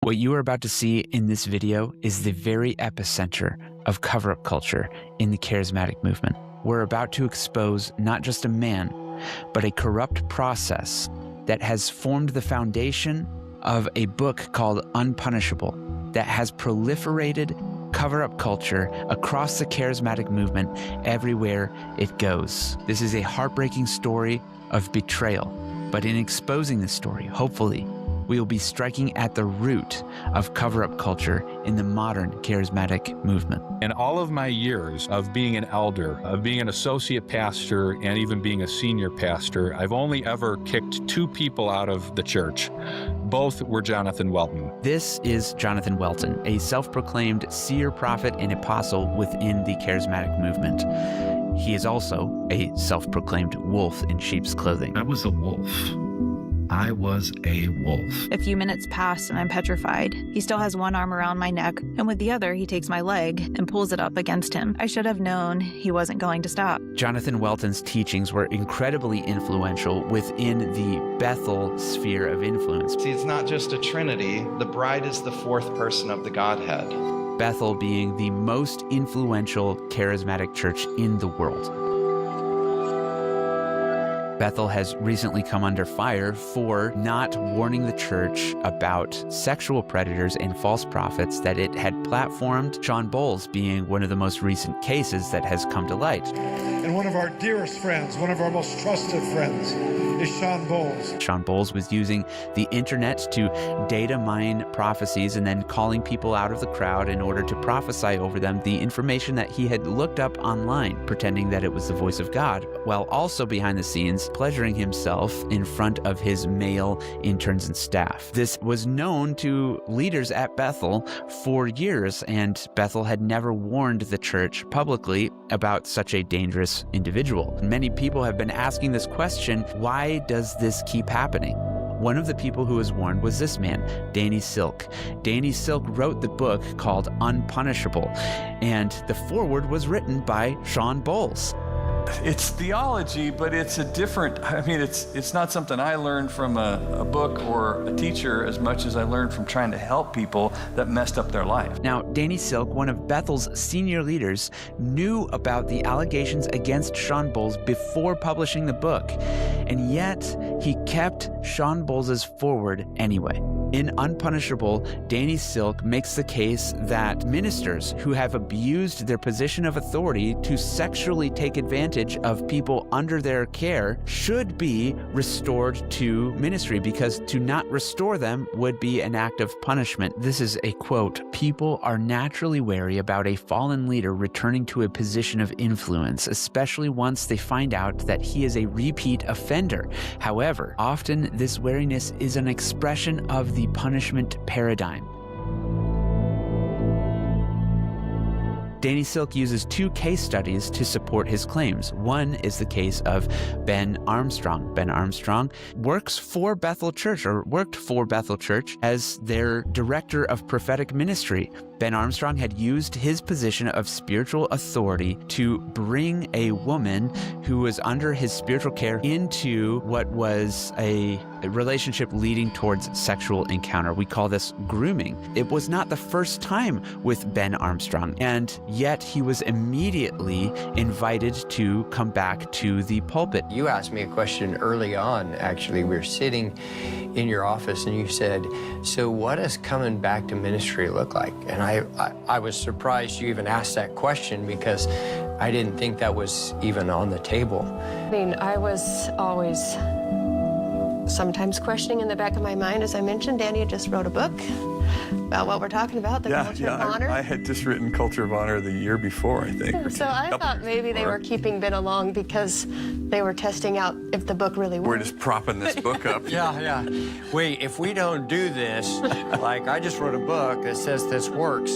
What you are about to see in this video is the very epicenter of cover-up culture in the charismatic movement. We're about to expose not just a man, but a corrupt process that has formed the foundation of a book called Unpunishable that has proliferated cover-up culture across the charismatic movement everywhere it goes. This is a heartbreaking story of betrayal, but in exposing this story, hopefully, we will be striking at the root of cover-up culture in the modern charismatic movement. In all of my years of being an elder, of being an associate pastor, and even being a senior pastor, I've only ever kicked 2 people out of the church. Both were Jonathan Welton. This is Jonathan Welton, a self-proclaimed seer, prophet, and apostle within the charismatic movement. He is also a self-proclaimed wolf in sheep's clothing. I was a wolf. I was a wolf. A few minutes pass and I'm petrified. He still has one arm around my neck, and with the other, he takes my leg and pulls it up against him. I should have known he wasn't going to stop. Jonathan Welton's teachings were incredibly influential within the Bethel sphere of influence. See, it's not just a trinity. The bride is the 4th person of the Godhead. Bethel being the most influential charismatic church in the world. Bethel has recently come under fire for not warning the church about sexual predators and false prophets that it had platformed, Sean Bowles being one of the most recent cases that has come to light. And one of our dearest friends, one of our most trusted friends, is Sean Bowles. Sean Bowles was using the internet to data mine prophecies and then calling people out of the crowd in order to prophesy over them the information that he had looked up online, pretending that it was the voice of God, while also behind the scenes pleasuring himself in front of his male interns and staff. This was known to leaders at Bethel for years, and Bethel had never warned the church publicly about such a dangerous individual. Many people have been asking this question, why does this keep happening? One of the people who was warned was this man, Danny Silk. Danny Silk wrote the book called Unpunishable, and the foreword was written by Sean Bowles. It's theology, but it's a different, it's not something I learned from a book or a teacher as much as I learned from trying to help people that messed up their life. Now, Danny Silk, one of Bethel's senior leaders, knew about the allegations against Sean Bowles before publishing the book, and yet he kept Sean Bowles' foreword anyway. In Unpunishable, Danny Silk makes the case that ministers who have abused their position of authority to sexually take advantage of people under their care should be restored to ministry, because to not restore them would be an act of punishment. This is a quote, "People are naturally wary about a fallen leader returning to a position of influence, especially once they find out that he is a repeat offender. However, often this wariness is an expression of the punishment paradigm." Danny Silk uses 2 case studies to support his claims. One is the case of Ben Armstrong. Ben Armstrong worked for Bethel Church as their director of prophetic ministry. Ben Armstrong had used his position of spiritual authority to bring a woman who was under his spiritual care into what was a relationship leading towards sexual encounter. We call this grooming. It was not the first time with Ben Armstrong, and yet he was immediately invited to come back to the pulpit. You asked me a question early on, actually. We were sitting in your office and you said, "So what does coming back to ministry look like?" And I was surprised you even asked that question, because I didn't think that was even on the table. I was always sometimes questioning in the back of my mind. As I mentioned, Danny just wrote a book about what we're talking about, the culture of honor. I had just written Culture of Honor the year before, I think. So I thought maybe they were keeping Ben along because they were testing out if the book really worked. We're just propping this book up. Yeah. Wait, if we don't do this, like I just wrote a book that says this works.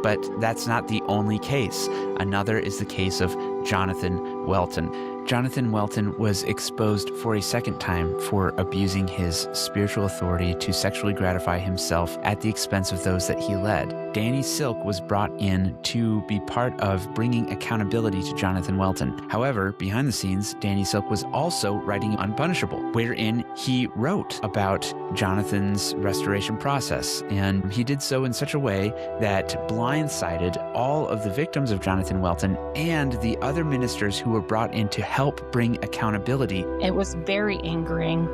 But that's not the only case. Another is the case of Jonathan Welton. Jonathan Welton was exposed for a second time for abusing his spiritual authority to sexually gratify himself at the expense of those that he led. Danny Silk was brought in to be part of bringing accountability to Jonathan Welton. However, behind the scenes, Danny Silk was also writing Unpunishable, wherein he wrote about Jonathan's restoration process. And he did so in such a way that blindsided all of the victims of Jonathan Welton and the other ministers who were brought in to help bring accountability. It was very angering.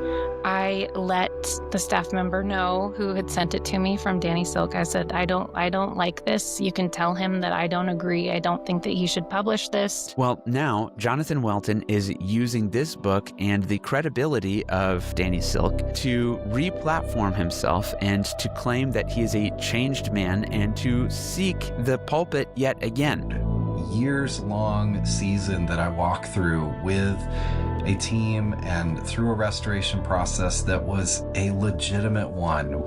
I let the staff member know who had sent it to me from Danny Silk. I said, I don't like this. You can tell him that I don't agree. I don't think that he should publish this. Well, now Jonathan Welton is using this book and the credibility of Danny Silk to re-platform himself and to claim that he is a changed man and to seek the pulpit yet again. Years-long season that I walked through with a team and through a restoration process that was a legitimate one.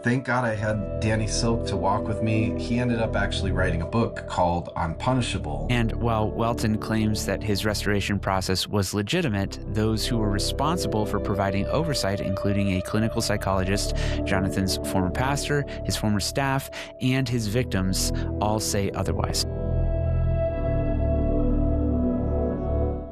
Thank God I had Danny Silk to walk with me. He ended up actually writing a book called Unpunishable. And while Welton claims that his restoration process was legitimate, those who were responsible for providing oversight, including a clinical psychologist, Jonathan's former pastor, his former staff, and his victims, all say otherwise.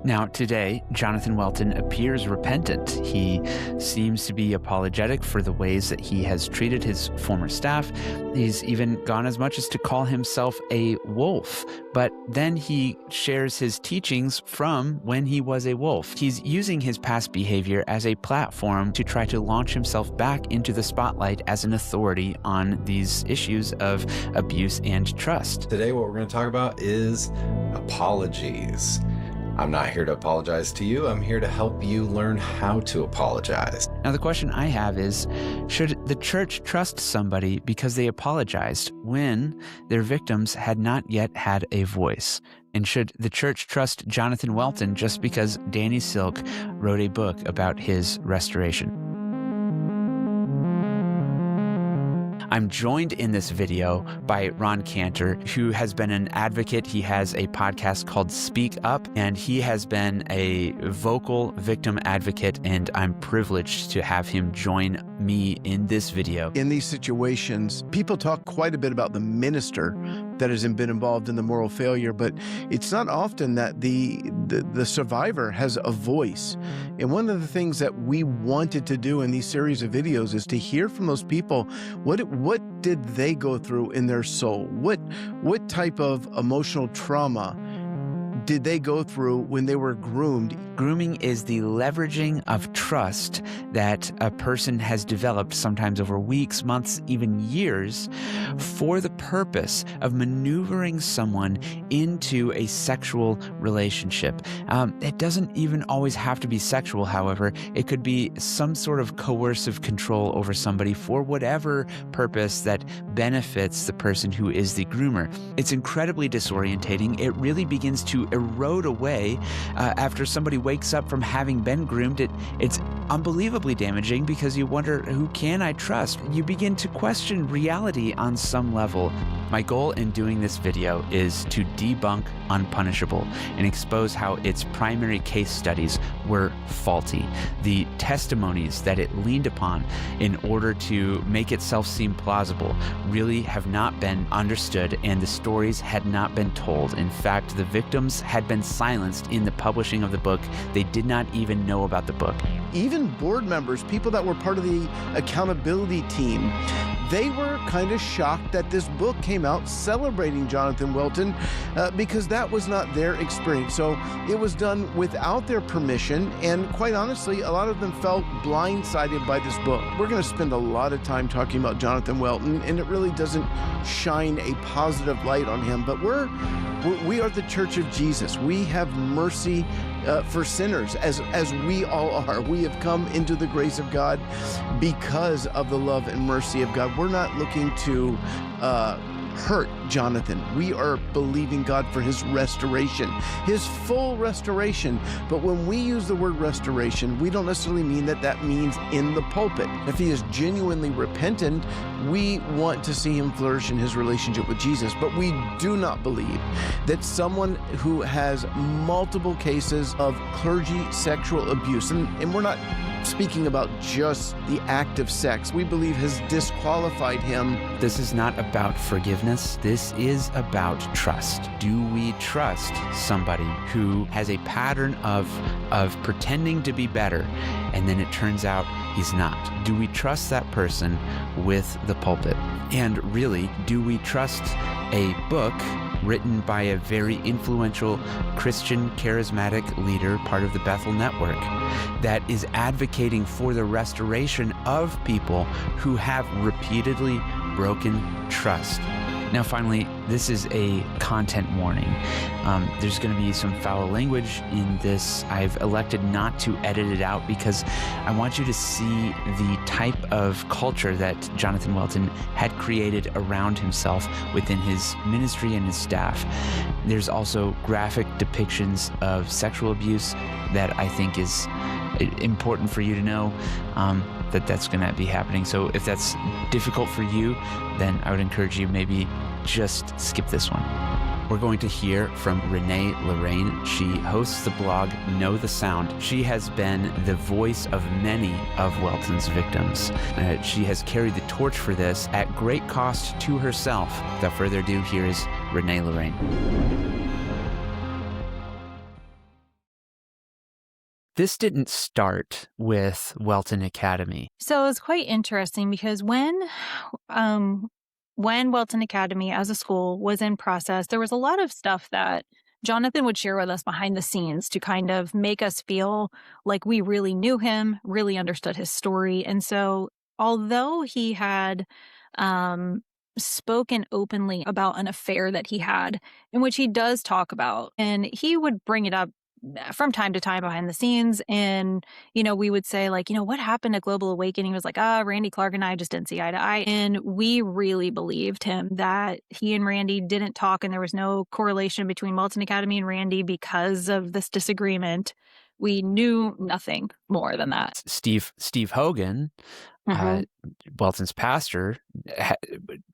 Now, today, Jonathan Welton appears repentant. He seems to be apologetic for the ways that he has treated his former staff. He's even gone as much as to call himself a wolf, but then he shares his teachings from when he was a wolf. He's using his past behavior as a platform to try to launch himself back into the spotlight as an authority on these issues of abuse and trust. Today, what we're going to talk about is apologies. I'm not here to apologize to you. I'm here to help you learn how to apologize. Now, the question I have is, should the church trust somebody because they apologized when their victims had not yet had a voice? And should the church trust Jonathan Welton just because Danny Silk wrote a book about his restoration? I'm joined in this video by Ron Cantor, who has been an advocate. He has a podcast called Speak Up, and he has been a vocal victim advocate, and I'm privileged to have him join me in this video. In these situations, people talk quite a bit about the minister that has been involved in the moral failure, but it's not often that the survivor has a voice. And one of the things that we wanted to do in these series of videos is to hear from those people, what did they go through in their soul? What type of emotional trauma did they go through when they were groomed? Grooming is the leveraging of trust that a person has developed, sometimes over weeks, months, even years, for the purpose of maneuvering someone into a sexual relationship. It doesn't even always have to be sexual, however. It could be some sort of coercive control over somebody for whatever purpose that benefits the person who is the groomer. It's incredibly disorientating. It really begins to erode away after somebody wakes up from having been groomed. It's unbelievably damaging because you wonder, who can I trust? You begin to question reality on some level. My goal in doing this video is to debunk Unpunishable and expose how its primary case studies were faulty. The testimonies that it leaned upon in order to make itself seem plausible really have not been understood, and the stories had not been told. In fact, the victims had been silenced in the publishing of the book. They did not even know about the book. Even board members, people that were part of the accountability team, they were kind of shocked that this book came out celebrating Jonathan Welton because that was not their experience. So it was done without their permission, and quite honestly, a lot of them felt blindsided by this book. We're going to spend a lot of time talking about Jonathan Welton, and it really doesn't shine a positive light on him, but we are the Church of Jesus. We have mercy for sinners, as we all are. We have come into the grace of God because of the love and mercy of God. We're not looking to hurt Jonathan. We are believing God for his restoration, his full restoration. But when we use the word restoration, we don't necessarily mean that means in the pulpit. If he is genuinely repentant, we want to see him flourish in his relationship with Jesus. But we do not believe that someone who has multiple cases of clergy sexual abuse, and we're not speaking about just the act of sex, we believe has disqualified him. This is not about forgiveness. This is about trust. Do we trust somebody who has a pattern of pretending to be better, and then it turns out he's not? Do we trust that person with the pulpit? And really, do we trust a book written by a very influential Christian charismatic leader, part of the Bethel network, that is advocating for the restoration of people who have repeatedly broken trust? Now, finally, this is a content warning. There's going to be some foul language in this. I've elected not to edit it out because I want you to see the type of culture that Jonathan Welton had created around himself within his ministry and his staff. There's also graphic depictions of sexual abuse that I think is important for you to know that's going to be happening. So if that's difficult for you, then I would encourage you maybe just skip this one. We're going to hear from Renee Lorraine. She hosts the blog Know the Sound. She has been the voice of many of Welton's victims. She has carried the torch for this at great cost to herself. Without further ado, here is Renee Lorraine. This didn't start with Welton Academy. So it's quite interesting because when Welton Academy as a school was in process, there was a lot of stuff that Jonathan would share with us behind the scenes to kind of make us feel like we really knew him, really understood his story. And so although he had spoken openly about an affair that he had, in which he does talk about, and he would bring it up from time to time behind the scenes. And, we would say what happened at Global Awakening? He was like, Randy Clark and I just didn't see eye to eye. And we really believed him that he and Randy didn't talk and there was no correlation between Welton Academy and Randy because of this disagreement. We knew nothing more than that. Steve Hogan, Welton's pastor,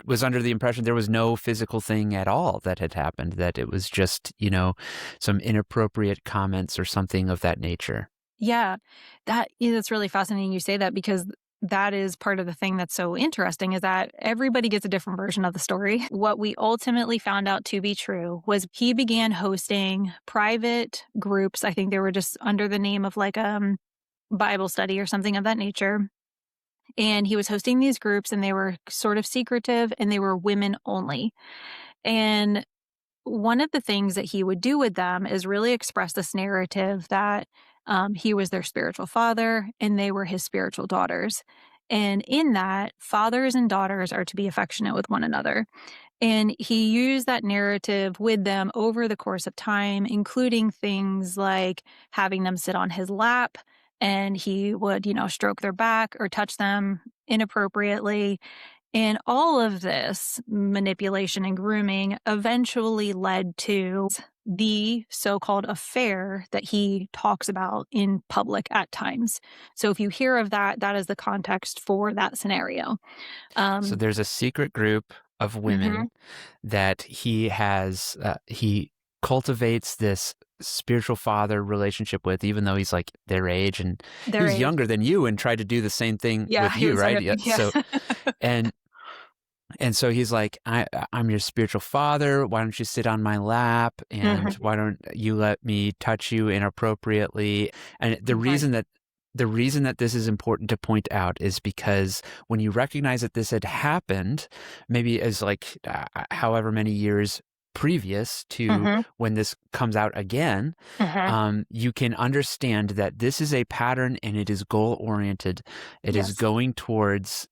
was under the impression there was no physical thing at all that had happened, that it was just, some inappropriate comments or something of that nature. Yeah, that's really fascinating you say that, because that is part of the thing that's so interesting, is that everybody gets a different version of the story. What we ultimately found out to be true was he began hosting private groups. I think they were just under the name of Bible study or something of that nature. And he was hosting these groups, and they were sort of secretive, and they were women only. And one of the things that he would do with them is really express this narrative that he was their spiritual father and they were his spiritual daughters. And in that, fathers and daughters are to be affectionate with one another. And he used that narrative with them over the course of time, including things like having them sit on his lap, and he would, stroke their back or touch them inappropriately. And all of this manipulation and grooming eventually led to the so-called affair that he talks about in public at times. So if you hear of that, that is the context for that scenario. So there's a secret group of women that he has, he cultivates this spiritual father relationship with, even though he's like their age, and he's younger than you and tried to do the same thing with you, right? So, and so he's like, I'm your spiritual father. Why don't you sit on my lap? And why don't you let me touch you inappropriately? And the reason that this is important to point out is because when you recognize that this had happened, maybe as however many years previous to when this comes out again, you can understand that this is a pattern and it is goal-oriented. It is going towards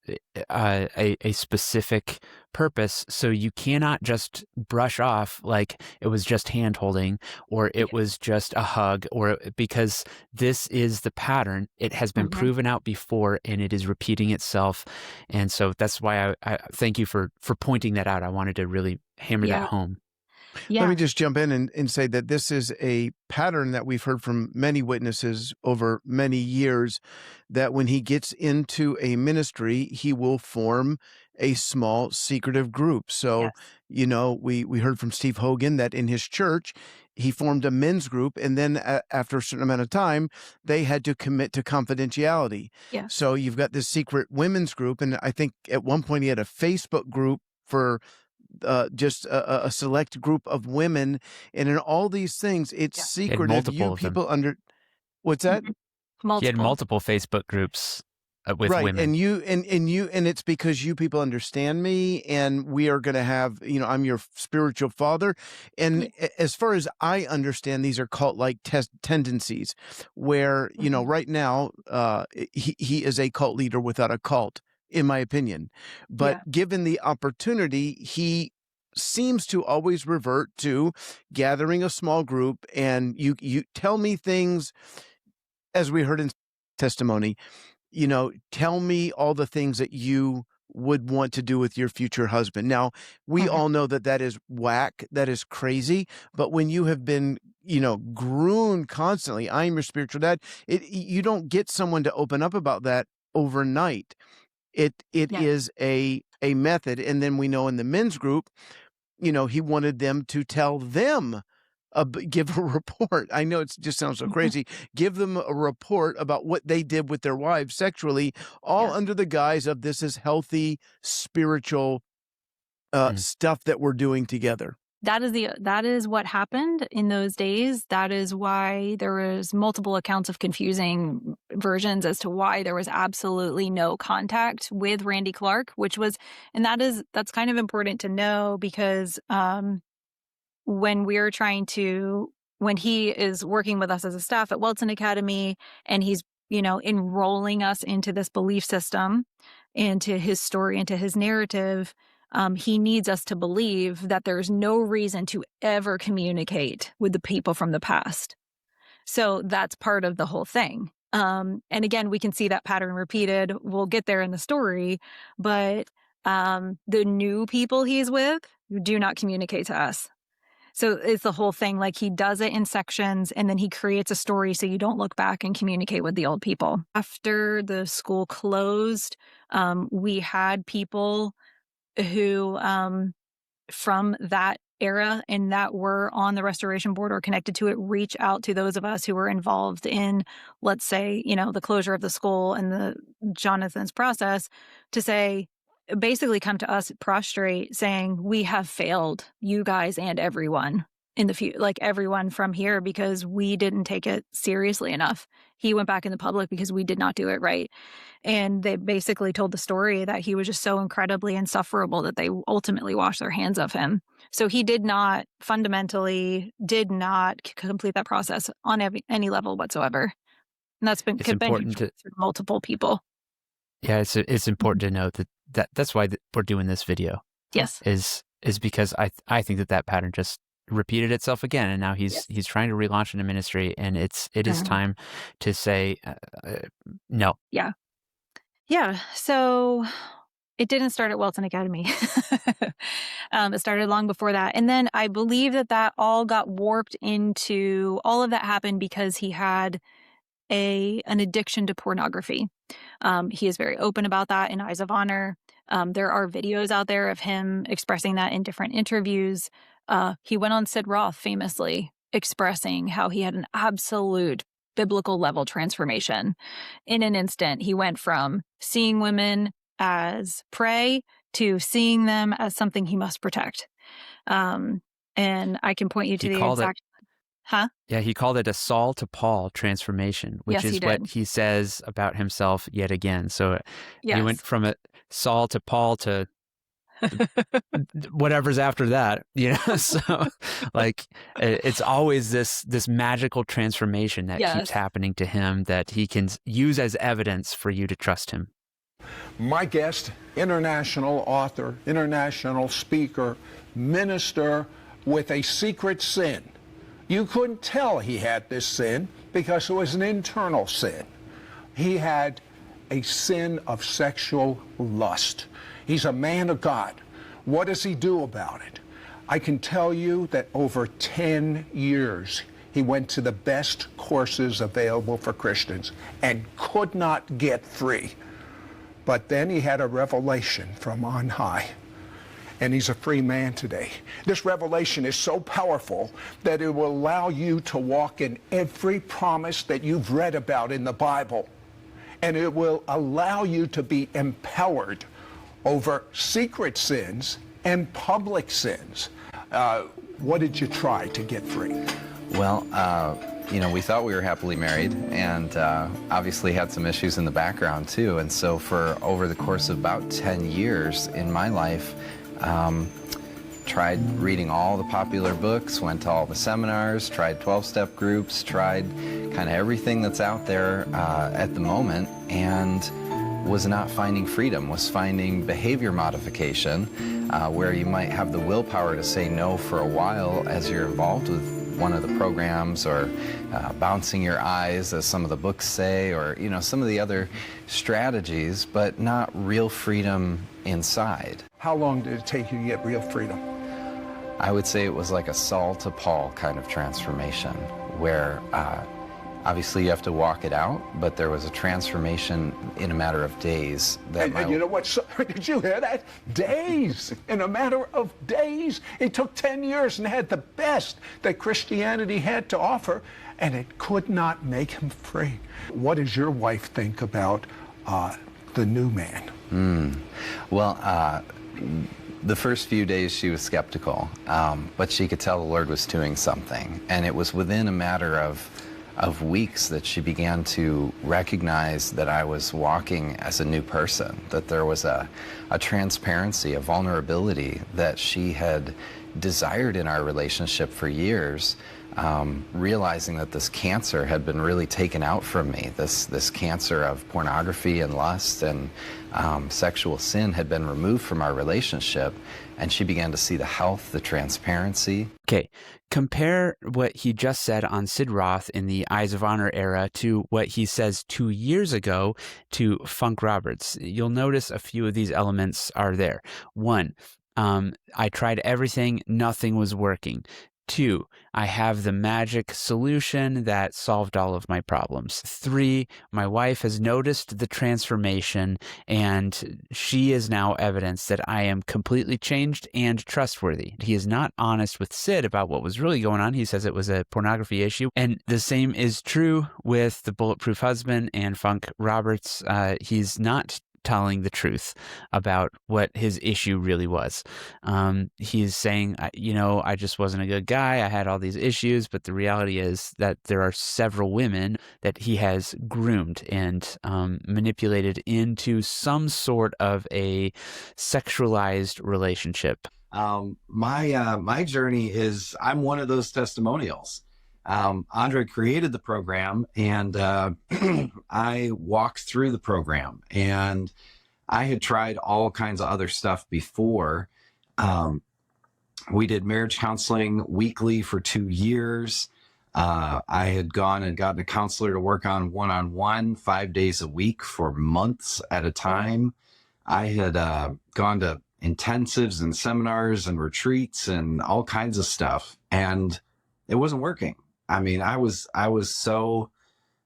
a specific purpose. So you cannot just brush off like it was just hand-holding or it was just a hug, or because this is the pattern. It has been proven out before and it is repeating itself. And so that's why I thank you for pointing that out. I wanted to really hammer that home. Yeah. Let me just jump in and say that this is a pattern that we've heard from many witnesses over many years, that when he gets into a ministry, he will form a small secretive group. So, you know, we heard from Steve Hogan that in his church, he formed a men's group, and then after a certain amount of time, they had to commit to confidentiality. Yeah. So you've got this secret women's group, and I think at one point he had a Facebook group for just a select group of women, and in all these things, it's secretive. You people under, what's that? He had multiple Facebook groups with women, and it's because you people understand me, and we are going to have, you know, I'm your spiritual father, and as far as I understand, these are cult-like tendencies, where you know right now he is a cult leader without a cult, in my opinion. But given the opportunity, he seems to always revert to gathering a small group, and you tell me things, as we heard in testimony, you know, tell me all the things that you would want to do with your future husband. Now, we all know that that is whack, that is crazy, but when you have been, you know, groomed constantly, I am your spiritual dad, you don't get someone to open up about that overnight. It is a method. And then we know in the men's group, you know, he wanted them to tell them, give a report. I know it just sounds so crazy. Give them a report about what they did with their wives sexually, all under the guise of this is healthy, spiritual stuff that we're doing together. That is what happened in those days. That is why there was multiple accounts of confusing versions as to why there was absolutely no contact with Randy Clark, and that's kind of important to know, because when he is working with us as a staff at Welton Academy, and he's, you know, enrolling us into this belief system, into his story, into his narrative, he needs us to believe that there's no reason to ever communicate with the people from the past. So that's part of the whole thing. And again, we can see that pattern repeated. We'll get there in the story, but the new people he's with do not communicate to us. So it's the whole thing. Like, he does it in sections, and then he creates a story so you don't look back and communicate with the old people. After the school closed, we had people who from that era and that were on the restoration board or connected to it reach out to those of us who were involved in, let's say, you know, the closure of the school and the Jonathan's process, to say, basically come to us prostrate, saying, we have failed you guys and everyone in the future, like everyone from here, because we didn't take it seriously enough. He went back in the public because we did not do it right. And they basically told the story that he was just so incredibly insufferable that they ultimately washed their hands of him. So he fundamentally did not complete that process on any level whatsoever. And that's been important to multiple people. Yeah, it's important to note that's why we're doing this video. Yes. Is because I think that pattern just repeated itself again, and now he's trying to relaunch in a ministry, and it is time to say no. Yeah. So it didn't start at Welton Academy. It started long before that, and then I believe that all got warped into, all of that happened because he had an addiction to pornography. He is very open about that in Eyes of Honor. There are videos out there of him expressing that in different interviews. He went on Sid Roth famously expressing how he had an absolute biblical level transformation. In an instant, he went from seeing women as prey to seeing them as something he must protect. And I can point you to the exact... Yeah, he called it a Saul to Paul transformation, which is what he says about himself yet again. So he went from a Saul to Paul to whatever's after that, you know. So like it's always this magical transformation that keeps happening to him that he can use as evidence for you to trust him. My guest, international author, international speaker, minister with a secret sin. You couldn't tell he had this sin because it was an internal sin. He had a sin of sexual lust. He's a man of God. What does he do about it? I can tell you that over 10 years, he went to the best courses available for Christians and could not get free. But then he had a revelation from on high, and he's a free man today. This revelation is so powerful that it will allow you to walk in every promise that you've read about in the Bible, and it will allow you to be empowered over secret sins and public sins. What did you try to get free? Well, we thought we were happily married, and obviously had some issues in the background too. And so for over the course of about 10 years in my life, tried reading all the popular books, went to all the seminars, tried 12-step groups, tried kind of everything that's out there at the moment, and was not finding freedom, was finding behavior modification, where you might have the willpower to say no for a while as you're involved with one of the programs, or bouncing your eyes, as some of the books say, or some of the other strategies, but not real freedom inside. How long did it take you to get real freedom? I would say it was like a Saul to Paul kind of transformation, where obviously you have to walk it out, but there was a transformation in a matter of days. And you know what? Did you hear that? Days. In a matter of days. It took 10 years and had the best that Christianity had to offer, and it could not make him free. What does your wife think about the new man? Well, the first few days she was skeptical, but she could tell the Lord was doing something. And it was within a matter of weeks that she began to recognize that I was walking as a new person, that there was a transparency, a vulnerability that she had desired in our relationship for years, realizing that this cancer had been really taken out from me. This cancer of pornography and lust and sexual sin had been removed from our relationship, and she began to see the health, the transparency. Okay, compare what he just said on Sid Roth in the Eyes of Honor era to what he says 2 years ago to Funk Roberts. You'll notice a few of these elements are there. 1, I tried everything, nothing was working. 2, I have the magic solution that solved all of my problems. 3, my wife has noticed the transformation, and she is now evidence that I am completely changed and trustworthy. He is not honest with Sid about what was really going on. He says it was a pornography issue. And the same is true with the Bulletproof Husband and Funk Roberts. He's not telling the truth about what his issue really was. He's saying, I just wasn't a good guy. I had all these issues, but the reality is that there are several women that he has groomed and manipulated into some sort of a sexualized relationship. My journey is, I'm one of those testimonials. Andre created the program, and I walked through the program, and I had tried all kinds of other stuff before. We did marriage counseling weekly for 2 years. I had gone and gotten a counselor to work on one-on-one 5 days a week for months at a time. I had gone to intensives and seminars and retreats and all kinds of stuff, and it wasn't working. I mean, I was so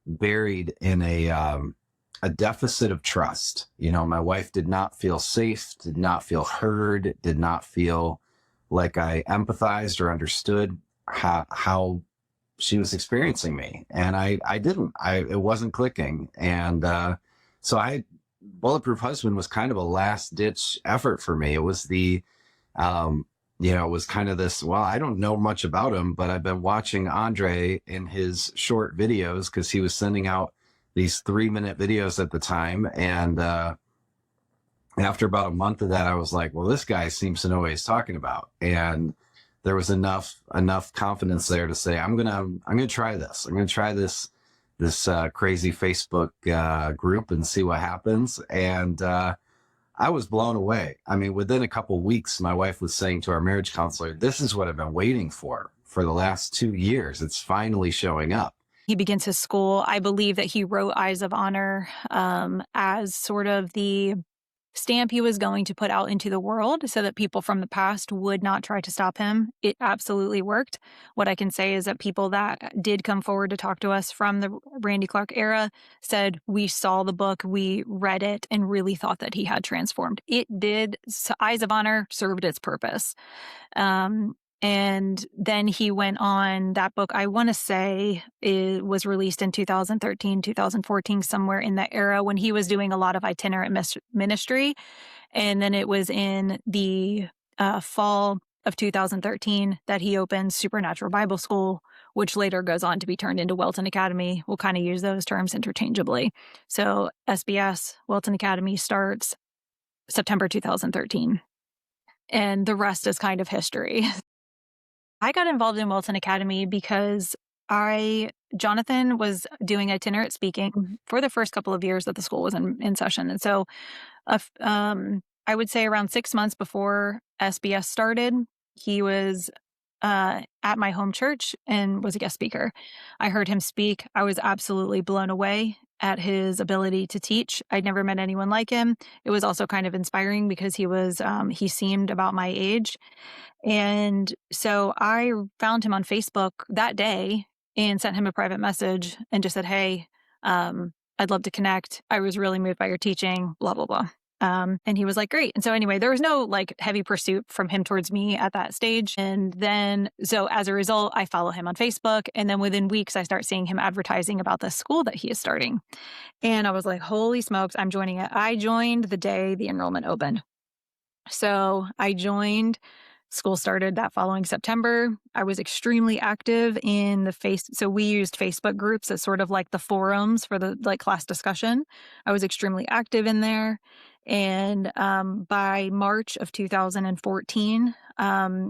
buried in a deficit of trust. My wife did not feel safe, did not feel heard, did not feel like I empathized or understood how she was experiencing me. And I didn't. It wasn't clicking. And so Bulletproof Husband was kind of a last-ditch effort for me. It was it was kind of this, well, I don't know much about him, but I've been watching Andre in his short videos, because he was sending out these 3-minute videos at the time. And after about a month of that, I was like, well, this guy seems to know what he's talking about. And there was enough confidence there to say, I'm gonna try this. I'm gonna try this crazy Facebook group and see what happens. And I was blown away. I mean, within a couple of weeks, my wife was saying to our marriage counselor, this is what I've been waiting for the last 2 years. It's finally showing up. He begins his school. I believe that he wrote Eyes of Honor as sort of the stamp he was going to put out into the world so that people from the past would not try to stop him, it absolutely worked. What I can say is that people that did come forward to talk to us from the Randy Clark era said, we saw the book, we read it, and really thought that he had transformed. It did. Eyes of Honor served its purpose. And then he went on, that book, I want to say it was released in 2013, 2014, somewhere in that era when he was doing a lot of itinerant ministry. And then it was in the fall of 2013 that he opened Supernatural Bible School, which later goes on to be turned into Welton Academy. We'll kind of use those terms interchangeably. So SBS, Welton Academy, starts September 2013. And the rest is kind of history. I got involved in Welton Academy because Jonathan was doing itinerant speaking for the first couple of years that the school was in session. And so I would say around 6 months before SBS started, he was at my home church and was a guest speaker. I heard him speak. I was absolutely blown away at his ability to teach. I'd never met anyone like him. It was also kind of inspiring because he seemed about my age. And so I found him on Facebook that day and sent him a private message and just said, hey, I'd love to connect. I was really moved by your teaching, blah, blah, blah. And he was like, great. And so anyway, there was no like heavy pursuit from him towards me at that stage. And then, so as a result, I follow him on Facebook. And then within weeks, I start seeing him advertising about the school that he is starting. And I was like, holy smokes, I'm joining it. I joined the day the enrollment opened. So I joined. School started that following September. I was extremely active in the so we used Facebook groups as sort of like the forums for the like class discussion. I was extremely active in there. And by March of 2014,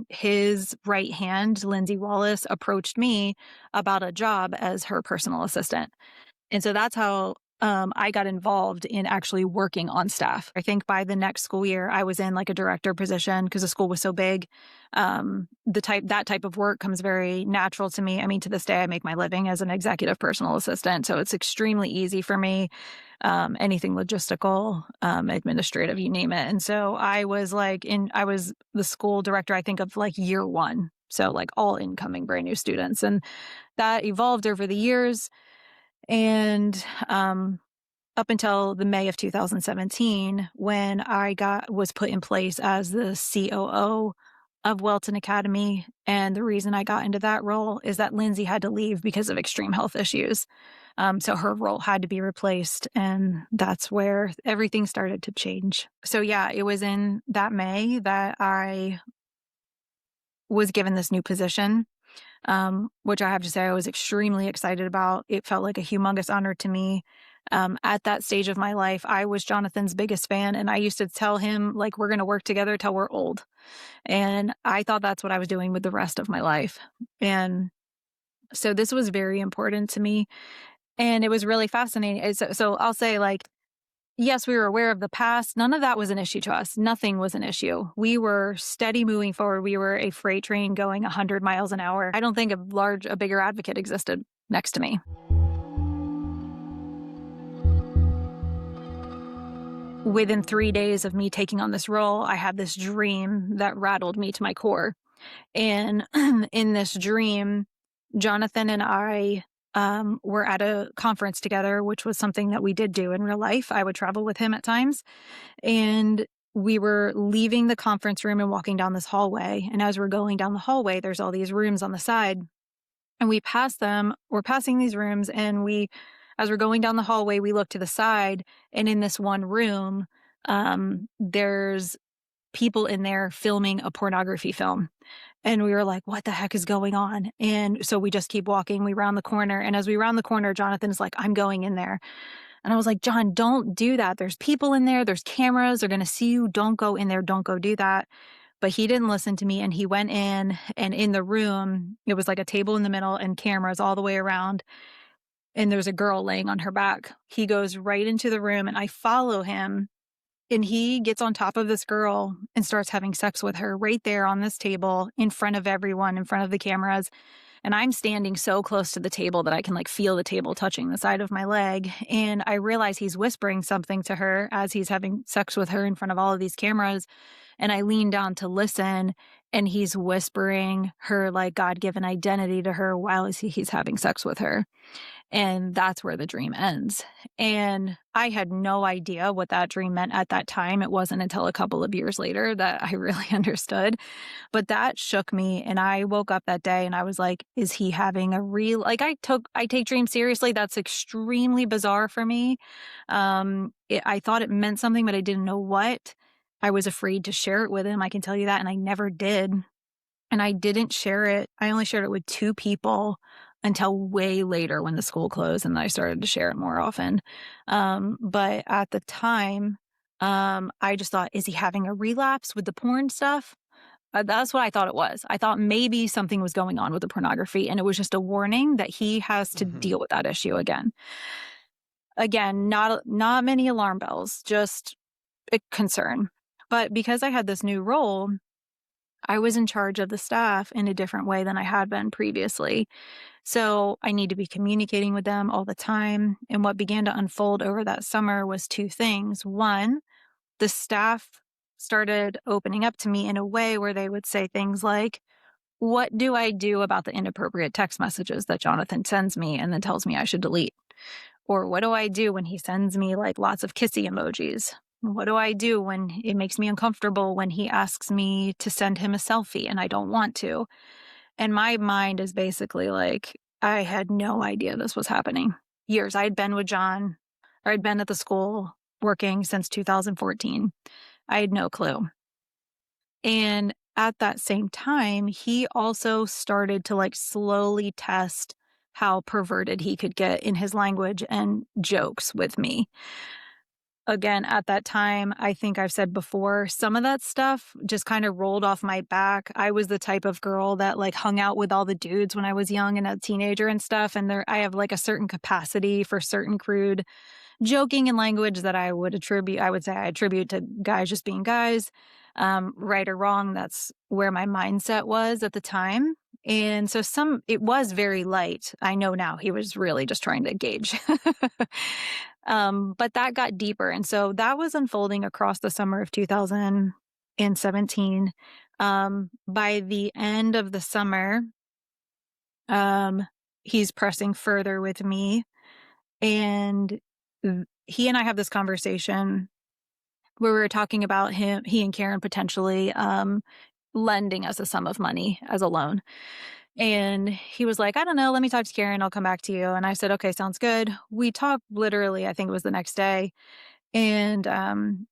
his right hand, Linsey Wallace, approached me about a job as her personal assistant. And so that's how I got involved in actually working on staff. I think by the next school year, I was in like a director position because the school was so big. That type of work comes very natural to me. I mean, to this day, I make my living as an executive personal assistant. So it's extremely easy for me. Anything logistical, administrative, you name it. And so I was the school director, I think, of like year one. So like all incoming brand new students. And that evolved over the years. And up until the May of 2017, when I was put in place as the COO of Welton Academy. And the reason I got into that role is that Linsey had to leave because of extreme health issues. So her role had to be replaced. And that's where everything started to change. So yeah, it was in that May that I was given this new position. Which I have to say I was extremely excited about. It felt like a humongous honor to me. At that stage of my life, I was Jonathan's biggest fan, and I used to tell him, like, we're going to work together till we're old. And I thought that's what I was doing with the rest of my life. And so this was very important to me, and it was really fascinating. So I'll say, like, yes, we were aware of the past. None of that was an issue to us. Nothing was an issue. We were steady moving forward. We were a freight train going 100 miles an hour. I don't think a bigger advocate existed next to me. Within 3 days of me taking on this role, I had this dream that rattled me to my core. And in this dream, Jonathan and I were at a conference together, which was something that we did do in real life. I would travel with him at times. And we were leaving the conference room and walking down this hallway. And as we're going down the hallway, there's all these rooms on the side. And we pass them. We're passing these rooms. And as we're going down the hallway, we look to the side. And in this one room, there's people in there filming a pornography film. And we were like, what the heck is going on? And so we just keep walking. We round the corner. And as we round the corner, Jonathan's like, I'm going in there. And I was like, John, don't do that. There's people in there. There's cameras. They're going to see you. Don't go in there. Don't go do that. But he didn't listen to me. And he went in. And in the room, it was like a table in the middle and cameras all the way around. And there's a girl laying on her back. He goes right into the room and I follow him. And he gets on top of this girl and starts having sex with her right there on this table in front of everyone, in front of the cameras. And I'm standing so close to the table that I can like feel the table touching the side of my leg. And I realize he's whispering something to her as he's having sex with her in front of all of these cameras. And I lean down to listen, and he's whispering her like God-given identity to her while he's having sex with her. And that's where the dream ends. And I had no idea what that dream meant at that time. It wasn't until a couple of years later that I really understood. But that shook me. And I woke up that day and I was like, is he having a real, like I take dreams seriously. That's extremely bizarre for me. I thought it meant something, but I didn't know what. I was afraid to share it with him. I can tell you that. And I never did. And I didn't share it. I only shared it with 2 people until way later when the school closed, and I started to share it more often. But at the time, I just thought, is he having a relapse with the porn stuff? That's what I thought it was. I thought maybe something was going on with the pornography, and it was just a warning that he has to deal with that issue again. Again, not many alarm bells, just a concern. But because I had this new role, I was in charge of the staff in a different way than I had been previously. So I need to be communicating with them all the time. And what began to unfold over that summer was 2 things. One, the staff started opening up to me in a way where they would say things like, what do I do about the inappropriate text messages that Jonathan sends me and then tells me I should delete? Or what do I do when he sends me like lots of kissy emojis? What do I do when it makes me uncomfortable when he asks me to send him a selfie and I don't want to? And my mind is basically like, I had no idea this was happening. Years. I'd been with John, or I'd been at the school working since 2014. I had no clue. And at that same time, he also started to like slowly test how perverted he could get in his language and jokes with me. Again, at that time, I think I've said before, some of that stuff just kind of rolled off my back. I was the type of girl that like hung out with all the dudes when I was young and a teenager and stuff. And I have like a certain capacity for certain crude joking and language that I would say I attribute to guys just being guys. Right or wrong, that's where my mindset was at the time. And so it was very light. I know now he was really just trying to gauge. But that got deeper. And so that was unfolding across the summer of 2017. By the end of the summer, he's pressing further with me. And he and I have this conversation where we were talking about he and Karen potentially lending us a sum of money as a loan. And he was like, I don't know, let me talk to Karen. I'll come back to you. And I said, okay, sounds good. We talked literally, I think it was the next day. And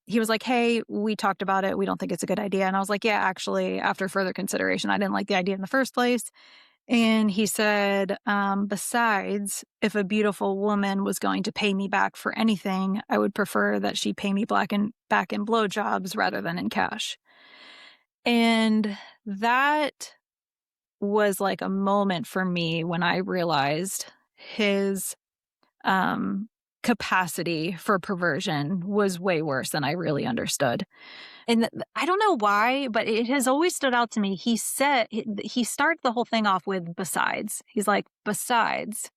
he was like, hey, we talked about it. We don't think it's a good idea. And I was like, yeah, actually, after further consideration, I didn't like the idea in the first place. And he said, besides, if a beautiful woman was going to pay me back for anything, I would prefer that she pay me back in blowjobs rather than in cash. And that was like a moment for me when I realized his capacity for perversion was way worse than I really understood. And I don't know why, but it has always stood out to me. He started the whole thing off with besides. He's like, besides,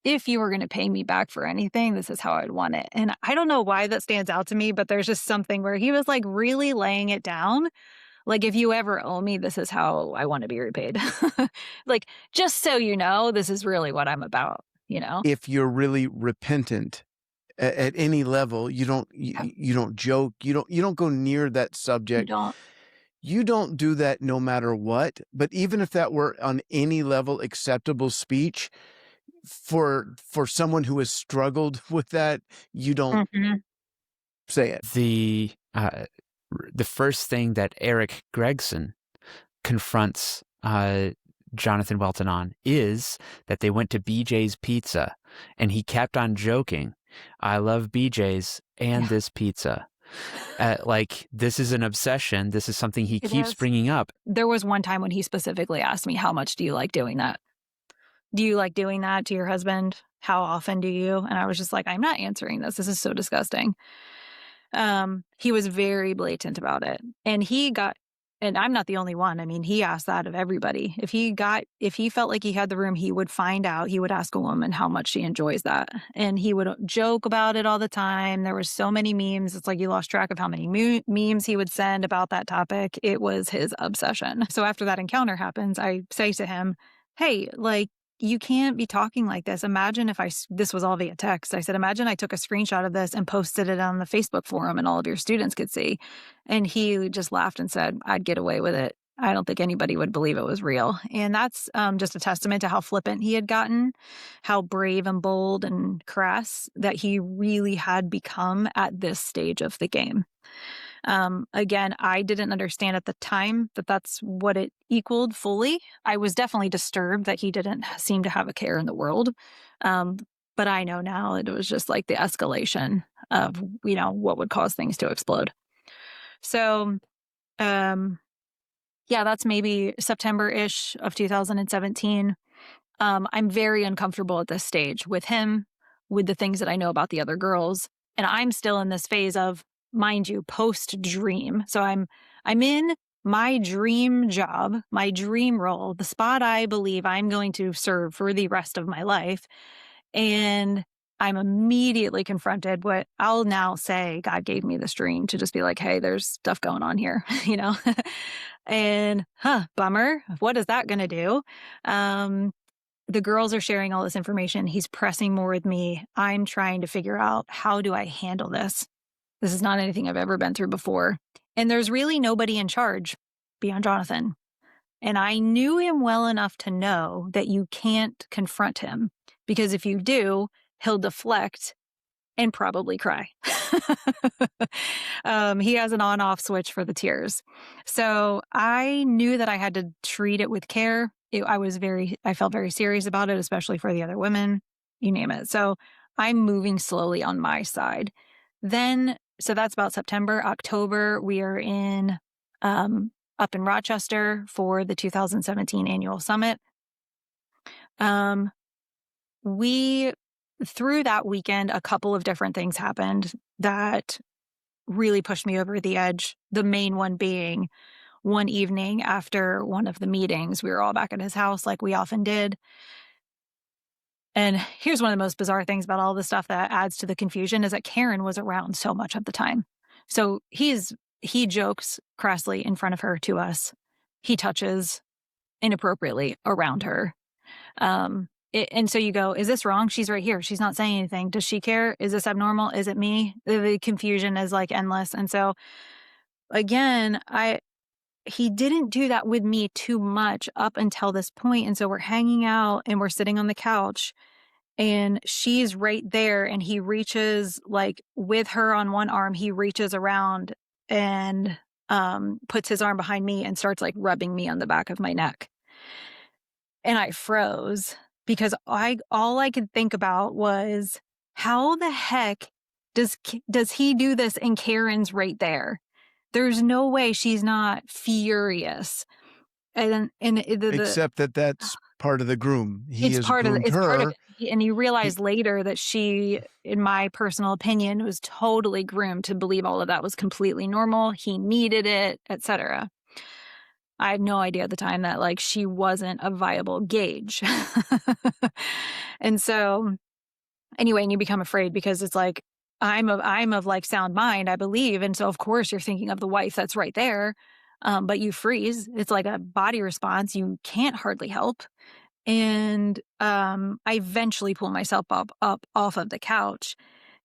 if you were going to pay me back for anything, this is how I'd want it. And I don't know why that stands out to me, but there's just something where he was like really laying it down. Like, if you ever owe me, this is how I want to be repaid. Like, just so you know, this is really what I'm about, you know? If you're really repentant at any level, you don't joke, you don't go near that subject. You don't do that no matter what. But even if that were on any level acceptable speech for someone who has struggled with that, you don't say it. The first thing that Eric Gregson confronts Jonathan Welton on is that they went to BJ's Pizza, and he kept on joking, I love BJ's and this pizza. Like, this is an obsession. This is something he keeps bringing up. There was one time when he specifically asked me, how much do you like doing that? Do you like doing that to your husband? How often do you? And I was just like, I'm not answering this. This is so disgusting. He was very blatant about it. And he got and I'm not the only one. I mean, he asked that of everybody. If he felt like he had the room, he would find out. He would ask a woman how much she enjoys that. And he would joke about it all the time. There were so many memes. It's like you lost track of how many memes he would send about that topic. It was his obsession. So after that encounter happens, I say to him, hey, like, you can't be talking like this. Imagine if this was all via text. I said, imagine I took a screenshot of this and posted it on the Facebook forum and all of your students could see. And he just laughed and said, I'd get away with it. I don't think anybody would believe it was real. And that's just a testament to how flippant he had gotten, how brave and bold and crass that he really had become at this stage of the game. Again, I didn't understand at the time that that's what it equaled fully. I was definitely disturbed that he didn't seem to have a care in the world. But I know now it was just like the escalation of, what would cause things to explode. So, yeah, that's maybe September-ish of 2017. I'm very uncomfortable at this stage with him, with the things that I know about the other girls. And I'm still in this phase of, mind you, post-dream. So I'm in my dream job, my dream role, the spot I believe I'm going to serve for the rest of my life. And I'm immediately confronted what I'll now say God gave me this dream to just be like, hey, there's stuff going on here, and bummer. What is that going to do? The girls are sharing all this information. He's pressing more with me. I'm trying to figure out, how do I handle this? This is not anything I've ever been through before. And there's really nobody in charge beyond Jonathan. And I knew him well enough to know that you can't confront him, because if you do, he'll deflect and probably cry. He has an on-off switch for the tears. So I knew that I had to treat it with care. I felt very serious about it, especially for the other women, you name it. So I'm moving slowly on my side. Then, so that's about September. October, we are up in Rochester for the 2017 annual summit. Through that weekend, a couple of different things happened that really pushed me over the edge. The main one being, one evening after one of the meetings, we were all back at his house like we often did. And here's one of the most bizarre things about all this stuff that adds to the confusion is that Karen was around so much of the time. So he jokes crassly in front of her to us. He touches inappropriately around her. And so you go, is this wrong? She's right here. She's not saying anything. Does she care? Is this abnormal? Is it me? The confusion is like endless. And so again, he didn't do that with me too much up until this point. And so we're hanging out and we're sitting on the couch and she's right there and he reaches, like, with her on one arm, he reaches around and puts his arm behind me and starts like rubbing me on the back of my neck. And I froze because all I could think about was, how the heck does he do this and Karen's right there? There's no way she's not furious. Except that's part of the groom. It's part of it. And you realize later that she, in my personal opinion, was totally groomed to believe all of that was completely normal. He needed it, etc. I had no idea at the time that, like, she wasn't a viable gauge. And so anyway, and you become afraid because it's like, I'm of like sound mind, I believe. And so of course you're thinking of the wife that's right there. But you freeze. It's like a body response. You can't hardly help. And I eventually pull myself up off of the couch.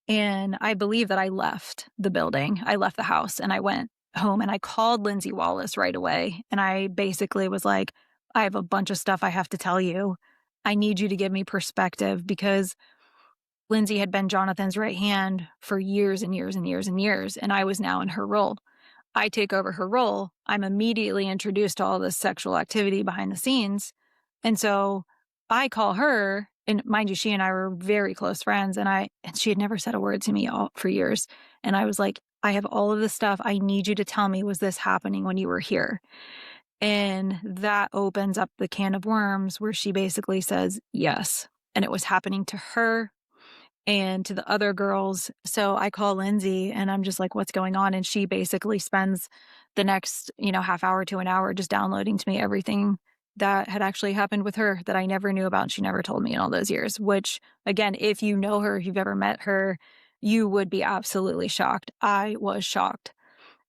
And I believe that I left the building. I left the house and I went home and I called Linsey Wallace right away. And I basically was like, I have a bunch of stuff I have to tell you. I need you to give me perspective, because Linsey had been Jonathan's right hand for years and years and years and years. And I was now in her role. I take over her role. I'm immediately introduced to all this sexual activity behind the scenes. And so I call her, and mind you, she and I were very close friends, and she had never said a word to me for years. And I was like, I have all of this stuff. I need you to tell me, was this happening when you were here? And that opens up the can of worms where she basically says yes. And it was happening to her. and to the other girls. So I call Linsey and I'm just like, what's going on? And she basically spends the next, half hour to an hour just downloading to me everything that had actually happened with her that I never knew about. And she never told me in all those years, which again, if you know her, if you've ever met her, you would be absolutely shocked. I was shocked.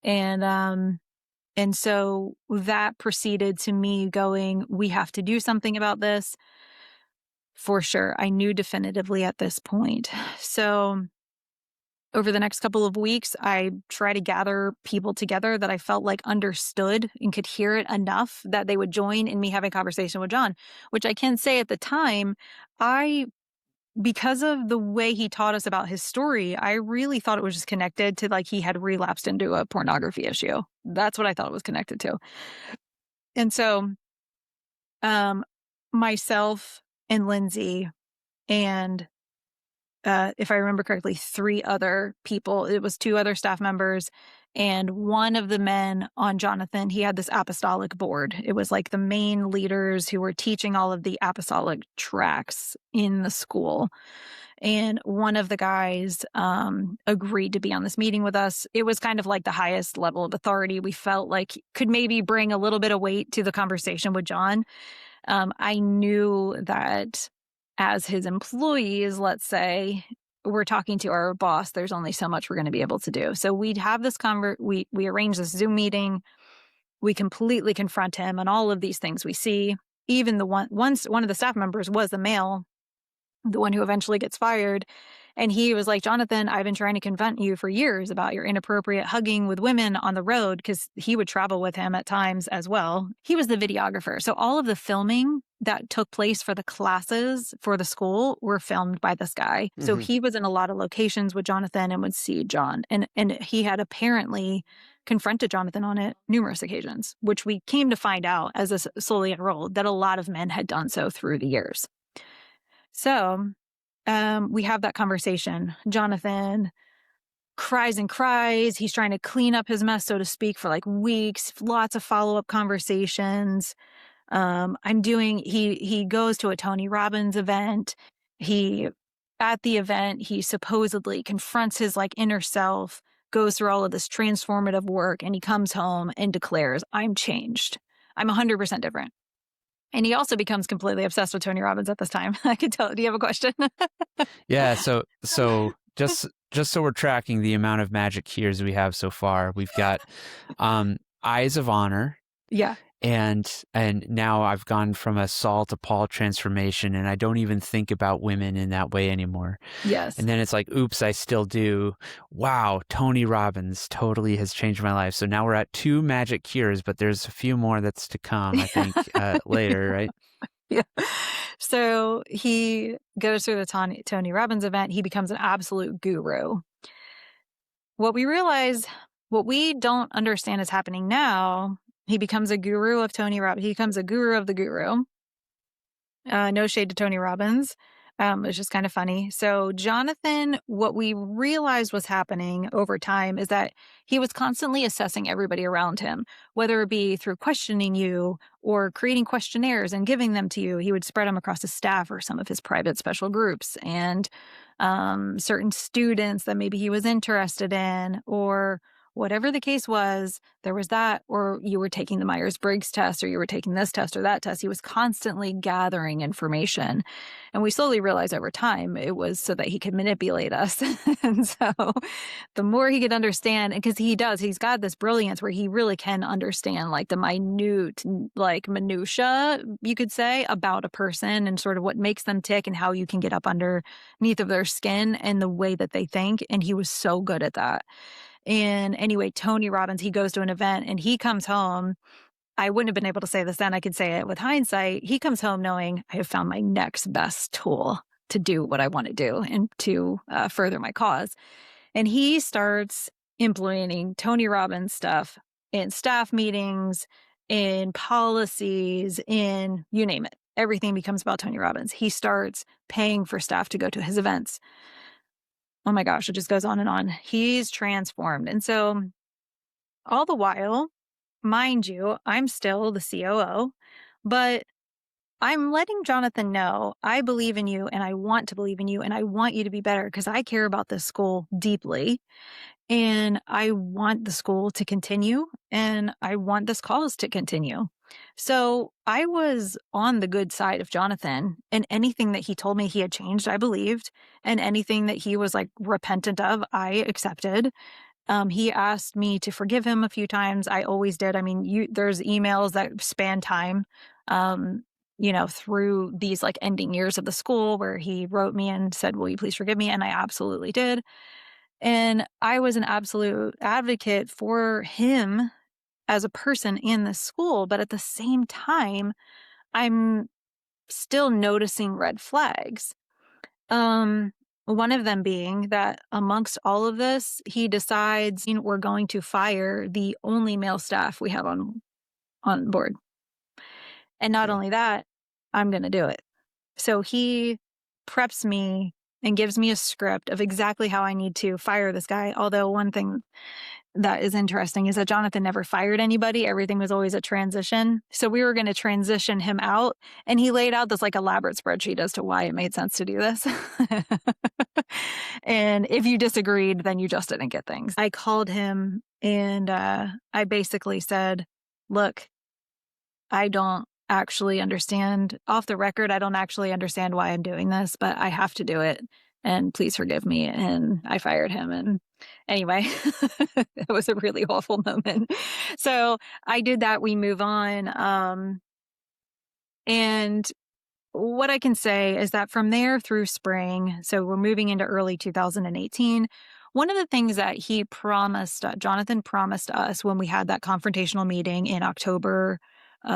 And so that proceeded to me going, we have to do something about this. For sure. I knew definitively at this point. So over the next couple of weeks, I try to gather people together that I felt like understood and could hear it enough that they would join in me having a conversation with John, which I can say at the time, because of the way he taught us about his story, I really thought it was just connected to like he had relapsed into a pornography issue. That's what I thought it was connected to. And so myself and Linsey and if I remember correctly, 3 other people. It was 2 other staff members. And one of the men on Jonathan, he had this apostolic board. It was like the main leaders who were teaching all of the apostolic tracks in the school. And one of the guys agreed to be on this meeting with us. It was kind of like the highest level of authority we felt like could maybe bring a little bit of weight to the conversation with John. I knew that as his employees, let's say, we're talking to our boss, there's only so much we're going to be able to do. So we'd have this we arrange this Zoom meeting. We completely confront him on all of these things we see. Even one of the staff members was the male, the one who eventually gets fired. And he was like, Jonathan, I've been trying to confront you for years about your inappropriate hugging with women on the road, because he would travel with him at times as well. He was the videographer. So all of the filming that took place for the classes for the school were filmed by this guy. Mm-hmm. So he was in a lot of locations with Jonathan and would see John. And he had apparently confronted Jonathan on it numerous occasions, which we came to find out as a slowly enrolled that a lot of men had done so through the years. So we have that conversation. Jonathan cries and cries. He's trying to clean up his mess, so to speak, for like weeks, lots of follow-up conversations. He goes to a Tony Robbins event. At the event, he supposedly confronts his like inner self, goes through all of this transformative work, and he comes home and declares, I'm changed. I'm 100% different. And he also becomes completely obsessed with Tony Robbins at this time. I could tell. Do you have a question? Yeah. So just so we're tracking the amount of magic cures we have so far, we've got Eyes of Honor. Yeah. And now I've gone from a Saul to Paul transformation, and I don't even think about women in that way anymore. Yes. And then it's like, oops, I still do. Wow, Tony Robbins totally has changed my life. So now we're at 2 magic cures, but there's a few more that's to come, I think, later, right? Yeah. So he goes through the Tony Robbins event. He becomes an absolute guru. What we don't understand is happening now. He becomes a guru of Tony Robbins. He becomes a guru of the guru. No shade to Tony Robbins. It's just kind of funny. So Jonathan, what we realized was happening over time is that he was constantly assessing everybody around him, whether it be through questioning you or creating questionnaires and giving them to you. He would spread them across his staff or some of his private special groups, and certain students that maybe he was interested in, or whatever the case was, there was that, or you were taking the Myers-Briggs test, or you were taking this test or that test. He was constantly gathering information. And we slowly realized over time it was so that he could manipulate us. And so the more he could understand, because he's got this brilliance where he really can understand like the minute, like minutia, you could say, about a person and sort of what makes them tick and how you can get up underneath of their skin and the way that they think. And he was so good at that. And anyway, Tony Robbins, he goes to an event and he comes home. I wouldn't have been able to say this then. I could say it with hindsight. He comes home knowing I have found my next best tool to do what I want to do and to further my cause. And he starts implementing Tony Robbins stuff in staff meetings, in policies, in you name it. Everything becomes about Tony Robbins. He starts paying for staff to go to his events. Oh my gosh, it just goes on and on. He's transformed. And so all the while, mind you, I'm still the COO, but I'm letting Jonathan know I believe in you and I want to believe in you and I want you to be better because I care about this school deeply and I want the school to continue and I want this cause to continue. So I was on the good side of Jonathan, and anything that he told me he had changed, I believed, and anything that he was like repentant of, I accepted. He asked me to forgive him a few times. I always did. I mean, there's emails that span time, through these like ending years of the school where he wrote me and said, will you please forgive me? And I absolutely did. And I was an absolute advocate for him as a person in the school. But at the same time, I'm still noticing red flags. One of them being that amongst all of this, he decides we're going to fire the only male staff we have on board. And not only that, I'm going to do it. So he preps me and gives me a script of exactly how I need to fire this guy. Although one thing that is interesting is that Jonathan never fired anybody. Everything was always a transition. So we were going to transition him out. And he laid out this like elaborate spreadsheet as to why it made sense to do this. And if you disagreed, then you just didn't get things. I called him and I basically said, look, I don't actually understand, off the record, I don't actually understand why I'm doing this, but I have to do it. And please forgive me. And I fired him. And anyway, it was a really awful moment. So I did that. We move on. And what I can say is that from there through spring, so we're moving into early 2018, one of the things that he promised, Jonathan promised us when we had that confrontational meeting in October,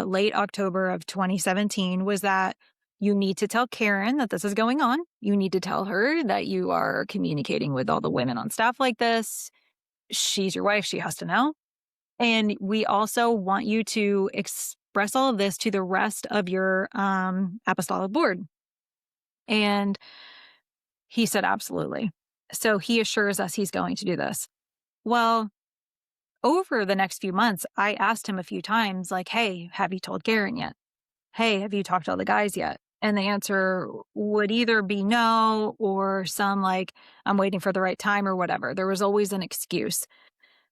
late October of 2017, was that you need to tell Karen that this is going on. You need to tell her that you are communicating with all the women on staff like this. She's your wife. She has to know. And we also want you to express all of this to the rest of your apostolic board. And he said, absolutely. So he assures us he's going to do this. Well, over the next few months, I asked him a few times, like, hey, have you told Karen yet? Hey, have you talked to all the guys yet? And the answer would either be no or some like, I'm waiting for the right time or whatever. There was always an excuse.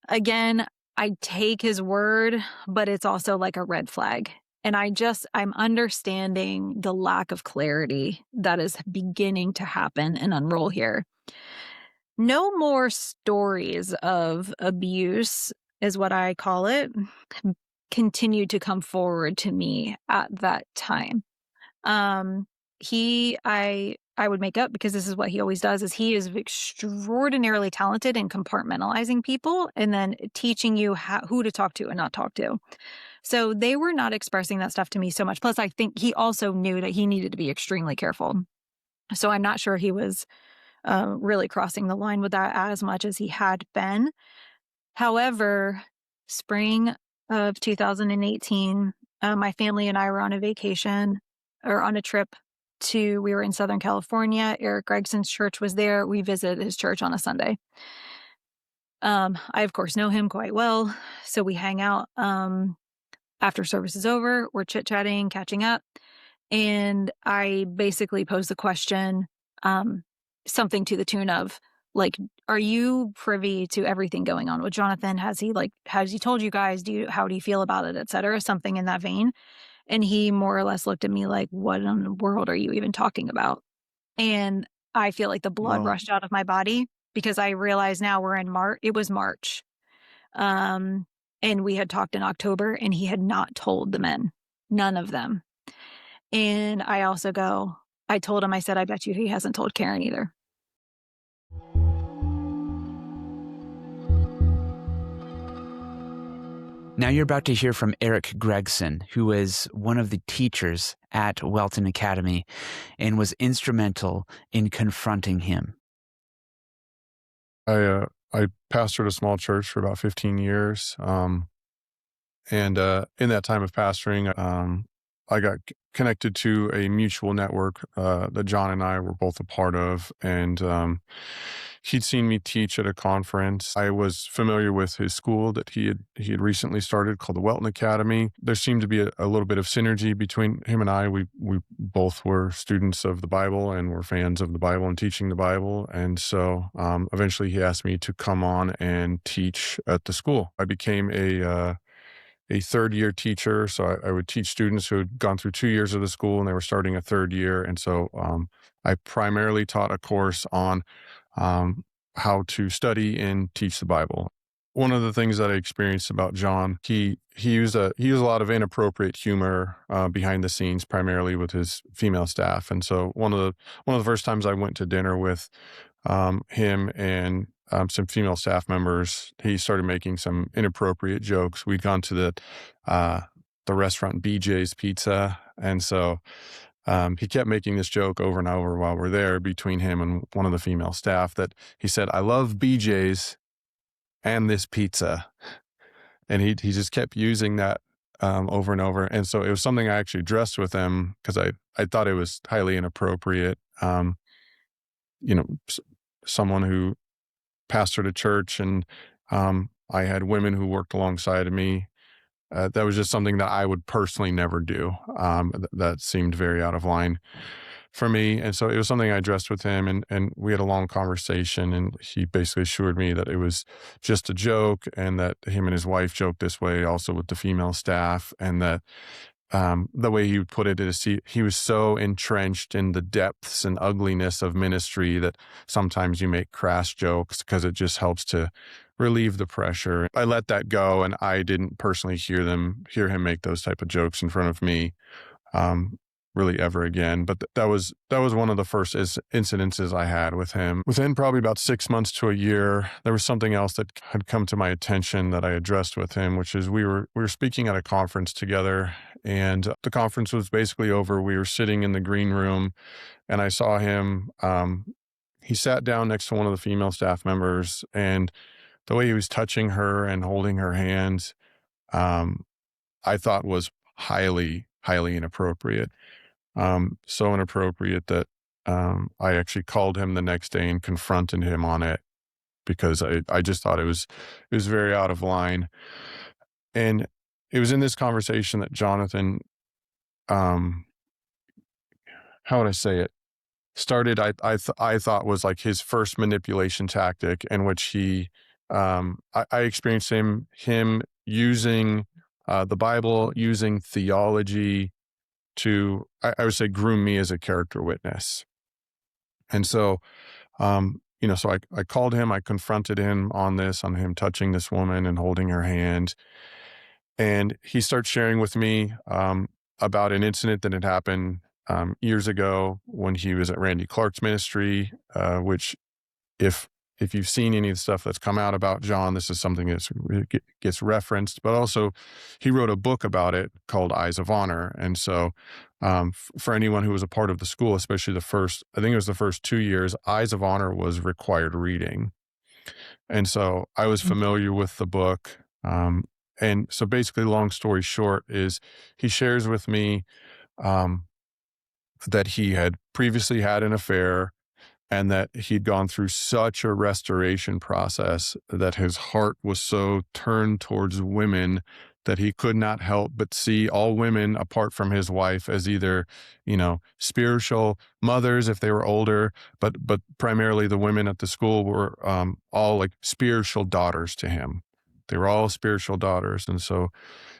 Again, I take his word, but it's also like a red flag. And I'm understanding the lack of clarity that is beginning to happen and unroll here. No more stories of abuse, is what I call it, continued to come forward to me at that time. I would make up, because this is what he always does, is he is extraordinarily talented in compartmentalizing people and then teaching you who to talk to and not talk to. So they were not expressing that stuff to me so much. Plus, I think he also knew that he needed to be extremely careful. So I'm not sure he was really crossing the line with that as much as he had been. However, spring of 2018, my family and I were on a vacation or on a trip we were in Southern California. Eric Gregson's church was there. We visited his church on a Sunday. I, of course, know him quite well. So we hang out after service is over. We're chit-chatting, catching up. And I basically posed the question, something to the tune of, like, are you privy to everything going on with Jonathan? Has he told you guys, how do you feel about it, et cetera? Something in that vein. And he more or less looked at me like, what in the world are you even talking about? And I feel like the blood rushed out of my body, because I realize now we're in March. It was March. And we had talked in October, and he had not told the men, none of them. And I also I told him, I said, I bet you he hasn't told Karen either. Now you're about to hear from Eric Gregson, who is one of the teachers at Welton Academy and was instrumental in confronting him. I pastored a small church for about 15 years. And in that time of pastoring, I got connected to a mutual network that John and I were both a part of. And He'd seen me teach at a conference. I was familiar with his school that he had recently started called the Welton Academy. There seemed to be a little bit of synergy between him and I. We both were students of the Bible and were fans of the Bible and teaching the Bible. And so eventually he asked me to come on and teach at the school. I became a third-year teacher, so I would teach students who had gone through 2 years of the school and they were starting a third year. And so I primarily taught a course on how to study and teach the Bible. One of the things that I experienced about John, he used a lot of inappropriate humor behind the scenes, primarily with his female staff. And so one of the first times I went to dinner with him and some female staff members, he started making some inappropriate jokes. We'd gone to the restaurant BJ's Pizza, and so he kept making this joke over and over while we're there between him and one of the female staff that he said, "I love BJ's and this pizza." And he just kept using that over and over. And so it was something I actually addressed with him because I thought it was highly inappropriate. Someone who pastored a church and I had women who worked alongside of me. That was just something that I would personally never do. That seemed very out of line for me. And so it was something I addressed with him, and we had a long conversation, and he basically assured me that it was just a joke and that him and his wife joked this way also with the female staff, and that the way he would put it is he was so entrenched in the depths and ugliness of ministry that sometimes you make crass jokes because it just helps to relieve the pressure. I let that go, and I didn't personally hear him make those type of jokes in front of me really ever again. But that was one of the first incidences I had with him. Within probably about 6 months to a year, there was something else that had come to my attention that I addressed with him, which is we were speaking at a conference together, and the conference was basically over. We were sitting in the green room, and I saw him. He sat down next to one of the female staff members, and the way he was touching her and holding her hands, I thought was highly, highly inappropriate. So inappropriate that I actually called him the next day and confronted him on it because I just thought it was very out of line. And it was in this conversation that Jonathan, how would I say it, started, I thought was like his first manipulation tactic, in which he, I experienced him using the Bible, using theology to, I would say, groom me as a character witness. And so, so I called him, I confronted him on him touching this woman and holding her hand. And he starts sharing with me about an incident that had happened years ago when he was at Randy Clark's ministry, which if you've seen any of the stuff that's come out about John, this is something that gets referenced, but also he wrote a book about it called Eyes of Honor. And so for anyone who was a part of the school, especially the first 2 years, Eyes of Honor was required reading. And so I was familiar with the book. And so basically, long story short, is he shares with me that he had previously had an affair, and that he'd gone through such a restoration process that his heart was so turned towards women that he could not help but see all women apart from his wife as either, spiritual mothers if they were older, but primarily the women at the school were all like spiritual daughters to him. They were all spiritual daughters. And so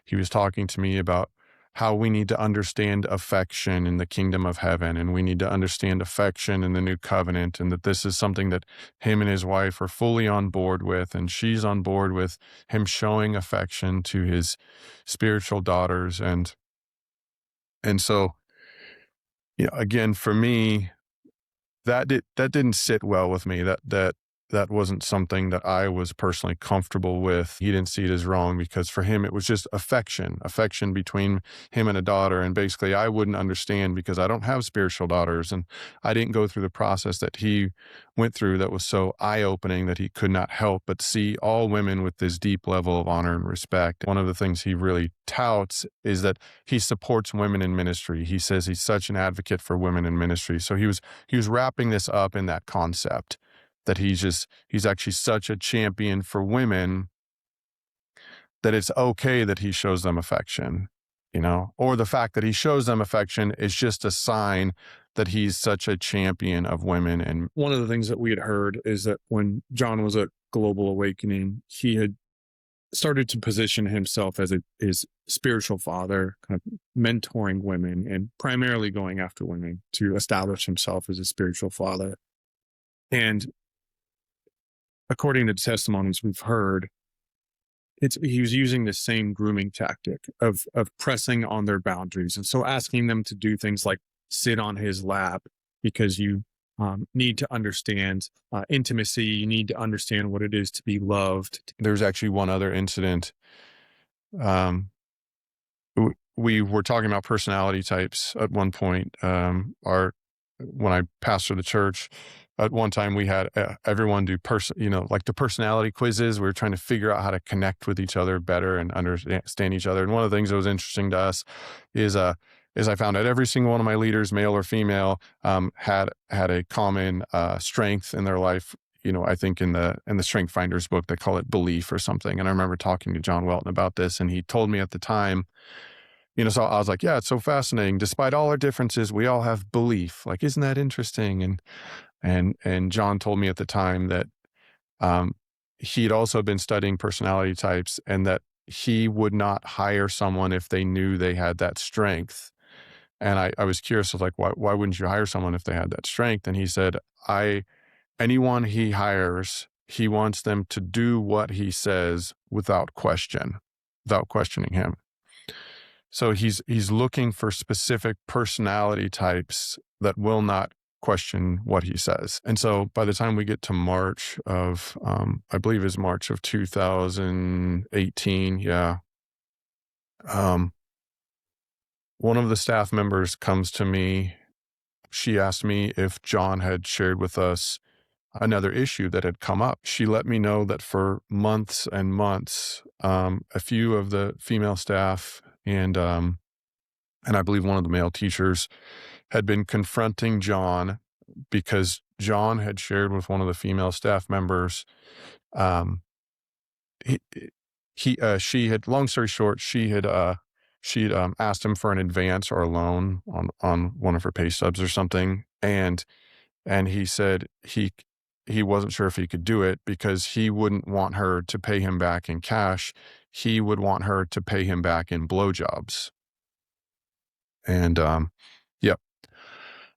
he was talking to me about how we need to understand affection in the kingdom of heaven, and we need to understand affection in the new covenant, and that this is something that him and his wife are fully on board with, and she's on board with him showing affection to his spiritual daughters. And so, again, for me, that didn't sit well with me. That wasn't something that I was personally comfortable with. He didn't see it as wrong because for him, it was just affection between him and a daughter. And basically I wouldn't understand because I don't have spiritual daughters, and I didn't go through the process that he went through that was so eye-opening that he could not help but see all women with this deep level of honor and respect. One of the things he really touts is that he supports women in ministry. He says he's such an advocate for women in ministry. So he was wrapping this up in that concept. that he's actually such a champion for women that it's okay that he shows them affection, or the fact that he shows them affection is just a sign that he's such a champion of women. And one of the things that we had heard is that when John was at Global Awakening, he had started to position himself as his spiritual father, kind of mentoring women and primarily going after women to establish himself as a spiritual father. And according to the testimonies we've heard, he was using the same grooming tactic of pressing on their boundaries. And so asking them to do things like sit on his lap because you need to understand intimacy. You need to understand what it is to be loved. There's actually one other incident. We were talking about personality types at one point. When I pastored the church, at one time we had everyone do the personality quizzes. We were trying to figure out how to connect with each other better and understand each other. And one of the things that was interesting to us is I found out every single one of my leaders, male or female, had a common strength in their life. I think in the Strength Finders book, they call it belief or something. And I remember talking to John Welton about this, and he told me at the time, so I was like, yeah, it's so fascinating. Despite all our differences, we all have belief. Like, isn't that interesting? And John told me at the time that he'd also been studying personality types, and that he would not hire someone if they knew they had that strength. And I was curious, I was like, why wouldn't you hire someone if they had that strength? And he said, anyone he hires, he wants them to do what he says without questioning him. So he's looking for specific personality types that will not question what he says. And so by the time we get to March of, I believe it's March of 2018, yeah. One of the staff members comes to me. She asked me if John had shared with us another issue that had come up. She let me know that for months and months, a few of the female staff and I believe one of the male teachers had been confronting John because John had shared with one of the female staff members. She had, long story short, she had asked him for an advance or a loan on one of her pay stubs or something, and he said he wasn't sure if he could do it because he wouldn't want her to pay him back in cash. He would want her to pay him back in blowjobs. And yep,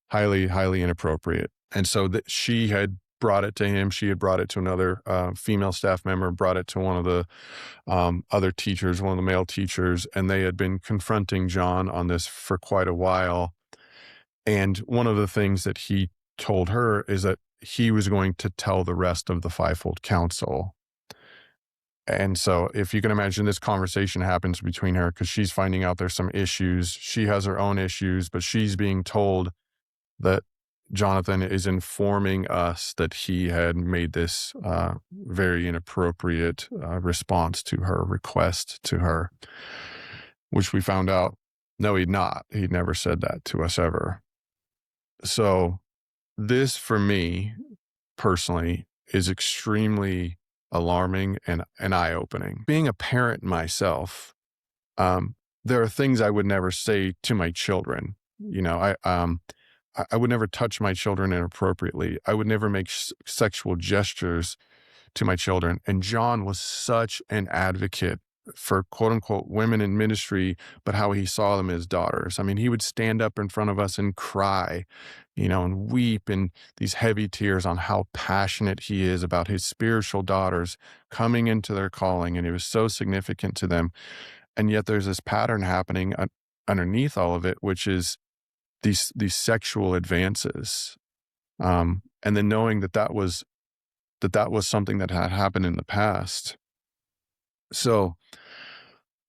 highly, highly inappropriate. And so she had brought it to him. She had brought it to another female staff member, brought it to one of the other teachers, one of the male teachers, and they had been confronting John on this for quite a while. And one of the things that he told her is that he was going to tell the rest of the fivefold council. And so if you can imagine, this conversation happens between her because she's finding out there's some issues. She has her own issues, but she's being told that Jonathan is informing us that he had made this very inappropriate response to her request to her, which we found out, no, he'd not. He'd never said that to us ever. So this, for me personally, is extremely alarming and eye-opening. Being a parent myself, there are things I would never say to my children. I would never touch my children inappropriately. I would never make sexual gestures to my children. And John was such an advocate for quote unquote women in ministry, but how he saw them as daughters. I mean, he would stand up in front of us and cry, and weep in these heavy tears on how passionate he is about his spiritual daughters coming into their calling. And it was so significant to them. And yet there's this pattern happening underneath all of it, which is these sexual advances. And then knowing that was something that had happened in the past. So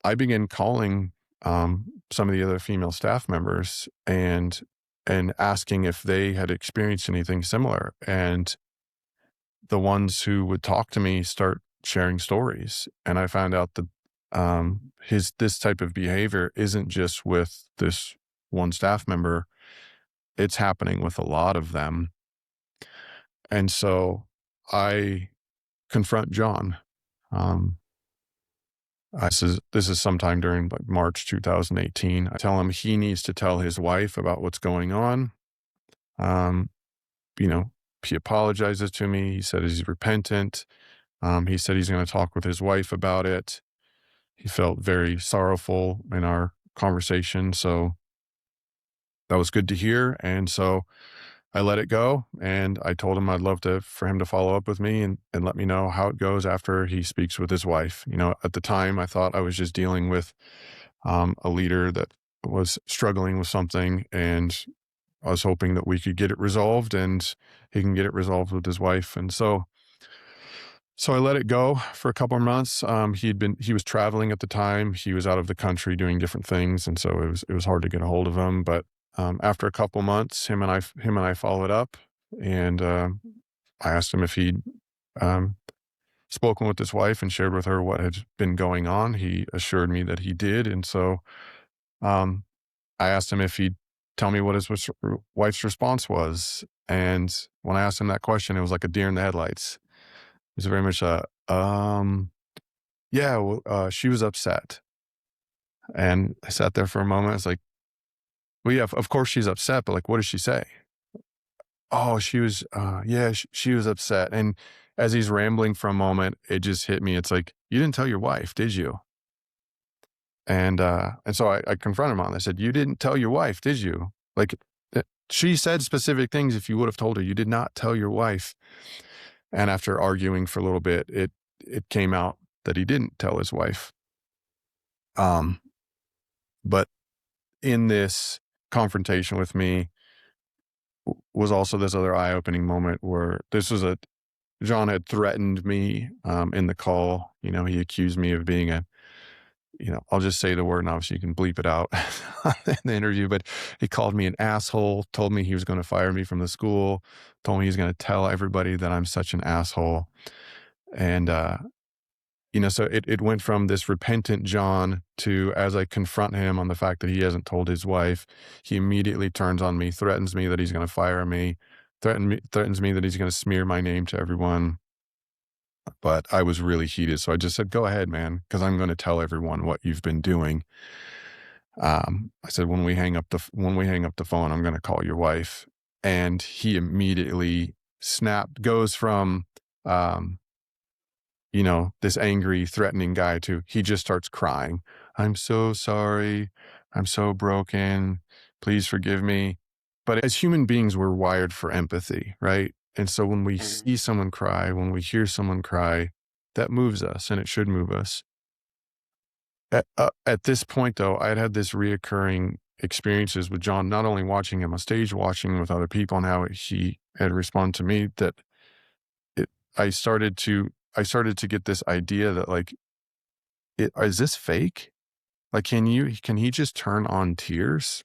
I began calling some of the other female staff members and asking if they had experienced anything similar. And the ones who would talk to me start sharing stories. And I found out that this type of behavior isn't just with this one staff member, it's happening with a lot of them. And so I confront John. This is sometime during like March 2018. I tell him he needs to tell his wife about what's going on. He apologizes to me. He said he's repentant. He said he's going to talk with his wife about it. He felt very sorrowful in our conversation. So that was good to hear. And so I let it go. And I told him I'd love for him to follow up with me and let me know how it goes after he speaks with his wife. At the time, I thought I was just dealing with a leader that was struggling with something, and I was hoping that we could get it resolved and he can get it resolved with his wife. And so I let it go for a couple of months. He was traveling at the time. He was out of the country doing different things. And so it was hard to get a hold of him. But after a couple months, him and I followed up, and I asked him if he'd spoken with his wife and shared with her what had been going on. He assured me that he did. And so I asked him if he'd tell me what his wife's response was. And when I asked him that question, it was like a deer in the headlights. It was very much she was upset. And I sat there for a moment. I was like, well, yeah, of course she's upset, but like, what did she say? Oh, she was, she was upset. And as he's rambling for a moment, it just hit me. It's like, you didn't tell your wife, did you? And so I confronted him on this. I said, you didn't tell your wife, did you? Like, she said specific things. If you would have told her, you did not tell your wife. And after arguing for a little bit, it came out that he didn't tell his wife. But in this confrontation with me was also this other eye-opening moment where John had threatened me in the call. He accused me of being I'll just say the word, and obviously you can bleep it out in the interview, but he called me an asshole, told me he was going to fire me from the school, told me he's going to tell everybody that I'm such an asshole. And, so it went from this repentant John to, as I confront him on the fact that he hasn't told his wife, he immediately turns on me, threatens me that he's going to fire me, threatens me that he's going to smear my name to everyone. But I was really heated. So I just said, go ahead, man, because I'm going to tell everyone what you've been doing. I said, when we hang up the phone, I'm going to call your wife. And he immediately goes from, this angry, threatening guy to, he just starts crying. I'm so sorry. I'm so broken. Please forgive me. But as human beings, we're wired for empathy, right? And so when we see someone cry, when we hear someone cry, that moves us, and it should move us. At this point, though, I had this reoccurring experiences with John, not only watching him on stage, watching with other people and how he had responded to me, that I started to get this idea that, like, is this fake? Like, can he just turn on tears?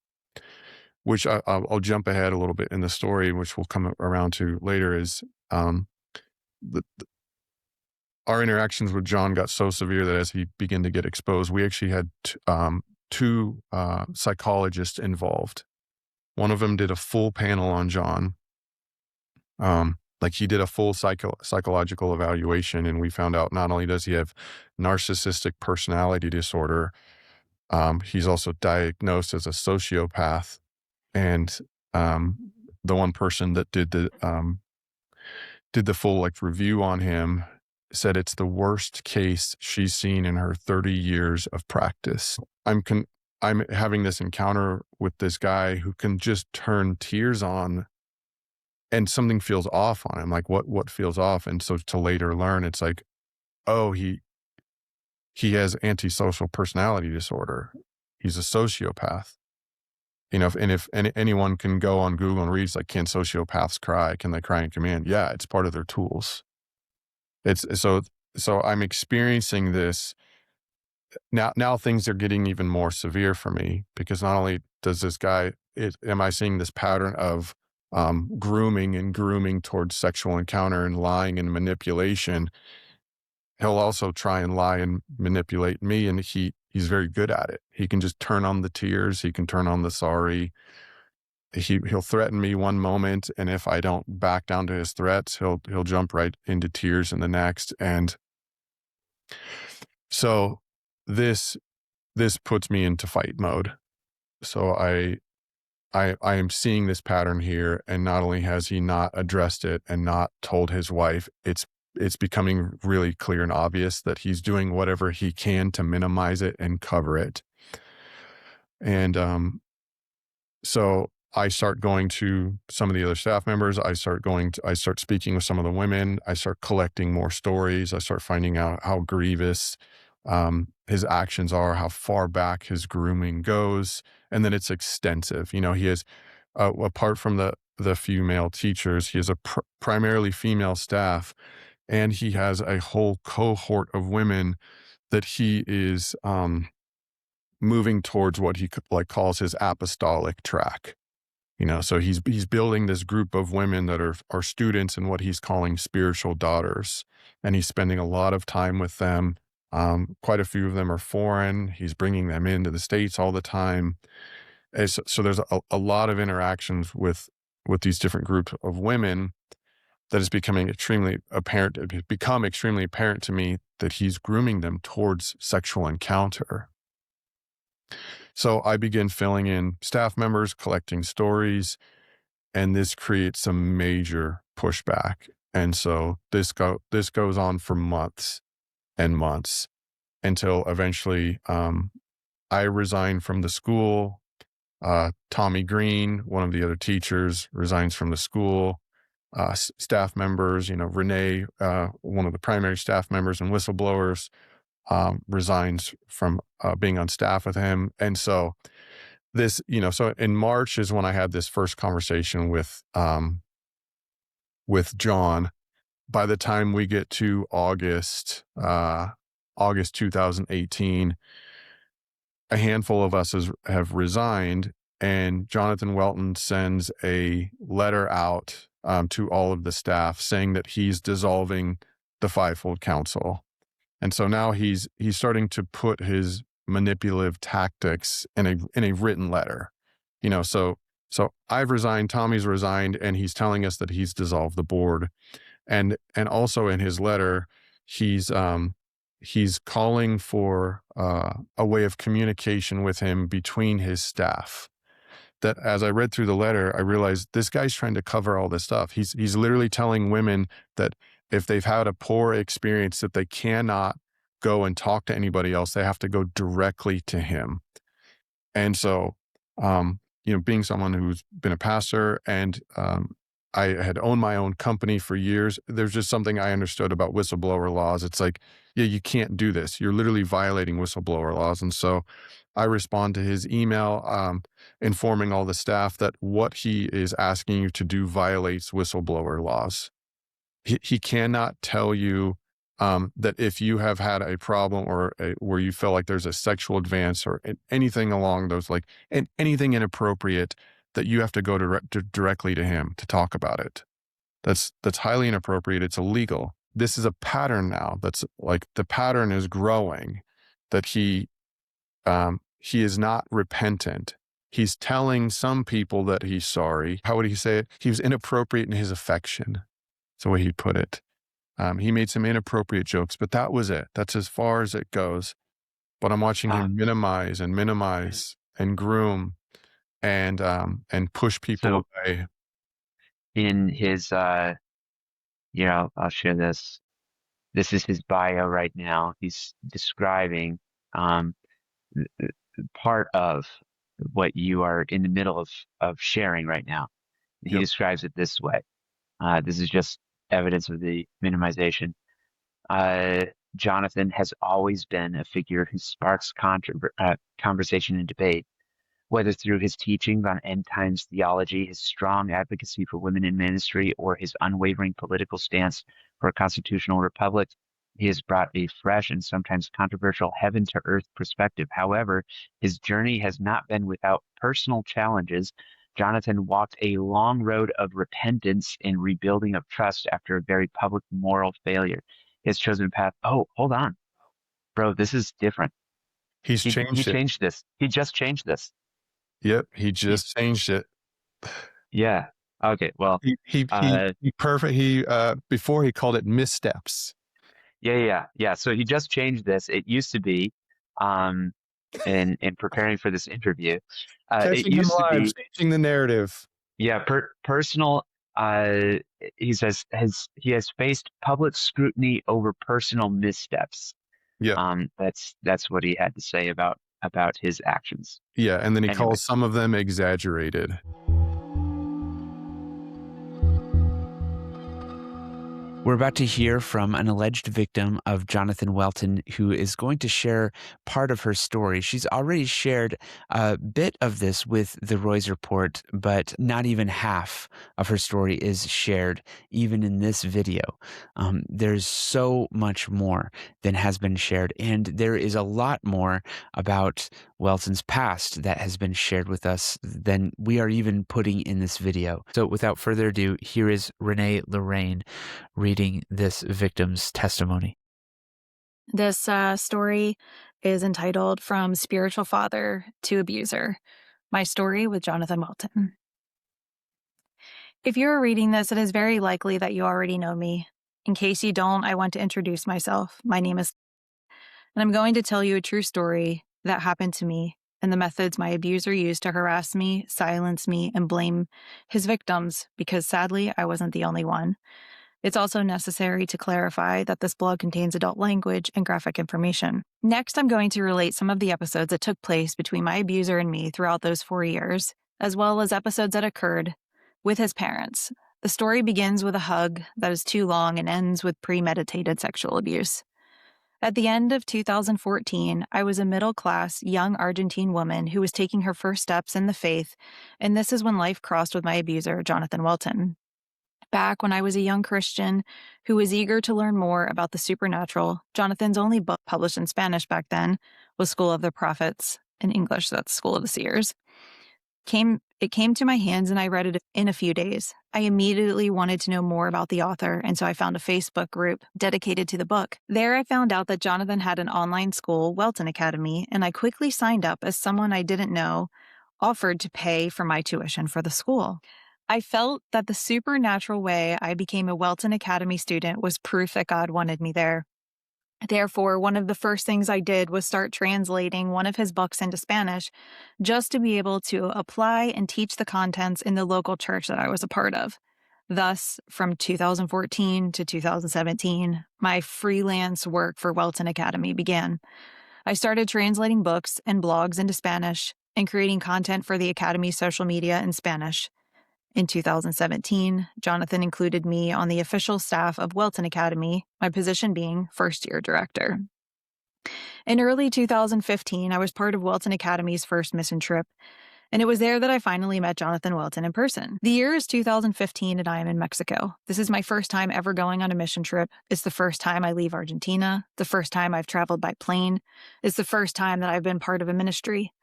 Which I'll jump ahead a little bit in the story, which we'll come around to later, is our interactions with John got so severe that as he began to get exposed, we actually had two psychologists involved. One of them did a full panel on John. He did a full psychological evaluation, and we found out not only does he have narcissistic personality disorder, he's also diagnosed as a sociopath. And the one person that did the full review on him said it's the worst case she's seen in her 30 years of practice. I'm having this encounter with this guy who can just turn tears on, and something feels off on him. Like, what feels off? And so to later learn, it's like, oh, he has antisocial personality disorder. He's a sociopath. And if anyone can go on Google and read, like, can sociopaths cry? Can they cry in command? Yeah, it's part of their tools. So I'm experiencing this now. Things are getting even more severe for me, because not only does this guy, am I seeing this pattern of grooming towards sexual encounter and lying and manipulation. He'll also try and lie and manipulate me, and he's very good at it. He can just turn on the tears. He can turn on the sorry. he'll threaten me one moment, and if I don't back down to his threats, he'll jump right into tears in the next. And so this puts me into fight mode. So I am seeing this pattern here, and not only has he not addressed it and not told his wife, it's becoming really clear and obvious that he's doing whatever he can to minimize it and cover it. And so I start going to some of the other staff members. I start speaking with some of the women. I start collecting more stories. I start finding out how grievous his actions are, how far back his grooming goes. And then it's extensive. He has, apart from the female teachers, he has a primarily female staff, and he has a whole cohort of women that he is moving towards what he calls his apostolic track. So he's building this group of women that are students in what he's calling spiritual daughters, and he's spending a lot of time with them. Quite a few of them are foreign. He's bringing them into the States all the time. And so there's a lot of interactions with these different groups of women that is becoming extremely apparent. It has become extremely apparent to me that he's grooming them towards sexual encounter. So I begin filling in staff members, collecting stories, and this creates some major pushback. And so this goes on for months and months until eventually I resign from the school. Tommy Green, one of the other teachers, resigns from the school. Staff members, Renee, one of the primary staff members and whistleblowers, resigns from being on staff with him. And so this, so in March is when I had this first conversation with John. By the time we get to August 2018, a handful of us have resigned, and Jonathan Welton sends a letter out to all of the staff saying that he's dissolving the Fivefold Council. And so now he's starting to put his manipulative tactics in a written letter. So I've resigned, Tommy's resigned, and he's telling us that he's dissolved the board. And also in his letter, he's calling for a way of communication with him between his staff. That as I read through the letter, I realized this guy's trying to cover all this stuff. He's literally telling women that if they've had a poor experience, that they cannot go and talk to anybody else. They have to go directly to him. And so, being someone who's been a pastor and I had owned my own company for years, there's just something I understood about whistleblower laws. It's like, yeah, you can't do this. You're literally violating whistleblower laws. And so I respond to his email informing all the staff that what he is asking you to do violates whistleblower laws. He cannot tell you that if you have had a problem or where you feel like there's a sexual advance or anything along those, anything inappropriate, that you have to go directly to him to talk about it. That's highly inappropriate. It's illegal. This is a pattern now. That's the pattern is growing, that he is not repentant. He's telling some people that he's sorry. How would he say it? He was inappropriate in his affection. That's the way he put it. He made some inappropriate jokes, but that was it. That's as far as it goes. But I'm watching him minimize and groom and push people away. In his, I'll share this. This is his bio right now. He's describing part of what you are in the middle of sharing right now. He describes it this way. This is just evidence of the minimization. Jonathan has always been a figure who sparks conversation and debate, whether through his teachings on end times theology, his strong advocacy for women in ministry, or his unwavering political stance for a constitutional republic. He has brought a fresh and sometimes controversial heaven to earth perspective. However, his journey has not been without personal challenges. Jonathan walked a long road of repentance and rebuilding of trust after a very public moral failure. His chosen path. Oh, hold on, bro. This is different. He changed this. He just changed this. Yep, he just changed it. Yeah. Okay. Well, He perfect. He before he called it missteps. Yeah. So he just changed this. It used to be, in preparing for this interview, it Catching him used to live, be, changing the narrative. yeah, personal. Uh, he says he has faced public scrutiny over personal missteps. Yeah. That's what he had to say about his actions. Yeah, and then he Anyway. calls some of them exaggerated. We're about to hear from an alleged victim of Jonathan Welton who is going to share part of her story. She's already shared a bit of this with the Roy's Report, but not even half of her story is shared, even in this video. There's so much more than has been shared, and there is a lot more about Welton's past that has been shared with us than we are even putting in this video. So without further ado, here is Renee Lorraine reading this victim's testimony. This story is entitled From Spiritual Father to Abuser, My Story with Jonathan Welton. If you are reading this, it is very likely that you already know me. In case you don't, I want to introduce myself. My name is, and I'm going to tell you a true story that happened to me and the methods my abuser used to harass me, silence me, and blame his victims, because sadly, I wasn't the only one. It's also necessary to clarify that this blog contains adult language and graphic information. Next, I'm going to relate some of the episodes that took place between my abuser and me throughout those 4 years, as well as episodes that occurred with his parents. The story begins with a hug that is too long and ends with premeditated sexual abuse. At the end of 2014, I was a middle-class, young Argentine woman who was taking her first steps in the faith, and this is when life crossed with my abuser, Jonathan Welton. Back when I was a young Christian who was eager to learn more about the supernatural, Jonathan's only book published in Spanish back then was School of the Prophets. In English, that's School of the Seers. It came to my hands and I read it in a few days. I immediately wanted to know more about the author, and so I found a Facebook group dedicated to the book. There I found out that Jonathan had an online school, Welton Academy, and I quickly signed up as someone I didn't know offered to pay for my tuition for the school. I felt that the supernatural way I became a Welton Academy student was proof that God wanted me there. Therefore, one of the first things I did was start translating one of his books into Spanish just to be able to apply and teach the contents in the local church that I was a part of. Thus, from 2014 to 2017, my freelance work for Welton Academy began. I started translating books and blogs into Spanish and creating content for the Academy's social media in Spanish. In 2017, Jonathan included me on the official staff of Welton Academy, my position being first-year director. In early 2015, I was part of Welton Academy's first mission trip, and it was there that I finally met Jonathan Welton in person. The year is 2015, and I am in Mexico. This is my first time ever going on a mission trip. It's the first time I leave Argentina, the first time I've traveled by plane. It's the first time that I've been part of a ministry.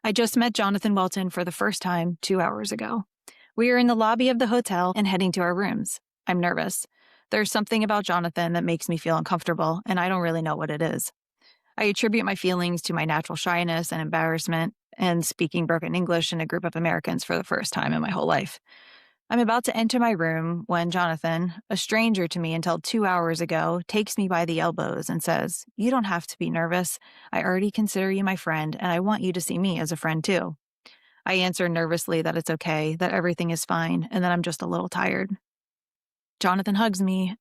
I just met Jonathan Welton for the first time 2 hours ago. We are in the lobby of the hotel and heading to our rooms. I'm nervous. There's something about Jonathan that makes me feel uncomfortable, and I don't really know what it is. I attribute my feelings to my natural shyness and embarrassment and speaking broken English in a group of Americans for the first time in my whole life. I'm about to enter my room when Jonathan, a stranger to me until 2 hours ago, takes me by the elbows and says, "You don't have to be nervous. I already consider you my friend, and I want you to see me as a friend too." I answer nervously that it's okay, that everything is fine, and that I'm just a little tired. Jonathan hugs me,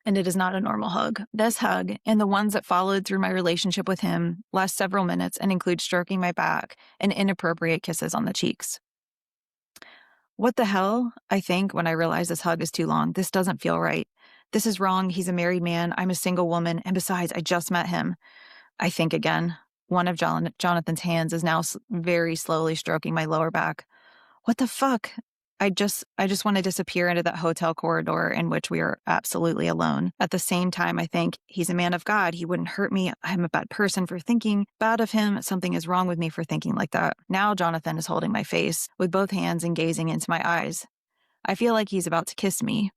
and it is not a normal hug. This hug, and the ones that followed through my relationship with him, last several minutes and include stroking my back and inappropriate kisses on the cheeks. What the hell? I think when I realize this hug is too long. This doesn't feel right. This is wrong. He's a married man. I'm a single woman. And besides, I just met him. I think again. One of Jonathan's hands is now very slowly stroking my lower back. What the fuck? I just want to disappear into that hotel corridor in which we are absolutely alone. At the same time, I think he's a man of God. He wouldn't hurt me. I'm a bad person for thinking bad of him. Something is wrong with me for thinking like that. Now Jonathan is holding my face with both hands and gazing into my eyes. I feel like he's about to kiss me.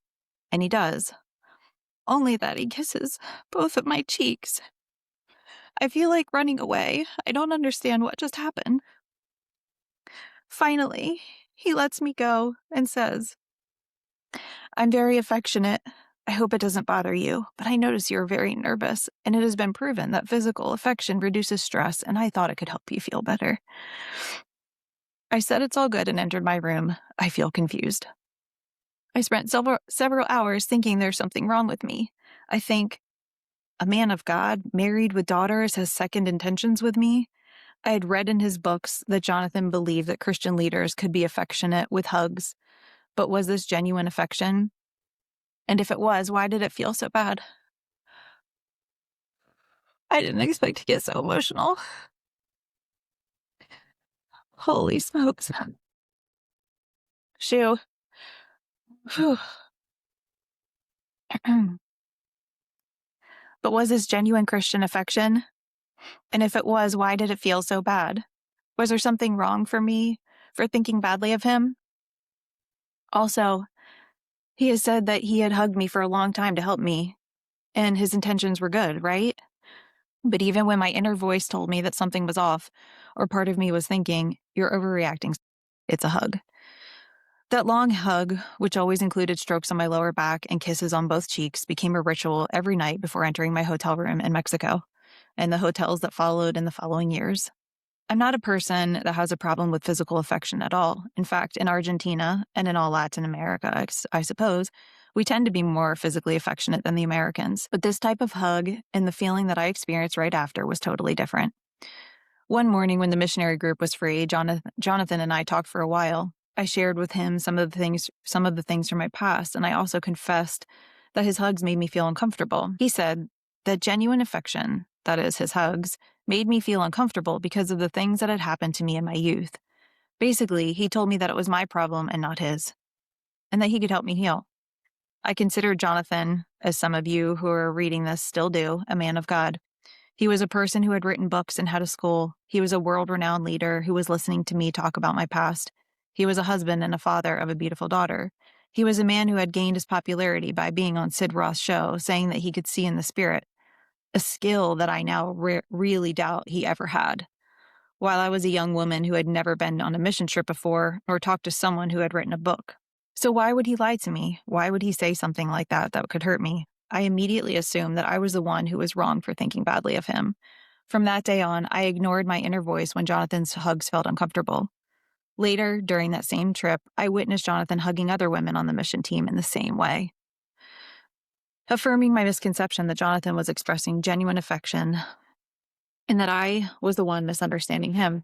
And he does. Only that he kisses both of my cheeks. I feel like running away. I don't understand what just happened. Finally, he lets me go and says, "I'm very affectionate. I hope it doesn't bother you, but I notice you're very nervous, and it has been proven that physical affection reduces stress, and I thought it could help you feel better." I said it's all good and entered my room. I feel confused. I spent several hours thinking there's something wrong with me. I think, a man of God, married with daughters, has second intentions with me. I had read in his books that Jonathan believed that Christian leaders could be affectionate with hugs, but was this genuine affection? And if it was, why did it feel so bad? I didn't expect to get so emotional. Holy smokes. Shoo. Whew. But was this genuine Christian affection? And if it was, why did it feel so bad? Was there something wrong for me for thinking badly of him? Also, he has said that he had hugged me for a long time to help me, and his intentions were good, right? But even when my inner voice told me that something was off, or part of me was thinking, "You're overreacting," it's a hug. That long hug, which always included strokes on my lower back and kisses on both cheeks, became a ritual every night before entering my hotel room in Mexico, and the hotels that followed in the following years. I'm not a person that has a problem with physical affection at all. In fact, in Argentina and in all Latin America, I suppose, we tend to be more physically affectionate than the Americans. But this type of hug and the feeling that I experienced right after was totally different. One morning when the missionary group was free, Jonathan and I talked for a while. I shared with him some of the things from my past, and I also confessed that his hugs made me feel uncomfortable. He said that genuine affection, that is, his hugs, made me feel uncomfortable because of the things that had happened to me in my youth. Basically, he told me that it was my problem and not his, and that he could help me heal. I considered Jonathan, as some of you who are reading this still do, a man of God. He was a person who had written books and had a school. He was a world-renowned leader who was listening to me talk about my past. He was a husband and a father of a beautiful daughter. He was a man who had gained his popularity by being on Sid Roth's show, saying that he could see in the spirit, a skill that I now really doubt he ever had. While I was a young woman who had never been on a mission trip before or talked to someone who had written a book. So why would he lie to me? Why would he say something like that could hurt me? I immediately assumed that I was the one who was wrong for thinking badly of him. From that day on, I ignored my inner voice when Jonathan's hugs felt uncomfortable. Later, during that same trip, I witnessed Jonathan hugging other women on the mission team in the same way, affirming my misconception that Jonathan was expressing genuine affection and that I was the one misunderstanding him.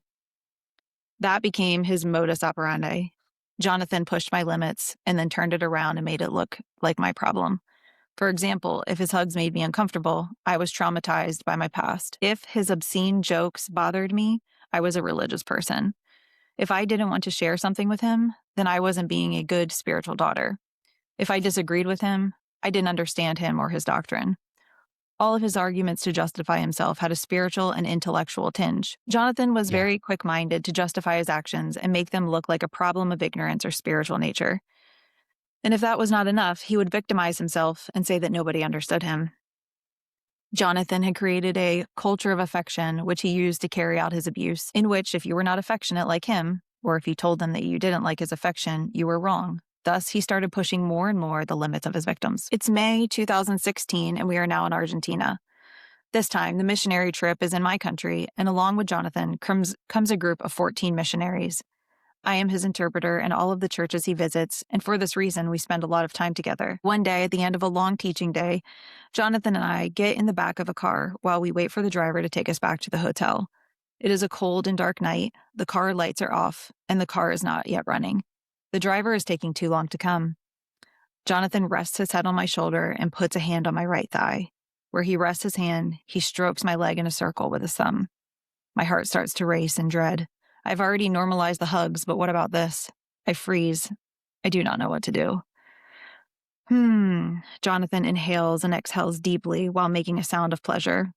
That became his modus operandi. Jonathan pushed my limits and then turned it around and made it look like my problem. For example, if his hugs made me uncomfortable, I was traumatized by my past. If his obscene jokes bothered me, I was a religious person. If I didn't want to share something with him, then I wasn't being a good spiritual daughter. If I disagreed with him, I didn't understand him or his doctrine. All of his arguments to justify himself had a spiritual and intellectual tinge. Jonathan was very quick-minded to justify his actions and make them look like a problem of ignorance or spiritual nature. And if that was not enough, he would victimize himself and say that nobody understood him. Jonathan had created a culture of affection, which he used to carry out his abuse, in which if you were not affectionate like him, or if you told them that you didn't like his affection, you were wrong. Thus, he started pushing more and more the limits of his victims. It's May 2016, and we are now in Argentina. This time, the missionary trip is in my country, and along with Jonathan comes a group of 14 missionaries. I am his interpreter in all of the churches he visits, and for this reason, we spend a lot of time together. One day, at the end of a long teaching day, Jonathan and I get in the back of a car while we wait for the driver to take us back to the hotel. It is a cold and dark night, the car lights are off, and the car is not yet running. The driver is taking too long to come. Jonathan rests his head on my shoulder and puts a hand on my right thigh. Where he rests his hand, he strokes my leg in a circle with his thumb. My heart starts to race in dread. I've already normalized the hugs, but what about this? I freeze. I do not know what to do. Jonathan inhales and exhales deeply while making a sound of pleasure.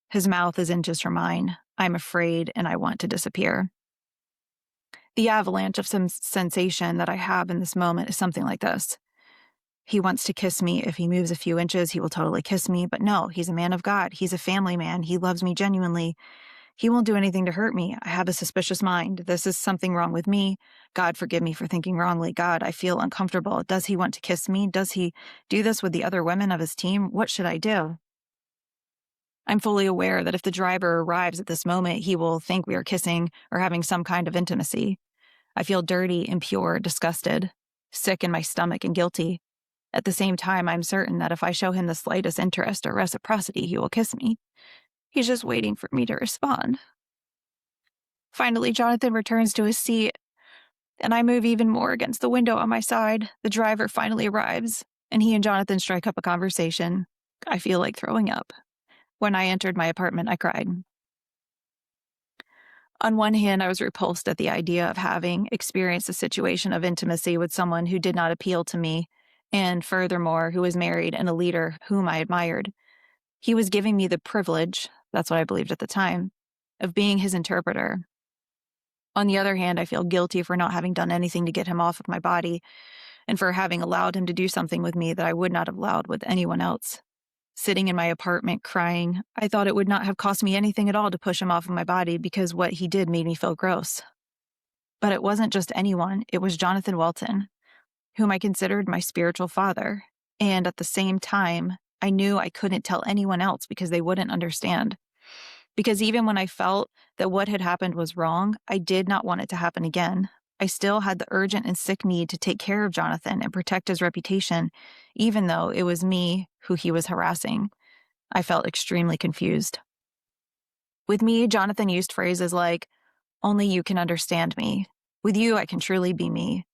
His mouth is inches from mine. I'm afraid and I want to disappear. The avalanche of some sensation that I have in this moment is something like this. He wants to kiss me. If he moves a few inches, he will totally kiss me. But no, he's a man of God. He's a family man. He loves me genuinely. He won't do anything to hurt me. I have a suspicious mind. This is something wrong with me. God, forgive me for thinking wrongly. God, I feel uncomfortable. Does he want to kiss me? Does he do this with the other women of his team? What should I do? I'm fully aware that if the driver arrives at this moment, he will think we are kissing or having some kind of intimacy. I feel dirty, impure, disgusted, sick in my stomach, and guilty. At the same time, I'm certain that if I show him the slightest interest or reciprocity, he will kiss me. He's just waiting for me to respond. Finally, Jonathan returns to his seat, and I move even more against the window on my side. The driver finally arrives, and he and Jonathan strike up a conversation. I feel like throwing up. When I entered my apartment, I cried. On one hand, I was repulsed at the idea of having experienced a situation of intimacy with someone who did not appeal to me, and furthermore, who was married and a leader whom I admired. He was giving me the privilege, that's what I believed at the time, of being his interpreter. On the other hand, I feel guilty for not having done anything to get him off of my body, and for having allowed him to do something with me that I would not have allowed with anyone else. Sitting in my apartment crying, I thought it would not have cost me anything at all to push him off of my body because what he did made me feel gross. But it wasn't just anyone, it was Jonathan Welton, whom I considered my spiritual father, and at the same time, I knew I couldn't tell anyone else because they wouldn't understand. Because even when I felt that what had happened was wrong, I did not want it to happen again. I still had the urgent and sick need to take care of Jonathan and protect his reputation, even though it was me who he was harassing. I felt extremely confused. With me, Jonathan used phrases like, "Only you can understand me. With you, I can truly be me."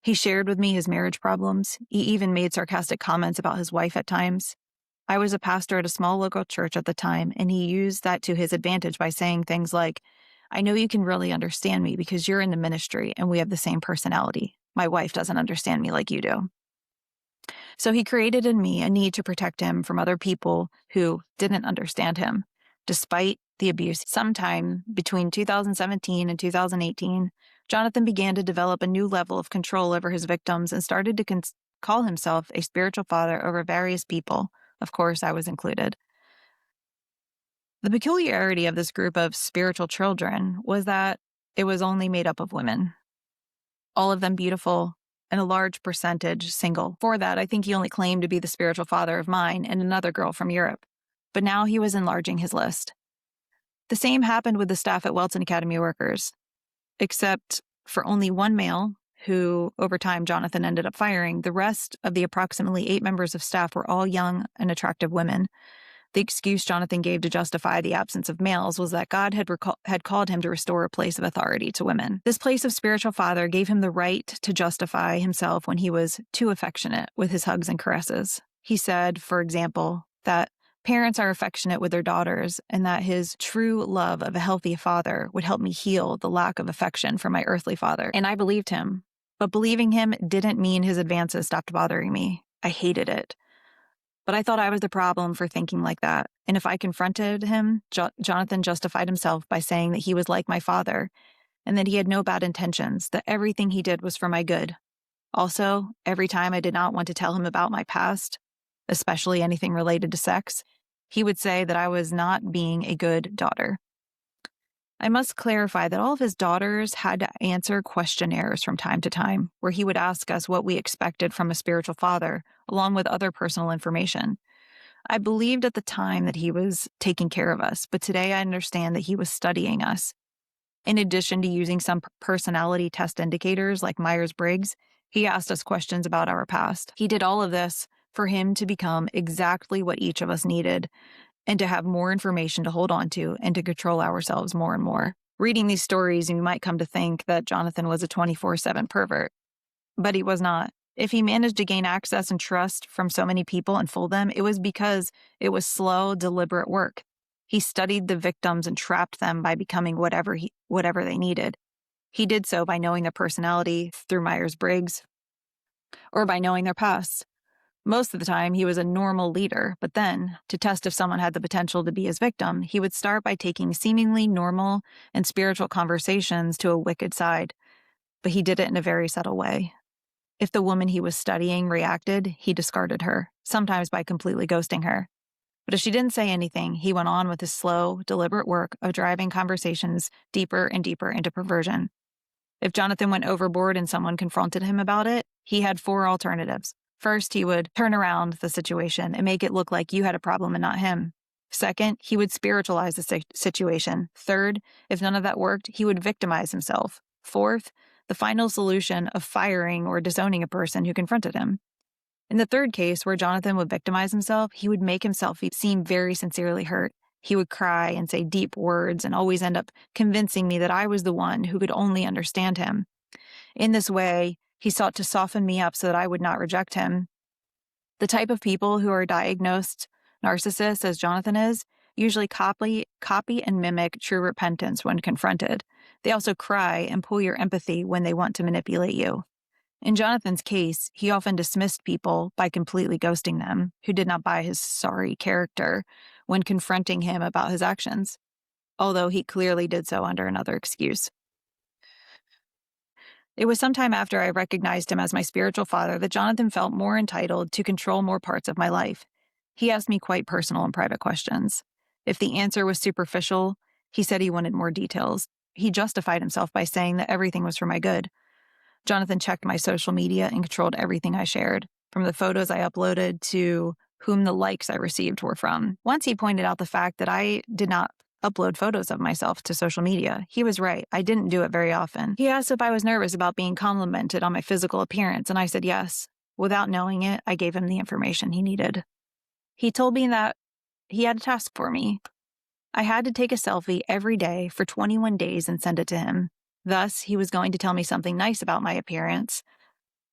He shared with me his marriage problems. He even made sarcastic comments about his wife at times. I was a pastor at a small local church at the time, and he used that to his advantage by saying things like, "I know you can really understand me because you're in the ministry and we have the same personality. My wife doesn't understand me like you do." So he created in me a need to protect him from other people who didn't understand him, despite the abuse. Sometime between 2017 and 2018, Jonathan began to develop a new level of control over his victims and started to call himself a spiritual father over various people. Of course, I was included. The peculiarity of this group of spiritual children was that it was only made up of women, all of them beautiful, and a large percentage single. For that, I think he only claimed to be the spiritual father of mine and another girl from Europe. But now he was enlarging his list. The same happened with the staff at Welton Academy workers, except for only one male, who over time Jonathan ended up firing. The rest of the approximately 8 members of staff were all young and attractive women. The excuse Jonathan gave to justify the absence of males was that God had called him to restore a place of authority to women. This place of spiritual father gave him the right to justify himself when he was too affectionate with his hugs and caresses. He said, for example, that parents are affectionate with their daughters and that his true love of a healthy father would help me heal the lack of affection from my earthly father. And I believed him. But believing him didn't mean his advances stopped bothering me. I hated it. But I thought I was the problem for thinking like that. And if I confronted him, Jonathan justified himself by saying that he was like my father and that he had no bad intentions, that everything he did was for my good. Also, every time I did not want to tell him about my past, especially anything related to sex, he would say that I was not being a good daughter. I must clarify that all of his daughters had to answer questionnaires from time to time, where he would ask us what we expected from a spiritual father, along with other personal information. I believed at the time that he was taking care of us, but today I understand that he was studying us. In addition to using some personality test indicators like Myers-Briggs, he asked us questions about our past. He did all of this for him to become exactly what each of us needed, and to have more information to hold on to and to control ourselves more and more. Reading these stories, you might come to think that Jonathan was a 24/7 pervert, but he was not. If he managed to gain access and trust from so many people and fool them, it was because it was slow, deliberate work. He studied the victims and trapped them by becoming whatever they needed. He did so by knowing their personality through Myers-Briggs or by knowing their pasts. Most of the time, he was a normal leader, but then, to test if someone had the potential to be his victim, he would start by taking seemingly normal and spiritual conversations to a wicked side. But he did it in a very subtle way. If the woman he was studying reacted, he discarded her, sometimes by completely ghosting her. But if she didn't say anything, he went on with his slow, deliberate work of driving conversations deeper and deeper into perversion. If Jonathan went overboard and someone confronted him about it, he had 4 alternatives. First, he would turn around the situation and make it look like you had a problem and not him. Second, he would spiritualize the situation. Third, if none of that worked, he would victimize himself. Fourth, the final solution of firing or disowning a person who confronted him. In the third case, where Jonathan would victimize himself, he would make himself seem very sincerely hurt. He would cry and say deep words and always end up convincing me that I was the one who could only understand him. In this way, he sought to soften me up so that I would not reject him. The type of people who are diagnosed narcissists, as Jonathan is, usually copy and mimic true repentance when confronted. They also cry and pull your empathy when they want to manipulate you. In Jonathan's case, he often dismissed people by completely ghosting them who did not buy his sorry character when confronting him about his actions, although he clearly did so under another excuse. It was sometime after I recognized him as my spiritual father that Jonathan felt more entitled to control more parts of my life. He asked me quite personal and private questions. If the answer was superficial, he said he wanted more details. He justified himself by saying that everything was for my good. Jonathan checked my social media and controlled everything I shared, from the photos I uploaded to whom the likes I received were from. Once he pointed out the fact that I did not upload photos of myself to social media. He was right. I didn't do it very often. He asked if I was nervous about being complimented on my physical appearance, and I said yes. Without knowing it, I gave him the information he needed. He told me that he had a task for me. I had to take a selfie every day for 21 days and send it to him. Thus, he was going to tell me something nice about my appearance,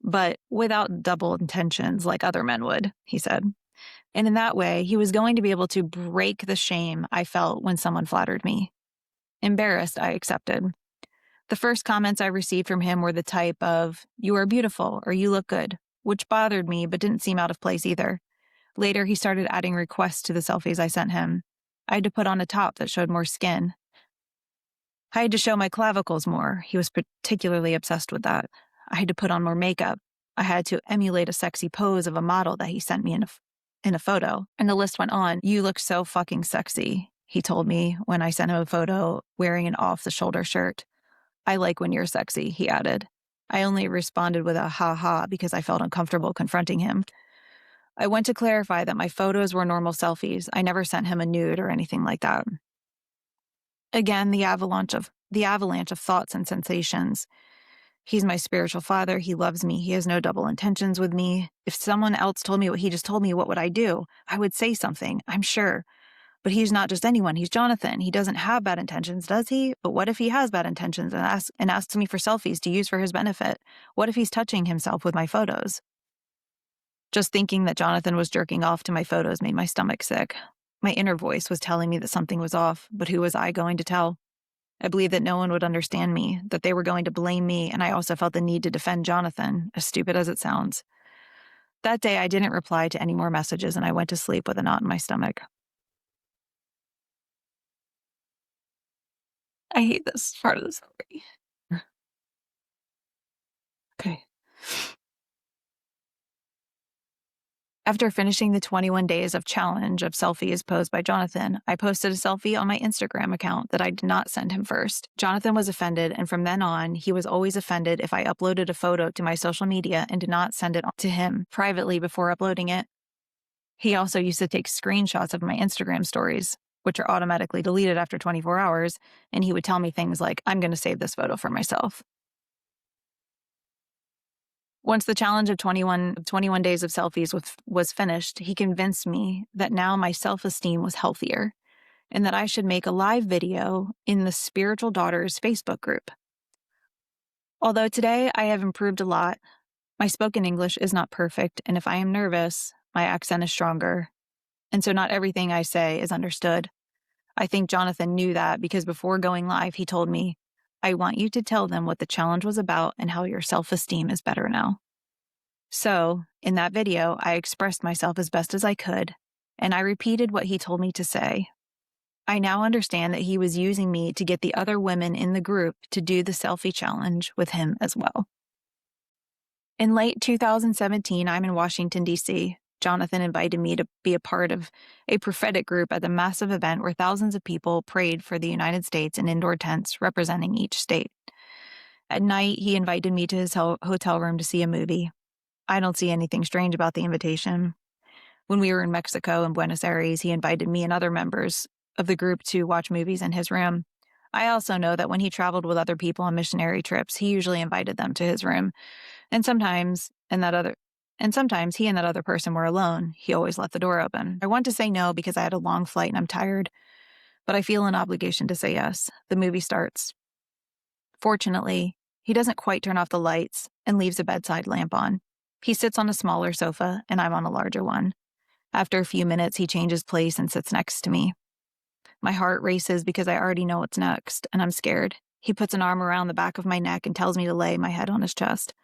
but without double intentions like other men would, he said. And in that way, he was going to be able to break the shame I felt when someone flattered me. Embarrassed, I accepted. The first comments I received from him were the type of, "You are beautiful," or "You look good," which bothered me but didn't seem out of place either. Later, he started adding requests to the selfies I sent him. I had to put on a top that showed more skin. I had to show my clavicles more. He was particularly obsessed with that. I had to put on more makeup. I had to emulate a sexy pose of a model that he sent me in a photo. And the list went on. "You look so fucking sexy," he told me when I sent him a photo wearing an off-the-shoulder shirt. "I like when you're sexy," he added. I only responded with a ha-ha because I felt uncomfortable confronting him. I went to clarify that my photos were normal selfies. I never sent him a nude or anything like that. Again, the avalanche of thoughts and sensations. He's my spiritual father. He loves me. He has no double intentions with me. If someone else told me what he just told me, what would I do? I would say something, I'm sure. But he's not just anyone. He's Jonathan. He doesn't have bad intentions, does he? But what if he has bad intentions and asks me for selfies to use for his benefit? What if he's touching himself with my photos? Just thinking that Jonathan was jerking off to my photos made my stomach sick. My inner voice was telling me that something was off, but who was I going to tell? I believed that no one would understand me, that they were going to blame me, and I also felt the need to defend Jonathan, as stupid as it sounds. That day, I didn't reply to any more messages, and I went to sleep with a knot in my stomach. I hate this part of the story. Okay. After finishing the 21 days of challenge of selfies posed by Jonathan, I posted a selfie on my Instagram account that I did not send him first. Jonathan was offended, and from then on, he was always offended if I uploaded a photo to my social media and did not send it to him privately before uploading it. He also used to take screenshots of my Instagram stories, which are automatically deleted after 24 hours, and he would tell me things like, "I'm going to save this photo for myself." Once the challenge of 21 days of selfies was finished, he convinced me that now my self-esteem was healthier and that I should make a live video in the Spiritual Daughters Facebook group. Although today I have improved a lot, my spoken English is not perfect, and if I am nervous, my accent is stronger, and so not everything I say is understood. I think Jonathan knew that because before going live, he told me, "I want you to tell them what the challenge was about and how your self-esteem is better now." So, in that video, I expressed myself as best as I could, and I repeated what he told me to say. I now understand that he was using me to get the other women in the group to do the selfie challenge with him as well. In late 2017, I'm in Washington, D.C. Jonathan invited me to be a part of a prophetic group at a massive event where thousands of people prayed for the United States in indoor tents representing each state. At night, he invited me to his hotel room to see a movie. I don't see anything strange about the invitation. When we were in Mexico and Buenos Aires, he invited me and other members of the group to watch movies in his room. I also know that when he traveled with other people on missionary trips, he usually invited them to his room. And sometimes he and that other person were alone. He always left the door open. I want to say no because I had a long flight and I'm tired, but I feel an obligation to say yes. The movie starts. Fortunately, he doesn't quite turn off the lights and leaves a bedside lamp on. He sits on a smaller sofa and I'm on a larger one. After a few minutes, he changes place and sits next to me. My heart races because I already know what's next, and I'm scared. He puts an arm around the back of my neck and tells me to lay my head on his chest.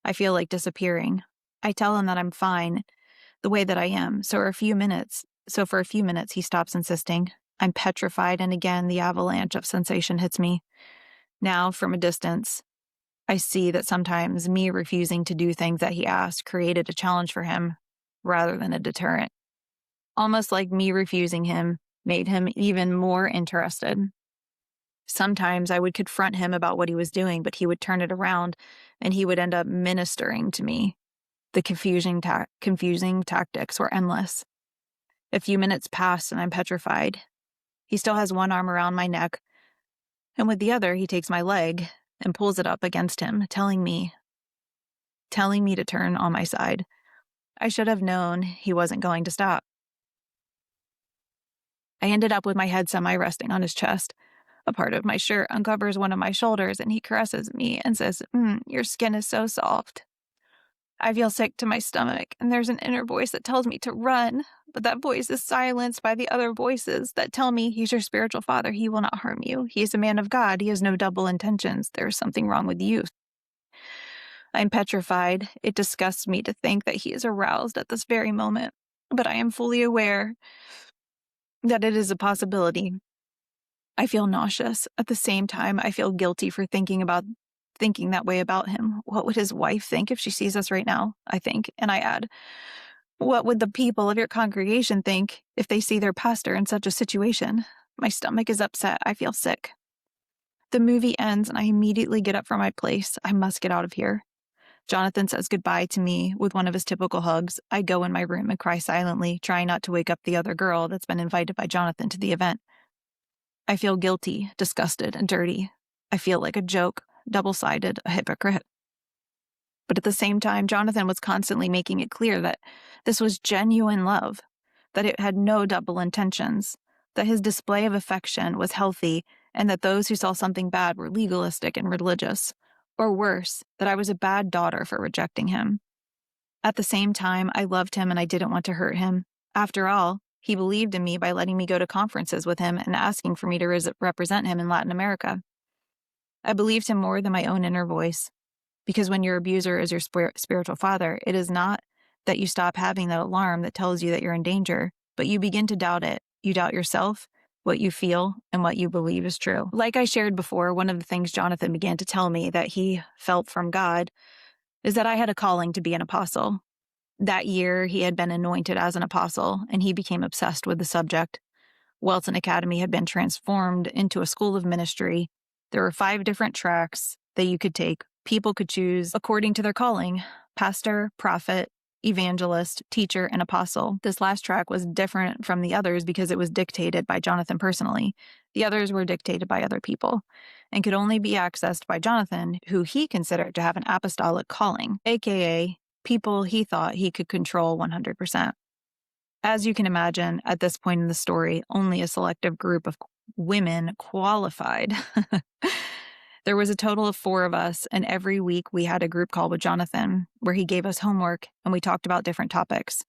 I feel like disappearing. I tell him that I'm fine the way that I am. So for a few minutes, he stops insisting. I'm petrified, and again, the avalanche of sensation hits me. Now, from a distance, I see that sometimes me refusing to do things that he asked created a challenge for him rather than a deterrent. Almost like me refusing him made him even more interested. Sometimes I would confront him about what he was doing, but he would turn it around and he would end up ministering to me. The confusing tactics were endless. A few minutes pass and I'm petrified. He still has one arm around my neck, and with the other, he takes my leg and pulls it up against him, telling me to turn on my side. I should have known he wasn't going to stop. I ended up with my head semi-resting on his chest. A part of my shirt uncovers one of my shoulders, and he caresses me and says, your skin is so soft. I feel sick to my stomach, and there's an inner voice that tells me to run, but that voice is silenced by the other voices that tell me he's your spiritual father. He will not harm you. He is a man of God. He has no double intentions. There is something wrong with you. I'm petrified. It disgusts me to think that he is aroused at this very moment, but I am fully aware that it is a possibility. I feel nauseous. At the same time, I feel guilty for thinking that way about him. What would his wife think if she sees us right now? I think. And I add, what would the people of your congregation think if they see their pastor in such a situation? My stomach is upset. I feel sick. The movie ends and I immediately get up from my place. I must get out of here. Jonathan says goodbye to me with one of his typical hugs. I go in my room and cry silently, trying not to wake up the other girl that's been invited by Jonathan to the event. I feel guilty, disgusted, and dirty. I feel like a joke, double-sided, a hypocrite. But at the same time, Jonathan was constantly making it clear that this was genuine love, that it had no double intentions, that his display of affection was healthy, and that those who saw something bad were legalistic and religious. Or worse, that I was a bad daughter for rejecting him. At the same time, I loved him and I didn't want to hurt him. After all, he believed in me by letting me go to conferences with him and asking for me to represent him in Latin America. I believed him more than my own inner voice, because when your abuser is your spiritual father, it is not that you stop having that alarm that tells you that you're in danger, but you begin to doubt it. You doubt yourself, what you feel, and what you believe is true. Like I shared before, one of the things Jonathan began to tell me that he felt from God is that I had a calling to be an apostle. That year, he had been anointed as an apostle, and he became obsessed with the subject. Welton Academy had been transformed into a school of ministry. There were 5 different tracks that you could take. People could choose according to their calling: pastor, prophet, evangelist, teacher, and apostle. This last track was different from the others because it was dictated by Jonathan personally. The others were dictated by other people and could only be accessed by Jonathan, who he considered to have an apostolic calling, aka people he thought he could control 100%. As you can imagine, at this point in the story, only a selective group of women qualified. There was a total of 4 of us, and every week we had a group call with Jonathan where he gave us homework and we talked about different topics.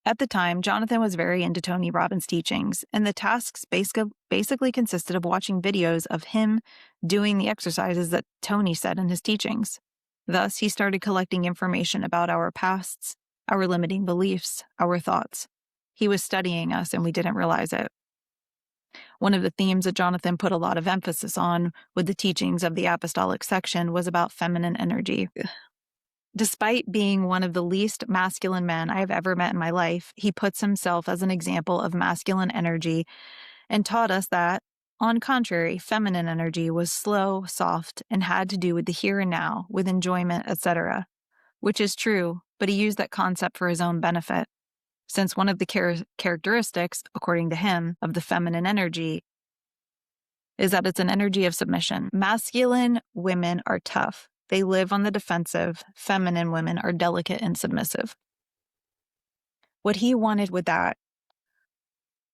At the time, Jonathan was very into Tony Robbins' teachings, and the tasks basically consisted of watching videos of him doing the exercises that Tony said in his teachings. Thus, he started collecting information about our pasts, our limiting beliefs, our thoughts. He was studying us, and we didn't realize it. One of the themes that Jonathan put a lot of emphasis on with the teachings of the apostolic section was about feminine energy. Despite being one of the least masculine men I have ever met in my life, he puts himself as an example of masculine energy and taught us that, on contrary, feminine energy was slow, soft, and had to do with the here and now, with enjoyment, etc., which is true, but he used that concept for his own benefit, since one of the characteristics, according to him, of the feminine energy is that it's an energy of submission. Masculine women are tough. They live on the defensive. Feminine women are delicate and submissive. What he wanted with that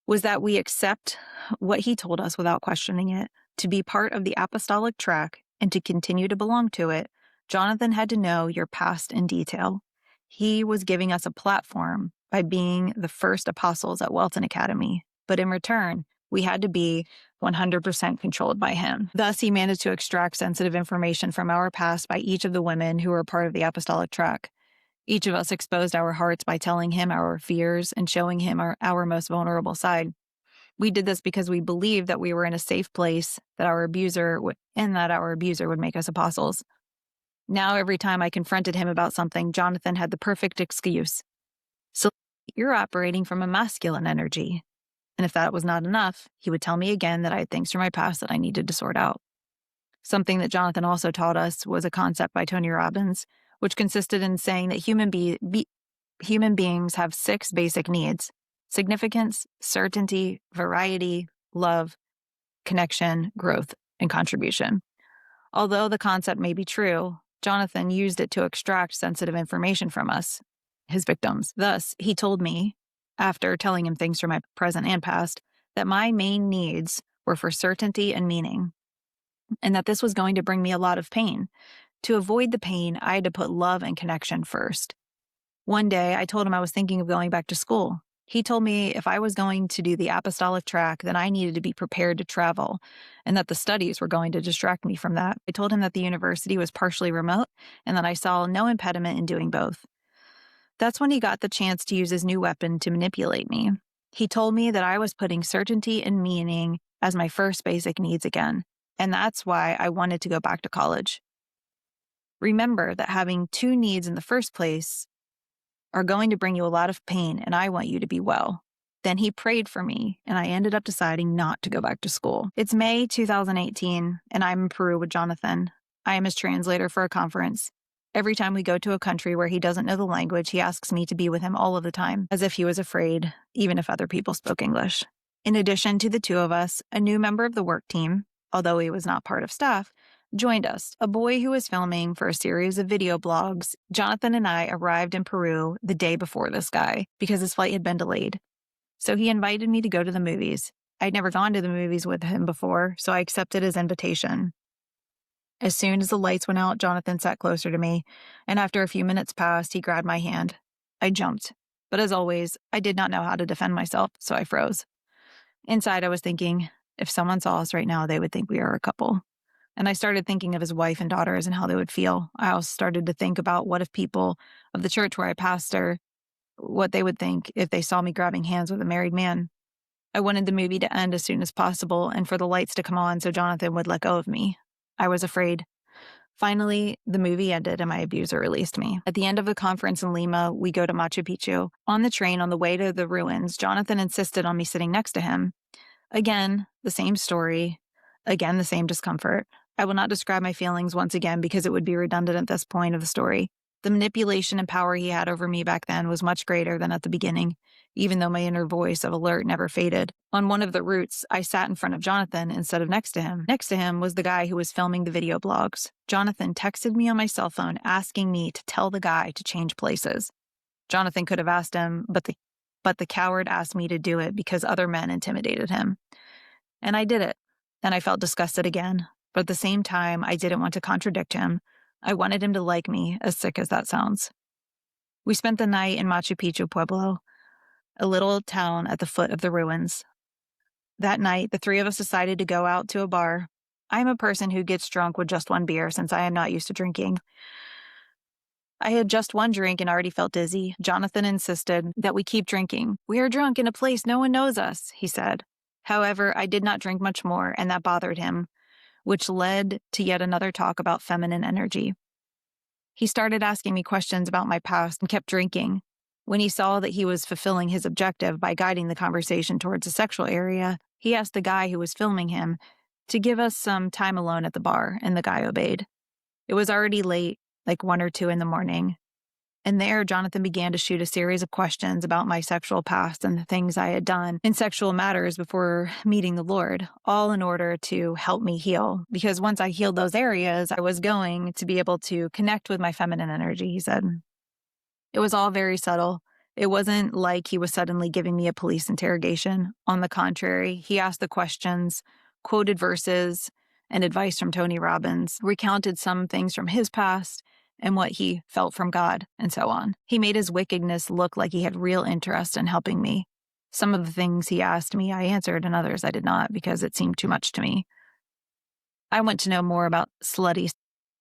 was that we accept what he told us without questioning it. To be part of the apostolic track and to continue to belong to it, Jonathan had to know your past in detail. He was giving us a platform by being the first apostles at Welton Academy, but in return, we had to be 100% controlled by him. Thus, he managed to extract sensitive information from our past by each of the women who were part of the apostolic track. Each of us exposed our hearts by telling him our fears and showing him our most vulnerable side. We did this because we believed that we were in a safe place, that our abuser would make us apostles. Now, every time I confronted him about something, Jonathan had the perfect excuse. So you're operating from a masculine energy. And if that was not enough, he would tell me again that I had things from my past that I needed to sort out. Something that Jonathan also taught us was a concept by Tony Robbins, which consisted in saying that human beings have 6 basic needs: significance, certainty, variety, love, connection, growth, and contribution. Although the concept may be true, Jonathan used it to extract sensitive information from us, his victims. Thus, he told me, after telling him things from my present and past, that my main needs were for certainty and meaning, and that this was going to bring me a lot of pain. To avoid the pain, I had to put love and connection first. One day, I told him I was thinking of going back to school. He told me if I was going to do the apostolic track, then I needed to be prepared to travel, and that the studies were going to distract me from that. I told him that the university was partially remote, and that I saw no impediment in doing both. That's when he got the chance to use his new weapon to manipulate me. He told me that I was putting certainty and meaning as my first basic needs again, and that's why I wanted to go back to college. Remember that having 2 needs in the first place are going to bring you a lot of pain, and I want you to be well. Then he prayed for me, and I ended up deciding not to go back to school. It's May 2018, and I'm in Peru with Jonathan. I am his translator for a conference. Every time we go to a country where he doesn't know the language, he asks me to be with him all of the time, as if he was afraid, even if other people spoke English. In addition to the 2 of us, a new member of the work team, although he was not part of staff, joined us, a boy who was filming for a series of video blogs. Jonathan and I arrived in Peru the day before this guy because his flight had been delayed. So he invited me to go to the movies. I'd never gone to the movies with him before, so I accepted his invitation. As soon as the lights went out, Jonathan sat closer to me, and after a few minutes passed, he grabbed my hand. I jumped, but as always, I did not know how to defend myself, so I froze. Inside, I was thinking, if someone saw us right now, they would think we are a couple. And I started thinking of his wife and daughters and how they would feel. I also started to think about what if people of the church where I pastor, what they would think if they saw me grabbing hands with a married man. I wanted the movie to end as soon as possible and for the lights to come on so Jonathan would let go of me. I was afraid. Finally, the movie ended and my abuser released me. At the end of the conference in Lima, we go to Machu Picchu. On the train on the way to the ruins, Jonathan insisted on me sitting next to him. Again, the same story. Again, the same discomfort. I will not describe my feelings once again because it would be redundant at this point of the story. The manipulation and power he had over me back then was much greater than at the beginning, even though my inner voice of alert never faded. On one of the routes, I sat in front of Jonathan instead of next to him. Next to him was the guy who was filming the video blogs. Jonathan texted me on my cell phone asking me to tell the guy to change places. Jonathan could have asked him, but the coward asked me to do it because other men intimidated him. And I did it. And I felt disgusted again. But at the same time, I didn't want to contradict him. I wanted him to like me, as sick as that sounds. We spent the night in Machu Picchu Pueblo, a little town at the foot of the ruins. That night, the 3 of us decided to go out to a bar. I am a person who gets drunk with just 1 beer since I am not used to drinking. I had just 1 drink and already felt dizzy. Jonathan insisted that we keep drinking. We are drunk in a place no one knows us, he said. However, I did not drink much more, and that bothered him, which led to yet another talk about feminine energy. He started asking me questions about my past and kept drinking. When he saw that he was fulfilling his objective by guiding the conversation towards the sexual area, he asked the guy who was filming him to give us some time alone at the bar, and the guy obeyed. It was already late, like 1 or 2 in the morning. And there, Jonathan began to shoot a series of questions about my sexual past and the things I had done in sexual matters before meeting the Lord, all in order to help me heal. Because once I healed those areas, I was going to be able to connect with my feminine energy, he said. It was all very subtle. It wasn't like he was suddenly giving me a police interrogation. On the contrary, he asked the questions, quoted verses and advice from Tony Robbins, recounted some things from his past, and what he felt from God, and so on. He made his wickedness look like he had real interest in helping me. Some of the things he asked me, I answered, and others I did not because it seemed too much to me. I want to know more about slutty,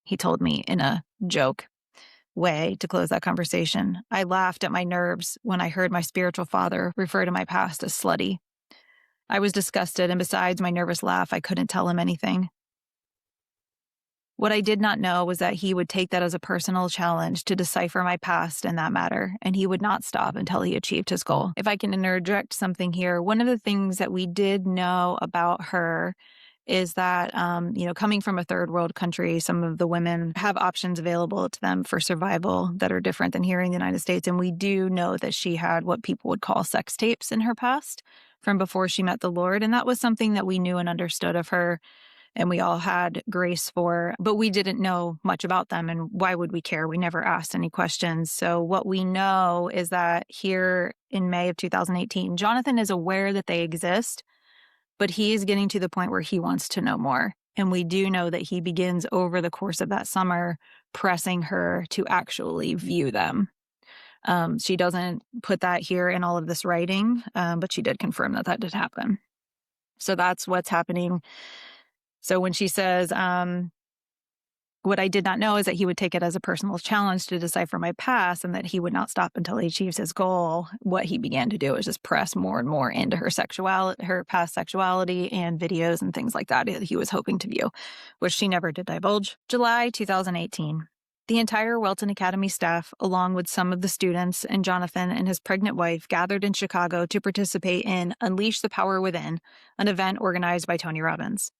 he told me in a joke way to close that conversation. I laughed at my nerves when I heard my spiritual father refer to my past as slutty. I was disgusted, and besides my nervous laugh, I couldn't tell him anything. What I did not know was that he would take that as a personal challenge to decipher my past in that matter, and he would not stop until he achieved his goal. If I can interject something here, one of the things that we did know about her is that, coming from a third world country, some of the women have options available to them for survival that are different than here in the United States. And we do know that she had what people would call sex tapes in her past from before she met the Lord. And that was something that we knew and understood of her, and we all had grace for, but we didn't know much about them. And why would we care? We never asked any questions. So what we know is that here in May of 2018, Jonathan is aware that they exist, but he is getting to the point where he wants to know more. And we do know that he begins over the course of that summer pressing her to actually view them. She doesn't put that here in all of this writing, but she did confirm that that did happen. So that's what's happening. So when she says, what I did not know is that he would take it as a personal challenge to decipher my past and that he would not stop until he achieves his goal. What he began to do is just press more and more into her sexuality, her past sexuality and videos and things like that he was hoping to view, which she never did divulge. July 2018. The entire Welton Academy staff, along with some of the students and Jonathan and his pregnant wife, gathered in Chicago to participate in Unleash the Power Within, an event organized by Tony Robbins.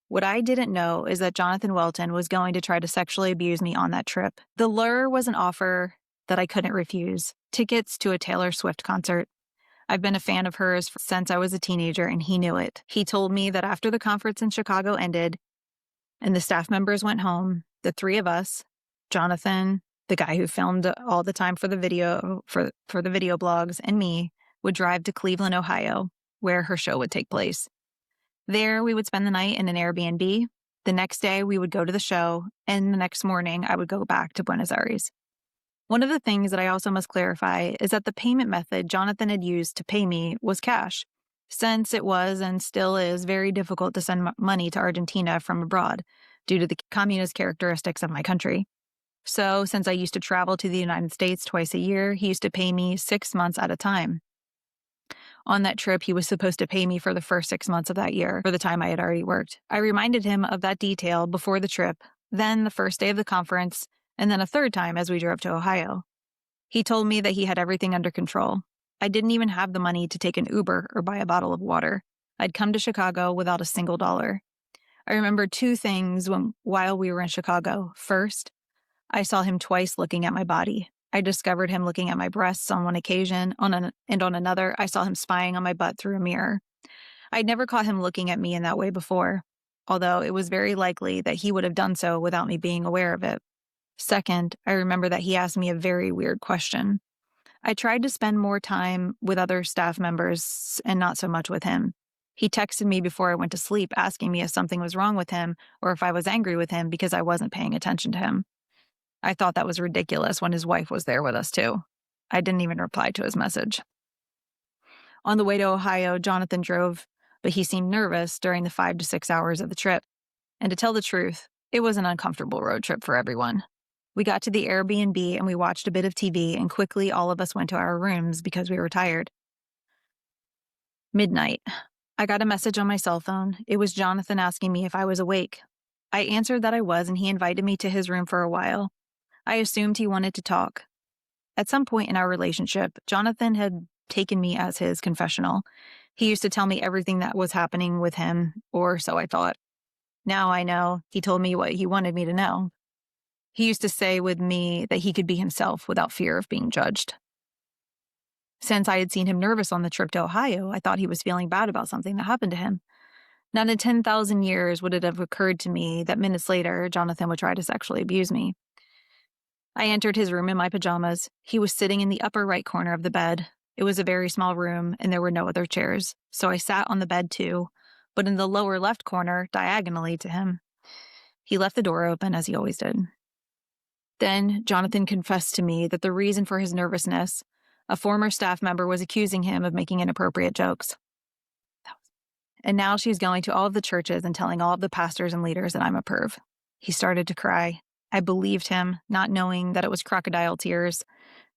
What I didn't know is that Jonathan Welton was going to try to sexually abuse me on that trip. The lure was an offer that I couldn't refuse. Tickets to a Taylor Swift concert. I've been a fan of hers since I was a teenager, and he knew it. He told me that after the conference in Chicago ended and the staff members went home, the three of us, Jonathan, the guy who filmed all the time for the video, for the video blogs, and me, would drive to Cleveland, Ohio, where her show would take place. There, we would spend the night in an Airbnb. The next day, we would go to the show, and the next morning, I would go back to Buenos Aires. One of the things that I also must clarify is that the payment method Jonathan had used to pay me was cash, since it was and still is very difficult to send money to Argentina from abroad due to the communist characteristics of my country. So, since I used to travel to the United States twice a year, he used to pay me 6 months at a time. On that trip, he was supposed to pay me for the first 6 months of that year, for the time I had already worked. I reminded him of that detail before the trip, then the first day of the conference, and then a third time as we drove to Ohio. He told me that he had everything under control. I didn't even have the money to take an Uber or buy a bottle of water. I'd come to Chicago without a single dollar. I remember two things while we were in Chicago. First, I saw him twice looking at my body. I discovered him looking at my breasts on one occasion, and on another, I saw him spying on my butt through a mirror. I'd never caught him looking at me in that way before, although it was very likely that he would have done so without me being aware of it. Second, I remember that he asked me a very weird question. I tried to spend more time with other staff members and not so much with him. He texted me before I went to sleep asking me if something was wrong with him or if I was angry with him because I wasn't paying attention to him. I thought that was ridiculous when his wife was there with us too. I didn't even reply to his message. On the way to Ohio, Jonathan drove, but he seemed nervous during the 5 to 6 hours of the trip. And to tell the truth, it was an uncomfortable road trip for everyone. We got to the Airbnb and we watched a bit of TV, and quickly all of us went to our rooms because we were tired. Midnight. I got a message on my cell phone. It was Jonathan asking me if I was awake. I answered that I was, and he invited me to his room for a while. I assumed he wanted to talk. At some point in our relationship, Jonathan had taken me as his confessional. He used to tell me everything that was happening with him, or so I thought. Now I know he told me what he wanted me to know. He used to say with me that he could be himself without fear of being judged. Since I had seen him nervous on the trip to Ohio, I thought he was feeling bad about something that happened to him. Not in 10,000 years would it have occurred to me that minutes later, Jonathan would try to sexually abuse me. I entered his room in my pajamas. He was sitting in the upper right corner of the bed. It was a very small room, and there were no other chairs, so I sat on the bed too, but in the lower left corner, diagonally to him. He left the door open, as he always did. Then Jonathan confessed to me that the reason for his nervousness, a former staff member was accusing him of making inappropriate jokes. And now she's going to all of the churches and telling all of the pastors and leaders that I'm a perv. He started to cry. I believed him, not knowing that it was crocodile tears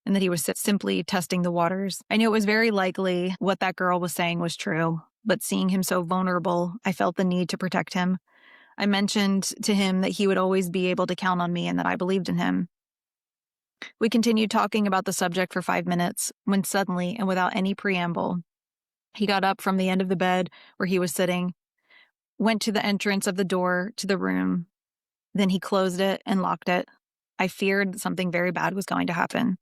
and that he was simply testing the waters. I knew it was very likely what that girl was saying was true, but seeing him so vulnerable, I felt the need to protect him. I mentioned to him that he would always be able to count on me and that I believed in him. We continued talking about the subject for 5 minutes when suddenly, and without any preamble, he got up from the end of the bed where he was sitting, went to the entrance of the door to the room. Then he closed it and locked it. I feared that something very bad was going to happen.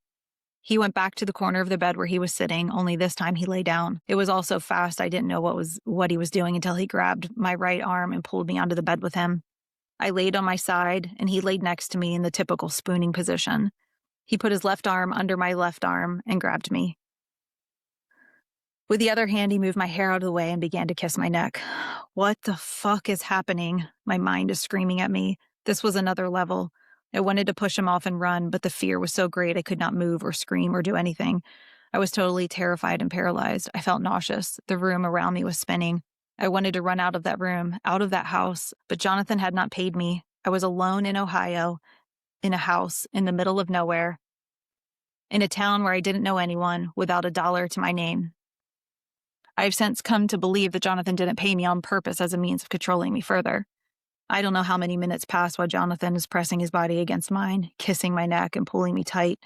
He went back to the corner of the bed where he was sitting, only this time he lay down. It was all so fast I didn't know what he was doing until he grabbed my right arm and pulled me onto the bed with him. I laid on my side, and he laid next to me in the typical spooning position. He put his left arm under my left arm and grabbed me. With the other hand, he moved my hair out of the way and began to kiss my neck. What the fuck is happening? My mind is screaming at me. This was another level. I wanted to push him off and run, but the fear was so great I could not move or scream or do anything. I was totally terrified and paralyzed. I felt nauseous. The room around me was spinning. I wanted to run out of that room, out of that house, but Jonathan had not paid me. I was alone in Ohio, in a house in the middle of nowhere, in a town where I didn't know anyone, without $1 to my name. I have since come to believe that Jonathan didn't pay me on purpose as a means of controlling me further. I don't know how many minutes passed while Jonathan is pressing his body against mine, kissing my neck and pulling me tight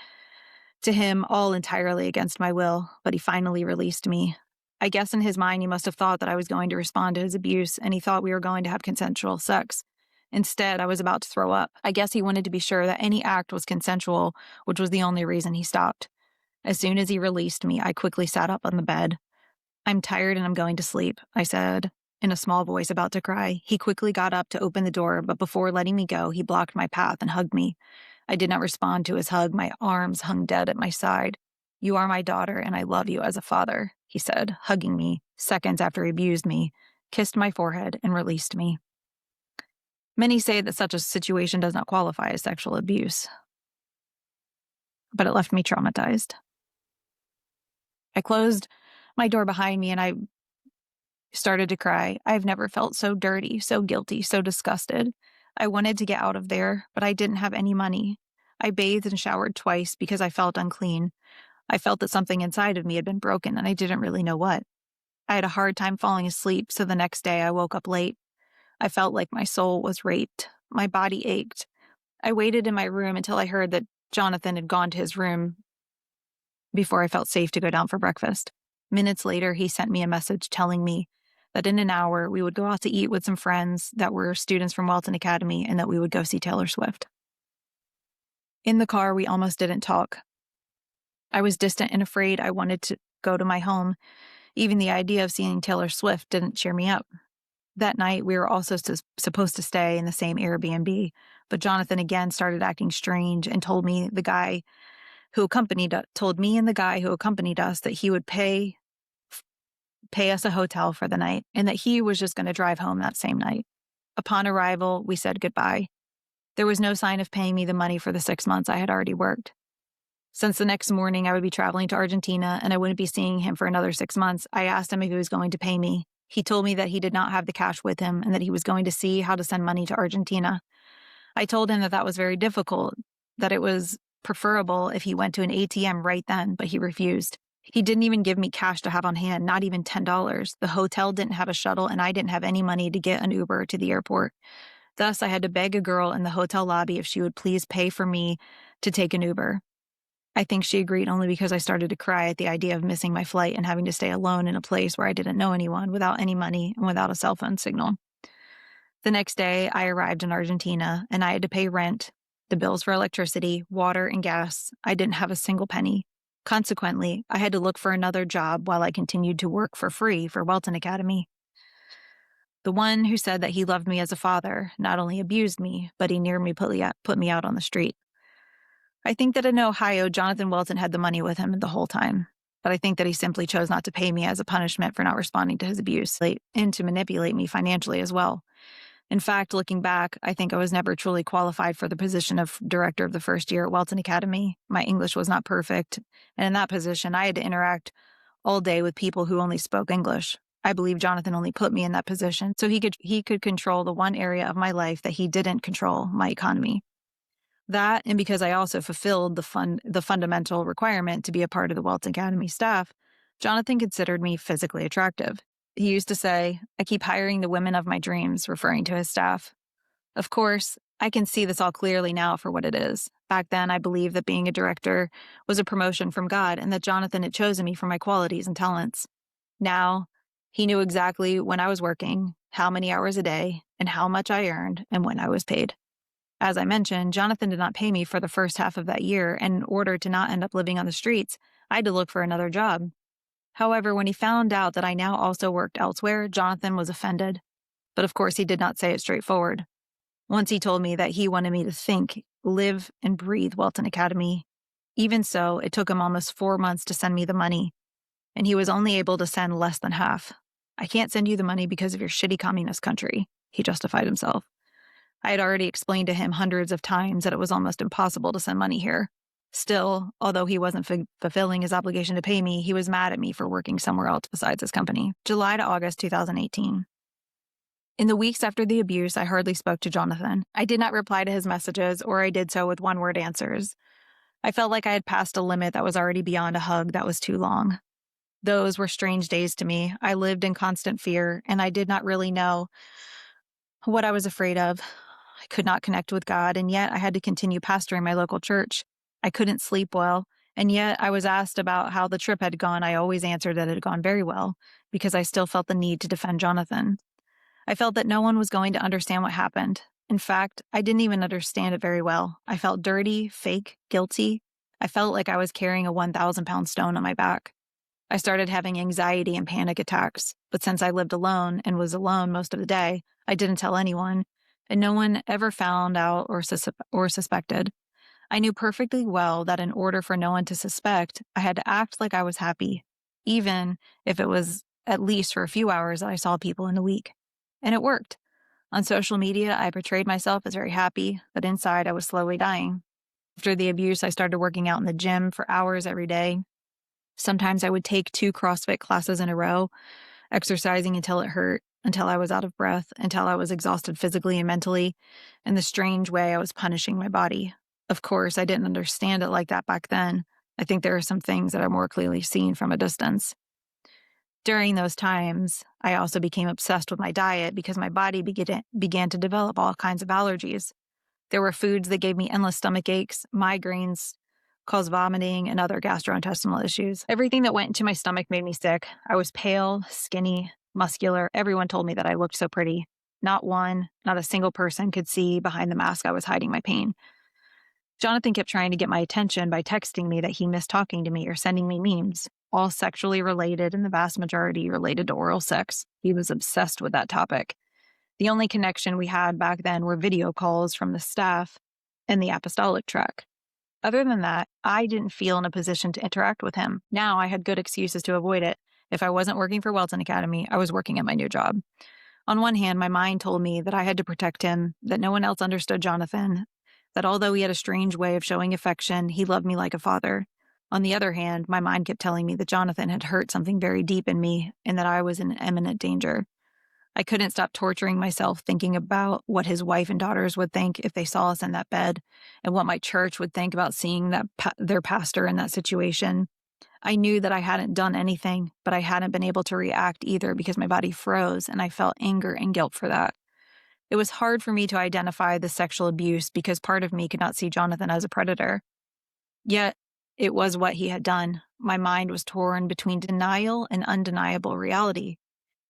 to him, all entirely against my will, but he finally released me. I guess in his mind he must have thought that I was going to respond to his abuse, and he thought we were going to have consensual sex. Instead, I was about to throw up. I guess he wanted to be sure that any act was consensual, which was the only reason he stopped. As soon as he released me, I quickly sat up on the bed. I'm tired and I'm going to sleep, I said, in a small voice, about to cry. He quickly got up to open the door, but before letting me go, he blocked my path and hugged me. I did not respond to his hug. My arms hung dead at my side. You are my daughter, and I love you as a father, he said, hugging me, seconds after he abused me, kissed my forehead, and released me. Many say that such a situation does not qualify as sexual abuse, but it left me traumatized. I closed my door behind me and I started to cry. I've never felt so dirty, so guilty, so disgusted. I wanted to get out of there, but I didn't have any money. I bathed and showered twice because I felt unclean. I felt that something inside of me had been broken and I didn't really know what. I had a hard time falling asleep, so the next day I woke up late. I felt like my soul was raped. My body ached. I waited in my room until I heard that Jonathan had gone to his room before I felt safe to go down for breakfast. Minutes later, he sent me a message telling me that in an hour we would go out to eat with some friends that were students from Welton Academy and that we would go see Taylor Swift. In the car, we almost didn't talk. I was distant and afraid. I wanted to go to my home. Even the idea of seeing Taylor Swift didn't cheer me up. That night, we were also supposed to stay in the same Airbnb, but Jonathan again started acting strange and told me and the guy who accompanied us that he would pay us a hotel for the night and that he was just going to drive home that same night. Upon arrival, we said goodbye. There was no sign of paying me the money for the 6 months I had already worked. Since the next morning I would be traveling to Argentina and I wouldn't be seeing him for another 6 months, I asked him if he was going to pay me. He told me that he did not have the cash with him and that he was going to see how to send money to Argentina. I told him that that was very difficult, that it was preferable if he went to an ATM right then, but he refused. He didn't even give me cash to have on hand, not even $10. The hotel didn't have a shuttle and I didn't have any money to get an Uber to the airport. Thus, I had to beg a girl in the hotel lobby if she would please pay for me to take an Uber. I think she agreed only because I started to cry at the idea of missing my flight and having to stay alone in a place where I didn't know anyone, without any money and without a cell phone signal. The next day, I arrived in Argentina and I had to pay rent, the bills for electricity, water, and gas. I didn't have a single penny. Consequently, I had to look for another job while I continued to work for free for Welton Academy. The one who said that he loved me as a father not only abused me, but he nearly put me out on the street. I think that in Ohio, Jonathan Welton had the money with him the whole time, but I think that he simply chose not to pay me as a punishment for not responding to his abuse and to manipulate me financially as well. In fact, looking back, I think I was never truly qualified for the position of director of the first year at Welton Academy. My English was not perfect, and in that position, I had to interact all day with people who only spoke English. I believe Jonathan only put me in that position so he could control the one area of my life that he didn't control, my economy. That, and because I also fulfilled the fundamental requirement to be a part of the Welton Academy staff, Jonathan considered me physically attractive. He used to say, "I keep hiring the women of my dreams," referring to his staff. Of course, I can see this all clearly now for what it is. Back then, I believed that being a director was a promotion from God and that Jonathan had chosen me for my qualities and talents. Now, he knew exactly when I was working, how many hours a day, and how much I earned, and when I was paid. As I mentioned, Jonathan did not pay me for the first half of that year, and in order to not end up living on the streets, I had to look for another job. However, when he found out that I now also worked elsewhere, Jonathan was offended. But of course, he did not say it straightforward. Once he told me that he wanted me to think, live, and breathe Welton Academy. Even so, it took him almost 4 months to send me the money, and he was only able to send less than half. "I can't send you the money because of your shitty communist country," he justified himself. I had already explained to him hundreds of times that it was almost impossible to send money here. Still, although he wasn't fulfilling his obligation to pay me, he was mad at me for working somewhere else besides his company. July to August 2018. In the weeks after the abuse, I hardly spoke to Jonathan. I did not reply to his messages, or I did so with one-word answers. I felt like I had passed a limit that was already beyond a hug that was too long. Those were strange days to me. I lived in constant fear, and I did not really know what I was afraid of. I could not connect with God, and yet I had to continue pastoring my local church. I couldn't sleep well, and yet I was asked about how the trip had gone. I always answered that it had gone very well, because I still felt the need to defend Jonathan. I felt that no one was going to understand what happened. In fact, I didn't even understand it very well. I felt dirty, fake, guilty. I felt like I was carrying a 1,000-pound stone on my back. I started having anxiety and panic attacks, but since I lived alone and was alone most of the day, I didn't tell anyone, and no one ever found out or suspected. I knew perfectly well that in order for no one to suspect, I had to act like I was happy, even if it was at least for a few hours that I saw people in the week. And it worked. On social media, I portrayed myself as very happy, but inside I was slowly dying. After the abuse, I started working out in the gym for hours every day. Sometimes I would take 2 CrossFit classes in a row, exercising until it hurt, until I was out of breath, until I was exhausted physically and mentally. In the strange way, I was punishing my body. Of course, I didn't understand it like that back then. I think there are some things that are more clearly seen from a distance. During those times, I also became obsessed with my diet because my body began to develop all kinds of allergies. There were foods that gave me endless stomach aches, migraines, caused vomiting, and other gastrointestinal issues. Everything that went into my stomach made me sick. I was pale, skinny, muscular. Everyone told me that I looked so pretty. Not a single person could see behind the mask I was hiding my pain. Jonathan kept trying to get my attention by texting me that he missed talking to me or sending me memes, all sexually related and the vast majority related to oral sex. He was obsessed with that topic. The only connection we had back then were video calls from the staff and the apostolic track. Other than that, I didn't feel in a position to interact with him. Now I had good excuses to avoid it. If I wasn't working for Welton Academy, I was working at my new job. On one hand, my mind told me that I had to protect him, that no one else understood Jonathan, that although he had a strange way of showing affection, he loved me like a father. On the other hand, my mind kept telling me that Jonathan had hurt something very deep in me and that I was in imminent danger. I couldn't stop torturing myself thinking about what his wife and daughters would think if they saw us in that bed and what my church would think about seeing their pastor in that situation. I knew that I hadn't done anything, but I hadn't been able to react either because my body froze and I felt anger and guilt for that. It was hard for me to identify the sexual abuse because part of me could not see Jonathan as a predator. Yet, it was what he had done. My mind was torn between denial and undeniable reality.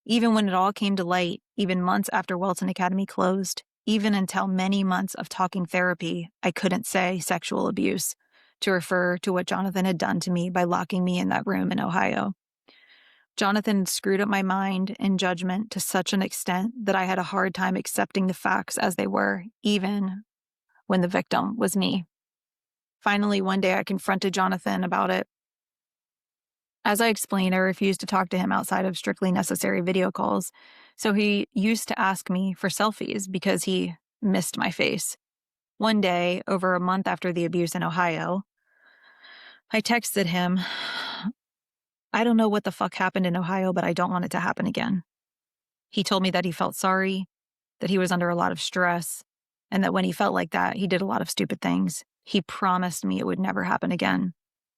Even when it all came to light, even months after Welton Academy closed, even until many months of talking therapy, I couldn't say sexual abuse to refer to what Jonathan had done to me by locking me in that room in Ohio. Jonathan screwed up my mind and judgment to such an extent that I had a hard time accepting the facts as they were, even when the victim was me. Finally, one day I confronted Jonathan about it. As I explained, I refused to talk to him outside of strictly necessary video calls, so he used to ask me for selfies because he missed my face. One day, over a month after the abuse in Ohio, I texted him, "I don't know what the fuck happened in Ohio, but I don't want it to happen again." He told me that he felt sorry, that he was under a lot of stress, and that when he felt like that, he did a lot of stupid things. He promised me it would never happen again.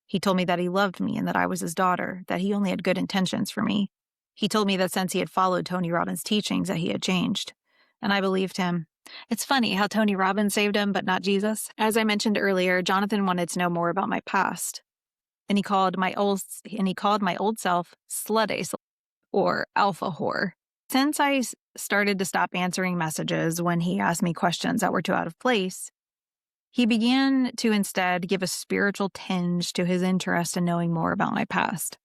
He told me that he loved me and that I was his daughter, that he only had good intentions for me. He told me that since he had followed Tony Robbins' teachings that he had changed. And I believed him. It's funny how Tony Robbins saved him, but not Jesus. As I mentioned earlier, Jonathan wanted to know more about my past. And he called my old self slutty or alpha whore. Since I started to stop answering messages when he asked me questions that were too out of place, he began to instead give a spiritual tinge to his interest in knowing more about my past.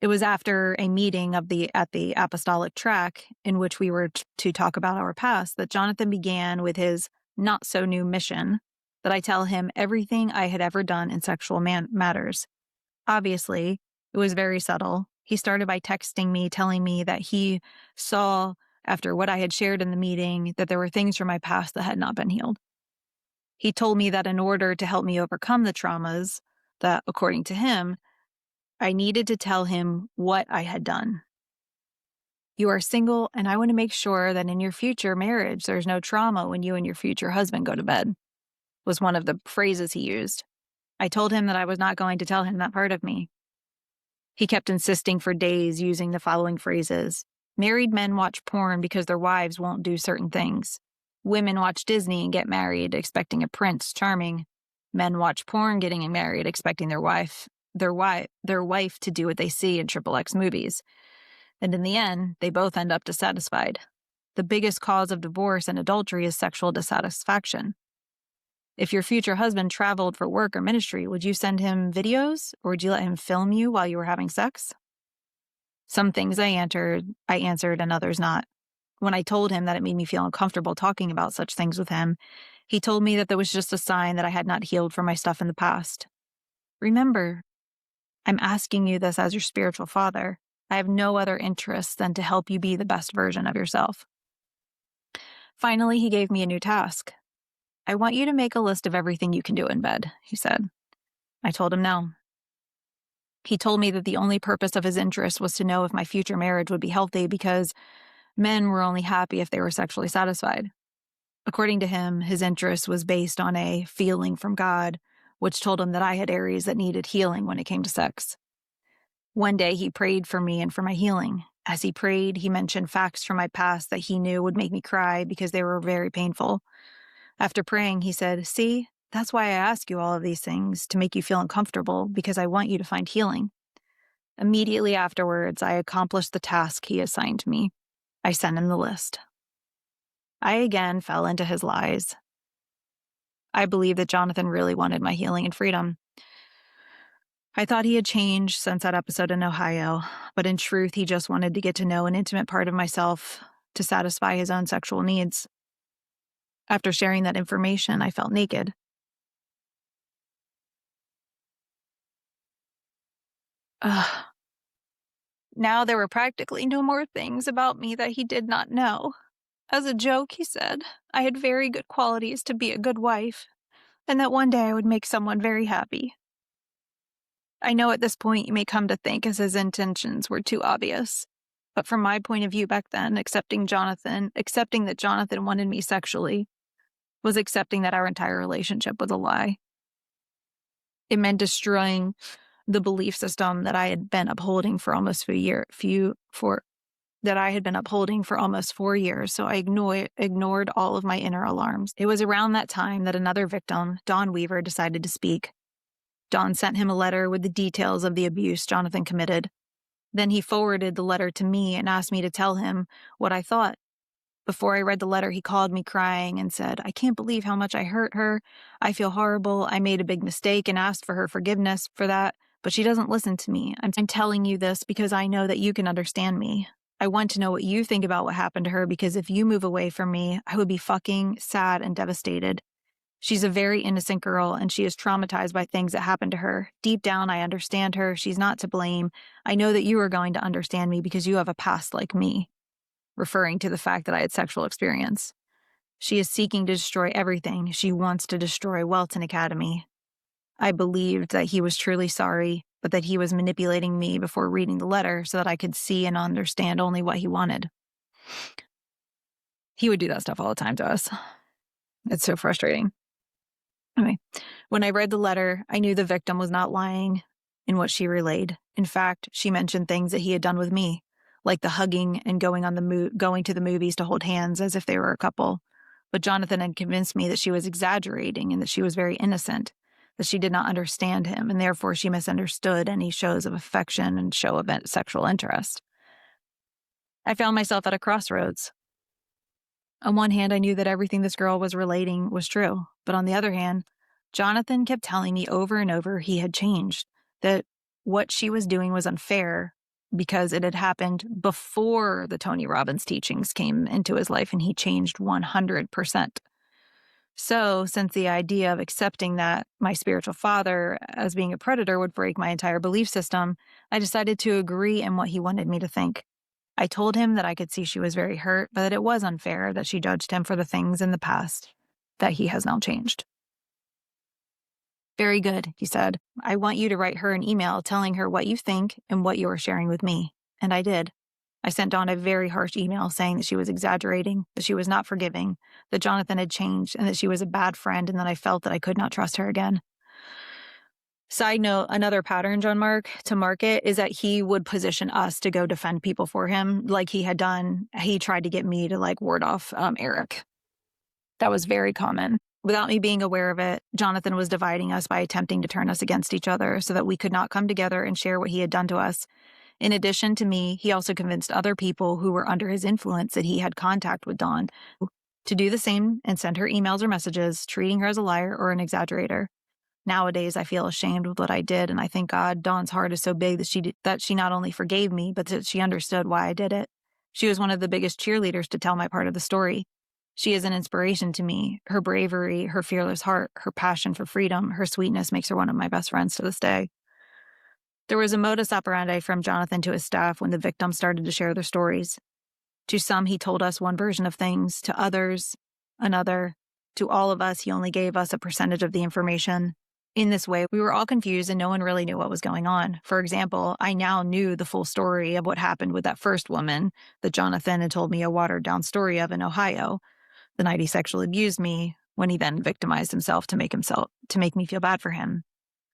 It was after a meeting at the Apostolic Track in which we were to talk about our past that Jonathan began with his not-so-new mission that I tell him everything I had ever done in sexual matters. Obviously, it was very subtle. He started by texting me, telling me that he saw, after what I had shared in the meeting, that there were things from my past that had not been healed. He told me that in order to help me overcome the traumas, that, according to him, I needed to tell him what I had done. "You are single, and I want to make sure that in your future marriage, there's no trauma when you and your future husband go to bed," was one of the phrases he used. I told him that I was not going to tell him that part of me. He kept insisting for days using the following phrases. "Married men watch porn because their wives won't do certain things. Women watch Disney and get married, expecting a prince charming. Men watch porn getting married, expecting their wife to do what they see in XXX movies. And in the end, they both end up dissatisfied. The biggest cause of divorce and adultery is sexual dissatisfaction. If your future husband traveled for work or ministry, would you send him videos or would you let him film you while you were having sex?" Some things I answered and others not. When I told him that it made me feel uncomfortable talking about such things with him, he told me that there was just a sign that I had not healed from my stuff in the past. Remember, I'm asking you this as your spiritual father. I have no other interest than to help you be the best version of yourself. Finally, he gave me a new task. "I want you to make a list of everything you can do in bed," he said. I told him no. He told me that the only purpose of his interest was to know if my future marriage would be healthy because men were only happy if they were sexually satisfied. According to him, his interest was based on a feeling from God, which told him that I had areas that needed healing when it came to sex. One day, he prayed for me and for my healing. As he prayed, he mentioned facts from my past that he knew would make me cry because they were very painful. After praying, he said, "See, that's why I ask you all of these things, to make you feel uncomfortable, because I want you to find healing." Immediately afterwards, I accomplished the task he assigned me. I sent him the list. I again fell into his lies. I believe that Jonathan really wanted my healing and freedom. I thought he had changed since that episode in Ohio, but in truth, he just wanted to get to know an intimate part of myself to satisfy his own sexual needs. After sharing that information, I felt naked. Now there were practically no more things about me that he did not know. As a joke, he said, I had very good qualities to be a good wife, and that one day I would make someone very happy. I know at this point you may come to think as his intentions were too obvious, but from my point of view back then, accepting that Jonathan wanted me sexually, was accepting that our entire relationship was a lie. It meant destroying the belief system that I had been upholding for almost that I had been upholding for almost 4 years, so I ignored all of my inner alarms. It was around that time that another victim, Don Weaver, decided to speak. Don sent him a letter with the details of the abuse Jonathan committed. Then he forwarded the letter to me and asked me to tell him what I thought. Before I read the letter, he called me crying and said, "I can't believe how much I hurt her. I feel horrible. I made a big mistake and asked for her forgiveness for that, but she doesn't listen to me. I'm telling you this because I know that you can understand me. I want to know what you think about what happened to her, because if you move away from me, I would be fucking sad and devastated. She's a very innocent girl, and she is traumatized by things that happened to her. Deep down, I understand her. She's not to blame. I know that you are going to understand me because you have a past like me," referring to the fact that I had sexual experience. "She is seeking to destroy everything. She wants to destroy Welton Academy." I believed that he was truly sorry, but that he was manipulating me before reading the letter so that I could see and understand only what he wanted. He would do that stuff all the time to us. It's so frustrating. Anyway, when I read the letter, I knew the victim was not lying in what she relayed. In fact, she mentioned things that he had done with me, like the hugging and going to the movies to hold hands as if they were a couple. But Jonathan had convinced me that she was exaggerating and that she was very innocent, that she did not understand him, and therefore she misunderstood any shows of affection and show of sexual interest. I found myself at a crossroads. On one hand, I knew that everything this girl was relating was true. But on the other hand, Jonathan kept telling me over and over he had changed, that what she was doing was unfair because it had happened before the Tony Robbins teachings came into his life, and he changed 100%. So, since the idea of accepting that my spiritual father as being a predator would break my entire belief system, I decided to agree in what he wanted me to think. I told him that I could see she was very hurt, but that it was unfair that she judged him for the things in the past that he has now changed. "Very good," he said. "I want you to write her an email telling her what you think and what you are sharing with me." And I did. I sent Dawn a very harsh email saying that she was exaggerating, that she was not forgiving, that Jonathan had changed, and that she was a bad friend, and that I felt that I could not trust her again. Side note, another pattern John Market is that he would position us to go defend people for him like he had done. He tried to get me to ward off Eric. That was very common. Without me being aware of it, Jonathan was dividing us by attempting to turn us against each other so that we could not come together and share what he had done to us. In addition to me, he also convinced other people who were under his influence that he had contact with Dawn to do the same and send her emails or messages, treating her as a liar or an exaggerator. Nowadays, I feel ashamed with what I did, and I thank God Dawn's heart is so big that she not only forgave me, but that she understood why I did it. She was one of the biggest cheerleaders to tell my part of the story. She is an inspiration to me. Her bravery, her fearless heart, her passion for freedom, her sweetness makes her one of my best friends to this day. There was a modus operandi from Jonathan to his staff when the victims started to share their stories. To some, he told us one version of things, to others, another. To all of us, he only gave us a percentage of the information. In this way, we were all confused and no one really knew what was going on. For example, I now knew the full story of what happened with that first woman that Jonathan had told me a watered-down story of in Ohio, the night he sexually abused me, when he then victimized himself to make me feel bad for him.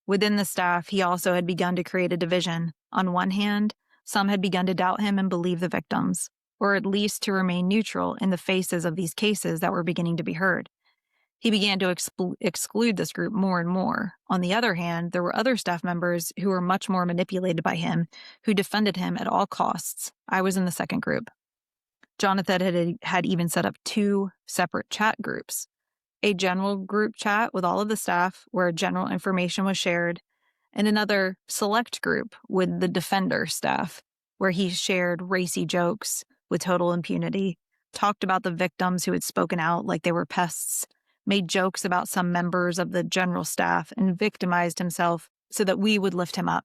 Within the staff, he also had begun to create a division. On one hand, some had begun to doubt him and believe the victims, or at least to remain neutral in the faces of these cases that were beginning to be heard. He began to exclude this group more and more. On the other hand, there were other staff members who were much more manipulated by him, who defended him at all costs. I was in the second group. Jonathan had even set up 2 separate chat groups. A general group chat with all of the staff where general information was shared, and another select group with the defender staff where he shared racy jokes with total impunity, talked about the victims who had spoken out like they were pests, made jokes about some members of the general staff, and victimized himself so that we would lift him up.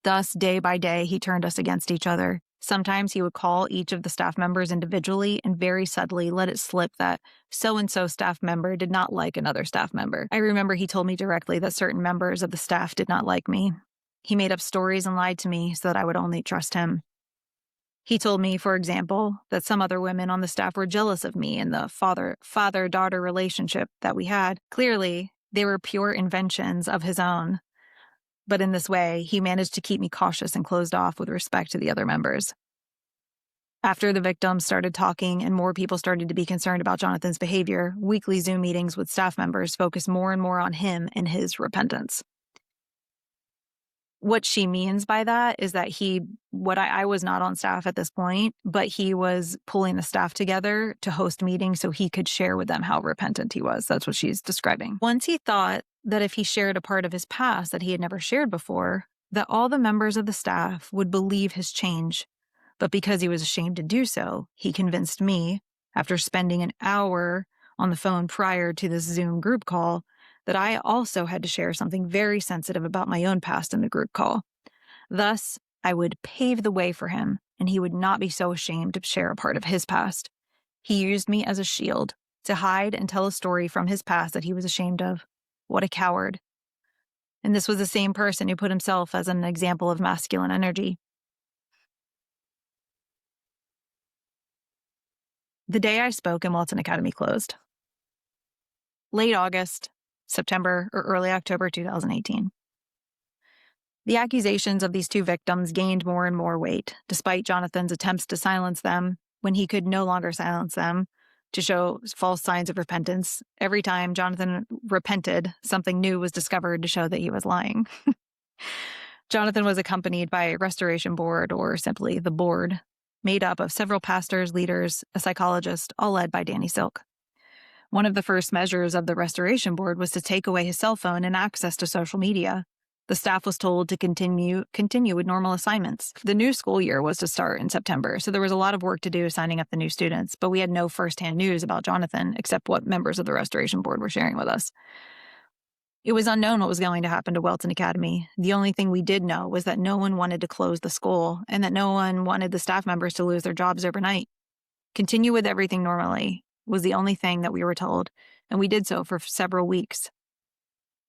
Thus, day by day, he turned us against each other. Sometimes he would call each of the staff members individually and very subtly let it slip that so-and-so staff member did not like another staff member. I remember he told me directly that certain members of the staff did not like me. He made up stories and lied to me so that I would only trust him. He told me, for example, that some other women on the staff were jealous of me and the father-daughter relationship that we had. Clearly, they were pure inventions of his own. But in this way, he managed to keep me cautious and closed off with respect to the other members. After the victims started talking and more people started to be concerned about Jonathan's behavior, weekly Zoom meetings with staff members focused more and more on him and his repentance. What she means by that is that I was not on staff at this point, but he was pulling the staff together to host meetings so he could share with them how repentant he was. That's what she's describing. Once he thought that if he shared a part of his past that he had never shared before, that all the members of the staff would believe his change. But because he was ashamed to do so, he convinced me, after spending an hour on the phone prior to this Zoom group call, that I also had to share something very sensitive about my own past in the group call. Thus, I would pave the way for him, and he would not be so ashamed to share a part of his past. He used me as a shield to hide and tell a story from his past that he was ashamed of. What a coward. And this was the same person who put himself as an example of masculine energy. The day I spoke in Welton Academy closed. Late August, September, or early October 2018. The accusations of these two victims gained more and more weight, despite Jonathan's attempts to silence them when he could no longer silence them, to show false signs of repentance. Every time Jonathan repented, something new was discovered to show that he was lying. Jonathan was accompanied by a restoration board, or simply the board, made up of several pastors, leaders, a psychologist, all led by Danny Silk. One of the first measures of the restoration board was to take away his cell phone and access to social media. The staff was told to continue with normal assignments. The new school year was to start in September, so there was a lot of work to do signing up the new students, but we had no firsthand news about Jonathan except what members of the restoration board were sharing with us. It was unknown what was going to happen to Welton Academy. The only thing we did know was that no one wanted to close the school and that no one wanted the staff members to lose their jobs overnight. Continue with everything normally was the only thing that we were told, and we did so for several weeks.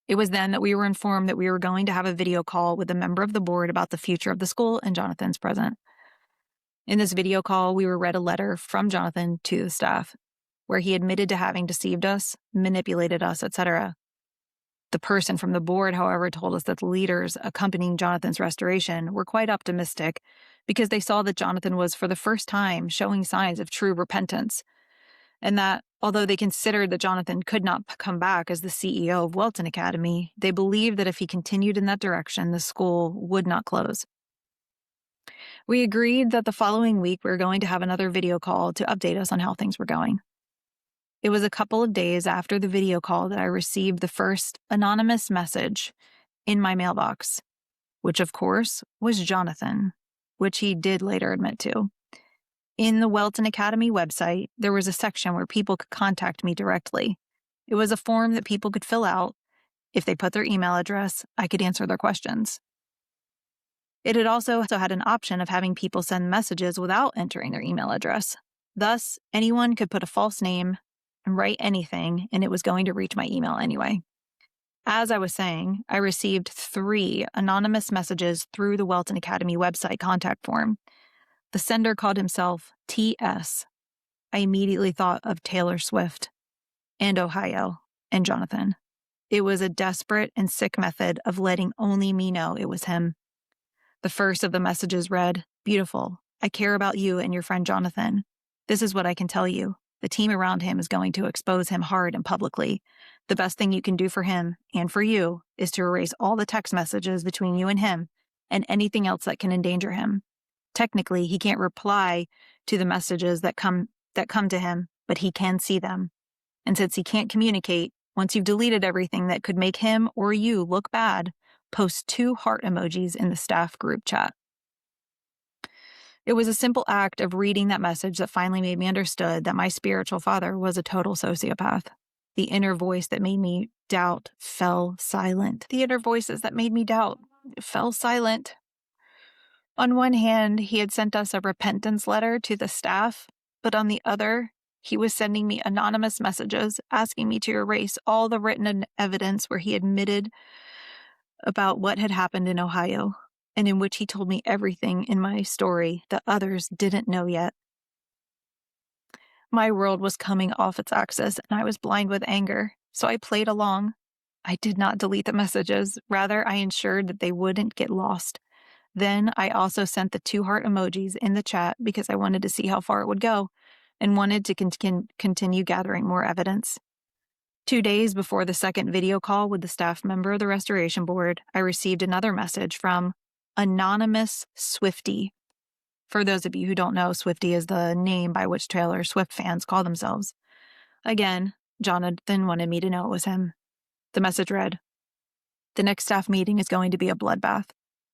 It was then that we were informed that we were going to have a video call with a member of the board about the future of the school and Jonathan's present. In this video call, we were read a letter from Jonathan to the staff, where he admitted to having deceived us, manipulated us, etc. The person from the board, however, told us that the leaders accompanying Jonathan's restoration were quite optimistic because they saw that Jonathan was, for the first time, showing signs of true repentance, and that although they considered that Jonathan could not come back as the CEO of Welton Academy, they believed that if he continued in that direction, the school would not close. We agreed that the following week we were going to have another video call to update us on how things were going. It was a couple of days after the video call that I received the first anonymous message in my mailbox, which of course was Jonathan, which he did later admit to. In the Welton Academy website, there was a section where people could contact me directly. It was a form that people could fill out. If they put their email address, I could answer their questions. It had also had an option of having people send messages without entering their email address. Thus, anyone could put a false name and write anything, and it was going to reach my email anyway. As I was saying, I received 3 anonymous messages through the Welton Academy website contact form. The sender called himself T.S. I immediately thought of Taylor Swift and Ohio and Jonathan. It was a desperate and sick method of letting only me know it was him. The first of the messages read, "Beautiful. I care about you and your friend Jonathan. This is what I can tell you. The team around him is going to expose him hard and publicly. The best thing you can do for him and for you is to erase all the text messages between you and him and anything else that can endanger him. Technically, he can't reply to the messages that come to him, but he can see them. And since he can't communicate, once you've deleted everything that could make him or you look bad, post 2 heart emojis in the staff group chat." It was a simple act of reading that message that finally made me understood that my spiritual father was a total sociopath. The inner voice that made me doubt fell silent. The inner voices that made me doubt fell silent. On one hand, he had sent us a repentance letter to the staff, but on the other, he was sending me anonymous messages asking me to erase all the written evidence where he admitted about what had happened in Ohio, and in which he told me everything in my story that others didn't know yet. My world was coming off its axis, and I was blind with anger, so I played along. I did not delete the messages. Rather, I ensured that they wouldn't get lost. Then I also sent the 2 heart emojis in the chat because I wanted to see how far it would go and wanted to continue gathering more evidence. 2 days before the second video call with the staff member of the Restoration Board, I received another message from Anonymous Swiftie. For those of you who don't know, Swiftie is the name by which Taylor Swift fans call themselves. Again, Jonathan wanted me to know it was him. The message read, "The next staff meeting is going to be a bloodbath.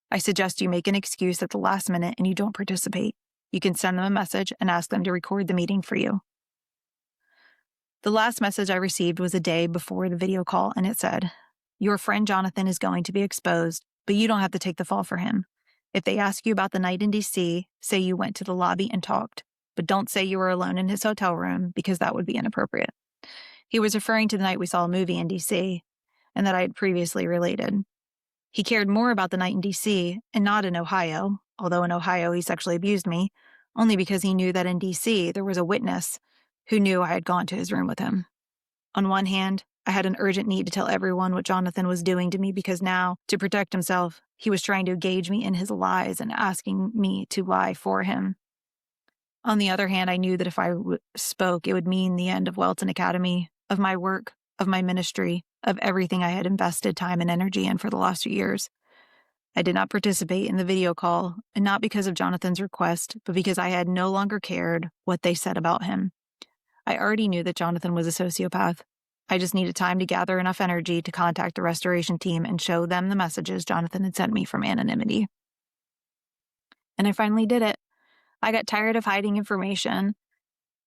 I suggest you make an excuse at the last minute and you don't participate. You can send them a message and ask them to record the meeting for you." The last message I received was a day before the video call, and it said, "Your friend Jonathan is going to be exposed, but you don't have to take the fall for him. If they ask you about the night in D.C., say you went to the lobby and talked, but don't say you were alone in his hotel room because that would be inappropriate." He was referring to the night we saw a movie in D.C. and that I had previously related. He cared more about the night in D.C. and not in Ohio, although in Ohio he sexually abused me, only because he knew that in D.C. there was a witness who knew I had gone to his room with him. On one hand, I had an urgent need to tell everyone what Jonathan was doing to me because now, to protect himself, he was trying to engage me in his lies and asking me to lie for him. On the other hand, I knew that if I spoke, it would mean the end of Welton Academy, of my work, of my ministry, of everything I had invested time and energy in for the last few years. I did not participate in the video call, and not because of Jonathan's request, but because I had no longer cared what they said about him. I already knew that Jonathan was a sociopath. I just needed time to gather enough energy to contact the restoration team and show them the messages Jonathan had sent me from anonymity. And I finally did it. I got tired of hiding information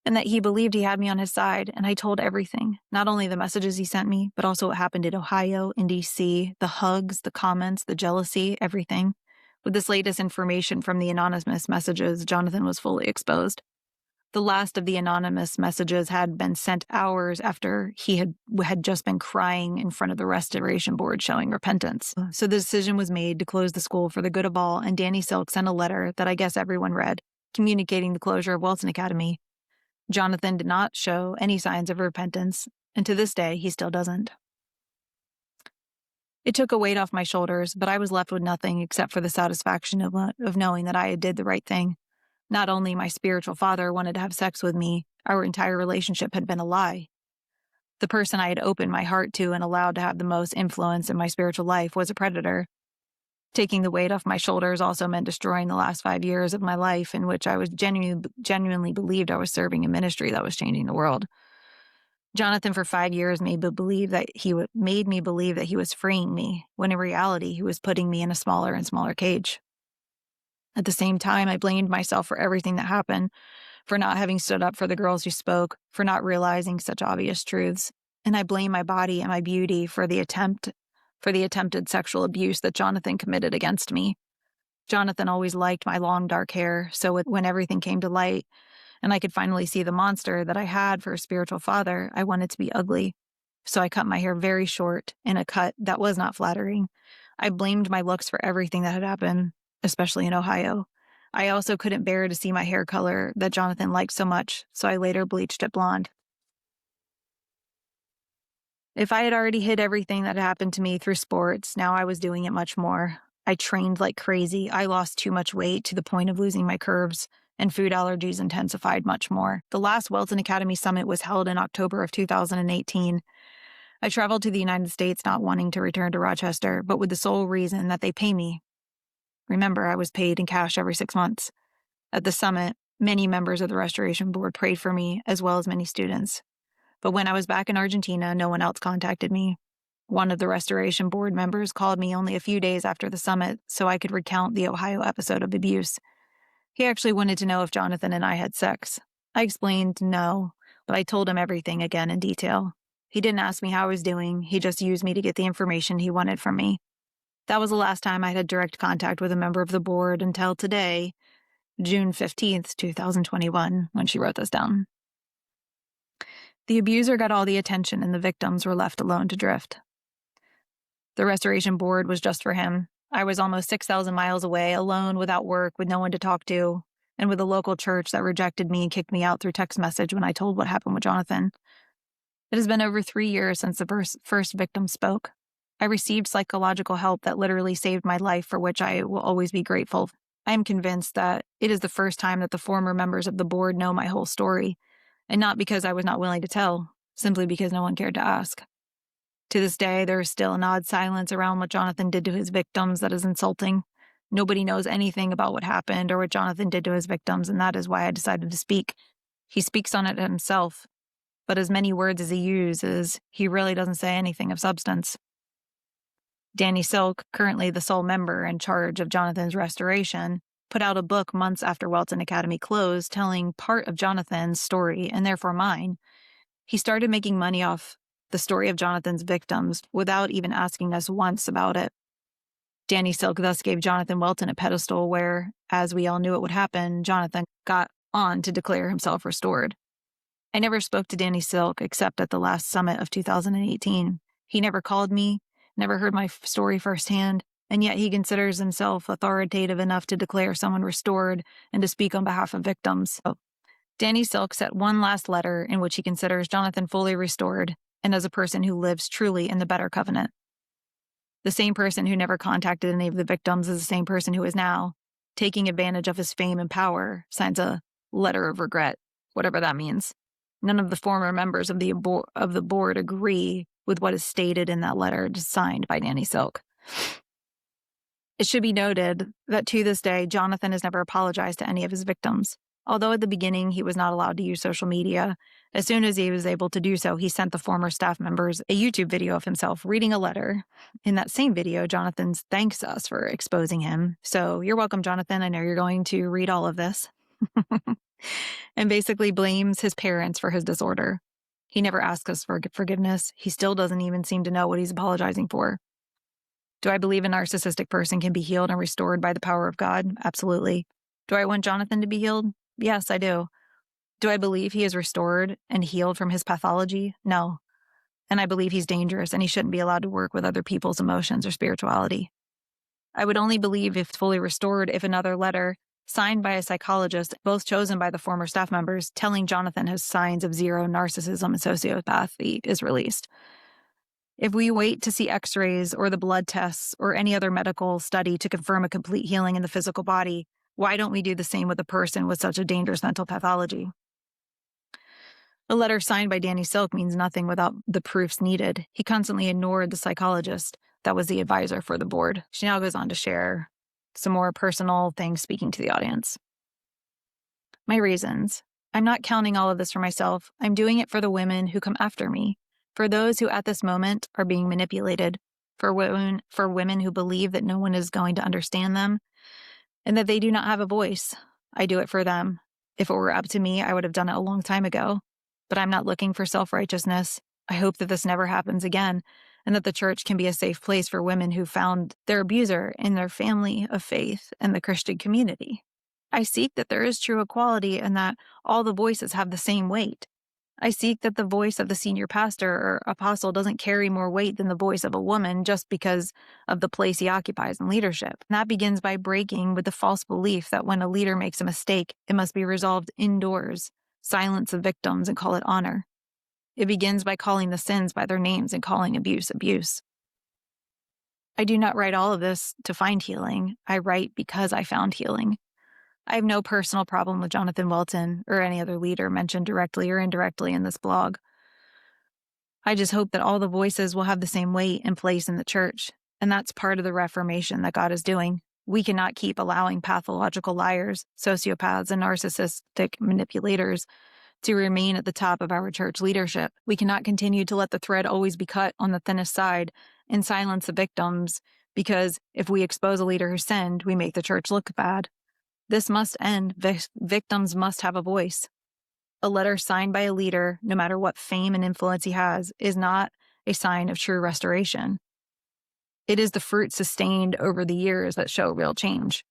and that he believed he had me on his side, and I told everything, not only the messages he sent me, but also what happened in Ohio, in D.C., the hugs, the comments, the jealousy, everything. With this latest information from the anonymous messages, Jonathan was fully exposed. The last of the anonymous messages had been sent hours after he had just been crying in front of the Restoration Board showing repentance. So the decision was made to close the school for the good of all, and Danny Silk sent a letter that I guess everyone read, communicating the closure of Welton Academy. Jonathan did not show any signs of repentance, and to this day, he still doesn't. It took a weight off my shoulders, but I was left with nothing except for the satisfaction of knowing that I did the right thing. Not only my spiritual father wanted to have sex with me, our entire relationship had been a lie. The person I had opened my heart to and allowed to have the most influence in my spiritual life was a predator. Taking the weight off my shoulders also meant destroying the last 5 years of my life in which I was genuinely believed I was serving a ministry that was changing the world. Jonathan, for 5 years, made me believe that he was freeing me, when in reality, he was putting me in a smaller and smaller cage. At the same time, I blamed myself for everything that happened, for not having stood up for the girls who spoke, for not realizing such obvious truths. And I blame my body and my beauty for the attempted sexual abuse that Jonathan committed against me. Jonathan always liked my long dark hair, so when everything came to light and I could finally see the monster that I had for a spiritual father, I wanted to be ugly. So I cut my hair very short in a cut that was not flattering. I blamed my looks for everything that had happened, especially in Ohio. I also couldn't bear to see my hair color that Jonathan liked so much, so I later bleached it blonde. If I had already hid everything that had happened to me through sports, now I was doing it much more. I trained like crazy. I lost too much weight to the point of losing my curves, and food allergies intensified much more. The last Welton Academy Summit was held in October of 2018. I traveled to the United States not wanting to return to Rochester, but with the sole reason that they pay me. Remember, I was paid in cash every 6 months. At the summit, many members of the Restoration Board prayed for me, as well as many students. But when I was back in Argentina, no one else contacted me. One of the Restoration Board members called me only a few days after the summit so I could recount the Ohio episode of abuse. He actually wanted to know if Jonathan and I had sex. I explained no, but I told him everything again in detail. He didn't ask me how I was doing. He just used me to get the information he wanted from me. That was the last time I had direct contact with a member of the board until today, June 15th, 2021, when she wrote this down. The abuser got all the attention and the victims were left alone to drift. The Restoration Board was just for him. I was almost 6,000 miles away, alone, without work, with no one to talk to, and with a local church that rejected me and kicked me out through text message when I told what happened with Jonathan. It has been over 3 years since the first victim spoke. I received psychological help that literally saved my life, for which I will always be grateful. I am convinced that it is the first time that the former members of the board know my whole story, and not because I was not willing to tell, simply because no one cared to ask. To this day, there is still an odd silence around what Jonathan did to his victims that is insulting. Nobody knows anything about what happened or what Jonathan did to his victims, and that is why I decided to speak. He speaks on it himself, but as many words as he uses, he really doesn't say anything of substance. Danny Silk, currently the sole member in charge of Jonathan's restoration, put out a book months after Welton Academy closed telling part of Jonathan's story, and therefore mine. He started making money off the story of Jonathan's victims without even asking us once about it. Danny Silk thus gave Jonathan Welton a pedestal where, as we all knew it would happen, Jonathan got on to declare himself restored. I never spoke to Danny Silk except at the last summit of 2018. He never called me, never heard my story firsthand, and yet he considers himself authoritative enough to declare someone restored and to speak on behalf of victims. Danny Silk sent one last letter in which he considers Jonathan fully restored and as a person who lives truly in the better covenant. The same person who never contacted any of the victims is the same person who is now, taking advantage of his fame and power, signs a letter of regret, whatever that means. None of the former members of the board agree with what is stated in that letter signed by Danny Silk. It should be noted that to this day, Jonathan has never apologized to any of his victims. Although at the beginning he was not allowed to use social media, as soon as he was able to do so, he sent the former staff members a YouTube video of himself reading a letter. In that same video, Jonathan thanks us for exposing him. So you're welcome, Jonathan. I know you're going to read all of this. And basically blames his parents for his disorder. He never asks us for forgiveness. He still doesn't even seem to know what he's apologizing for. Do I believe a narcissistic person can be healed and restored by the power of God? Absolutely. Do I want Jonathan to be healed? Yes, I do. Do I believe he is restored and healed from his pathology? No. And I believe he's dangerous and he shouldn't be allowed to work with other people's emotions or spirituality. I would only believe if fully restored if another letter, signed by a psychologist, both chosen by the former staff members, telling Jonathan has signs of zero narcissism and sociopathy is released. If we wait to see x-rays or the blood tests or any other medical study to confirm a complete healing in the physical body, why don't we do the same with a person with such a dangerous mental pathology? A letter signed by Danny Silk means nothing without the proofs needed. He constantly ignored the psychologist that was the advisor for the board. She now goes on to share some more personal things speaking to the audience. My reasons. I'm not counting all of this for myself. I'm doing it for the women who come after me, for those who at this moment are being manipulated, for women who believe that no one is going to understand them, and that they do not have a voice. I do it for them. If it were up to me, I would have done it a long time ago. But I'm not looking for self-righteousness. I hope that this never happens again, and that the church can be a safe place for women who found their abuser in their family of faith and the Christian community. I seek that there is true equality and that all the voices have the same weight. I seek that the voice of the senior pastor or apostle doesn't carry more weight than the voice of a woman just because of the place he occupies in leadership. And that begins by breaking with the false belief that when a leader makes a mistake, it must be resolved indoors, silence the victims, and call it honor. It begins by calling the sins by their names and calling abuse, abuse. I do not write all of this to find healing. I write because I found healing. I have no personal problem with Jonathan Welton or any other leader mentioned directly or indirectly in this blog. I just hope that all the voices will have the same weight and place in the church, and that's part of the reformation that God is doing. We cannot keep allowing pathological liars, sociopaths, and narcissistic manipulators to remain at the top of our church leadership. We cannot continue to let the thread always be cut on the thinnest side and silence the victims, because if we expose a leader who sinned, we make the church look bad. This must end. Victims must have a voice. A letter signed by a leader, no matter what fame and influence he has, is not a sign of true restoration. It is the fruit sustained over the years that show real change.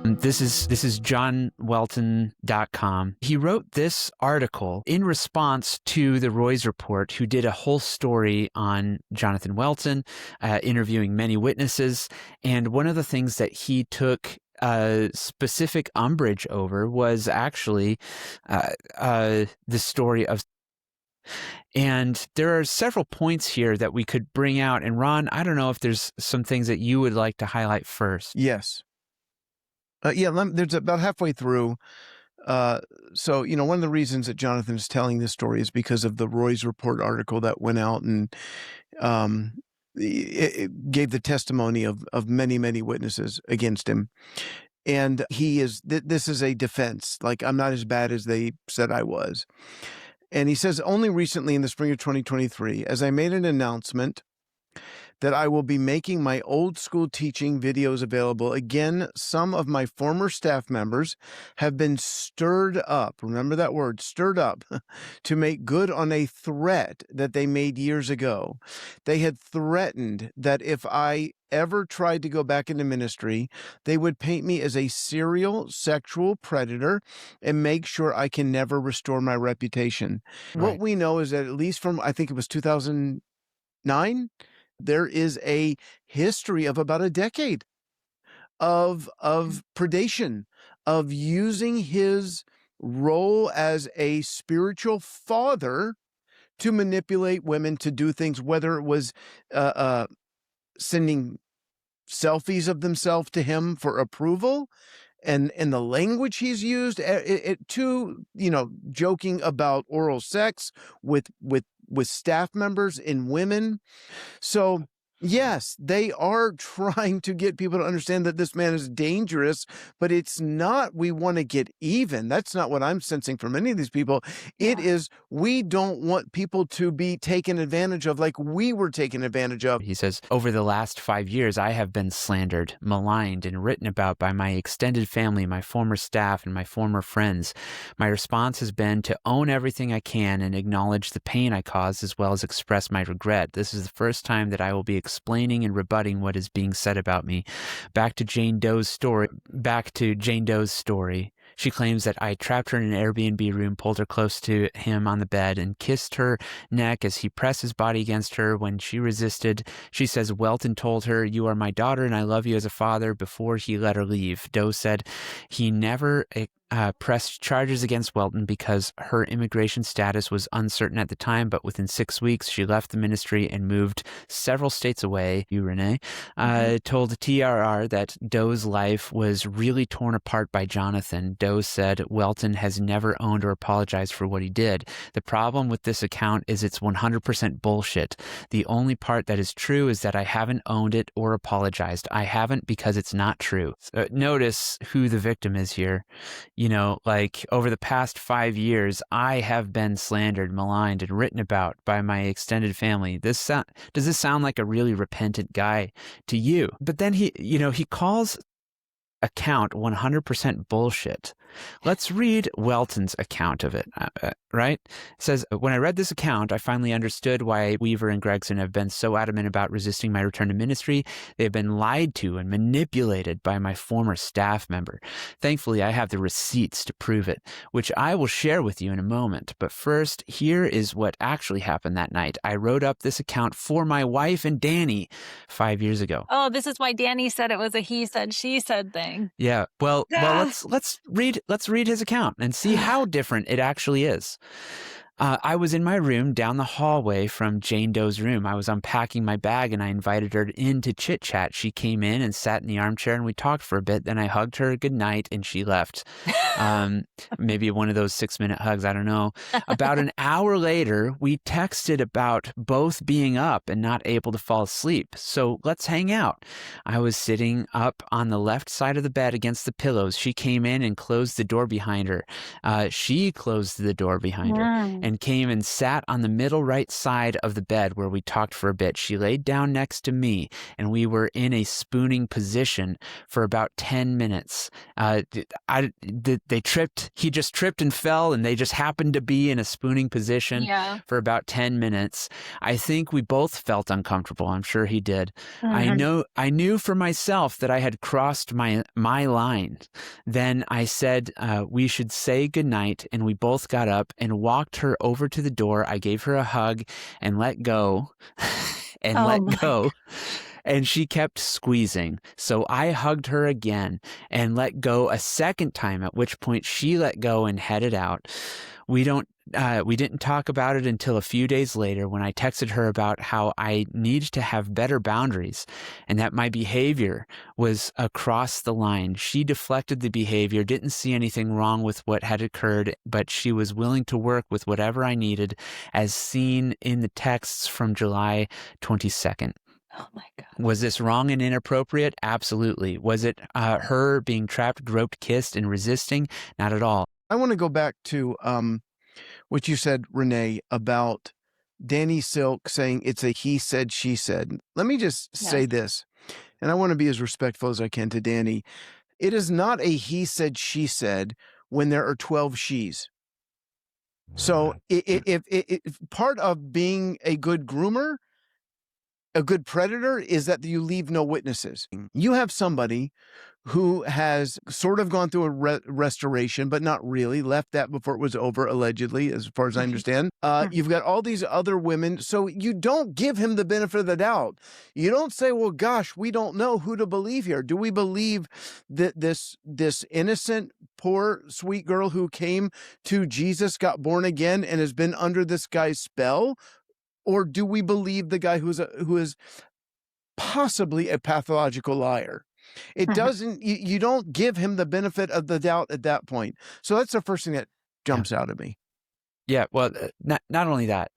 This is johnwelton.com. He wrote this article in response to the Roy's Report, who did a whole story on Jonathan Welton, interviewing many witnesses. And one of the things that he took specific umbrage over was actually the story of. And there are several points here that we could bring out. And Ron, I don't know if there's some things that you would like to highlight first. Yes. There's about halfway through. So, one of the reasons that Jonathan is telling this story is because of the Roy's Report article that went out and it gave the testimony of many, many witnesses against him. And this is a defense. Like, I'm not as bad as they said I was. And he says, only recently in the spring of 2023, as I made an announcement that I will be making my old school teaching videos available again, some of my former staff members have been stirred up. Remember that word, stirred up, to make good on a threat that they made years ago. They had threatened that if I ever tried to go back into ministry, they would paint me as a serial sexual predator and make sure I can never restore my reputation. Right. What we know is that at least from, I think it was 2009, there is a history of about a decade of predation, of using his role as a spiritual father to manipulate women to do things, whether it was sending selfies of themselves to him for approval, and the language he's used, to joking about oral sex with staff members and women. So yes, they are trying to get people to understand that this man is dangerous, but it's not we want to get even. That's not what I'm sensing from any of these people. It is we don't want people to be taken advantage of like we were taken advantage of. He says, over the last 5 years, I have been slandered, maligned, and written about by my extended family, my former staff, and my former friends. My response has been to own everything I can and acknowledge the pain I caused as well as express my regret. This is the first time that I will be explaining and rebutting what is being said about me. Back to Jane Doe's story. She claims that I trapped her in an Airbnb room, pulled her close to him on the bed, and kissed her neck as he pressed his body against her. When she resisted, she says Welton told her, "You are my daughter and I love you as a father," before he let her leave. Doe said he never pressed charges against Welton because her immigration status was uncertain at the time, but within 6 weeks she left the ministry and moved several states away. You, Renee, told TRR that Doe's life was really torn apart by Jonathan. Doe said Welton has never owned or apologized for what he did. The problem with this account is it's 100% bullshit. The only part that is true is that I haven't owned it or apologized. I haven't because it's not true. Notice who the victim is here. Like over the past 5 years, I have been slandered, maligned, and written about by my extended family. Does this sound like a really repentant guy to you? But then he calls account 100% bullshit. Let's read Welton's account of it, right? It says, when I read this account, I finally understood why Weaver and Gregson have been so adamant about resisting my return to ministry. They have been lied to and manipulated by my former staff member. Thankfully, I have the receipts to prove it, which I will share with you in a moment. But first, here is what actually happened that night. I wrote up this account for my wife and Danny 5 years ago. Oh, this is why Danny said it was a he said, she said thing. Yeah. Well, let's read his account and see how different it actually is. I was in my room down the hallway from Jane Doe's room. I was unpacking my bag and I invited her in to chit chat. She came in and sat in the armchair and we talked for a bit. Then I hugged her good night and she left. Maybe one of those 6-minute hugs. I don't know. About an hour later, we texted about both being up and not able to fall asleep. So let's hang out. I was sitting up on the left side of the bed against the pillows. She came in and closed the door behind her. She closed the door behind her. And came and sat on the middle right side of the bed where we talked for a bit. She laid down next to me, and we were in a spooning position for about 10 minutes. They tripped. He just tripped and fell, and they just happened to be in a spooning position for about 10 minutes. I think we both felt uncomfortable. I'm sure he did. Mm-hmm. I knew for myself that I had crossed my line. Then I said we should say goodnight, and we both got up and walked her over to the door. I gave her a hug and let go And she kept squeezing. So I hugged her again and let go a second time, at which point she let go and headed out. We didn't talk about it until a few days later when I texted her about how I needed to have better boundaries and that my behavior was across the line. She deflected the behavior, didn't see anything wrong with what had occurred, but she was willing to work with whatever I needed, as seen in the texts from July 22nd. Oh my God. Was this wrong and inappropriate? Absolutely. Was it her being trapped, groped, kissed, and resisting? Not at all. I want to go back to what you said, Renee, about Danny Silk saying it's a he said, she said. Let me just say this, and I want to be as respectful as I can to Danny. It is not a he said, she said when there are 12 she's. So if part of being a good groomer, a good predator, is that you leave no witnesses. You have somebody who has sort of gone through a restoration, but not really, left that before it was over, allegedly, as far as I understand. You've got all these other women, so you don't give him the benefit of the doubt. You don't say, well, gosh, we don't know who to believe here. Do we believe that this innocent, poor, sweet girl who came to Jesus, got born again, and has been under this guy's spell? Or do we believe the guy who is possibly a pathological liar? It doesn't, you don't give him the benefit of the doubt at that point. So that's the first thing that jumps out at me. Yeah, well, not only that,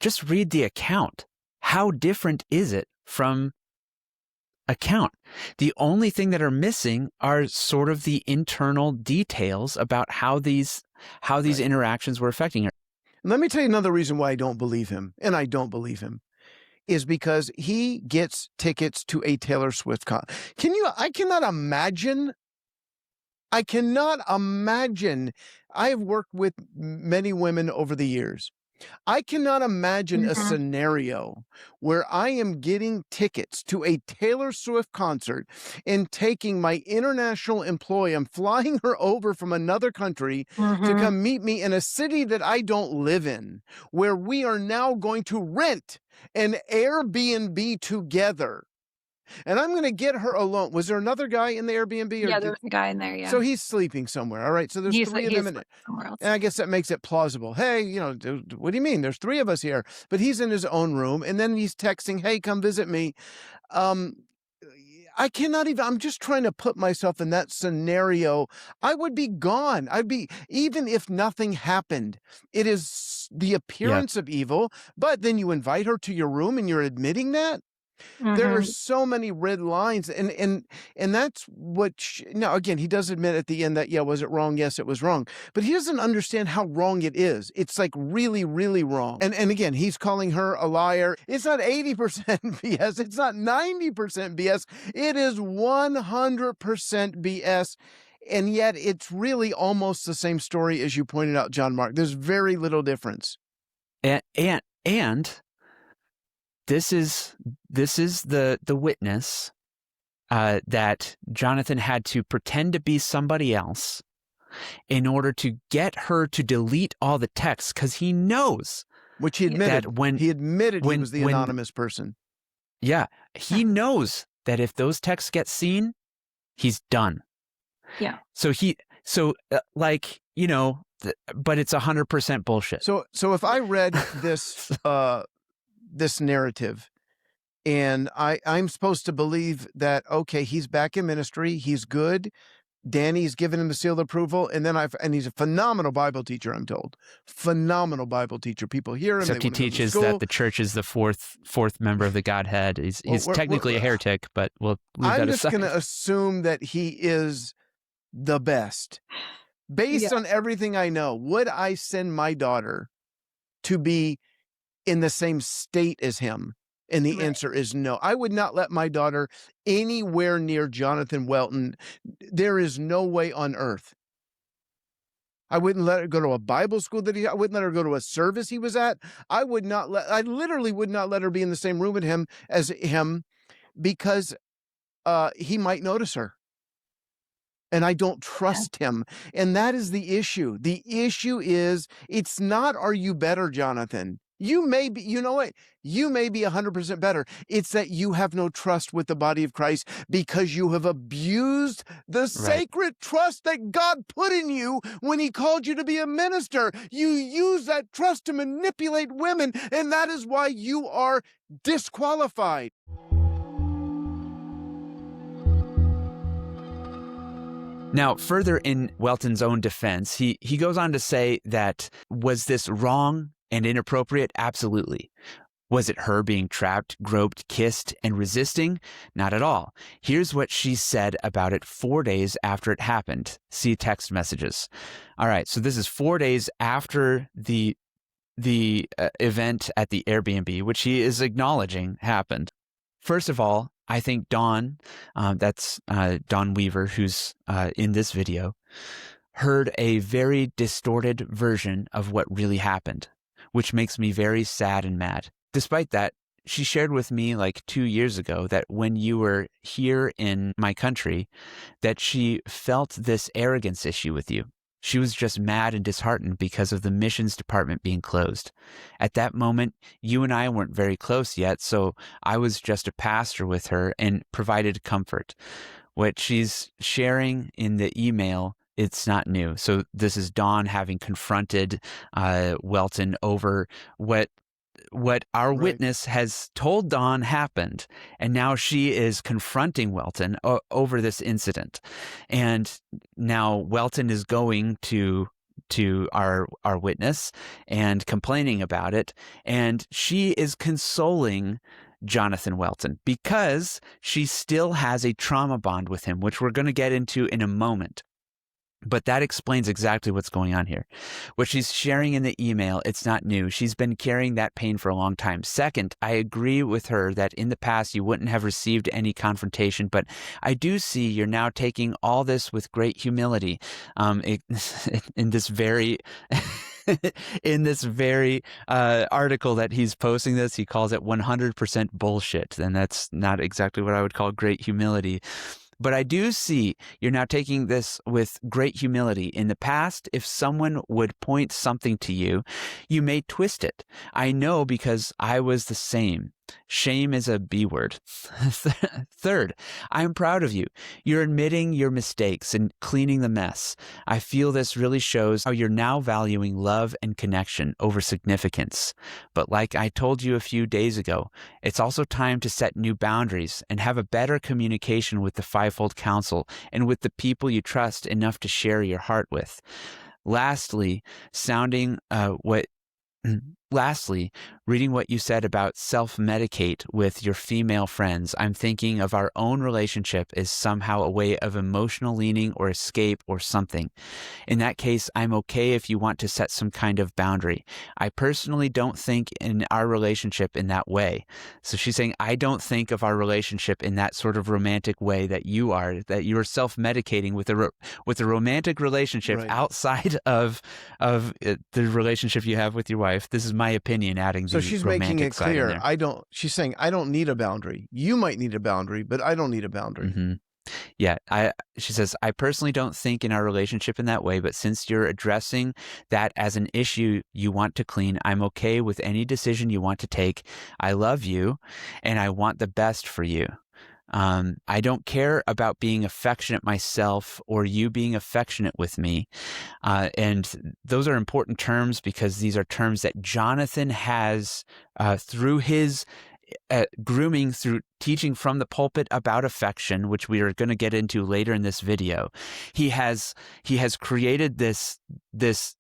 just read the account. How different is it from account? The only thing that are missing are sort of the internal details about how these interactions were affecting her. Let me tell you another reason why I don't believe him, and I don't believe him, is because he gets tickets to a Taylor Swift concert. I cannot imagine. I have worked with many women over the years. I cannot imagine a scenario where I am getting tickets to a Taylor Swift concert and taking my international employee, I'm flying her over from another country to come meet me in a city that I don't live in, where we are now going to rent an Airbnb together. And I'm going to get her alone. Was there another guy in the Airbnb? Yeah, there was a guy in there, yeah. So he's sleeping somewhere. All right. So there's three of them in it. Somewhere else. And I guess that makes it plausible. Hey, what do you mean? There's three of us here. But he's in his own room. And then he's texting, hey, come visit me. I cannot even, I'm just trying to put myself in that scenario. I would be gone. Even if nothing happened, it is the appearance of evil. But then you invite her to your room and you're admitting that? There are so many red lines, and that's what. Now, again, he does admit at the end that was it wrong? Yes, it was wrong, but he doesn't understand how wrong it is. It's like really, really wrong. And again, he's calling her a liar. It's not 80% BS. It's not 90% BS. It is 100% BS. And yet, it's really almost the same story as you pointed out, John Mark. There's very little difference. And this is the witness that Jonathan had to pretend to be somebody else in order to get her to delete all the texts, because he knows, which he admitted that he was the anonymous person. Yeah, he knows that if those texts get seen, he's done. Yeah. So but it's 100% bullshit. So if I read this this narrative, and I'm supposed to believe that, okay, he's back in ministry, he's good, Danny's given him the seal of approval, and he's a phenomenal Bible teacher, I'm told. Phenomenal Bible teacher. People hear him. Except he teaches that the church is the fourth member of the Godhead. He's technically a heretic, but we'll leave that aside. I'm just going to assume that he is the best. Based on everything I know, would I send my daughter to be in the same state as him? And the answer is no. I would not let my daughter anywhere near Jonathan Welton. There is no way on earth. I wouldn't let her go to a Bible school I wouldn't let her go to a service he was at. I literally would not let her be in the same room as him because he might notice her. And I don't trust him. And that is the issue. The issue is, it's not, are you better, Jonathan? You may be, you know what? You may be 100% better. It's that you have no trust with the body of Christ because you have abused the sacred trust that God put in you when he called you to be a minister. You use that trust to manipulate women, and that is why you are disqualified. Now, further in Welton's own defense, he goes on to say that, was this wrong and inappropriate? Absolutely. Was it her being trapped, groped, kissed, and resisting? Not at all. Here's what she said about it 4 days after it happened. See text messages. All right, so this is 4 days after the event at the Airbnb, which he is acknowledging happened. First of all, I think Dawn, that's Dawn Weaver, who's in this video, heard a very distorted version of what really happened, which makes me very sad and mad. Despite that, she shared with me like 2 years ago that when you were here in my country, that she felt this arrogance issue with you. She was just mad and disheartened because of the missions department being closed. At that moment, you and I weren't very close yet, so I was just a pastor with her and provided comfort. What she's sharing in the email, it's not new. So this is Dawn having confronted Welton over what our witness has told Dawn happened, and now she is confronting Welton over this incident. And now Welton is going to our witness and complaining about it, and she is consoling Jonathan Welton because she still has a trauma bond with him, which we're going to get into in a moment. But that explains exactly what's going on here. What she's sharing in the email, it's not new. She's been carrying that pain for a long time. Second, I agree with her that in the past you wouldn't have received any confrontation, but I do see you're now taking all this with great humility. In this very... in this very article that he's posting this, he calls it 100% bullshit. And that's not exactly what I would call great humility. But I do see you're now taking this with great humility. In the past, if someone would point something to you, you may twist it. I know because I was the same. Shame is a B word. Third, I'm proud of you. You're admitting your mistakes and cleaning the mess. I feel this really shows how you're now valuing love and connection over significance. But like I told you a few days ago, it's also time to set new boundaries and have a better communication with the Fivefold Council and with the people you trust enough to share your heart with. Lastly, reading what you said about self-medicate with your female friends, I'm thinking of our own relationship as somehow a way of emotional leaning or escape or something. In that case, I'm okay if you want to set some kind of boundary. I personally don't think in our relationship in that way. So she's saying, I don't think of our relationship in that sort of romantic way that you are self-medicating with a romantic relationship outside of the relationship you have with your wife. This is my opinion, adding so she's making it clear. She's saying, I don't need a boundary. You might need a boundary, but I don't need a boundary. Mm-hmm. Yeah. She says, I personally don't think in our relationship in that way, but since you're addressing that as an issue you want to clean, I'm okay with any decision you want to take. I love you and I want the best for you. I don't care about being affectionate myself or you being affectionate with me. And those are important terms because these are terms that Jonathan has through his grooming, through teaching from the pulpit about affection, which we are going to get into later in this video. He has created this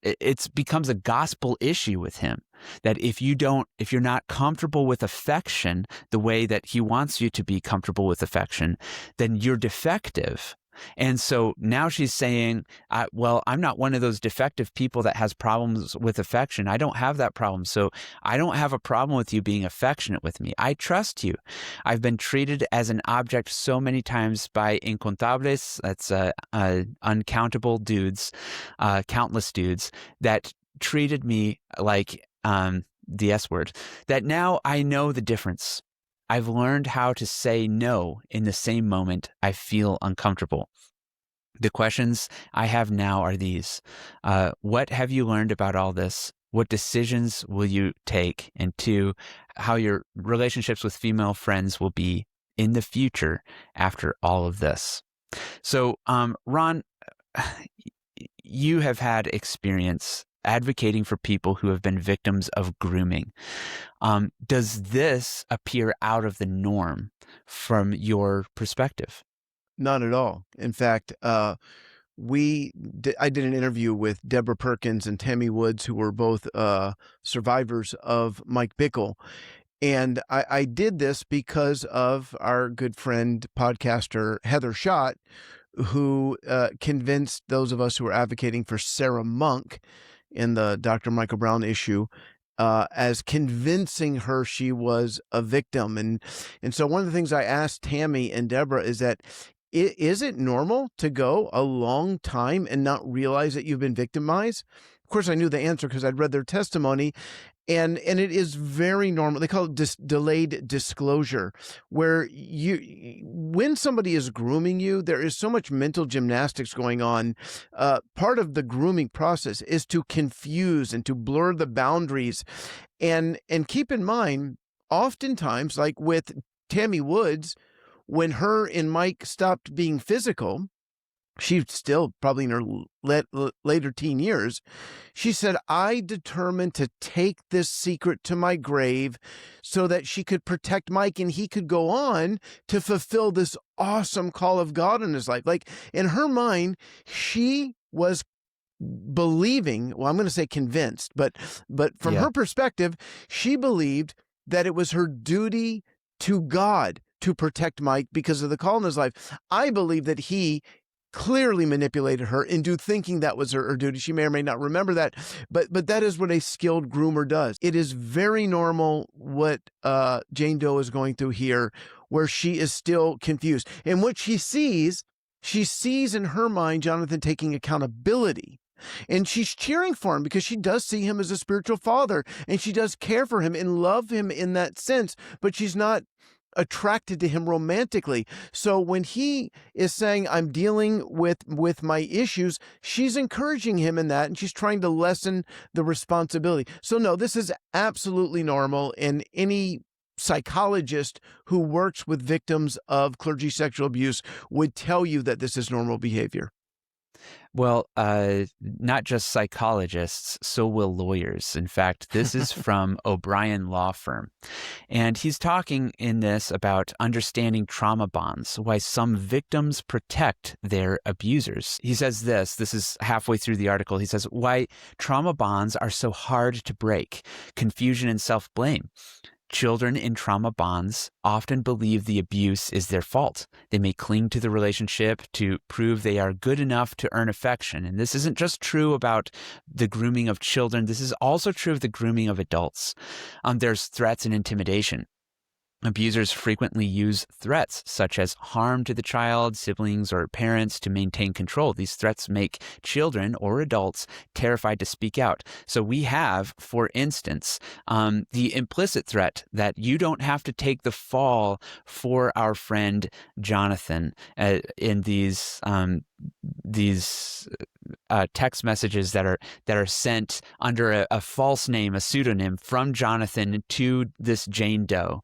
it becomes a gospel issue with him, that if you're not comfortable with affection the way that he wants you to be comfortable with affection, then you're defective. And so now she's saying, well, I'm not one of those defective people that has problems with affection. I don't have that problem. So I don't have a problem with you being affectionate with me. I trust you. I've been treated as an object so many times by incontables, that's uncountable dudes, countless dudes that treated me like the S word, that now I know the difference. I've learned how to say no in the same moment I feel uncomfortable. The questions I have now are these. What have you learned about all this? what decisions will you take? And 2, how your relationships with female friends will be in the future after all of this. So, Ron, you have had experience advocating for people who have been victims of grooming. Does this appear out of the norm from your perspective? Not at all. In fact, I did an interview with Deborah Perkins and Tammy Woods, who were both survivors of Mike Bickle. And I did this because of our good friend, podcaster Heather Schott, who convinced those of us who were advocating for Sarah Monk in the Dr. Michael Brown issue as convincing her she was a victim. And so one of the things I asked Tammy and Deborah is that, is it normal to go a long time and not realize that you've been victimized? Of course, I knew the answer because I'd read their testimony. And it is very normal. They call it delayed disclosure, where when somebody is grooming you, there is so much mental gymnastics going on. Part of the grooming process is to confuse and to blur the boundaries. And keep in mind, oftentimes, like with Tammy Woods, when her and Mike stopped being physical, she's still probably in her later teen years, she said, I determined to take this secret to my grave so that she could protect Mike and he could go on to fulfill this awesome call of God in his life. Like, in her mind, she was believing, well, I'm going to say convinced, but from her perspective, she believed that it was her duty to God to protect Mike because of the call in his life. I believe that he clearly manipulated her into thinking that was her duty. She may or may not remember that, but that is what a skilled groomer does. It is very normal what Jane Doe is going through here, where she is still confused. And what she sees in her mind Jonathan taking accountability. And she's cheering for him because she does see him as a spiritual father, and she does care for him and love him in that sense, but she's not attracted to him romantically. So when he is saying, I'm dealing with my issues, she's encouraging him in that, and she's trying to lessen the responsibility. So no, this is absolutely normal, and any psychologist who works with victims of clergy sexual abuse would tell you that this is normal behavior. Well, not just psychologists, so will lawyers. In fact, this is from O'Brien Law Firm. And he's talking in this about understanding trauma bonds, why some victims protect their abusers. He says this is halfway through the article. He says, why trauma bonds are so hard to break, confusion and self-blame. Children in trauma bonds often believe the abuse is their fault. They may cling to the relationship to prove they are good enough to earn affection. And this isn't just true about the grooming of children. This is also true of the grooming of adults. There's threats and intimidation. Abusers frequently use threats such as harm to the child, siblings, or parents to maintain control. These threats make children or adults terrified to speak out. So we have, for instance, the implicit threat that you don't have to take the fall for our friend Jonathan in these text messages that are sent under a false name, a pseudonym from Jonathan to this Jane Doe,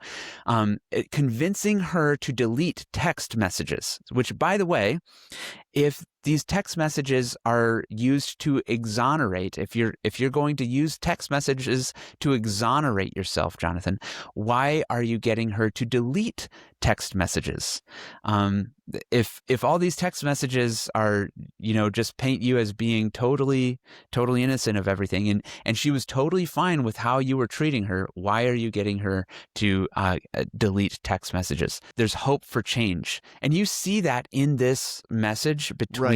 convincing her to delete text messages, which, by the way, if these text messages are used to exonerate, if you're going to use text messages to exonerate yourself, Jonathan, why are you getting her to delete text messages? If all these text messages are, just paint you as being totally innocent of everything, and she was totally fine with how you were treating her, why are you getting her to delete text messages? There's hope for change. And you see that in this message between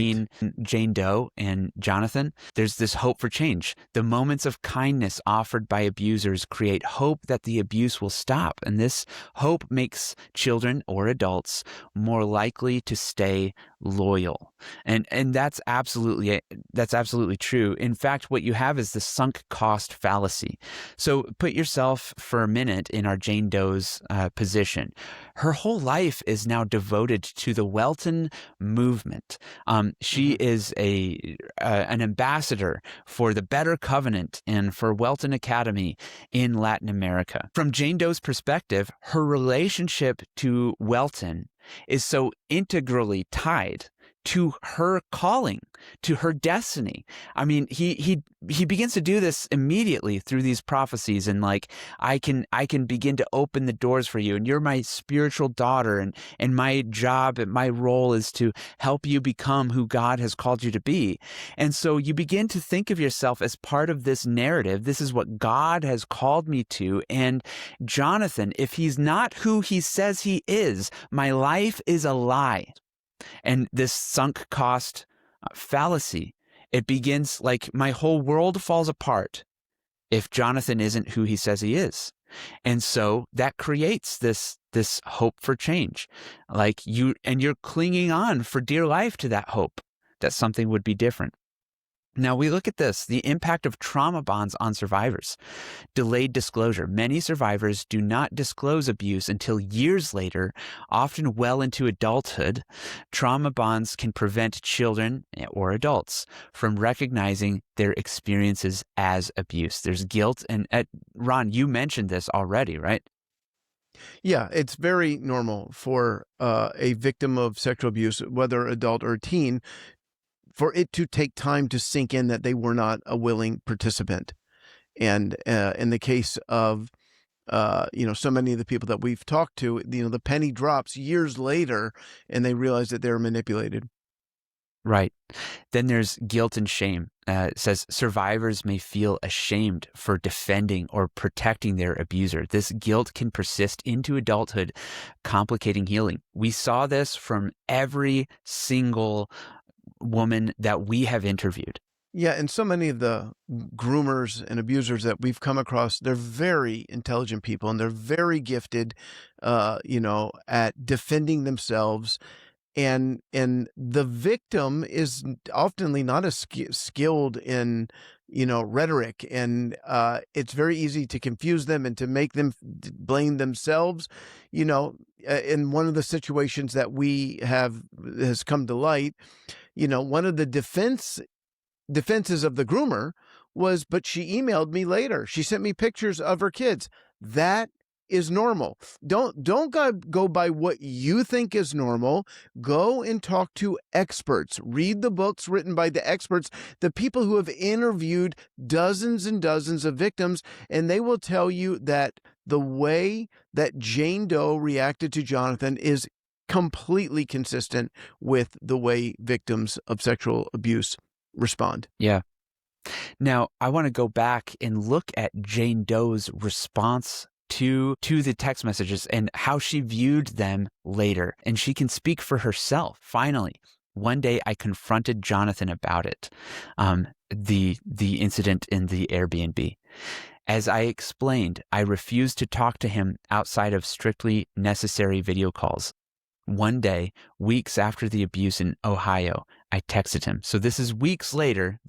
Jane Doe and Jonathan. There's this hope for change. The moments of kindness offered by abusers create hope that the abuse will stop. And this hope makes children or adults more likely to stay loyal. And that's absolutely true. In fact, what you have is the sunk cost fallacy. So put yourself for a minute in our Jane Doe's position. Her whole life is now devoted to the Welton movement. She is an ambassador for the Better Covenant and for Welton Academy in Latin America. From Jane Doe's perspective, her relationship to Welton is so integrally tied to her calling, to her destiny. I mean, he begins to do this immediately through these prophecies, and like, I can begin to open the doors for you, and you're my spiritual daughter, and my job and my role is to help you become who God has called you to be. And so you begin to think of yourself as part of this narrative. This is what God has called me to. And Jonathan, if he's not who he says he is, my life is a lie. And this sunk cost fallacy, it begins like my whole world falls apart if Jonathan isn't who he says he is. And so that creates this hope for change. Like you're clinging on for dear life to that hope that something would be different. Now we look at this, the impact of trauma bonds on survivors. Delayed disclosure. Many survivors do not disclose abuse until years later, often well into adulthood. Trauma bonds can prevent children or adults from recognizing their experiences as abuse. There's guilt. And Ron, you mentioned this already, right? Yeah, it's very normal for a victim of sexual abuse, whether adult or teen, for it to take time to sink in that they were not a willing participant. And in the case of, so many of the people that we've talked to, the penny drops years later and they realize that they're manipulated. Right. Then there's guilt and shame. It says survivors may feel ashamed for defending or protecting their abuser. This guilt can persist into adulthood, complicating healing. We saw this from every single woman that we have interviewed. Yeah, and so many of the groomers and abusers that we've come across, they're very intelligent people and they're very gifted, at defending themselves. And the victim is oftenly not as skilled in, rhetoric, and it's very easy to confuse them and to make them blame themselves. In one of the situations that has come to light, one of the defenses of the groomer was, but she emailed me later. She sent me pictures of her kids. That is normal. Don't go by what you think is normal. Go and talk to experts. Read the books written by the experts, the people who have interviewed dozens and dozens of victims, and they will tell you that the way that Jane Doe reacted to Jonathan is completely consistent with the way victims of sexual abuse respond. Yeah. Now, I want to go back and look at Jane Doe's response to the text messages and how she viewed them later. And she can speak for herself. Finally, one day I confronted Jonathan about it, the incident in the Airbnb. As I explained, I refused to talk to him outside of strictly necessary video calls. One day, weeks after the abuse in Ohio, I texted him. So this is weeks later.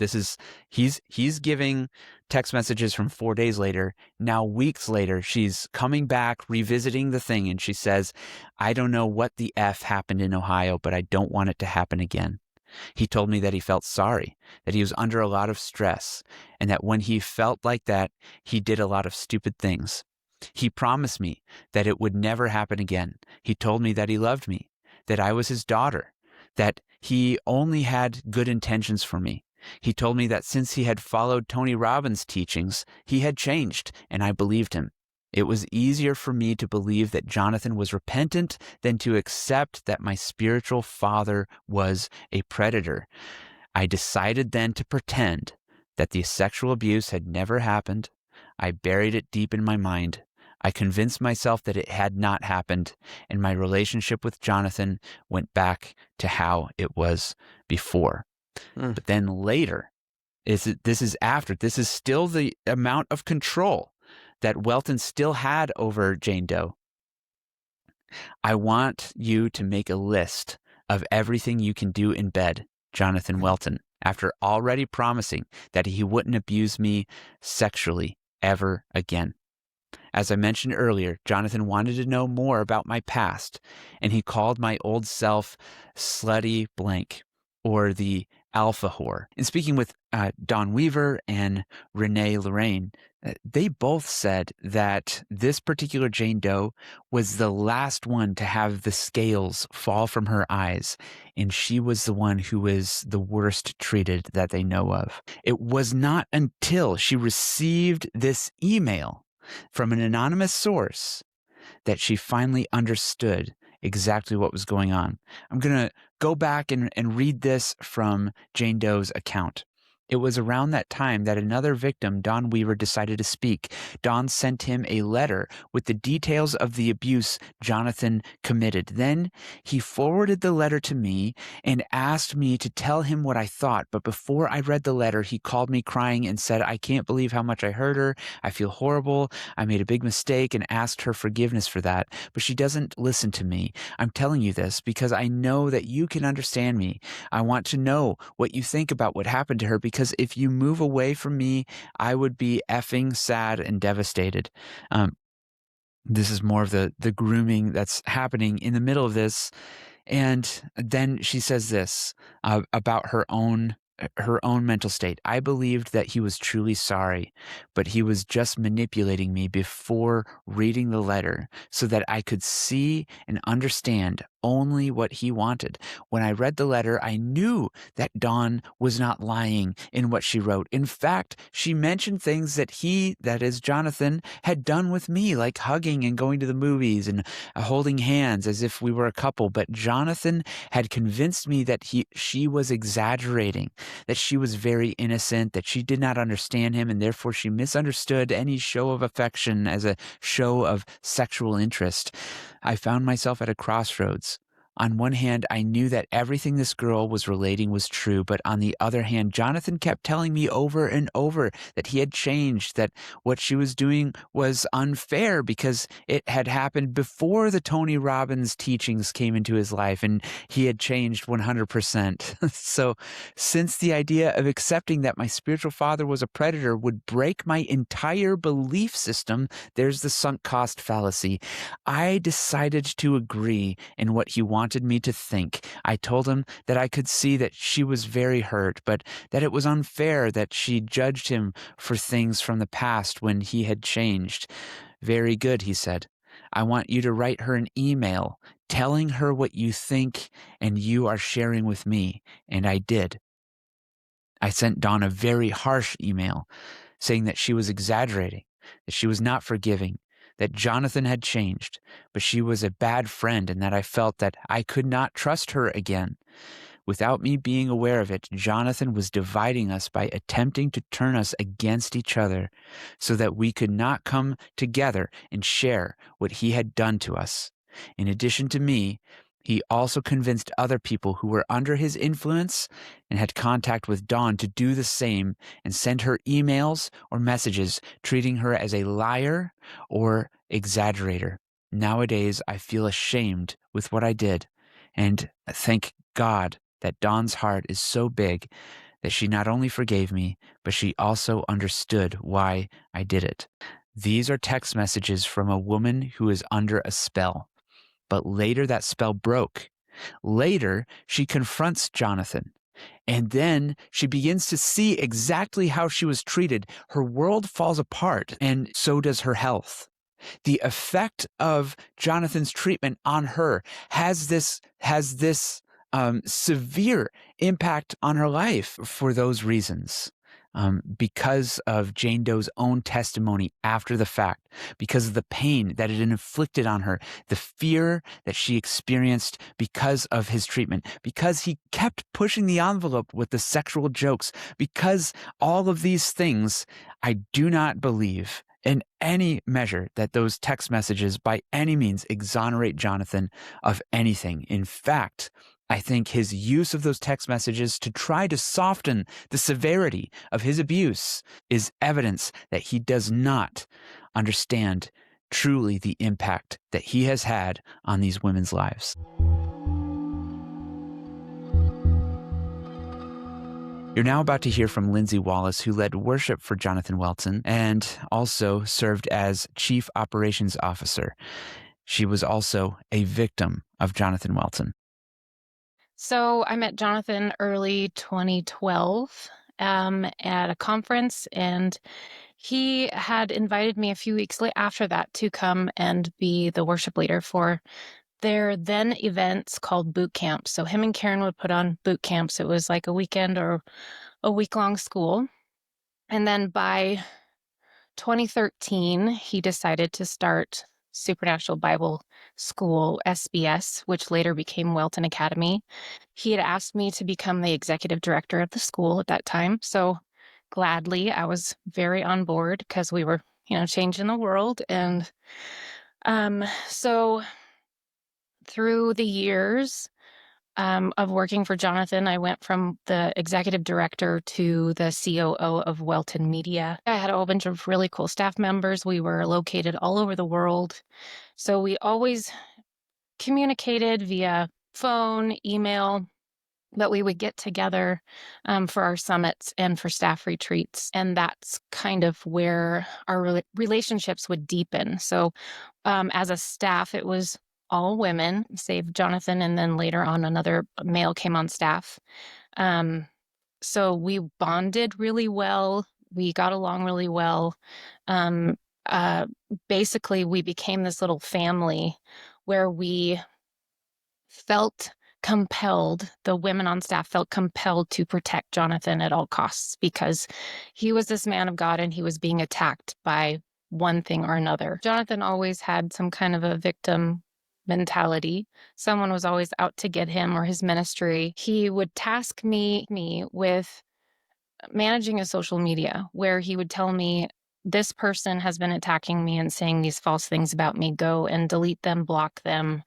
He's giving text messages from 4 days later. Now, weeks later, she's coming back, revisiting the thing, and she says, I don't know what the F happened in Ohio, but I don't want it to happen again. He told me that he felt sorry, that he was under a lot of stress, and that when he felt like that, he did a lot of stupid things. He promised me that it would never happen again. He told me that he loved me, that I was his daughter, that he only had good intentions for me. He told me that since he had followed Tony Robbins' teachings, he had changed, and I believed him. It was easier for me to believe that Jonathan was repentant than to accept that my spiritual father was a predator. I decided then to pretend that the sexual abuse had never happened. I buried it deep in my mind. I convinced myself that it had not happened, and my relationship with Jonathan went back to how it was before. But then later, this is still the amount of control that Welton still had over Jane Doe. I want you to make a list of everything you can do in bed, Jonathan Welton, after already promising that he wouldn't abuse me sexually ever again. As I mentioned earlier, Jonathan wanted to know more about my past, and he called my old self slutty blank, or the alpha whore. In speaking with Don Weaver and Renee Lorraine, they both said that this particular Jane Doe was the last one to have the scales fall from her eyes, and she was the one who was the worst treated that they know of. It was not until she received this email from an anonymous source that she finally understood exactly what was going on. I'm going to go back and read this from Jane Doe's account. It was around that time that another victim, Don Weaver, decided to speak. Don sent him a letter with the details of the abuse Jonathan committed. Then he forwarded the letter to me and asked me to tell him what I thought. But before I read the letter, he called me crying and said, "I can't believe how much I hurt her. I feel horrible. I made a big mistake," and asked her forgiveness for that. But she doesn't listen to me. I'm telling you this because I know that you can understand me. I want to know what you think about what happened to her, because if you move away from me, I would be effing sad and devastated. This is more of the grooming that's happening in the middle of this. And then she says this about her own mental state. "I believed that he was truly sorry, but he was just manipulating me before reading the letter so that I could see and understand only what he wanted. When I read the letter, I knew that Dawn was not lying in what she wrote. In fact, she mentioned things that he, that is Jonathan, had done with me, like hugging and going to the movies and holding hands as if we were a couple. But Jonathan had convinced me that she was exaggerating, that she was very innocent, that she did not understand him, and therefore she misunderstood any show of affection as a show of sexual interest. I found myself at a crossroads. On one hand, I knew that everything this girl was relating was true, but on the other hand, Jonathan kept telling me over and over that he had changed, that what she was doing was unfair because it had happened before the Tony Robbins teachings came into his life, and he had changed 100%. So since the idea of accepting that my spiritual father was a predator would break my entire belief system, there's the sunk cost fallacy. I decided to agree in what he wanted me to think. I told him that I could see that she was very hurt, but that it was unfair that she judged him for things from the past when he had changed. Very good, he said. I want you to write her an email telling her what you think and you are sharing with me. And I did. I sent Dawn a very harsh email saying that she was exaggerating, that she was not forgiving, that Jonathan had changed, but she was a bad friend and that I felt that I could not trust her again. Without me being aware of it, Jonathan was dividing us by attempting to turn us against each other so that we could not come together and share what he had done to us. In addition to me, he also convinced other people who were under his influence and had contact with Dawn to do the same and send her emails or messages treating her as a liar or exaggerator. Nowadays, I feel ashamed with what I did, and thank God that Dawn's heart is so big that she not only forgave me, but she also understood why I did it. These are text messages from a woman who is under a spell. But later that spell broke. Later, she confronts Jonathan. And then she begins to see exactly how she was treated. Her world falls apart, and so does her health. The effect of Jonathan's treatment on her has this severe impact on her life for those reasons. Because of Jane Doe's own testimony after the fact, because of the pain that it inflicted on her, the fear that she experienced because of his treatment, because he kept pushing the envelope with the sexual jokes, because all of these things, I do not believe in any measure that those text messages by any means exonerate Jonathan of anything. In fact, I think his use of those text messages to try to soften the severity of his abuse is evidence that he does not understand truly the impact that he has had on these women's lives. You're now about to hear from Linsey Wallace, who led worship for Jonathan Welton and also served as Chief Operations Officer. She was also a victim of Jonathan Welton. So I met Jonathan early 2012 at a conference, and he had invited me a few weeks after that to come and be the worship leader for their then events called boot camps. So him and Karen would put on boot camps. It was like a weekend or a week-long school. And then by 2013, he decided to start Supernatural Bible School, SBS, which later became Welton Academy. He had asked me to become the executive director of the school at that time. So gladly, I was very on board because we were, changing the world. And so through the years of working for Jonathan, I went from the executive director to the COO of Welton Media. I had a whole bunch of really cool staff members. We were located all over the world. So we always communicated via phone, email, but we would get together for our summits and for staff retreats. And that's kind of where our relationships would deepen. So as a staff, it was all women, save Jonathan, and then later on another male came on staff. So we bonded really well. We got along really well. Basically, we became this little family where we felt compelled, the women on staff felt compelled to protect Jonathan at all costs because he was this man of God and he was being attacked by one thing or another. Jonathan always had some kind of a victim mentality. Someone was always out to get him or his ministry. He would task me with managing a social media where he would tell me, this person has been attacking me and saying these false things about me. Go and delete them, block them,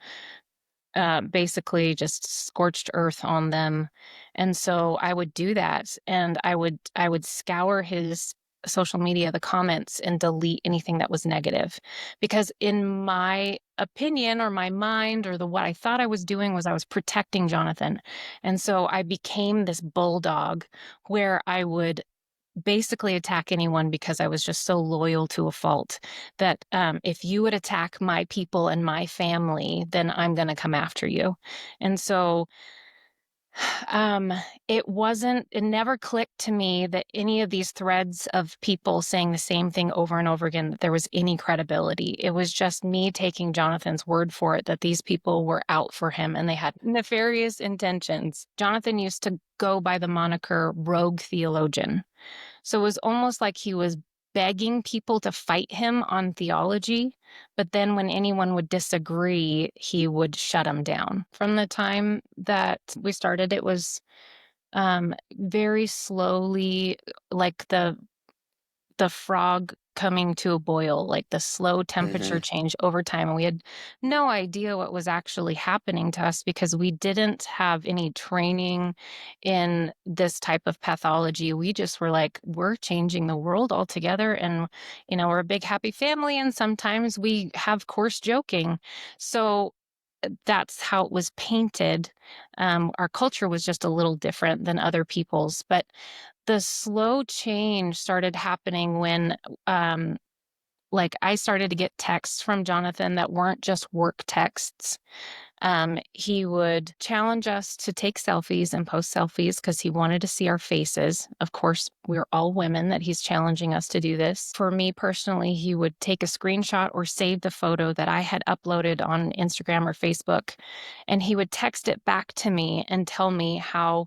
basically just scorched earth on them. And so I would do that, and I would scour his social media, the comments, and delete anything that was negative. Because in my opinion or my mind or what I thought I was doing was I was protecting Jonathan. And so I became this bulldog where I would basically attack anyone because I was just so loyal to a fault that if you would attack my people and my family, then I'm going to come after you. And so it never clicked to me that any of these threads of people saying the same thing over and over again, that there was any credibility. It was just me taking Jonathan's word for it, that these people were out for him and they had nefarious intentions. Jonathan used to go by the moniker rogue theologian. So it was almost like he was begging people to fight him on theology, but then when anyone would disagree, he would shut them down. From the time that we started, it was very slowly, like the frog coming to a boil, like the slow temperature change over time. And we had no idea what was actually happening to us because we didn't have any training in this type of pathology. We just were like, we're changing the world altogether. And, we're a big, happy family. And sometimes we have coarse joking. So that's how it was painted. Our culture was just a little different than other people's, but the slow change started happening when, I started to get texts from Jonathan that weren't just work texts. He would challenge us to take selfies and post selfies because he wanted to see our faces. Of course, we're all women that he's challenging us to do this. For me personally, he would take a screenshot or save the photo that I had uploaded on Instagram or Facebook, and he would text it back to me and tell me how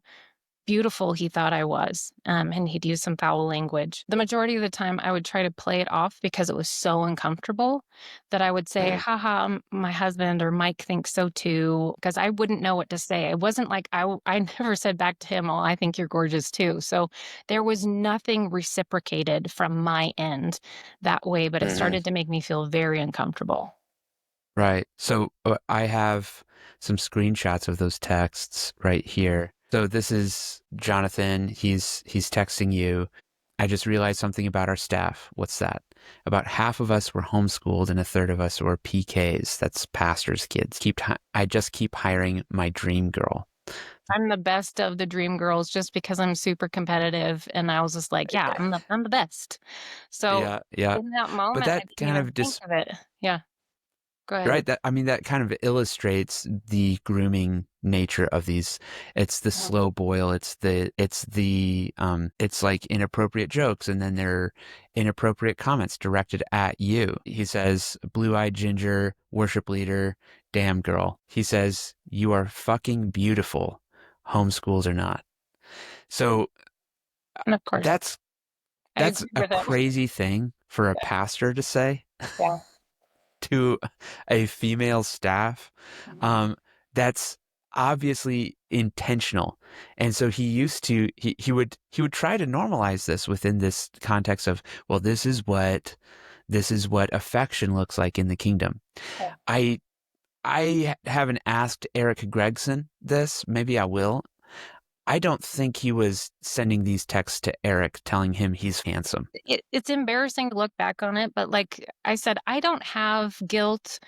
beautiful he thought I was, and he'd use some foul language. The majority of the time, I would try to play it off because it was so uncomfortable that I would say, haha, my husband or Mike thinks so too, because I wouldn't know what to say. It wasn't like I never said back to him, oh, I think you're gorgeous too. So there was nothing reciprocated from my end that way, but it started to make me feel very uncomfortable. Right. So I have some screenshots of those texts right here. So this is Jonathan. He's texting you. I just realized something about our staff. What's that? About half of us were homeschooled and a third of us were PKs. That's pastors' kids. I just keep hiring my dream girl. I'm the best of the dream girls just because I'm super competitive. And I was just like, yeah, I'm the best. So Yeah. in that But moment, I that didn't kind even of think of it. Yeah. Go ahead. right. That kind of illustrates the grooming nature of these. It's the slow boil. It's like inappropriate jokes, and then there are inappropriate comments directed at you. He says, "Blue-eyed ginger, worship leader, damn girl." He says, "You are fucking beautiful, homeschools or not." So And of course, that's I a agree with it. crazy thing for a pastor to say. Yeah. To a female staff. That's obviously intentional. And so he would try to normalize this within this context of, well, this is what affection looks like in the kingdom. Yeah. I haven't asked Eric Gregson this. Maybe I will. I don't think he was sending these texts to Eric telling him he's handsome. It's embarrassing to look back on it, but like I said, I don't have guilt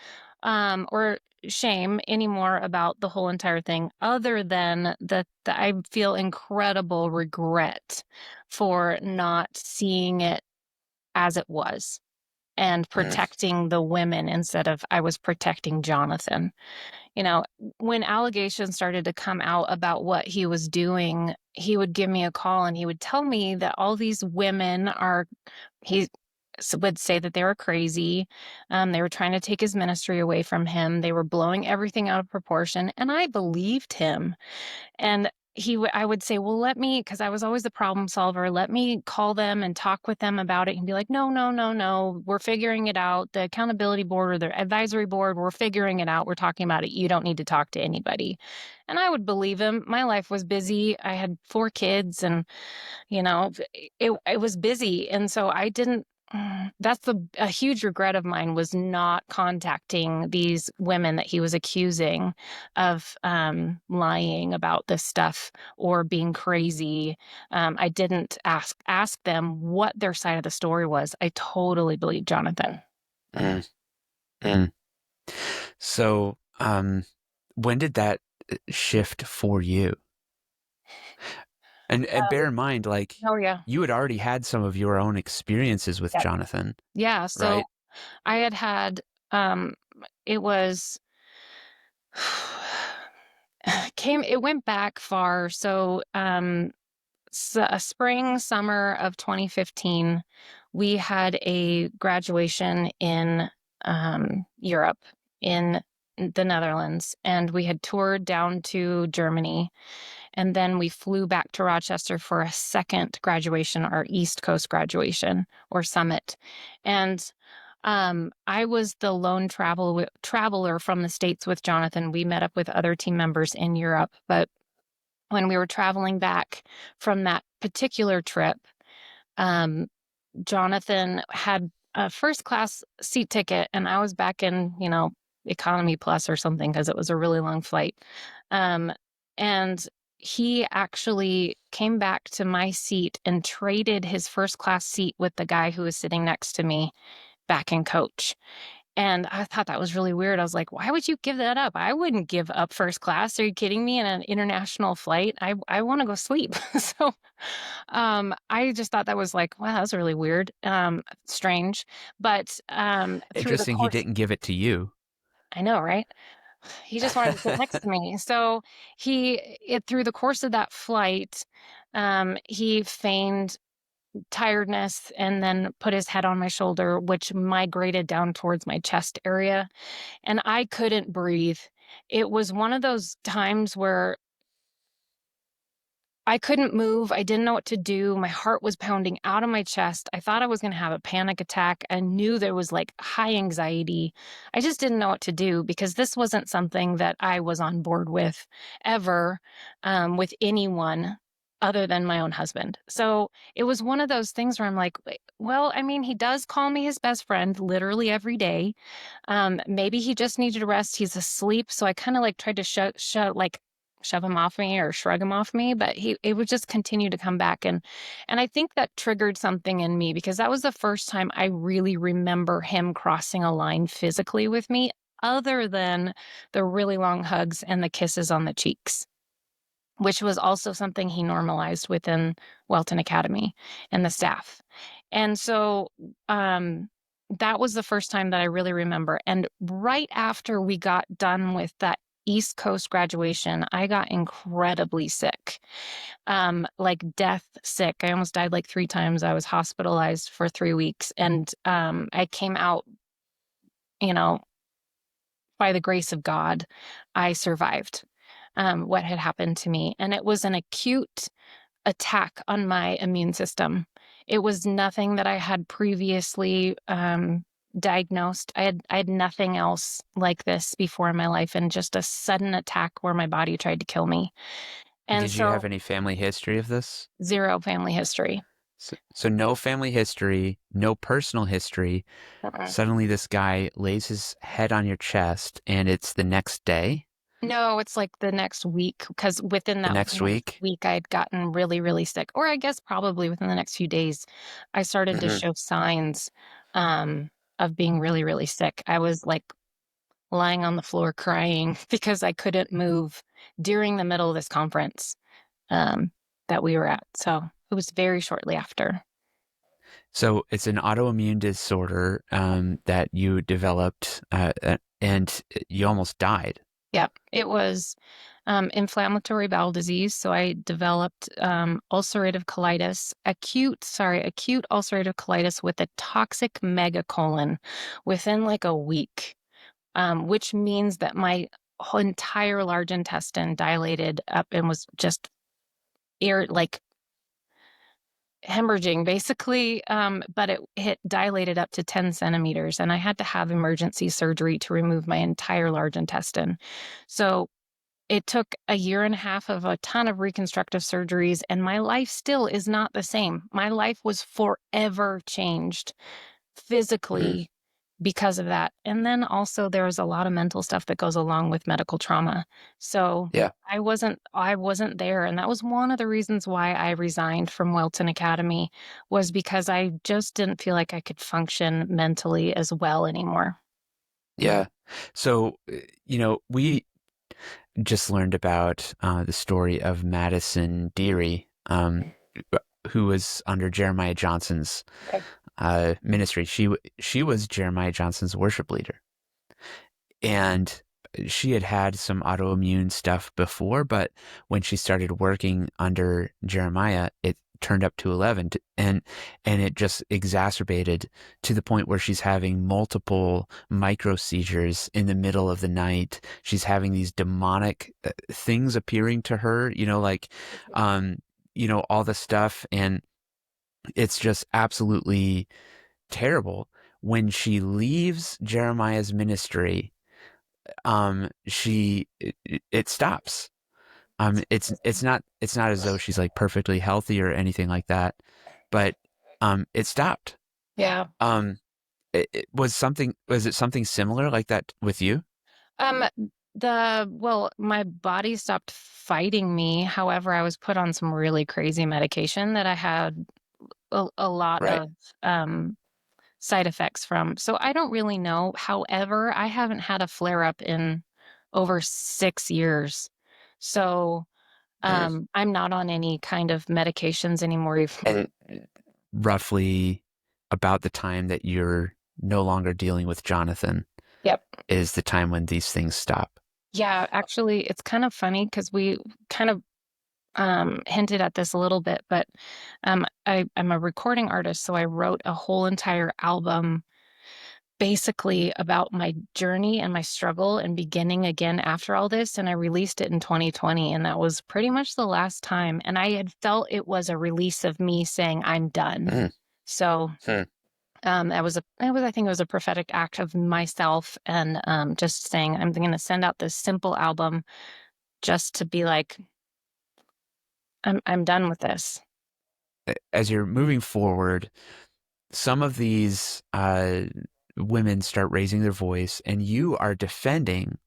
or shame anymore about the whole entire thing, other than that I feel incredible regret for not seeing it as it was and protecting the women instead of I was protecting Jonathan. You know, when allegations started to come out about what he was doing, he would give me a call and he would tell me that all these women he would say that they were crazy. They were trying to take his ministry away from him. They were blowing everything out of proportion. And I believed him. And I would say, well, because I was always the problem solver, let me call them and talk with them about it and be like, no, we're figuring it out. The accountability board or the advisory board, we're figuring it out. We're talking about it. You don't need to talk to anybody. And I would believe him. My life was busy. I had 4 kids and, it was busy. And so I didn't, that's a huge regret of mine, was not contacting these women that he was accusing of lying about this stuff or being crazy. I didn't ask them what their side of the story was. I totally believe Jonathan. So, when did that shift for you? And bear in mind, like, you had already had some of your own experiences with Jonathan. Yeah. So right? I had, it was, it went back far. So, spring, summer of 2015, we had a graduation in Europe, in the Netherlands, and we had toured down to Germany. And then we flew back to Rochester for a second graduation, our East Coast graduation or summit. And I was the lone traveler from the States with Jonathan. We met up with other team members in Europe. But when we were traveling back from that particular trip, Jonathan had a first class seat ticket, and I was back in, economy plus or something because it was a really long flight. And he actually came back to my seat and traded his first class seat with the guy who was sitting next to me back in coach. And I thought that was really weird. I was like, why would you give that up? I wouldn't give up first class. Are you kidding me? In an international flight, I want to go sleep. So I just thought that was like, wow, that was really weird, strange. But Interesting he didn't give it to you. I know, right? He just wanted to sit next to me. So through the course of that flight, he feigned tiredness and then put his head on my shoulder, which migrated down towards my chest area. And I couldn't breathe. It was one of those times where I couldn't move. I didn't know what to do. My heart was pounding out of my chest. I thought I was going to have a panic attack. I knew there was like high anxiety. I just didn't know what to do because this wasn't something that I was on board with ever, with anyone other than my own husband. So it was one of those things where I'm like, well, I mean, he does call me his best friend literally every day. Maybe he just needed to rest. He's asleep. So I kind of like tried to shove him off me or shrug him off me, but it would just continue to come back. And I think that triggered something in me because that was the first time I really remember him crossing a line physically with me, other than the really long hugs and the kisses on the cheeks. which was also something he normalized within Welton Academy and the staff. And so that was the first time that I really remember. And right after we got done with that East Coast graduation, I got incredibly sick, like death sick. I almost died like 3 times. I was hospitalized for 3 weeks. And I came out, by the grace of God, I survived what had happened to me. And it was an acute attack on my immune system. It was nothing that I had previously diagnosed. I had nothing else like this before in my life, and just a sudden attack where my body tried to kill me. And Did you have any family history of this? 0 family history. So no family history, no personal history. Suddenly this guy lays his head on your chest, and it's the next day? No, it's like the next week, because within that next week I'd gotten really, really sick. Or I guess probably within the next few days, I started to show signs of being really, really sick. I was like lying on the floor crying because I couldn't move during the middle of this conference that we were at. So it was very shortly after. So it's an autoimmune disorder that you developed, and you almost died. Yeah, it was inflammatory bowel disease. So I developed ulcerative colitis, acute ulcerative colitis with a toxic megacolon within like a week, which means that my whole entire large intestine dilated up and was just hemorrhaging basically, but it dilated up to 10 centimeters, and I had to have emergency surgery to remove my entire large intestine. So it took a year and a half of a ton of reconstructive surgeries, and my life still is not the same. My life was forever changed physically because of that. And then also there was a lot of mental stuff that goes along with medical trauma. So yeah. I wasn't there. And that was one of the reasons why I resigned from Welton Academy, was because I just didn't feel like I could function mentally as well anymore. Yeah. So, we just learned about the story of Madison Deary, who was under Jeremiah Johnson's ministry. She was Jeremiah Johnson's worship leader, and she had some autoimmune stuff before, but when she started working under Jeremiah, it turned up to 11, and it just exacerbated to the point where she's having multiple micro seizures in the middle of the night. She's having these demonic things appearing to her, all the stuff, and it's just absolutely terrible. When she leaves Jeremiah's ministry, it stops. It's not as though she's like perfectly healthy or anything like that, but it stopped. Yeah. Was it something similar like that with you? My body stopped fighting me. However, I was put on some really crazy medication that I had a lot of side effects from. So I don't really know. However, I haven't had a flare up in over 6 years. So I'm not on any kind of medications anymore. And roughly about the time that you're no longer dealing with Jonathan, is the time when these things stop. Yeah, actually, it's kind of funny because we kind of hinted at this a little bit, but I'm a recording artist, so I wrote a whole entire album basically about my journey and my struggle and beginning again after all this, and I released it in 2020, and that was pretty much the last time, and I had felt it was a release of me saying I'm done. So I think it was a prophetic act of myself, and just saying I'm going to send out this simple album just to be like, I'm done with this. As you're moving forward, some of these women start raising their voice, and you are defending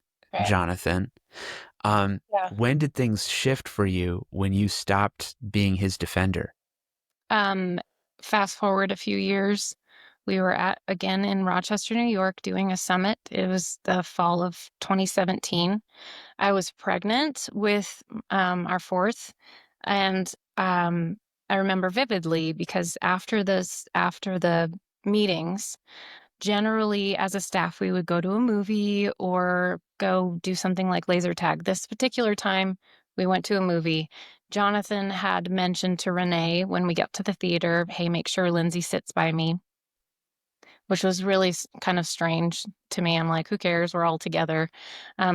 Jonathan. When did things shift for you when you stopped being his defender? Fast forward a few years, We were again in Rochester, New York, doing a summit. It was the fall of 2017. I was pregnant with our fourth, and I remember vividly because after the meetings, generally as a staff, we would go to a movie or go do something like laser tag. This particular time, we went to a movie. Jonathan had mentioned to Renee when we got to the theater, hey, make sure Linsey sits by me, which was really kind of strange to me. I'm like, who cares? We're all together.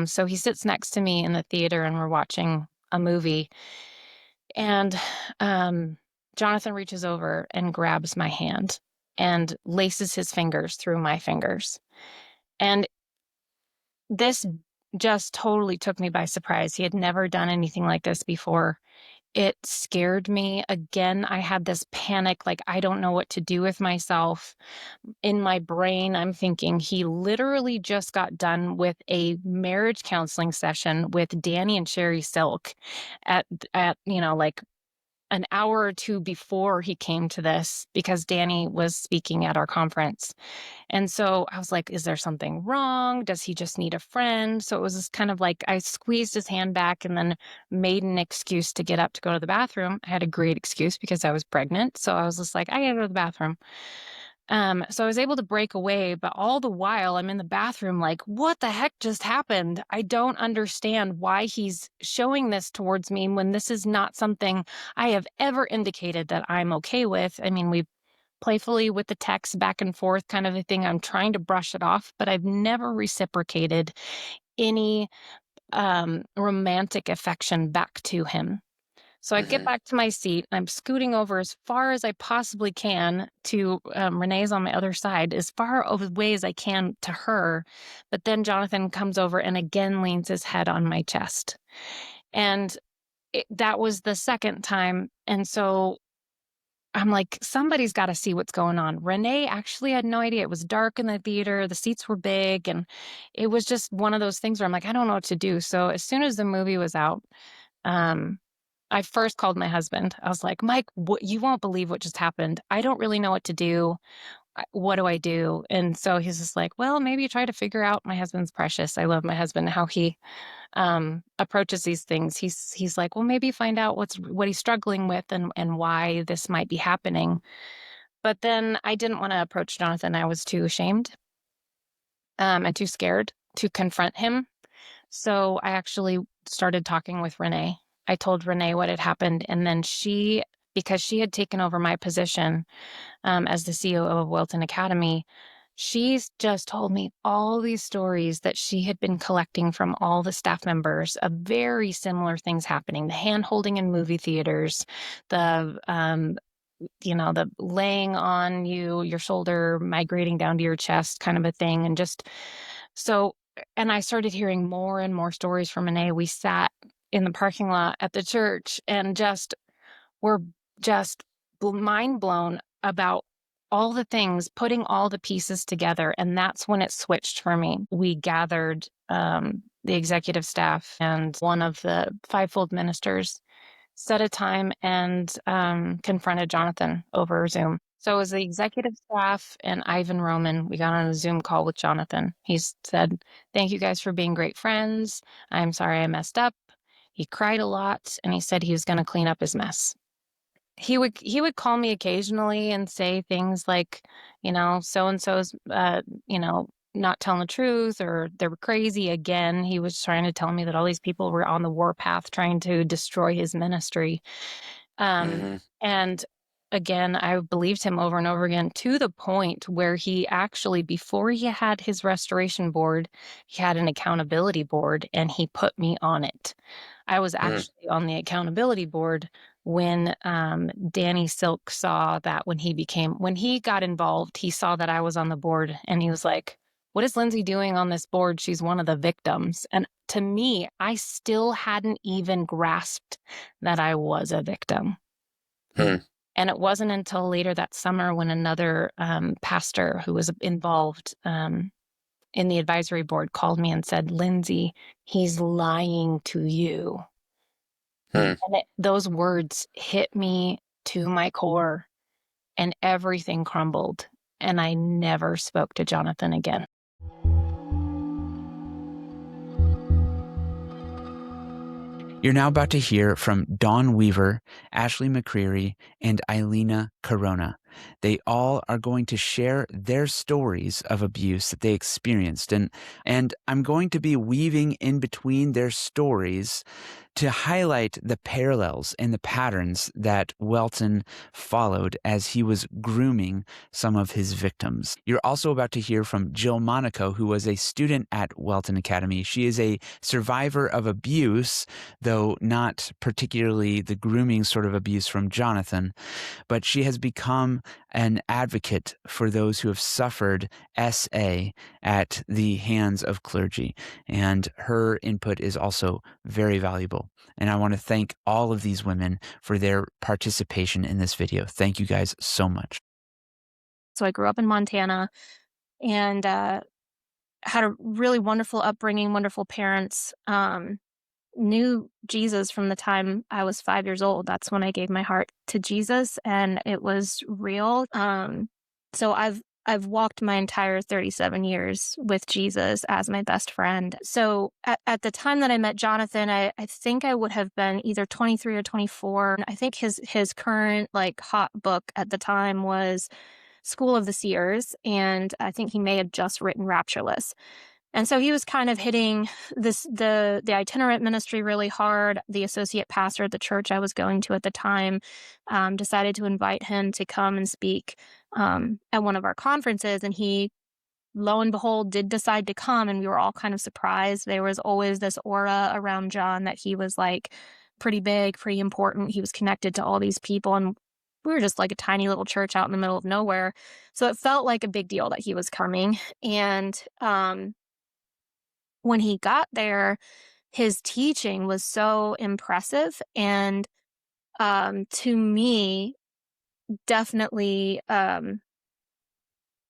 So he sits next to me in the theater and we're watching a movie. And Jonathan reaches over and grabs my hand and laces his fingers through my fingers. And this just totally took me by surprise. He had never done anything like this before. It scared me. Again, I had this panic, like, I don't know what to do with myself. In my brain, I'm thinking he literally just got done with a marriage counseling session with Danny and Sherry Silk at like an hour or two before he came to this, because Danny was speaking at our conference. And so I was like, is there something wrong? Does he just need a friend? So it was just kind of like I squeezed his hand back and then made an excuse to get up to go to the bathroom. I had a great excuse because I was pregnant. So I was just like, I gotta go to the bathroom. So I was able to break away, but all the while I'm in the bathroom like, what the heck just happened? I don't understand why he's showing this towards me when this is not something I have ever indicated that I'm okay with. I mean, we playfully with the text back and forth kind of a thing. I'm trying to brush it off, but I've never reciprocated any romantic affection back to him. So I get back to my seat. I'm scooting over as far as I possibly can to Renee's on my other side, as far away as I can to her. But then Jonathan comes over and again leans his head on my chest. And that was the second time. And so I'm like, somebody's got to see what's going on. Renee actually had no idea. It was dark in the theater. The seats were big. And it was just one of those things where I'm like, I don't know what to do. So as soon as the movie was out, I first called my husband. I was like, Mike, you won't believe what just happened. I don't really know what to do. What do I do? And so he's just like, well, maybe try to figure out. My husband's precious. I love my husband, how he approaches these things. He's like, well, maybe find out what he's struggling with and why this might be happening. But then I didn't want to approach Jonathan. I was too ashamed and too scared to confront him. So I actually started talking with Renee. I told Renee what had happened, and then because she had taken over my position as the COO of Welton Academy, she's just told me all these stories that she had been collecting from all the staff members of very similar things happening. The hand-holding in movie theaters, the the laying on your shoulder, migrating down to your chest kind of a thing. And just so, and I started hearing more and more stories from Renee. We sat in the parking lot at the church and were just mind blown about all the things, putting all the pieces together. And that's when it switched for me. We gathered the executive staff and one of the fivefold ministers, set a time and confronted Jonathan over Zoom. So it was the executive staff and Ivan Roman. We got on a Zoom call with Jonathan. He said, thank you guys for being great friends. I'm sorry I messed up. He cried a lot, and he said he was going to clean up his mess. He would call me occasionally and say things like, so-and-so's, not telling the truth, or they were crazy again. He was trying to tell me that all these people were on the warpath trying to destroy his ministry. And again, I believed him over and over again, to the point where he actually, before he had his restoration board, he had an accountability board, and he put me on it. I was actually on the accountability board when Danny Silk saw that when he got involved, he saw that I was on the board, and he was like, what is Linsey doing on this board? She's one of the victims. And to me, I still hadn't even grasped that I was a victim. And it wasn't until later that summer when another pastor who was involved in the advisory board called me and said, Linsey, he's lying to you. And those words hit me to my core, and everything crumbled. and I never spoke to Jonathan again. You're now about to hear from Dawn Weaver, Ashley McCreary, and Eilina Corona. They all are going to share their stories of abuse that they experienced. And I'm going to be weaving in between their stories to highlight the parallels and the patterns that Welton followed as he was grooming some of his victims. You're also about to hear from Jill Monaco, who was a student at Welton Academy. She is a survivor of abuse, though not particularly the grooming sort of abuse from Jonathan, but she has become an advocate for those who have suffered SA at the hands of clergy. And her input is also very valuable. And I want to thank all of these women for their participation in this video. Thank you guys so much. So I grew up in Montana and had a really wonderful upbringing, wonderful parents. Knew Jesus from the time I was 5 years old. That's when I gave my heart to Jesus, and it was real. So I've walked my entire 37 years with Jesus as my best friend. So at the time that I met Jonathan, I think I would have been either 23 or 24. I think his current hot book at the time was School of the Seers, and I think he may have just written Raptureless. And so he was kind of hitting the itinerant ministry really hard. The associate pastor at the church I was going to at the time decided to invite him to come and speak at one of our conferences. And he, lo and behold, did decide to come. And we were all kind of surprised. There was always this aura around John that he was pretty big, pretty important. He was connected to all these people. And we were just a tiny little church out in the middle of nowhere. So it felt like a big deal that he was coming. And when he got there, his teaching was so impressive and to me definitely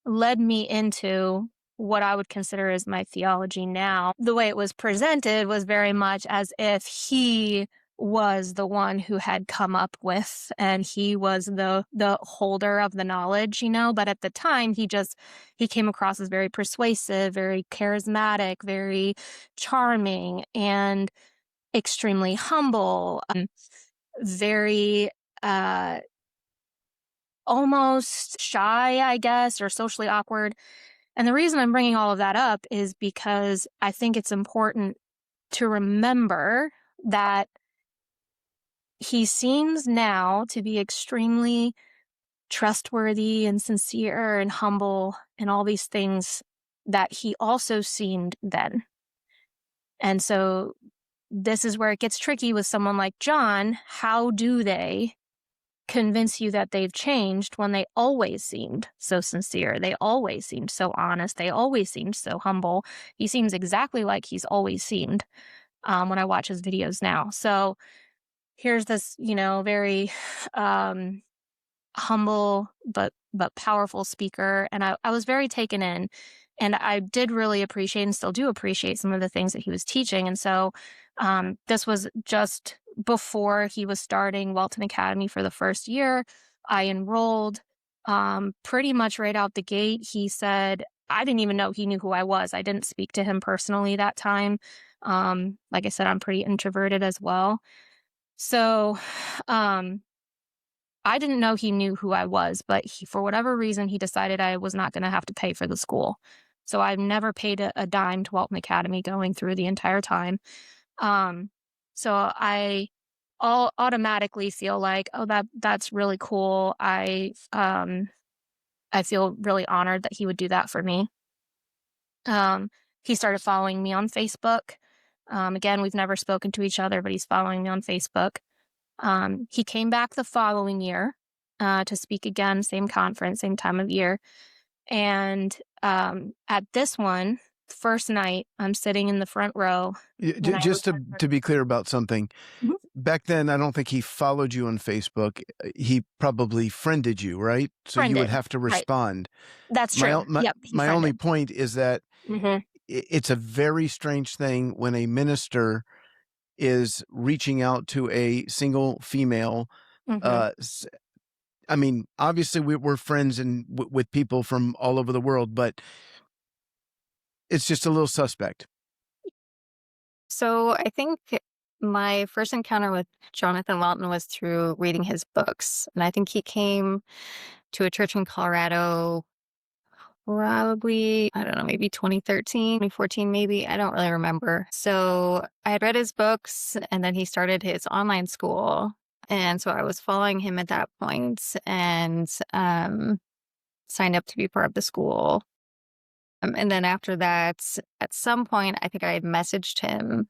led me into what I would consider as my theology now. The way it was presented was very much as if he was the one who had come up with, and he was the holder of the knowledge, but at the time he came across as very persuasive, very charismatic, very charming, and extremely humble, very almost shy, I guess, or socially awkward. And the reason I'm bringing all of that up is because I think it's important to remember that he seems now to be extremely trustworthy and sincere and humble and all these things that he also seemed then. And so this is where it gets tricky with someone like John. How do they convince you that they've changed when they always seemed so sincere? They always seemed so honest. They always seemed so humble. He seems exactly like he's always seemed when I watch his videos now. So here's this, very humble but powerful speaker, and I was very taken in, and I did really appreciate and still do appreciate some of the things that he was teaching. And so this was just before he was starting Welton Academy for the first year. I enrolled pretty much right out the gate. He said, I didn't even know he knew who I was. I didn't speak to him personally that time. Like I said, I'm pretty introverted as well. So I didn't know he knew who I was, but for whatever reason, he decided I was not going to have to pay for the school. So I've never paid a dime to Welton Academy going through the entire time. So I automatically feel like, oh, that's really cool. I feel really honored that he would do that for me. He started following me on Facebook. Again, we've never spoken to each other, but he's following me on Facebook. He came back the following year to speak again, same conference, same time of year. And at this one, first night, I'm sitting in the front row. Just to be clear about something, back then, I don't think he followed you on Facebook. He probably friended you, right? So you would have to respond. Right. That's true. My only point is that it's a very strange thing when a minister is reaching out to a single female I mean, obviously we're friends and with people from all over the world, but it's just a little suspect. So I think my first encounter with Jonathan Welton was through reading his books. And I think he came to a church in Colorado probably, I don't know, maybe 2013, 2014, maybe. I don't really remember. So I had read his books, and then he started his online school. And so I was following him at that point and signed up to be part of the school. And then after that, at some point, I think I had messaged him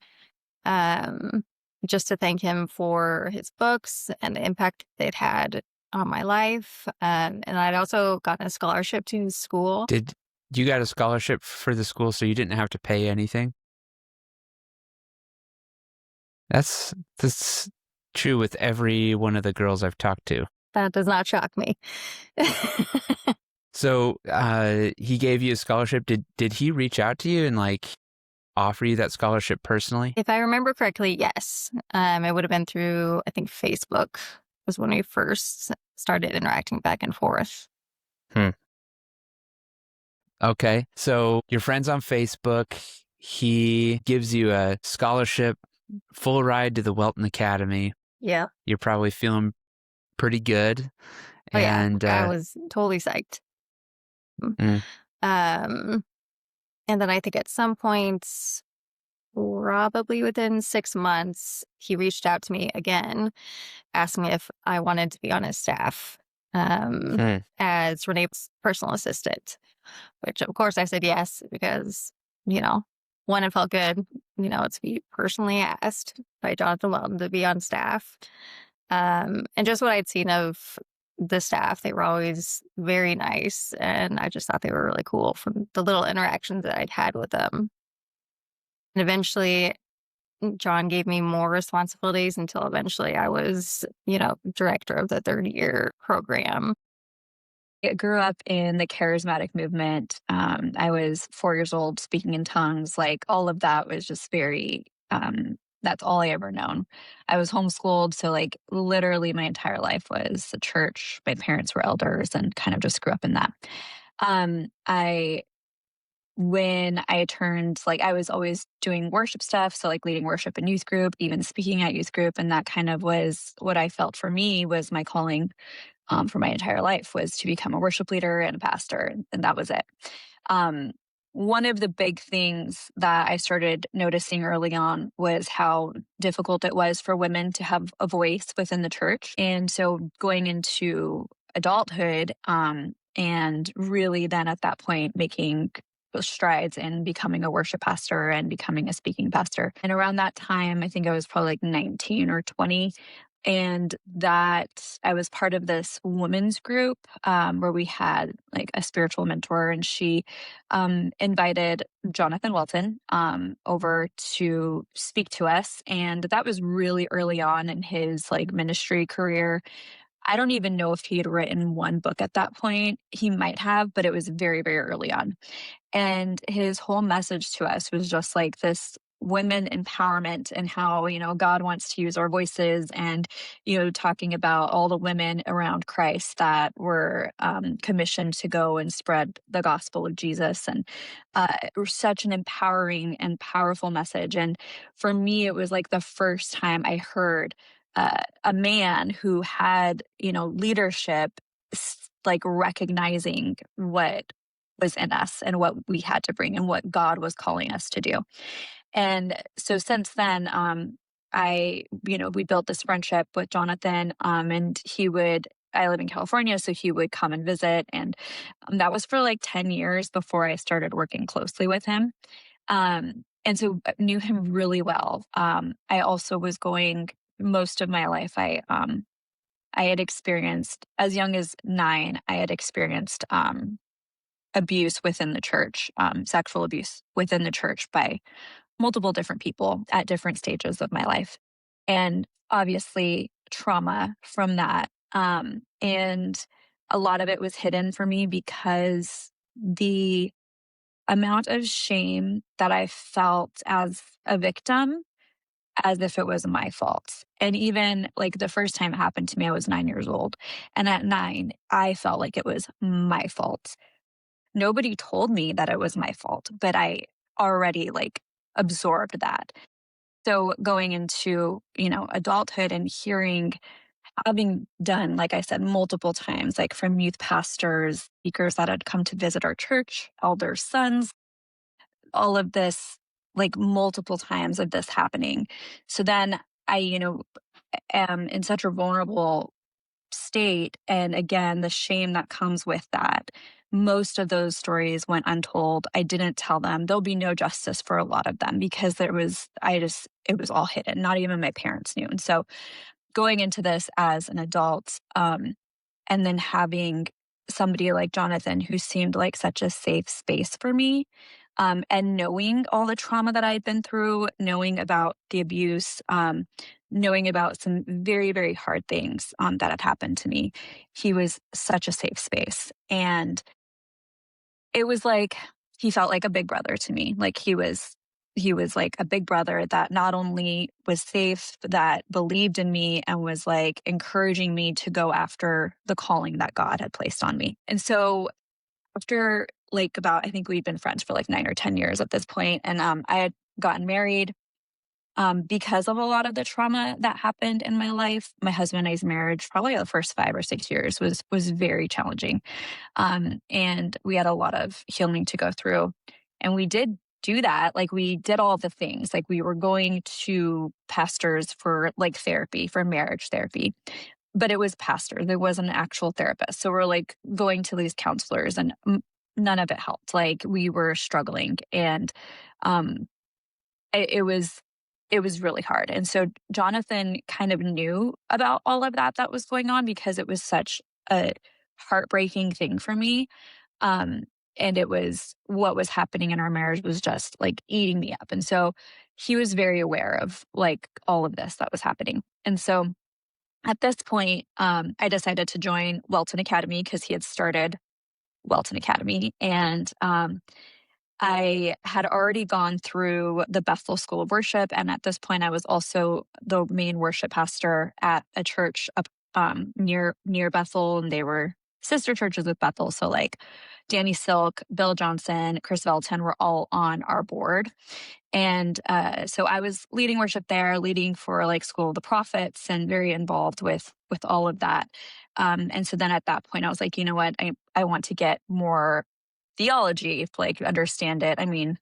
just to thank him for his books and the impact they'd had on my life. And I'd also gotten a scholarship to his school. Did you got a scholarship for the school so you didn't have to pay anything? That's true with every one of the girls I've talked to. That does not shock me. So he gave you a scholarship. Did he reach out to you and like offer you that scholarship personally? If I remember correctly, yes. It would have been through, I think, Facebook was when we first started interacting back and forth. Okay. So your friend's on Facebook. He gives you a scholarship, full ride to the Welton Academy. Yeah. You're probably feeling pretty good. Oh, and yeah. I was totally psyched. And then I think at some point, probably within 6 months, he reached out to me again, asking if I wanted to be on his staff as Renee's personal assistant, which of course I said yes, because, one, it felt good, to be personally asked by Jonathan Welton to be on staff. And just what I'd seen of the staff, they were always very nice. And I just thought they were really cool from the little interactions that I'd had with them. And eventually, John gave me more responsibilities until eventually I was, director of the third year program. I grew up in the charismatic movement. I was 4 years old speaking in tongues. Like all of that was just very, that's all I ever known. I was homeschooled. So like literally my entire life was the church. My parents were elders and kind of just grew up in that. When I turned, I was always doing worship stuff. So like leading worship in youth group, even speaking at youth group. And that kind of was what I felt for me was my calling for my entire life, was to become a worship leader and a pastor. And that was it. One of the big things that I started noticing early on was how difficult it was for women to have a voice within the church. And so going into adulthood and really then at that point making strides in becoming a worship pastor and becoming a speaking pastor. And around that time, I think I was probably like 19 or 20. And that I was part of this women's group where we had like a spiritual mentor, and she invited Jonathan Welton over to speak to us. And that was really early on in his ministry career. I don't even know if he had written one book at that point. He might have, but it was very, very early on. And his whole message to us was just like this women empowerment and how, God wants to use our voices, and, talking about all the women around Christ that were commissioned to go and spread the gospel of Jesus. And it was such an empowering and powerful message. And for me, it was like the first time I heard a man who had, leadership, recognizing what was in us and what we had to bring and what God was calling us to do. And so since then, we built this friendship with Jonathan, and I live in California, so he would come and visit. And that was for 10 years before I started working closely with him. And so I knew him really well. I also was going most of my life. I had experienced, as young as 9, I had experienced abuse within the church, sexual abuse within the church by multiple different people at different stages of my life. And obviously trauma from that. And a lot of it was hidden for me because the amount of shame that I felt as a victim, as if it was my fault. And even like the first time it happened to me, I was 9 years old. And at 9, I felt like it was my fault. Nobody told me that it was my fault, but I already like absorbed that. So going into, adulthood and having done, like I said, multiple times, like from youth pastors, speakers that had come to visit our church, elders' sons, all of this, like multiple times of this happening. So then I, am in such a vulnerable state. And again, the shame that comes with that. Most of those stories went untold. I didn't tell them. There'll be no justice for a lot of them because it was all hidden. Not even my parents knew. And so going into this as an adult, and then having somebody like Jonathan who seemed like such a safe space for me, and knowing all the trauma that I had been through, knowing about the abuse, knowing about some very, very hard things that had happened to me, he was such a safe space. And it was like he felt like a big brother to me. Like he was like a big brother that not only was safe, that believed in me and was like encouraging me to go after the calling that God had placed on me. And so after like I think we'd been friends for like 9 or 10 years at this point, and I had gotten married. Because of a lot of the trauma that happened in my life, my husband and I's marriage, probably the first 5 or 6 years, was very challenging. And we had a lot of healing to go through. And we did do that. Like we did all the things. Like we were going to pastors for like therapy, for marriage therapy. But it was pastors. There wasn't an actual therapist. So we're like going to these counselors and none of it helped. Like we were struggling. And it was really hard. And so Jonathan kind of knew about all of that was going on because it was such a heartbreaking thing for me. And it was what was happening in our marriage was just like eating me up. And so he was very aware of like all of this that was happening. And so at this point, I decided to join Welton Academy because he had started Welton Academy. And I had already gone through the Bethel School of Worship. And at this point, I was also the main worship pastor at a church up near Bethel. And they were sister churches with Bethel. So like Danny Silk, Bill Johnson, Chris Velton were all on our board. And so I was leading worship there, leading for like School of the Prophets, and very involved with all of that. And so then at that point, I was like, you know what, I want to get more theology, like understand it. I mean,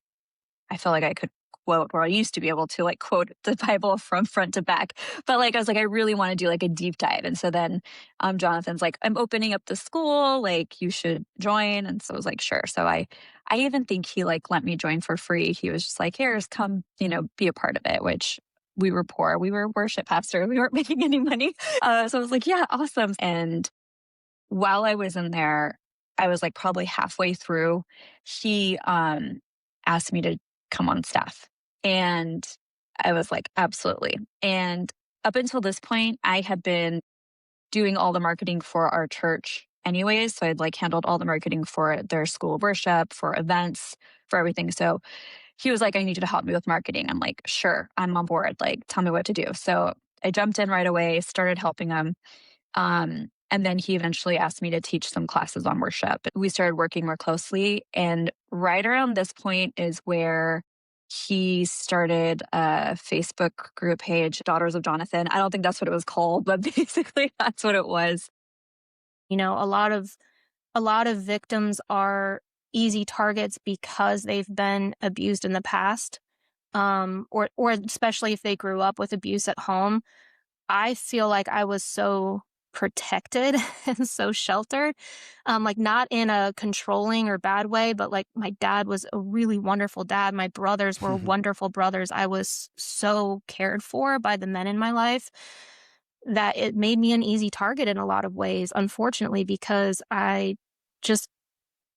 I feel like I could quote, or I used to be able to like quote the Bible from front to back, but like I was like, I really want to do like a deep dive. And so then Jonathan's like, I'm opening up the school, like you should join. And so I was like, sure. So I even think he like let me join for free. He was just like, here's come, be a part of it, which we were poor. We were worship pastor. We weren't making any money. So I was like, yeah, awesome. And while I was in there, I was like probably halfway through, he asked me to come on staff. And I was like, absolutely. And up until this point, I had been doing all the marketing for our church anyways. So I'd like handled all the marketing for their school of worship, for events, for everything. So he was like, I need you to help me with marketing. I'm like, sure, I'm on board. Like, tell me what to do. So I jumped in right away, started helping him. And then he eventually asked me to teach some classes on worship. We started working more closely. And right around this point is where he started a Facebook group page, Daughters of Jonathan. I don't think that's what it was called, but basically that's what it was. A lot of victims are easy targets because they've been abused in the past, or especially if they grew up with abuse at home. I feel like I was so protected and so sheltered, like not in a controlling or bad way, but like my dad was a really wonderful dad. My brothers were wonderful brothers. I was so cared for by the men in my life that it made me an easy target in a lot of ways, unfortunately, because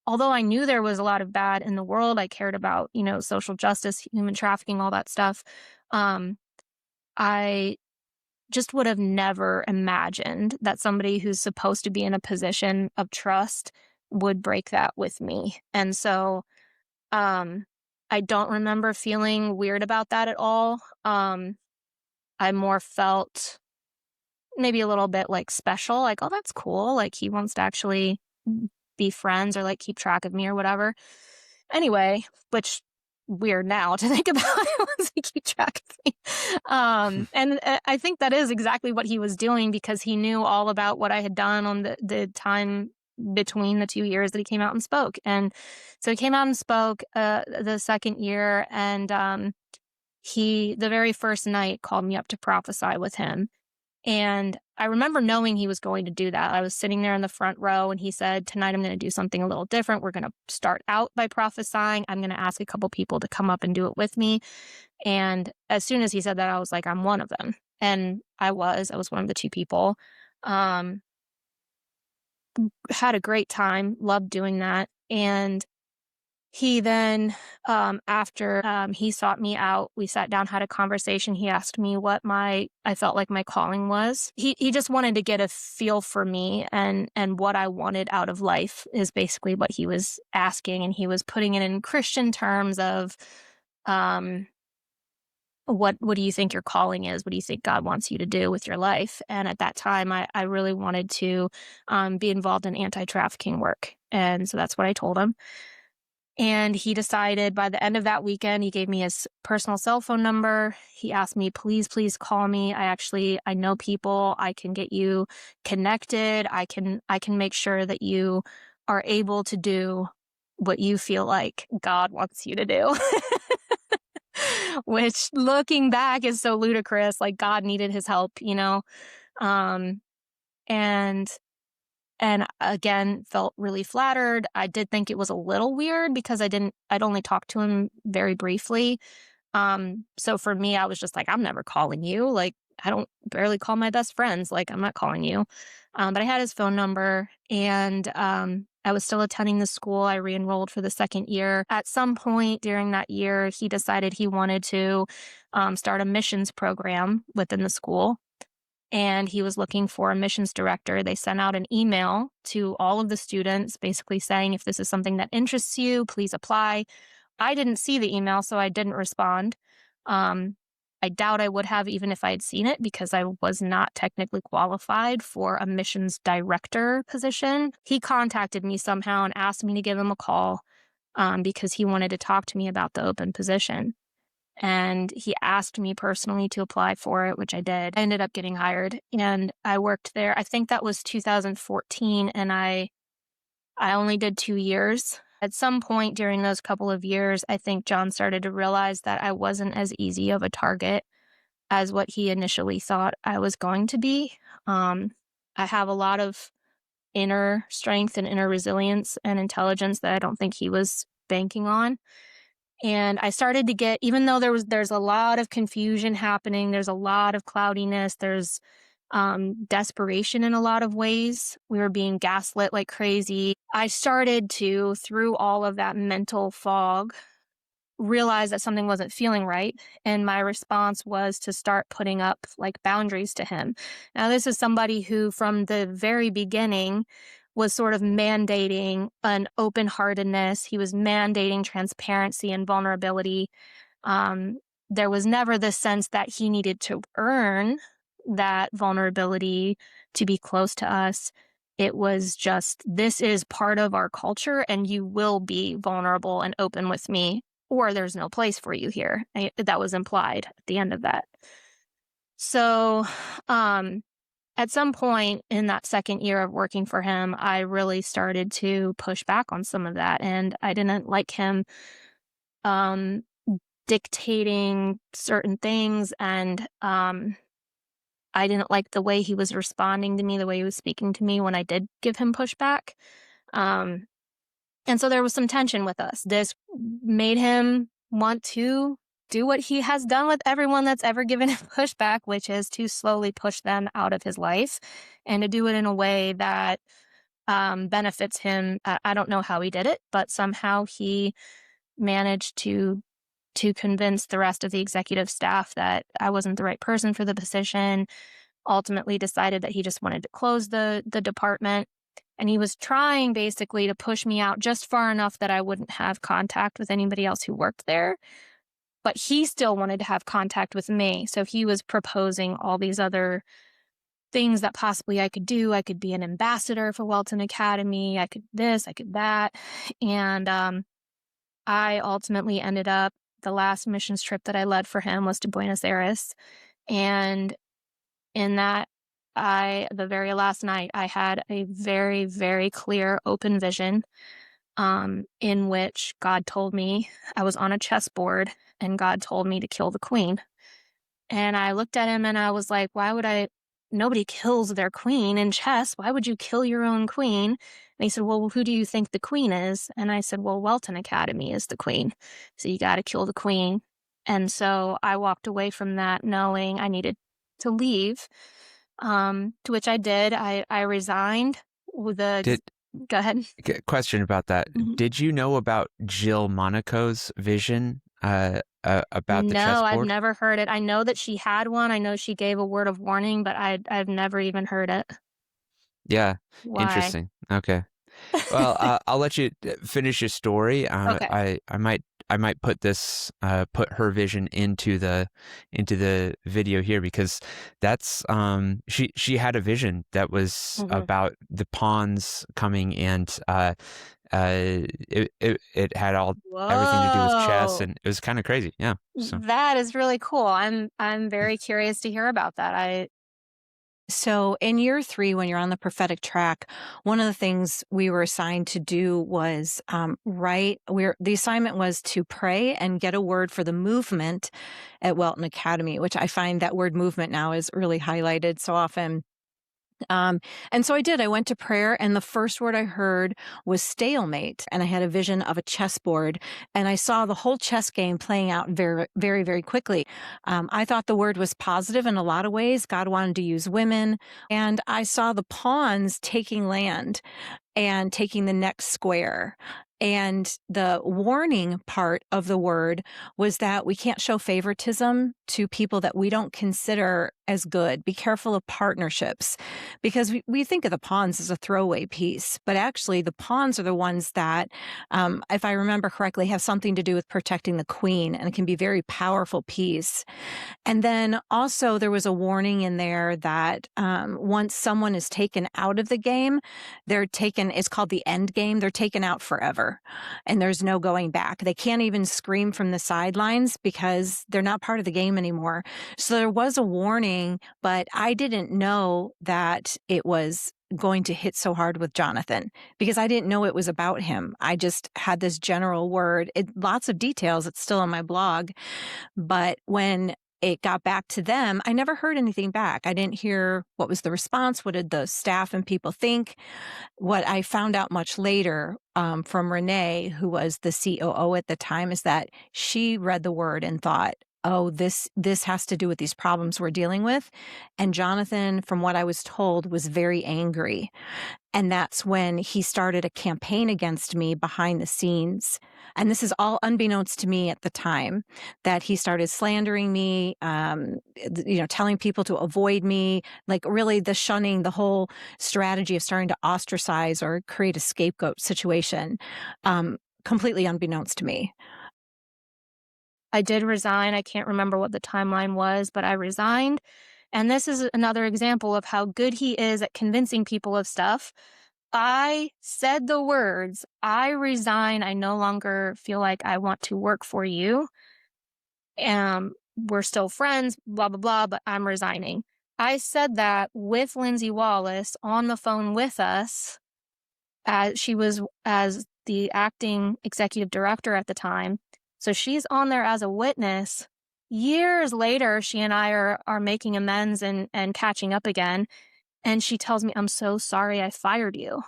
although I knew there was a lot of bad in the world, I cared about, social justice, human trafficking, all that stuff. I just would have never imagined that somebody who's supposed to be in a position of trust would break that with me. And so I don't remember feeling weird about that at all. I more felt maybe a little bit like special, like, oh, that's cool. Like he wants to actually be friends or like keep track of me or whatever. Anyway, which weird now to think about. He wants to keep track of me. And I think that is exactly what he was doing, because he knew all about what I had done on the time between the 2 years that he came out and spoke. And so he came out and spoke the second year, and he, the very first night, called me up to prophesy with him. And I remember knowing he was going to do that. I was sitting there in the front row, and he said, tonight I'm going to do something a little different. We're going to start out by prophesying. I'm going to ask a couple people to come up and do it with me. And as soon as he said that, I was like, I'm one of them. And I was one of the 2 people. Had a great time, loved doing that. And he then, after he sought me out, we sat down, had a conversation. He asked me what I felt like my calling was. He just wanted to get a feel for me and what I wanted out of life is basically what he was asking. And he was putting it in Christian terms of, what do you think your calling is? What do you think God wants you to do with your life? And at that time, I really wanted to be involved in anti-trafficking work. And so that's what I told him. And he decided by the end of that weekend, he gave me his personal cell phone number. He asked me, please call me. I know people. I can get you connected. I can make sure that you are able to do what you feel like God wants you to do. Which, looking back, is so ludicrous. Like, God needed his help, And again, felt really flattered. I did think it was a little weird because I'd only talked to him very briefly. So for me, I was just like, I'm never calling you. Like, I don't barely call my best friends. Like, I'm not calling you. But I had his phone number, and I was still attending the school. I re-enrolled for the second year. At some point during that year, he decided he wanted to start a missions program within the school. And he was looking for a missions director. They sent out an email to all of the students basically saying, if this is something that interests you, please apply. I didn't see the email, so I didn't respond. I doubt I would have even if I had seen it, because I was not technically qualified for a missions director position. He contacted me somehow and asked me to give him a call because he wanted to talk to me about the open position. And he asked me personally to apply for it, which I did. I ended up getting hired, and I worked there. I think that was 2014, and I only did 2 years. At some point during those couple of years, I think John started to realize that I wasn't as easy of a target as what he initially thought I was going to be. I have a lot of inner strength and inner resilience and intelligence that I don't think he was banking on. And I started to get, even though there's a lot of confusion happening, there's a lot of cloudiness, there's desperation in a lot of ways. We were being gaslit like crazy. I started to, through all of that mental fog, realize that something wasn't feeling right. And my response was to start putting up like boundaries to him. Now, this is somebody who from the very beginning was sort of mandating an open-heartedness. He was mandating transparency and vulnerability. There was never this sense that he needed to earn that vulnerability to be close to us. It was just, this is part of our culture, and you will be vulnerable and open with me, or there's no place for you here. That was implied at the end of that. So, at some point in that second year of working for him, I really started to push back on some of that. And I didn't like him dictating certain things. And I didn't like the way he was responding to me, the way he was speaking to me when I did give him pushback. And so there was some tension with us. This made him want to do what he has done with everyone that's ever given him pushback, which is to slowly push them out of his life and to do it in a way that benefits him. I don't know how he did it, but somehow he managed to convince the rest of the executive staff that I wasn't the right person for the position, ultimately decided that he just wanted to close the department. And he was trying basically to push me out just far enough that I wouldn't have contact with anybody else who worked there. but he still wanted to have contact with me. So he was proposing all these other things that possibly I could do. I could be an ambassador for Welton Academy. I could this, I could that. And I ultimately ended up, the last missions trip that I led for him was to Buenos Aires. And in that, the very last night, I had a very, very clear, open vision in which God told me I was on a chessboard and God told me to kill the queen. And I looked at him and I was like, nobody kills their queen in chess. Why would you kill your own queen? And he said, well, who do you think the queen is? And I said, well, Welton Academy is the queen. So you got to kill the queen. And so I walked away from that knowing I needed to leave, to which I did. I resigned with go ahead. Question about that. Mm-hmm. Did you know about Jill Monaco's vision about the chessboard? No, I've never heard it. I know that she had one. I know she gave a word of warning, but I've never even heard it. Yeah. Why? Interesting. Okay. Well, I'll let you finish your story. Okay. I might put her vision into the video here, because that's she had a vision that was about the pawns coming, and it had everything to do with chess, and it was kind of crazy. Yeah. So. That is really cool. I'm very curious to hear about that. So in year 3, when you're on the prophetic track, one of the things we were assigned to do was the assignment was to pray and get a word for the movement at Welton Academy, which I find that word movement now is really highlighted so often. And so I did. I went to prayer, and the first word I heard was stalemate. And I had a vision of a chessboard, and I saw the whole chess game playing out very, very, very quickly. I thought the word was positive in a lot of ways. God wanted to use women, and I saw the pawns taking land and taking the next square. And the warning part of the word was that we can't show favoritism to people that we don't consider as good. Be careful of partnerships, because we think of the pawns as a throwaway piece, but actually the pawns are the ones that, if I remember correctly, have something to do with protecting the queen, and it can be a very powerful piece. And then also there was a warning in there that once someone is taken out of the game, it's called the end game. They're taken out forever, and there's no going back. They can't even scream from the sidelines because they're not part of the game anymore. So there was a warning, but I didn't know that it was going to hit so hard with Jonathan, because I didn't know it was about him. I just had this general word. Lots of details. It's still on my blog. But when it got back to them, I never heard anything back. I didn't hear what was the response. What did the staff and people think? What I found out much later from Renee, who was the COO at the time, is that she read the word and thought, oh, this has to do with these problems we're dealing with. And Jonathan, from what I was told, was very angry. And that's when he started a campaign against me behind the scenes. And this is all unbeknownst to me at the time, that he started slandering me, telling people to avoid me, like really the shunning, the whole strategy of starting to ostracize or create a scapegoat situation, completely unbeknownst to me. I did resign. I can't remember what the timeline was, but I resigned. And this is another example of how good he is at convincing people of stuff. I said the words, I resign. I no longer feel like I want to work for you. We're still friends, blah, blah, blah, but I'm resigning. I said that with Linsey Wallace on the phone with us, as she was as the acting executive director at the time. So she's on there as a witness. Years later, she and I are making amends and catching up again. And she tells me, I'm so sorry I fired you.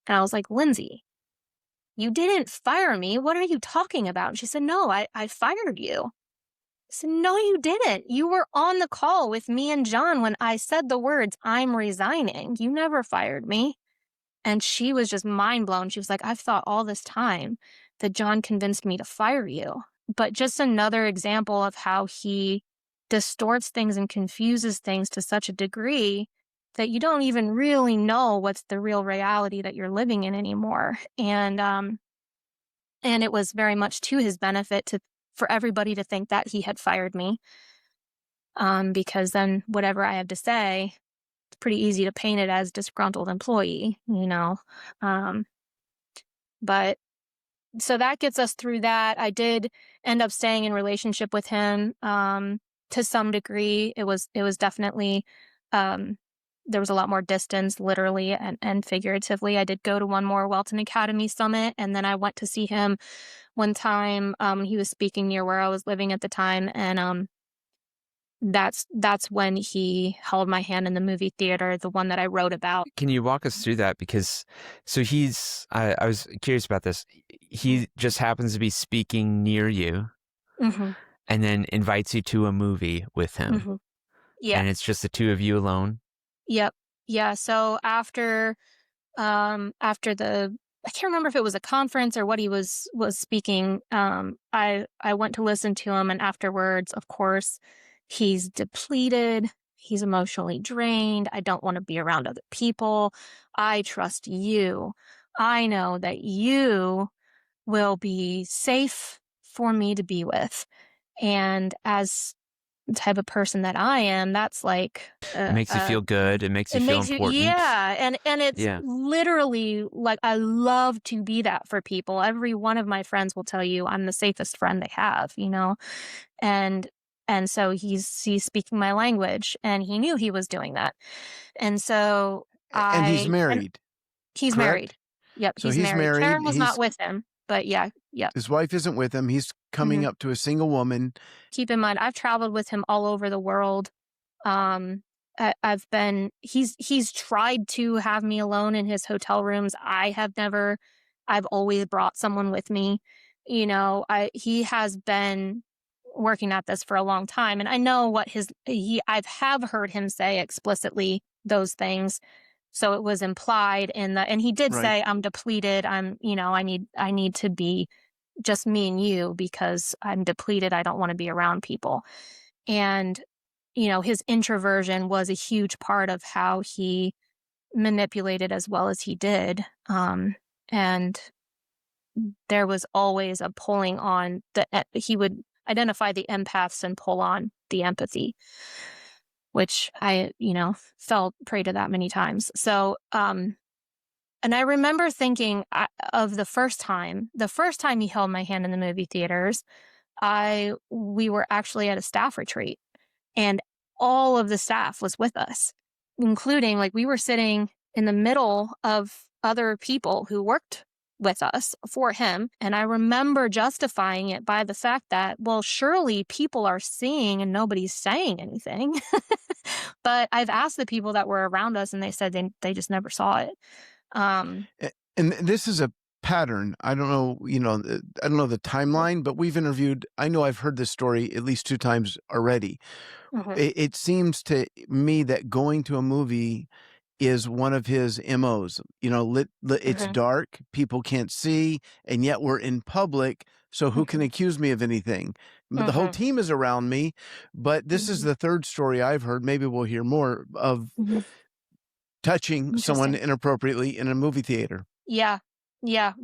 And I was like, Linsey, you didn't fire me. What are you talking about? And she said, no, I fired you. I said, no, you didn't. You were on the call with me and John when I said the words, I'm resigning. You never fired me. And she was just mind blown. She was like, I've thought all this time that John convinced me to fire you. But just another example of how he distorts things and confuses things to such a degree that you don't even really know what's the real reality that you're living in anymore. And it was very much to his benefit for everybody to think that he had fired me. Because then whatever I have to say, it's pretty easy to paint it as disgruntled employee, you know. But so that gets us through that. I did end up staying in relationship with him to some degree. It was definitely there was a lot more distance, literally and figuratively. I did go to one more Welton Academy summit, and then I went to see him one time. He was speaking near where I was living at the time, and that's when he held my hand in the movie theater, the one that I wrote about. Can you walk us through that? Because so I was curious about this. He just happens to be speaking near you, Mm-hmm. and then invites you to a movie with him. Mm-hmm. Yeah. And it's just the two of you alone. Yep. Yeah. So after the, I can't remember if it was a conference or what he was speaking. I went to listen to him, and afterwards, of course, he's depleted. He's emotionally drained. I don't want to be around other people. I trust you. I know that you will be safe for me to be with. And as the type of person that I am, that's like... it makes you feel good. It makes you feel important. Yeah. And it's literally like, I love to be that for people. Every one of my friends will tell you I'm the safest friend they have, you know? And so he's speaking my language, and he knew he was doing that. And so And he's married. He's correct? married. Yep, So he's married. Karen was not with him, but yeah. His wife isn't with him. He's coming up to a single woman. Keep in mind, I've traveled with him all over the world. He's tried to have me alone in his hotel rooms. I've always brought someone with me. You know, he has been working at this for a long time, and I know what I have heard him say explicitly those things. So it was implied and he did say, I'm depleted. I need to be just me and you because I'm depleted. I don't want to be around people. And, you know, his introversion was a huge part of how he manipulated as well as he did. And there was always a pulling on he would identify the empaths and pull on the empathy, which I, fell prey to that many times. So, and I remember thinking of the first time he held my hand in the movie theaters, we were actually at a staff retreat, and all of the staff was with us, including, like, we were sitting in the middle of other people who worked with us for him. And I remember justifying it by the fact that, well, surely people are seeing and nobody's saying anything. But I've asked the people that were around us, and they said they just never saw it. And this is a pattern. I don't know, I don't know the timeline, but I've heard this story at least 2 times already. Mm-hmm. It seems to me that going to a movie is one of his MOs. It's dark, people can't see, and yet we're in public, so who can accuse me of anything? But the whole team is around me. But this is the third story I've heard. Maybe we'll hear more of touching someone inappropriately in a movie theater. Yeah,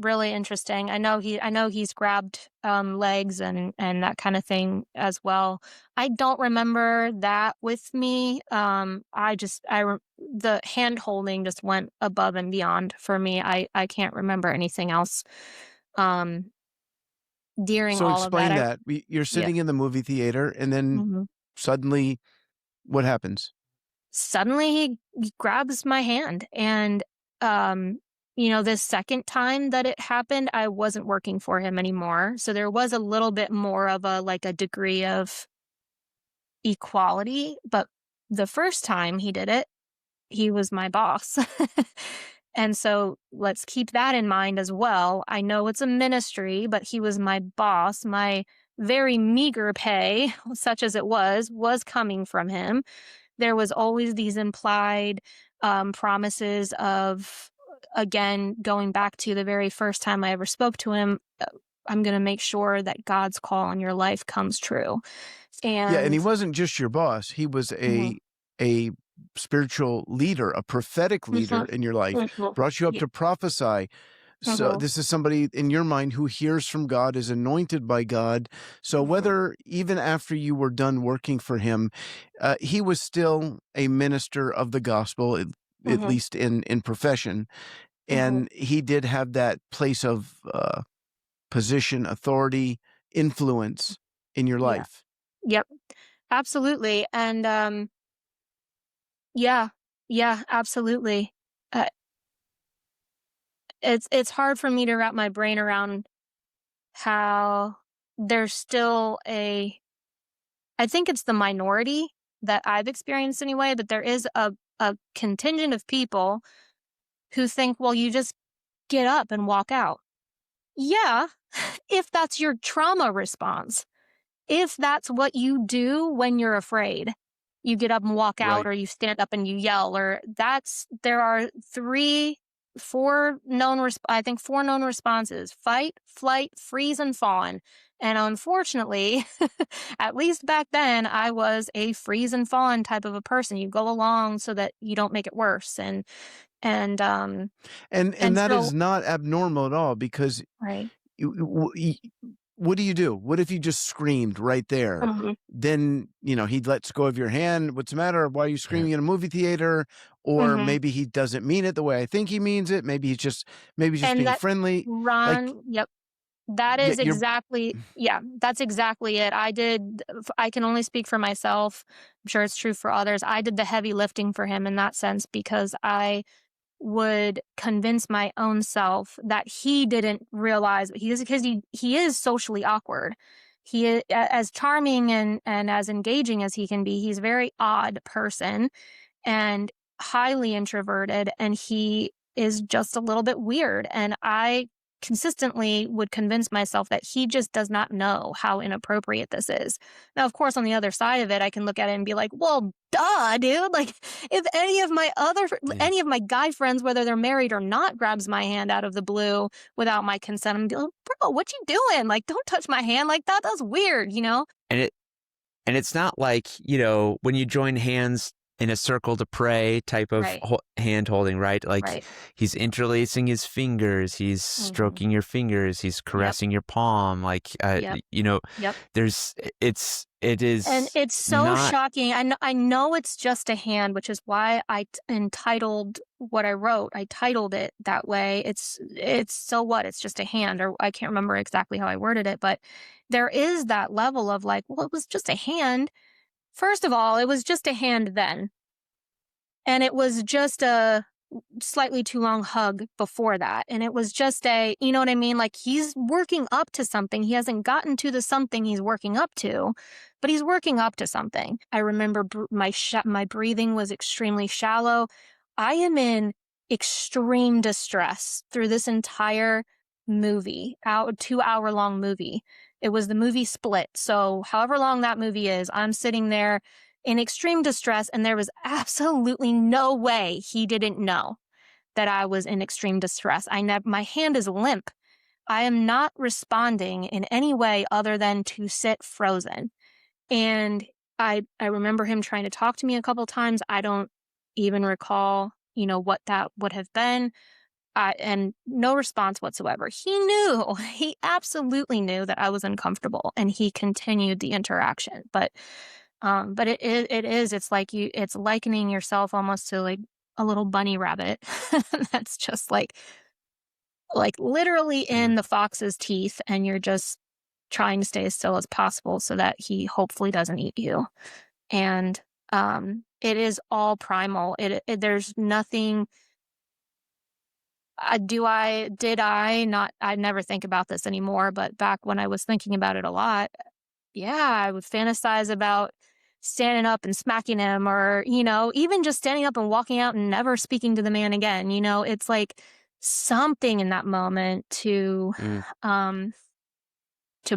really interesting. I know he's grabbed legs and that kind of thing as well. I don't remember that with me. The hand holding just went above and beyond for me. I can't remember anything else. During so all of that. So explain that. You're sitting in the movie theater, and then suddenly, what happens? Suddenly he grabs my hand, and the second time that it happened, I wasn't working for him anymore. So there was a little bit more of a degree of equality. But the first time he did it, he was my boss. And so let's keep that in mind as well. I know it's a ministry, but he was my boss. My very meager pay, such as it was coming from him. There was always these implied promises of, again, going back to the very first time I ever spoke to him, I'm going to make sure that God's call on your life comes true. And he wasn't just your boss. He was a spiritual leader, a prophetic leader in your life, brought you up to prophesy. So this is somebody in your mind who hears from God, is anointed by God. So whether even after you were done working for him, he was still a minister of the gospel, at least in profession. And he did have that place of position, authority, influence in your life. Yep, absolutely. And yeah, absolutely. It's hard for me to wrap my brain around how there's still I think it's the minority that I've experienced anyway, but there is a contingent of people who think, well, you just get up and walk out. Yeah, if that's your trauma response, if that's what you do when you're afraid, you get up and walk out, or you stand up and you yell, or there are four known responses: fight, flight, freeze, and fawn. And unfortunately, at least back then, I was a freeze and fawn type of a person. You go along so that you don't make it worse. And that is not abnormal at all, because what do you do? What if you just screamed right there? Then, he lets go of your hand. What's the matter? Why are you screaming in a movie theater? Or maybe he doesn't mean it the way I think he means it. Maybe he's just being friendly. Ron, yep. That is that's exactly it. I can only speak for myself. I'm sure it's true for others. I did the heavy lifting for him in that sense, because I would convince my own self that he didn't realize because he is socially awkward. He is, as charming and as engaging as he can be, he's a very odd person and highly introverted, and he is just a little bit weird. And I consistently would convince myself that he just does not know how inappropriate this is. Now, of course, on the other side of it, I can look at it and be like, well, duh, dude. Like, if any of my guy friends, whether they're married or not, grabs my hand out of the blue without my consent, I'm like, bro, what you doing? Like, don't touch my hand like that. That's weird, And it's not like, when you join hands in a circle to pray type of hand holding, right? Like he's interlacing his fingers, he's stroking your fingers, he's caressing your palm. Like, it is. And it's so shocking. I know it's just a hand, which is why I entitled what I wrote. I titled it that way. It's so what? It's just a hand, or I can't remember exactly how I worded it, but there is that level of like, well, it was just a hand. First of all, it was just a hand then. And it was just a slightly too long hug before that. And it was just you know what I mean? Like, he's working up to something. He hasn't gotten to the something he's working up to, but he's working up to something. I remember my breathing was extremely shallow. I am in extreme distress through this entire movie, 2-hour-long movie. It was the movie Split. So however long that movie is, I'm sitting there in extreme distress, and there was absolutely no way he didn't know that I was in extreme distress. My hand is limp. I am not responding in any way other than to sit frozen. And I remember him trying to talk to me a couple times. I don't even recall, what that would have been. And no response whatsoever. He absolutely knew that I was uncomfortable, and he continued the interaction. But it's like it's likening yourself almost to like a little bunny rabbit that's just like literally in the fox's teeth, and you're just trying to stay as still as possible so that he hopefully doesn't eat you. And it is all primal. There's nothing. I never think about this anymore, but back when I was thinking about it a lot, I would fantasize about standing up and smacking him, or, even just standing up and walking out and never speaking to the man again. It's like something in that moment to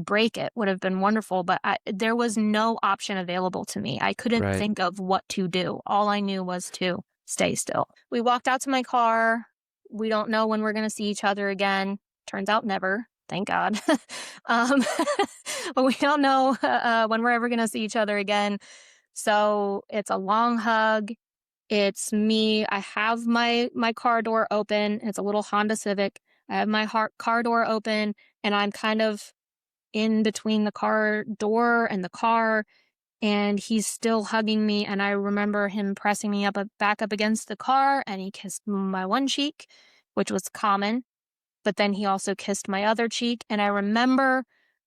break it would have been wonderful, but there was no option available to me. I couldn't think of what to do. All I knew was to stay still. We walked out to my car. We don't know when we're going to see each other again. Turns out never. Thank God. But we don't know when we're ever going to see each other again. So it's a long hug. It's me. I have my car door open. It's a little Honda Civic. I have my car door open, and I'm kind of in between the car door and the car, and he's still hugging me. And I remember him pressing me back up against the car, and he kissed my one cheek, which was common. But then he also kissed my other cheek. And I remember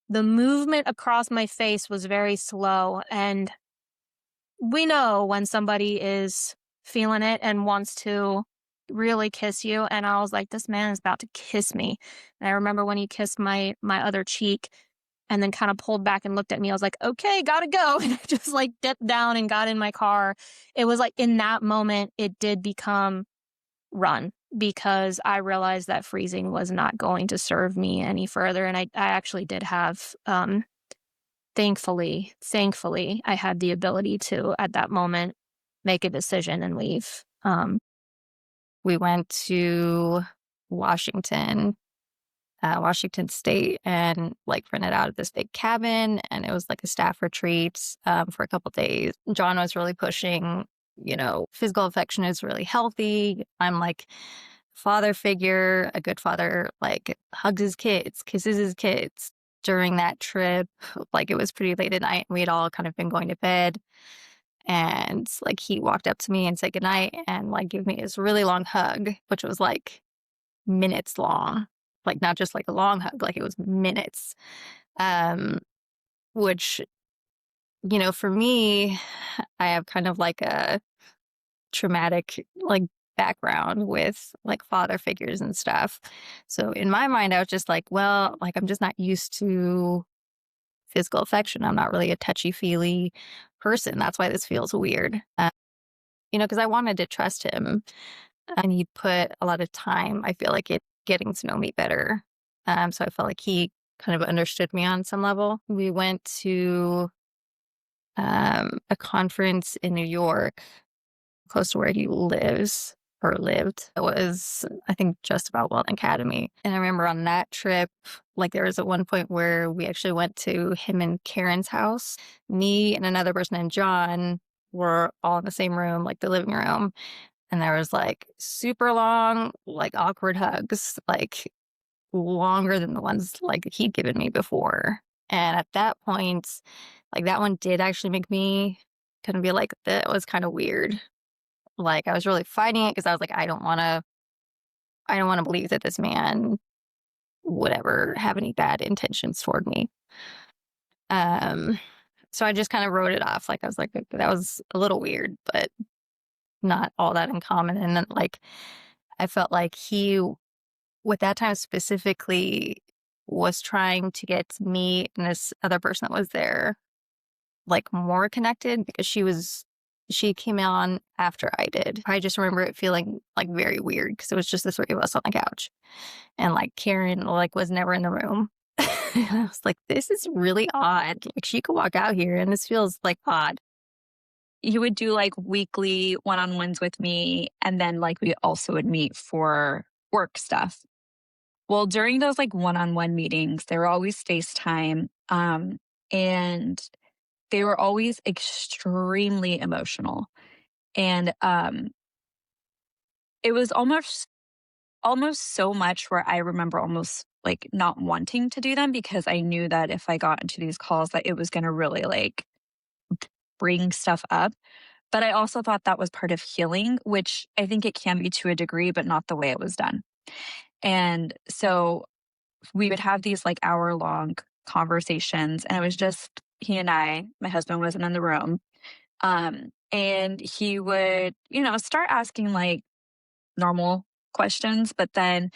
the movement across my face was very slow. And we know when somebody is feeling it and wants to really kiss you. And I was like, this man is about to kiss me. And I remember when he kissed my other cheek and then kind of pulled back and looked at me, I was like, okay, gotta go. And I just like dipped down and got in my car. It was like in that moment, it did become run, because I realized that freezing was not going to serve me any further. And I actually did have, thankfully, I had the ability to, at that moment, make a decision and leave. We went to Washington State, and like rented out this big cabin, and it was like a staff retreat for a couple days. John was really pushing, physical affection is really healthy. I'm like father figure, a good father, like hugs his kids, kisses his kids. During that trip, like it was pretty late at night, we had all kind of been going to bed. And like he walked up to me and said goodnight and like gave me this really long hug, which was like minutes long. Like not just like a long hug, like it was minutes. Which, for me, I have kind of like a traumatic like background with like father figures and stuff. So in my mind, I was just like, well, like I'm just not used to physical affection. I'm not really a touchy-feely person. That's why this feels weird. Because I wanted to trust him, and he put a lot of time, I feel like, getting to know me better. So I felt like he kind of understood me on some level. We went to a conference in New York, close to where he lives or lived. It was, I think, just about Welton Academy. And I remember on that trip, like there was at one point where we actually went to him and Karen's house. Me and another person and John were all in the same room, like the living room. And there was like super long, like awkward hugs, like longer than the ones like he'd given me before. And at that point, like that one did actually make me kind of be like, that was kind of weird. Like I was really fighting it because I was like, I don't want to believe that this man would ever have any bad intentions toward me. So I just kind of wrote it off. Like I was like, that was a little weird, but not all that uncommon. And then like, I felt like he, with that time specifically, was trying to get me and this other person that was there, like more connected, because she came on after I did. I just remember it feeling like very weird because it was just the three of us on the couch. And like Karen like was never in the room. And I was like, this is really odd. Like she could walk out here and this feels like odd. You would do like weekly one-on-ones with me, and then like we also would meet for work stuff. Well, during those like one-on-one meetings, they were always FaceTime, and they were always extremely emotional. And it was almost so much where I remember almost like not wanting to do them, because I knew that if I got into these calls that it was going to really like bring stuff up. But I also thought that was part of healing, which I think it can be to a degree, but not the way it was done. And so we would have these like hour-long conversations, and it was just he and I. My husband wasn't in the room. And he would, start asking like normal questions, but then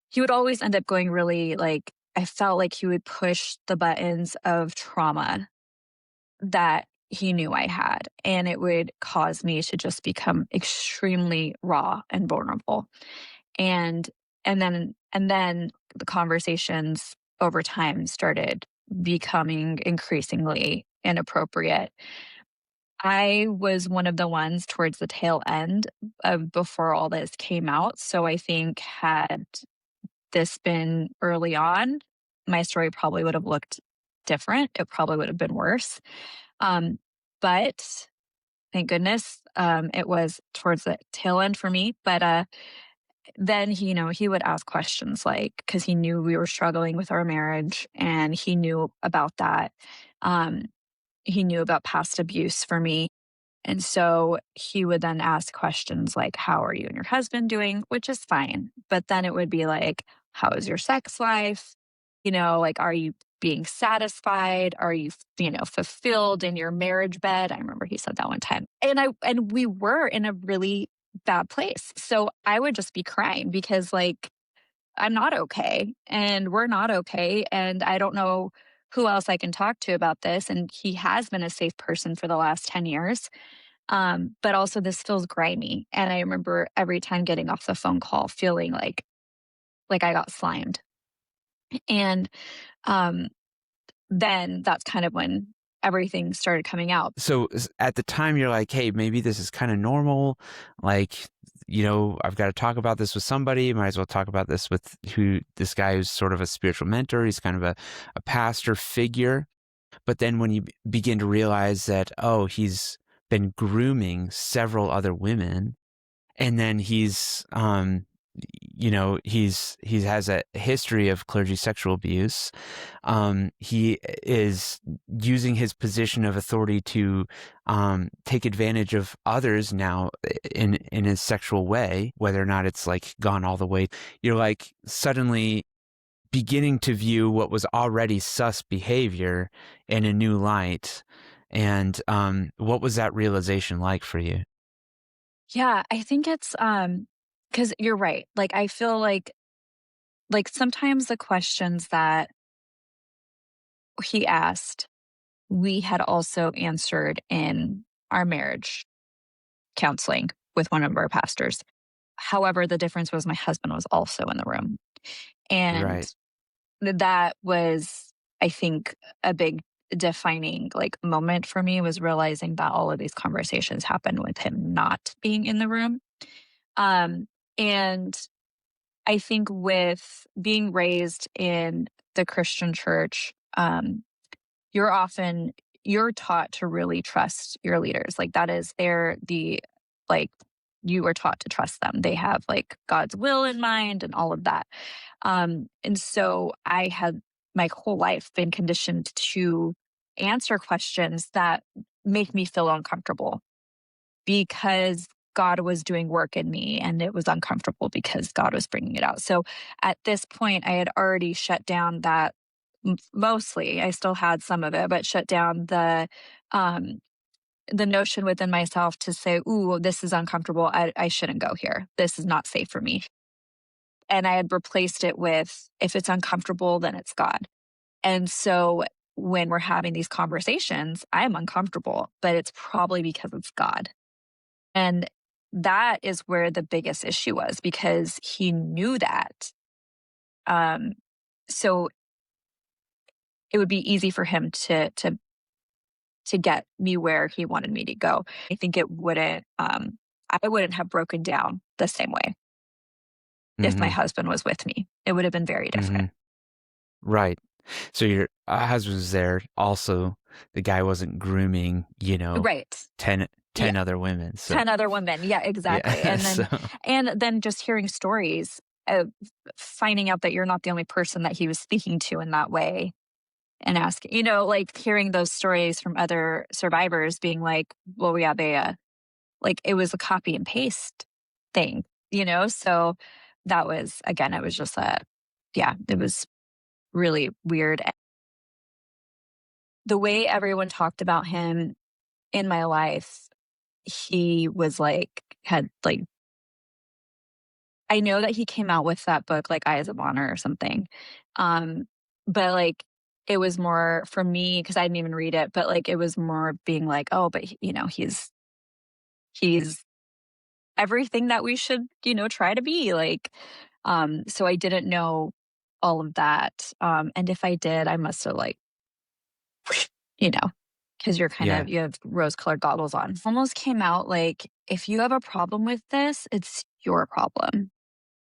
he would always end up going really like, I felt like he would push the buttons of trauma that he knew I had, and it would cause me to just become extremely raw and vulnerable. And then the conversations over time started becoming increasingly inappropriate. I was one of the ones towards the tail end of before all this came out. So I think had this been early on, my story probably would have looked different. It probably would have been worse. But thank goodness, it was towards the tail end for me. But then he would ask questions like, because he knew we were struggling with our marriage, and he knew about that. He knew about past abuse for me. And so he would then ask questions like, how are you and your husband doing? Which is fine. But then it would be like, how is your sex life? Like, are you being satisfied? Are you, fulfilled in your marriage bed? I remember he said that one time. And we were in a really bad place. So I would just be crying because, like, I'm not okay and we're not okay. And I don't know who else I can talk to about this. And he has been a safe person for the last 10 years. But also this feels grimy. And I remember every time getting off the phone call feeling like I got slimed. And then that's kind of when everything started coming out. So at the time you're like, hey, maybe this is kind of normal. Like, I've got to talk about this with somebody. Might as well talk about this with this guy who's sort of a spiritual mentor. He's kind of a pastor figure. But then when you begin to realize that, oh, he's been grooming several other women, and then he has a history of clergy sexual abuse. He is using his position of authority to take advantage of others now in a sexual way, whether or not it's like gone all the way. You're like suddenly beginning to view what was already sus behavior in a new light. And what was that realization like for you? Yeah, I think it's because you're right. Like, I feel like sometimes the questions that he asked, we had also answered in our marriage counseling with one of our pastors. However, the difference was my husband was also in the room. And Right. that was, I think, a big defining moment for me, was realizing that all of these conversations happened with him not being in the room. And I think with being raised in the Christian church, you're taught to really trust your leaders. Like, that is you are taught to trust them. They have God's will in mind and all of that. And so I had my whole life been conditioned to answer questions that make me feel uncomfortable because God was doing work in me, and it was uncomfortable because God was bringing it out. So at this point, I had already shut down that. Mostly, I still had some of it, but shut down the notion within myself to say, ooh, this is uncomfortable. I shouldn't go here. This is not safe for me. And I had replaced it with, if it's uncomfortable, then it's God. And so when we're having these conversations, I'm uncomfortable, but it's probably because it's God. And that is where the biggest issue was, because he knew that. So it would be easy for him to get me where he wanted me to go. I think I wouldn't have broken down the same way if my husband was with me. It would have been very different. Right. So your husband was there. Also, the guy wasn't grooming, right. 10 other women. So. 10 other women. Yeah, exactly. Yeah, and then just hearing stories, finding out that you're not the only person that he was speaking to in that way, and asking, hearing those stories from other survivors being like, well, yeah, they, it was a copy and paste thing, So that was, again, it was just it was really weird. The way everyone talked about him in my life, he was I know that he came out with that book, Eyes of Honor or something. But it was more for me, because I didn't even read it, but it was more being oh, but he's everything that we should, try to be so I didn't know all of that. And if I did, I must have because you're you have rose-colored goggles on. Almost came out if you have a problem with this, it's your problem.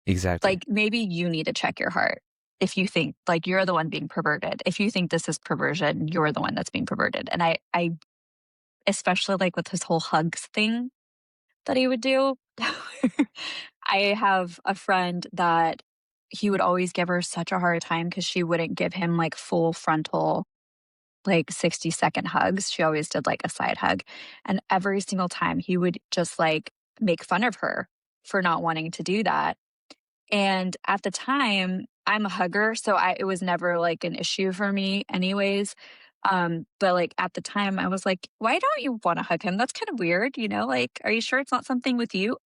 Exactly. Maybe you need to check your heart. If you think you're the one being perverted, if you think this is perversion, you're the one that's being perverted. And I especially with his whole hugs thing that he would do, I have a friend that he would always give her such a hard time because she wouldn't give him like full frontal, like 60-second hugs. She always did like a side hug. And every single time he would just like make fun of her for not wanting to do that. And at the time, I'm a hugger, so it was never like an issue for me anyways. But like at the time I was like, why don't you want to hug him? That's kind of weird, like, are you sure it's not something with you?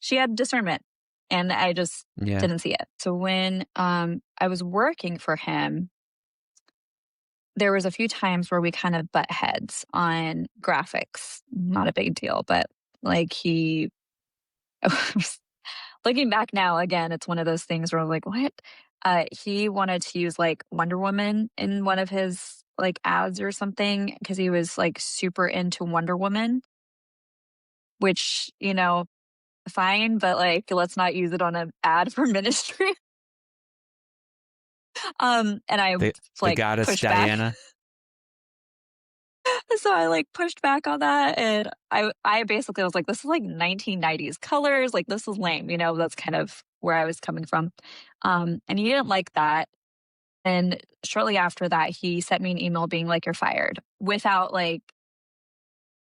She had discernment and I just didn't see it. So when I was working for him, there was a few times where we kind of butt heads on graphics. Not a big deal, but like he looking back now, again, it's one of those things where I'm like, what? He wanted to use like Wonder Woman in one of his like ads or something because he was like super into Wonder Woman, which, fine, but like, let's not use it on an ad for ministry. And I the goddess pushed Diana. back. So I like pushed back on that, and I basically was like, this is like 1990s colors, like this is lame, that's kind of where I was coming from. And he didn't like that. And shortly after that, he sent me an email being like, you're fired, without like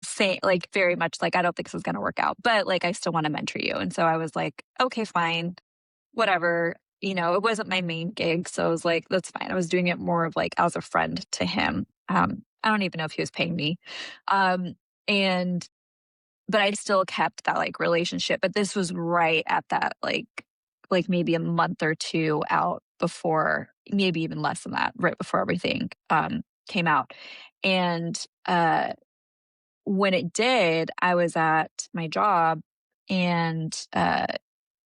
saying like very much like, I don't think this is going to work out, but like I still want to mentor you. And so I was like, okay, fine, whatever. It wasn't my main gig, so I was like, that's fine. I was doing it more of like as a friend to him. I don't even know if he was paying me. But I still kept that like relationship. But this was right at that like maybe a month or two out before, maybe even less than that, right before everything came out. And when it did, I was at my job and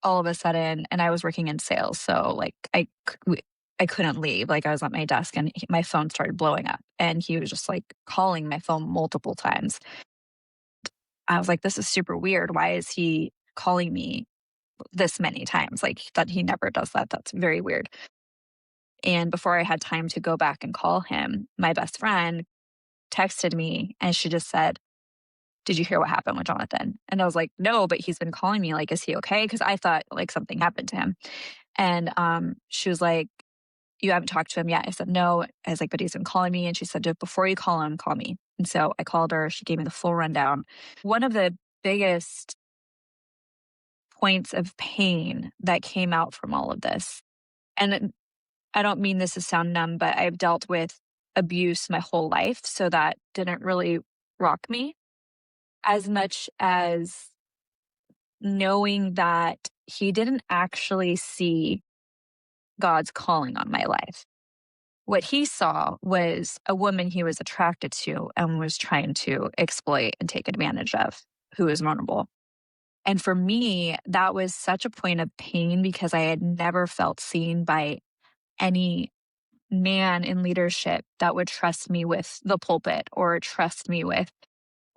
all of a sudden, and I was working in sales. So like I couldn't leave. Like I was at my desk and my phone started blowing up and he was just like calling my phone multiple times. I was like, this is super weird. Why is he calling me this many times? Like that he never does that. That's very weird. And before I had time to go back and call him, my best friend texted me and she just said, did you hear what happened with Jonathan? And I was like, no, but he's been calling me. Like, is he okay? Because I thought like something happened to him. And she was like, you haven't talked to him yet? I said, no. I was like, but he's been calling me. And she said, before you call him, call me. And so I called her. She gave me the full rundown. One of the biggest points of pain that came out from all of this, and I don't mean this to sound numb, but I've dealt with abuse my whole life. So that didn't really rock me as much as knowing that he didn't actually see God's calling on my life. What he saw was a woman he was attracted to and was trying to exploit and take advantage of, who was vulnerable. And for me, that was such a point of pain because I had never felt seen by any man in leadership that would trust me with the pulpit or trust me with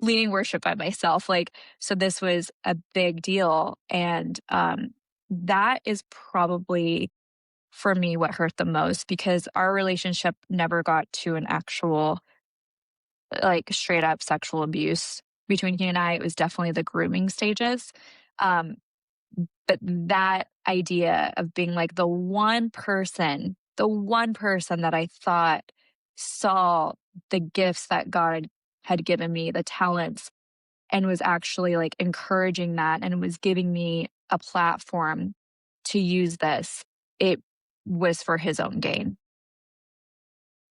leading worship by myself. Like, so this was a big deal. And that is probably for me what hurt the most because our relationship never got to an actual like straight up sexual abuse between he and I. It was definitely the grooming stages. But that idea of being like the one person that I thought saw the gifts that God had given me, the talents, and was actually like encouraging that and was giving me a platform to use this, it was for his own gain.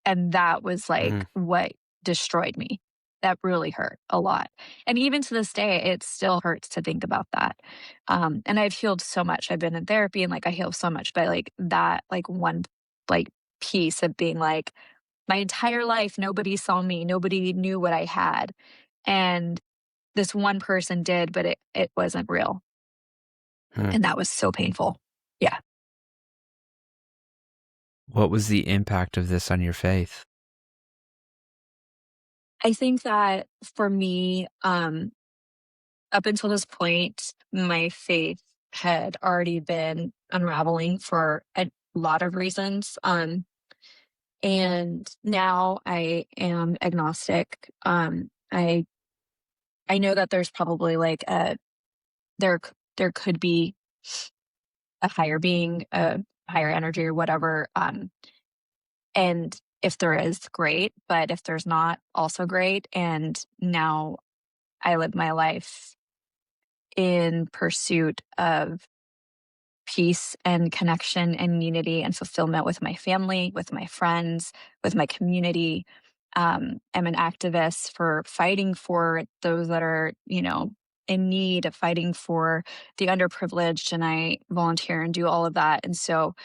And that was like what destroyed me. That really hurt a lot. And even to this day, it still hurts to think about that. And I've healed so much. I've been in therapy and like I heal so much, but like that, like one like piece of being like my entire life, nobody saw me, nobody knew what I had. And this one person did, but it wasn't real. And that was so painful. Yeah. What was the impact of this on your faith? I think that for me, up until this point, my faith had already been unraveling for a lot of reasons. And now I am agnostic. I know that there's probably like a there could be a higher being, a higher energy or whatever. And if there is, great. But if there's not, also great. And now I live my life in pursuit of peace and connection and unity and fulfillment with my family, with my friends, with my community. I'm an activist for fighting for those that are, in need, of fighting for the underprivileged, and I volunteer and do all of that. And so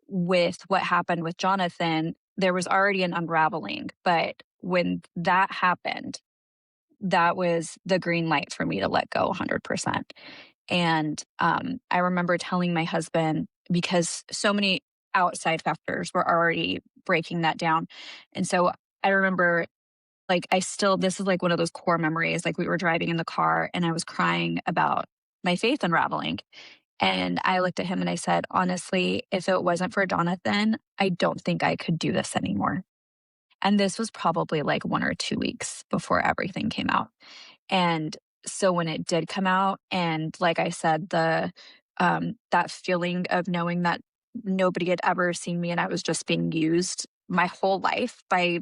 with what happened with Jonathan, there was already an unraveling. But when that happened, that was the green light for me to let go 100%. And I remember telling my husband, because so many outside factors were already breaking that down. And so I remember, this is like one of those core memories. Like, we were driving in the car and I was crying about my faith unraveling. And I looked at him and I said, honestly, if it wasn't for Jonathan, I don't think I could do this anymore. And this was probably like 1 or 2 weeks before everything came out. And so when it did come out, and like I said, that feeling of knowing that nobody had ever seen me and I was just being used my whole life by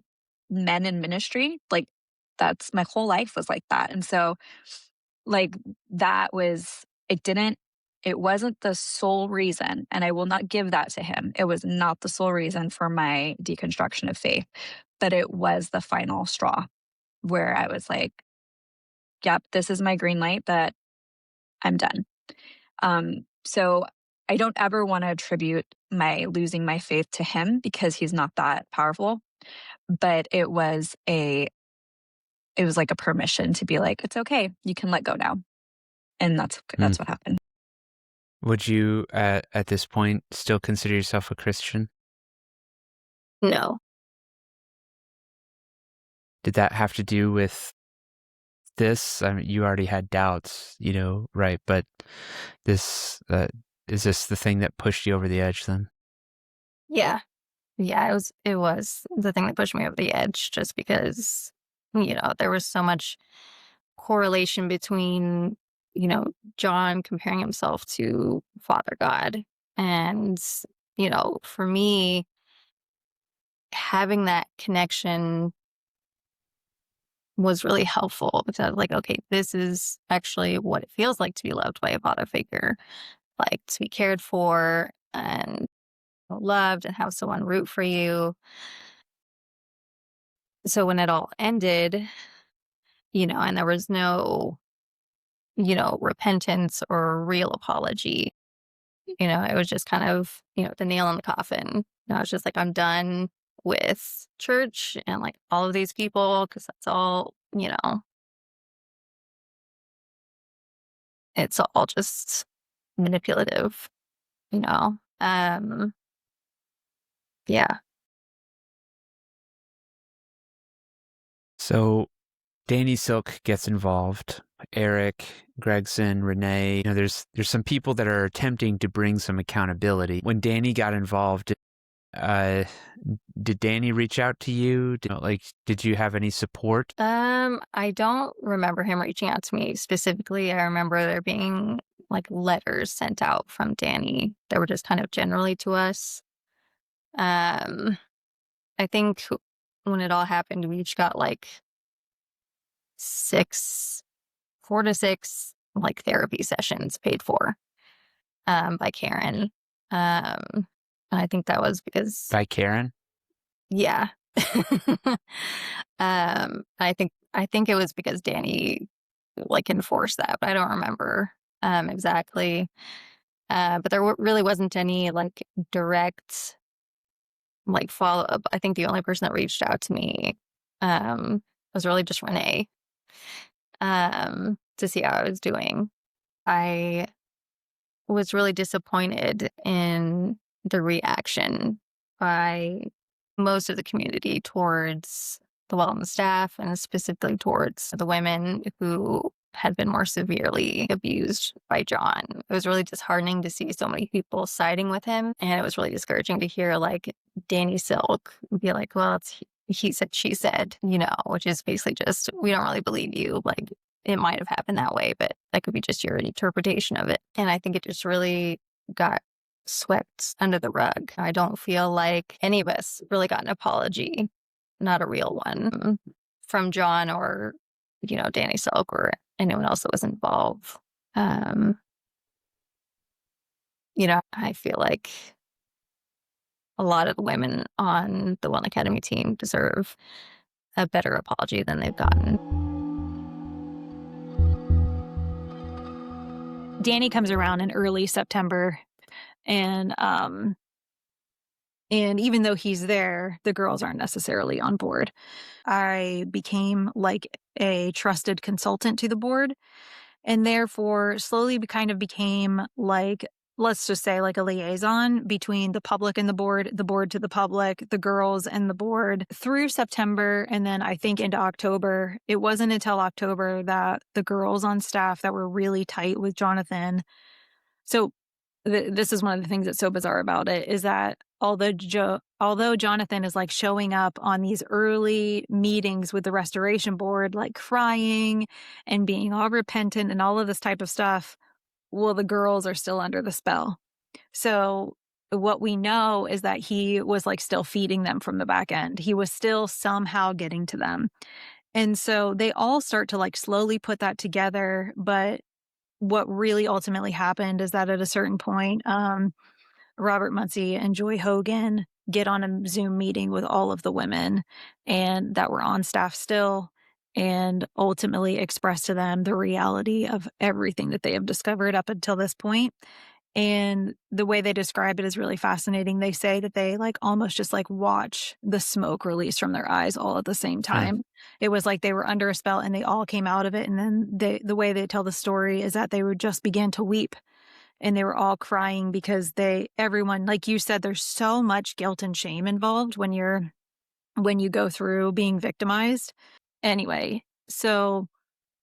men in ministry, like, that's my whole life was like that. And so it wasn't the sole reason, and I will not give that to him. It was not the sole reason for my deconstruction of faith, but it was the final straw where I was like, yep, this is my green light that I'm done. So I don't ever want to attribute my losing my faith to him, because he's not that powerful. But it was like a permission to be like, it's okay, you can let go now. And that's what happened. Would you, at this point, still consider yourself a Christian? No. Did that have to do with this? I mean, you already had doubts, right? But this, is this the thing that pushed you over the edge then? Yeah. Yeah, it was the thing that pushed me over the edge, just because, there was so much correlation between, John comparing himself to Father God. And, for me, having that connection was really helpful, because I was like, okay, this is actually what it feels like to be loved by a father figure, like to be cared for and loved and have someone root for you. So when it all ended, and there was no, repentance or real apology, it was just kind of, the nail in the coffin. I was just like, I'm done with church and like all of these people, because that's all, it's all just manipulative, yeah. So Danny Silk gets involved. Eric, Gregson, Renee. There's some people that are attempting to bring some accountability. When Danny got involved, did Danny reach out to you? Did you have any support? I don't remember him reaching out to me specifically. I remember there being like letters sent out from Danny that were just kind of generally to us. I think when it all happened, we each got like 4 to 6 like therapy sessions paid for by Karen. I think that was because by Karen. Yeah. I think it was because Danny like enforced that, but I don't remember exactly. But there really wasn't any like direct like follow up. I think the only person that reached out to me was really just Renee to see how I was doing. I was really disappointed in the reaction by most of the community towards the Welton staff, and specifically towards the women who had been more severely abused by John. It was really disheartening to see so many people siding with him, and it was really discouraging to hear like Danny Silk be like, well, it's he said, she said, which is basically just, we don't really believe you. Like, it might have happened that way, but that could be just your interpretation of it. And I think it just really got swept under the rug. I don't feel like any of us really got an apology, not a real one, from John or, Danny Silk or anyone else that was involved. I feel like a lot of the women on the Welton Academy team deserve a better apology than they've gotten. Danny comes around in early September, and even though he's there, the girls aren't necessarily on board. I became like a trusted consultant to the board, and therefore slowly kind of became like, let's just say, like a liaison between the public and the board to the public, the girls and the board through September. And then I think into October. It wasn't until October that the girls on staff that were really tight with Jonathan. So this is one of the things that's so bizarre about it, is that although Jonathan is like showing up on these early meetings with the restoration board, like crying and being all repentant and all of this type of stuff, well, the girls are still under the spell. So what we know is that he was like still feeding them from the back end. He was still somehow getting to them. And so they all start to like slowly put that together. But what really ultimately happened is that at a certain point, Robert Muncie and Joy Hogan get on a Zoom meeting with all of the women and that were on staff still, and ultimately express to them the reality of everything that they have discovered up until this point. And the way they describe it is really fascinating. They say that they like almost just like watch the smoke release from their eyes all at the same time. It was like they were under a spell and they all came out of it. And then the way they tell the story is that they would just begin to weep. And they were all crying because everyone, like you said, there's so much guilt and shame involved when you go through being victimized. Anyway, so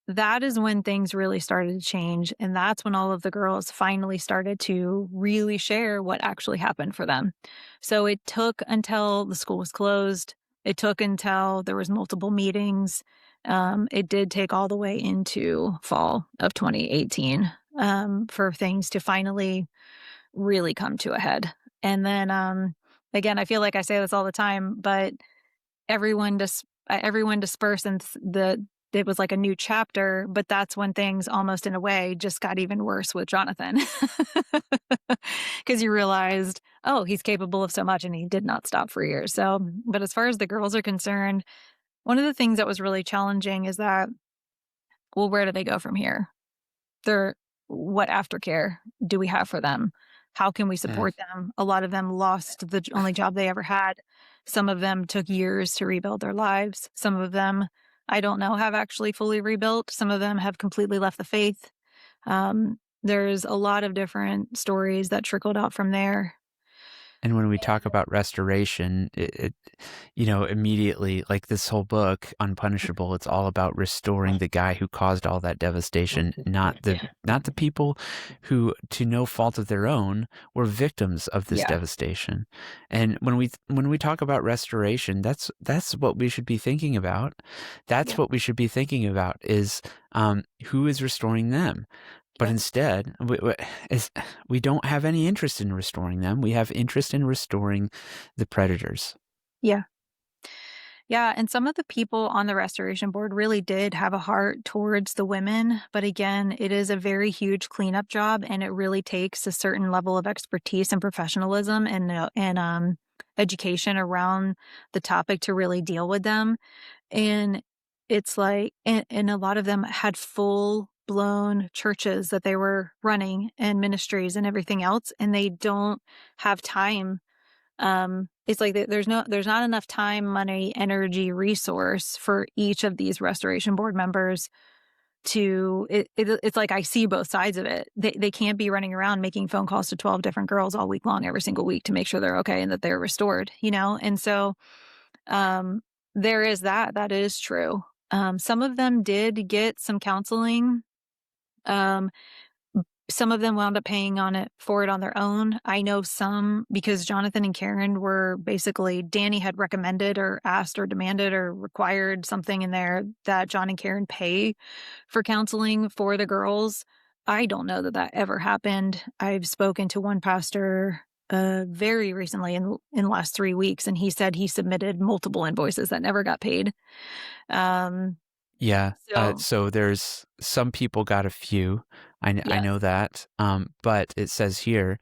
that is when things really started to change. And that's when all of the girls finally started to really share what actually happened for them. So it took until the school was closed. It took until there was multiple meetings. It did take all the way into fall of 2018 for things to finally really come to a head. And then, again, I feel like I say this all the time, but everyone dispersed and it was like a new chapter, but that's when things almost in a way just got even worse with Jonathan. Because you realized, oh, he's capable of so much and he did not stop for years. So, but as far as the girls are concerned, one of the things that was really challenging is that, well, where do they go from here? What aftercare do we have for them? How can we support them? A lot of them lost the only job they ever had. Some of them took years to rebuild their lives. Some of them, I don't know, have actually fully rebuilt. Some of them have completely left the faith. There's a lot of different stories that trickled out from there. And when we talk about restoration, it immediately, like this whole book, Unpunishable, it's all about restoring the guy who caused all that devastation, not the people who, to no fault of their own, were victims of this devastation. And when we talk about restoration, that's what we should be thinking about. That's what we should be thinking about is who is restoring them. But instead, we don't have any interest in restoring them. We have interest in restoring the predators. Yeah. Yeah. And some of the people on the restoration board really did have a heart towards the women. But again, it is a very huge cleanup job, and it really takes a certain level of expertise and professionalism and education around the topic to really deal with them. And it's like, and a lot of them had full-blown churches that they were running and ministries and everything else, and they don't have time. It's like there's not enough time, money, energy, resource for each of these restoration board members to. It's like I see both sides of it. They can't be running around making phone calls to 12 different girls all week long, every single week, to make sure they're okay and that they're restored. And so there is that. That is true. Some of them did get some counseling. Some of them wound up paying for it on their own. I know some because Jonathan and Karen were basically, Danny had recommended or asked or demanded or required something in there that John and Karen pay for counseling for the girls. I don't know that ever happened. I've spoken to one pastor very recently in the last 3 weeks, and he said he submitted multiple invoices that never got paid. Yeah. So there's some people got a few. I know that. But it says here,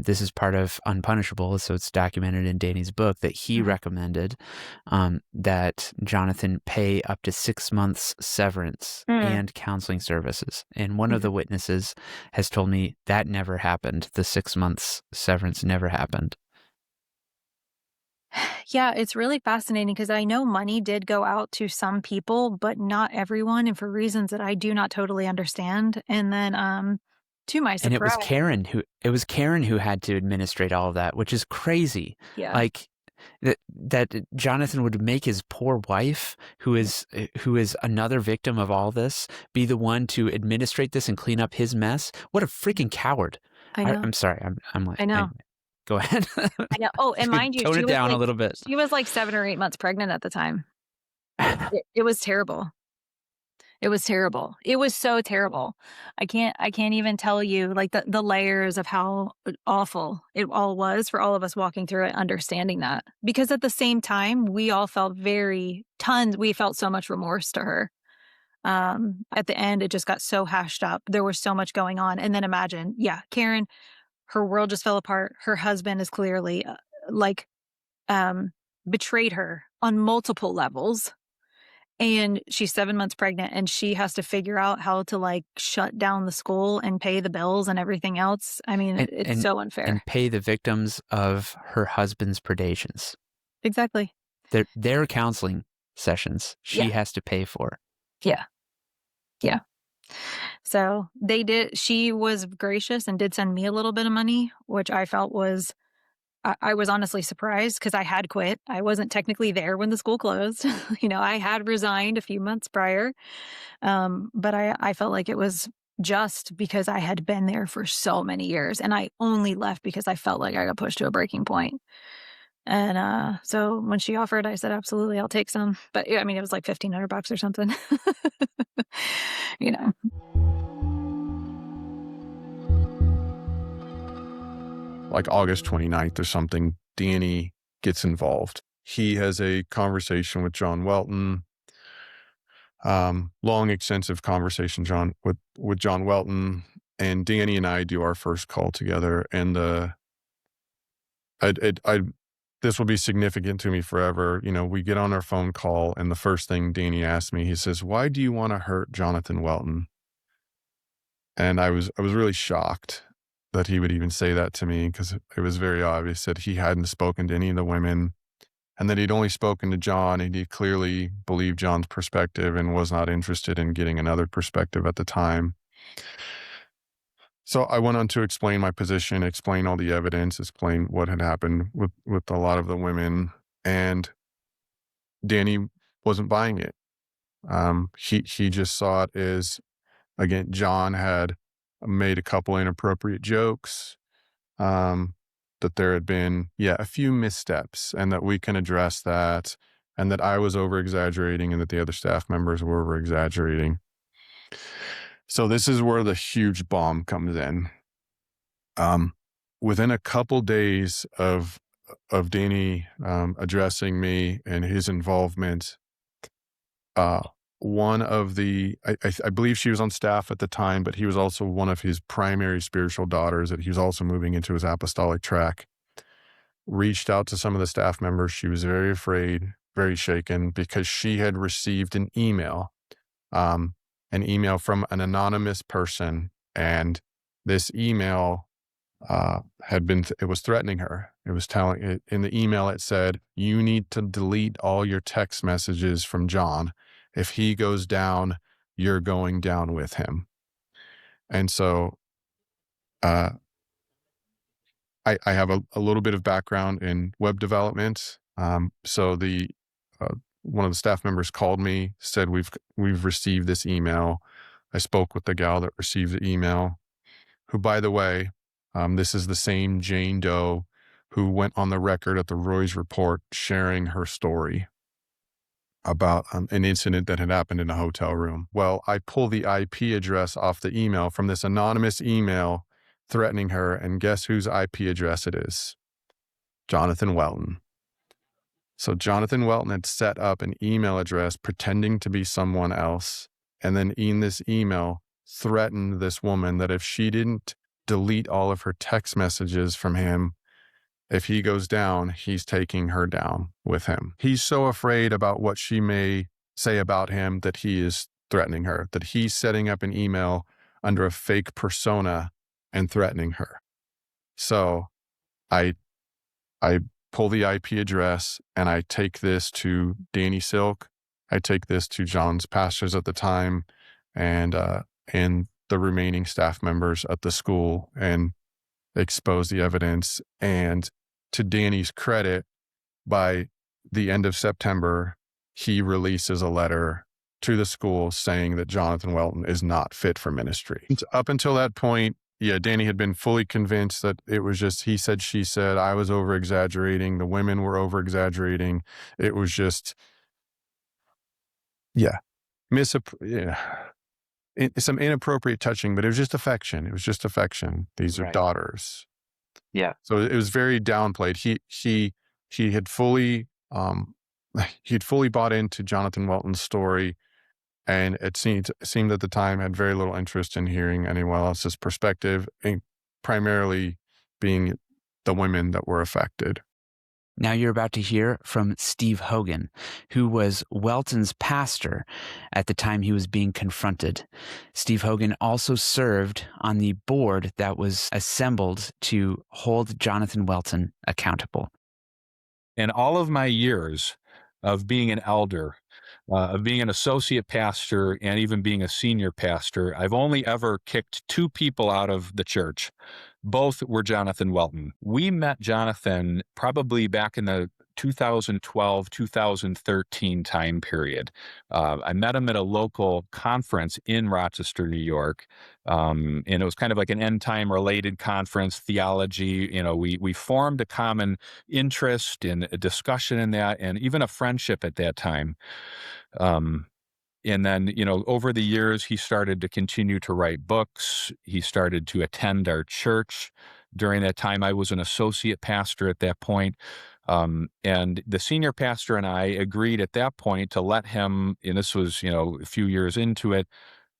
this is part of Unpunishable, so it's documented in Danny's book that he recommended that Jonathan pay up to 6 months severance and counseling services. And one of the witnesses has told me that never happened. The 6 months severance never happened. Yeah, it's really fascinating because I know money did go out to some people, but not everyone, and for reasons that I do not totally understand. And then, to my surprise, And it was Karen who had to administrate all of that, which is crazy. Yeah. Like that Jonathan would make his poor wife, who is another victim of all this, be the one to administrate this and clean up his mess. What a freaking coward! I know. I'm sorry. I'm like, I know. Go ahead. I know. Oh, and mind you, tone it down a little bit. She was like 7 or 8 months pregnant at the time. It was terrible. It was terrible. It was so terrible. I can't even tell you like the layers of how awful it all was for all of us walking through it, understanding that. Because at the same time, we all felt we felt so much remorse to her. At the end, it just got so hashed up. There was so much going on. And then imagine, Karen, her world just fell apart. Her husband is clearly betrayed her on multiple levels. And she's 7 months pregnant and she has to figure out how to like shut down the school and pay the bills and everything else. I mean, it's so unfair. And pay the victims of her husband's predations. Exactly. Their counseling sessions she has to pay for. Yeah. Yeah. So she was gracious and did send me a little bit of money, which I felt I was honestly surprised because I had quit. I wasn't technically there when the school closed. I had resigned a few months prior. But I felt like it was just because I had been there for so many years and I only left because I felt like I got pushed to a breaking point. And so when she offered, I said, absolutely, I'll take some. But I mean, it was like $1,500 or something. Like August 29th or something, Danny gets involved. He has a conversation with John Welton, long, extensive conversation, with John Welton, and Danny and I do our first call together. And this will be significant to me forever. We get on our phone call, and the first thing Danny asked me, he says, "Why do you want to hurt Jonathan Welton?" And I was really shocked that he would even say that to me, because it was very obvious that he hadn't spoken to any of the women and that he'd only spoken to John, and he clearly believed John's perspective and was not interested in getting another perspective at the time. So I went on to explain my position, explain all the evidence, explain what had happened with a lot of the women, and Danny wasn't buying it. He just saw it as, again, John had made a couple inappropriate jokes, that there had been, a few missteps, and that we can address that, and that I was over-exaggerating and that the other staff members were over-exaggerating. So this is where the huge bomb comes in. Within a couple days of Danny addressing me and his involvement, one of the, I believe she was on staff at the time, but he was also one of his primary spiritual daughters that he was also moving into his apostolic track, reached out to some of the staff members. She was very afraid, very shaken, because she had received an email from an anonymous person. And this email it was threatening her. It was telling it in the email, it said, "You need to delete all your text messages from John. If he goes down, you're going down with him." And so I have a little bit of background in web development. So one of the staff members called me, said, we've received this email. I spoke with the gal that received the email. who, by the way, this is the same Jane Doe who went on the record at the Roy's Report sharing her story about an incident that had happened in a hotel room. Well, I pull the IP address off the email from this anonymous email threatening her, and guess whose IP address it is? Jonathan Welton. So Jonathan Welton had set up an email address pretending to be someone else, and then in this email threatened this woman that if she didn't delete all of her text messages from him, if he goes down, he's taking her down with him. He's so afraid about what she may say about him that he is threatening her, that he's setting up an email under a fake persona and threatening her. So I pull the IP address and I take this to Danny Silk. I take this to John's pastors at the time and the remaining staff members at the school and expose the evidence. And to Danny's credit, by the end of September, he releases a letter to the school saying that Jonathan Welton is not fit for ministry. Up until that point, yeah, Danny had been fully convinced that it was just he said, she said. I was over-exaggerating. The women were over-exaggerating. It was just, some inappropriate touching, but it was just affection. It was just affection. These are daughters. Yeah. So it was very downplayed. He had fully bought into Jonathan Welton's story, and it seemed at the time had very little interest in hearing anyone else's perspective, and primarily being the women that were affected. Now you're about to hear from Steve Hogan, who was Welton's pastor at the time he was being confronted. Steve Hogan also served on the board that was assembled to hold Jonathan Welton accountable. In all of my years of being an elder, of being an associate pastor, and even being a senior pastor, I've only ever kicked two people out of the church. Both were Jonathan Welton. We met Jonathan probably back in the 2012, 2013 time period. I met him at a local conference in Rochester, New York. And it was kind of like an end time related conference, theology. You know, we formed a common interest in a discussion in that, and even a friendship at that time. And then, over the years, he started to continue to write books. He started to attend our church. During that time, I was an associate pastor at that point. And the senior pastor and I agreed at that point to let him, and this was, a few years into it,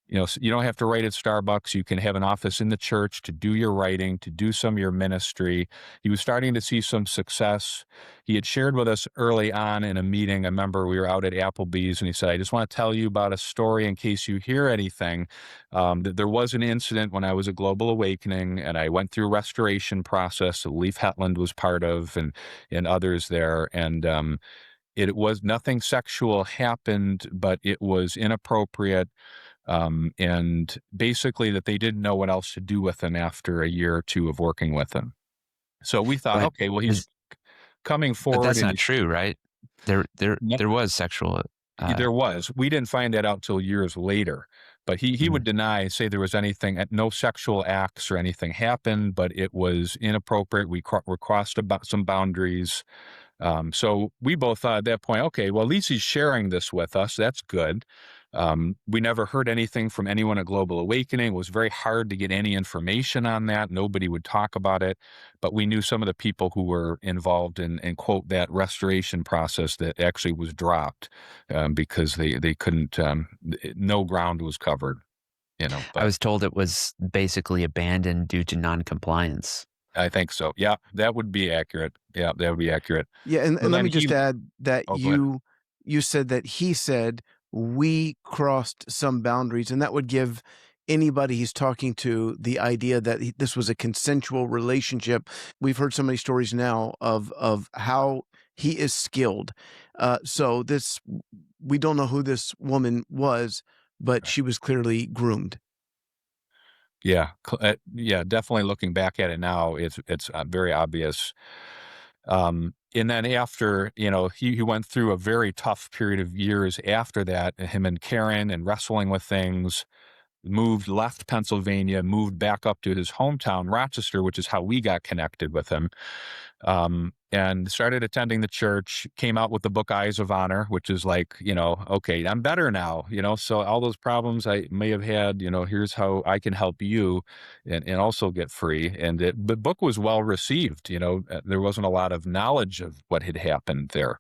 you don't have to write at Starbucks. You can have an office in the church to do your writing, to do some of your ministry. He was starting to see some success. He had shared with us early on in a meeting. I remember we were out at Applebee's, and he said, I just want to tell you about a story in case you hear anything. That there was an incident when I was at Global Awakening, and I went through a restoration process that Leif Hetland was part of, and others there. And it was nothing sexual happened, but it was inappropriate. And basically that they didn't know what else to do with him after a year or two of working with him. So we thought, okay, well, he's coming forward. But that's not true, right? There was sexual. There was. We didn't find that out till years later. But he would deny, say there was anything, no sexual acts or anything happened, but it was inappropriate. We crossed about some boundaries. So we both thought at that point, okay, well, at least he's sharing this with us. That's good. We never heard anything from anyone at Global Awakening. It was very hard to get any information on that. Nobody would talk about it, but we knew some of the people who were involved in quote, that restoration process that actually was dropped because they couldn't, no ground was covered, But I was told it was basically abandoned due to non-compliance. I think so. Yeah, that would be accurate. Yeah, that would be accurate. Yeah, and let me just add that you said that he said, we crossed some boundaries, and that would give anybody he's talking to the idea that this was a consensual relationship. We've heard so many stories now of how he is skilled. So we don't know who this woman was, but she was clearly groomed. Yeah, definitely looking back at it now, it's very obvious. And then after, he went through a very tough period of years after that, him and Karen and wrestling with things. left Pennsylvania, moved back up to his hometown, Rochester, which is how we got connected with him. And started attending the church, came out with the book Eyes of Honor, which is like, okay, I'm better now, so all those problems I may have had, here's how I can help you and also get free. And the book was well received. There wasn't a lot of knowledge of what had happened there.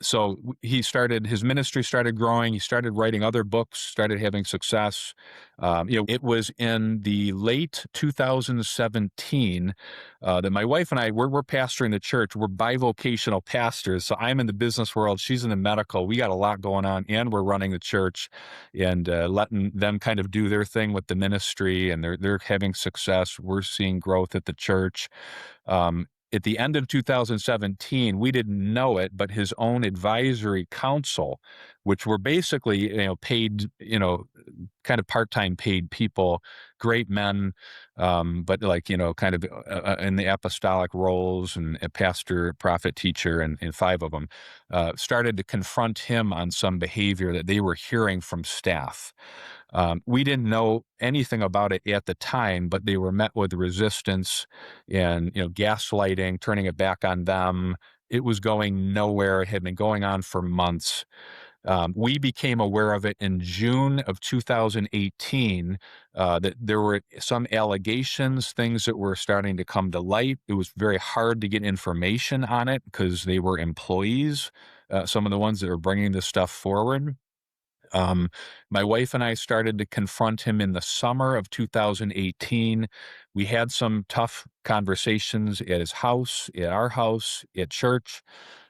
So his ministry started growing. He started writing other books, started having success. It was in the late 2017 that my wife and I, we're pastoring the church. We're bivocational pastors. So I'm in the business world. She's in the medical. We got a lot going on, and we're running the church and letting them kind of do their thing with the ministry, and they're having success. We're seeing growth at the church. At the end of 2017, we didn't know it, but his own advisory council, which were basically, paid, kind of part-time paid people, great men, but like, kind of in the apostolic roles, and a pastor, prophet, teacher, and 5 of them, started to confront him on some behavior that they were hearing from staff. We didn't know anything about it at the time, but they were met with resistance and, gaslighting, turning it back on them. It was going nowhere. It had been going on for months. We became aware of it in June of 2018, that there were some allegations, things that were starting to come to light. It was very hard to get information on it because they were employees, some of the ones that were bringing this stuff forward. My wife and I started to confront him in the summer of 2018. We had some tough conversations at his house, at our house, at church.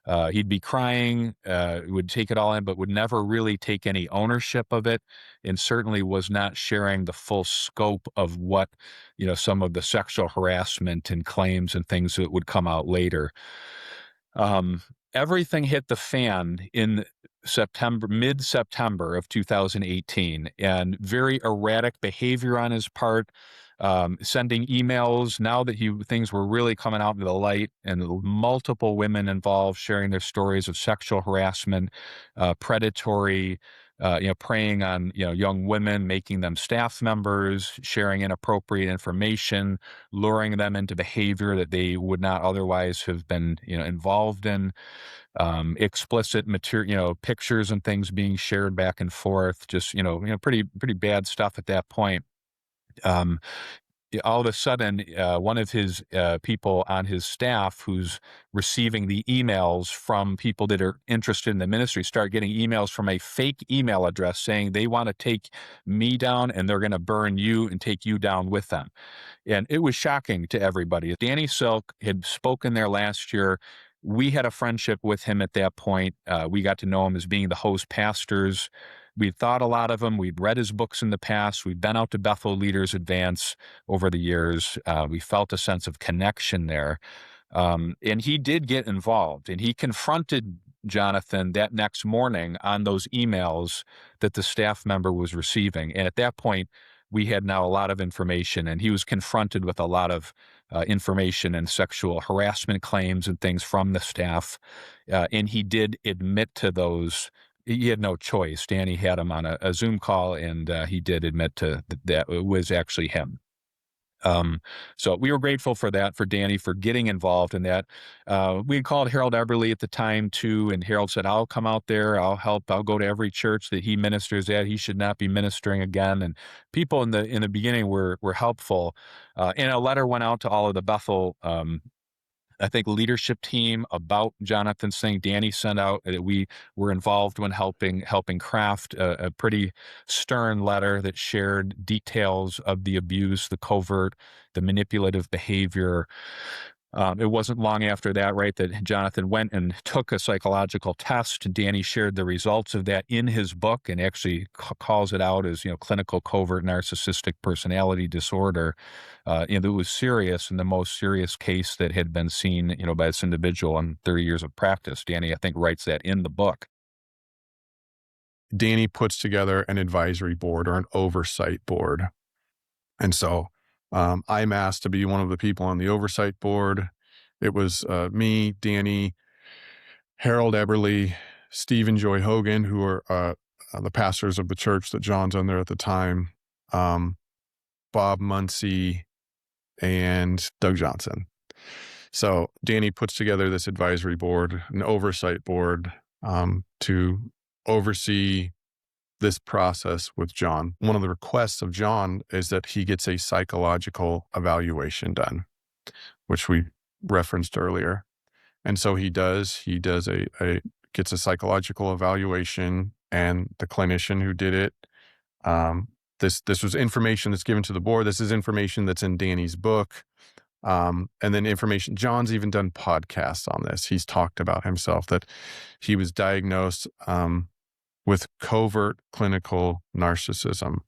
He'd be crying, would take it all in, but would never really take any ownership of it, and certainly was not sharing the full scope of what, some of the sexual harassment and claims and things that would come out later. Everything hit the fan in mid-September of 2018, and very erratic behavior on his part, sending emails now that things were really coming out into the light, and multiple women involved sharing their stories of sexual harassment, predatory, preying on, young women, making them staff members, sharing inappropriate information, luring them into behavior that they would not otherwise have been, involved in, explicit material, pictures and things being shared back and forth, just, pretty bad stuff at that point. All of a sudden, one of his people on his staff who's receiving the emails from people that are interested in the ministry start getting emails from a fake email address saying they want to take me down and they're going to burn you and take you down with them. And it was shocking to everybody. Danny Silk had spoken there last year. We had a friendship with him at that point. We got to know him as being the host pastors. We'd thought a lot of him. We'd read his books in the past. We'd been out to Bethel Leaders Advance over the years. We felt a sense of connection there. And he did get involved, and he confronted Jonathan that next morning on those emails that the staff member was receiving. And at that point, we had now a lot of information, and he was confronted with a lot of information and sexual harassment claims and things from the staff. And he did admit to those. He had no choice. Danny had him on a Zoom call, and he did admit to that it was actually him. So we were grateful for that, for Danny, for getting involved in that. We had called Harold Eberly at the time too, and Harold said, I'll come out there, I'll help, I'll go to every church that he ministers at. He should not be ministering again. And people in the beginning were helpful. And a letter went out to all of the Bethel, I think, leadership team about Jonathan's thing. Danny sent out that we were involved when helping craft a pretty stern letter that shared details of the abuse, the covert, the manipulative behavior. It wasn't long after that, right, that Jonathan went and took a psychological test. Danny shared the results of that in his book and actually calls it out as, clinical covert narcissistic personality disorder. It was serious, and the most serious case that had been seen, by this individual in 30 years of practice. Danny, I think, writes that in the book. Danny puts together an advisory board or an oversight board. And so I'm asked to be one of the people on the oversight board. It was me, Danny, Harold Eberly, Stephen Joy Hogan, who are the pastors of the church that John's under at the time, Bob Muncie and Doug Johnson. So Danny puts together this advisory board, an oversight board, to oversee this process with John. One of the requests of John is that he gets a psychological evaluation done, which we referenced earlier. And so he does gets a psychological evaluation, and the clinician who did it, this was information that's given to the board. This is information that's in Danny's book. And then information, John's even done podcasts on this. He's talked about himself that he was diagnosed with covert clinical narcissism.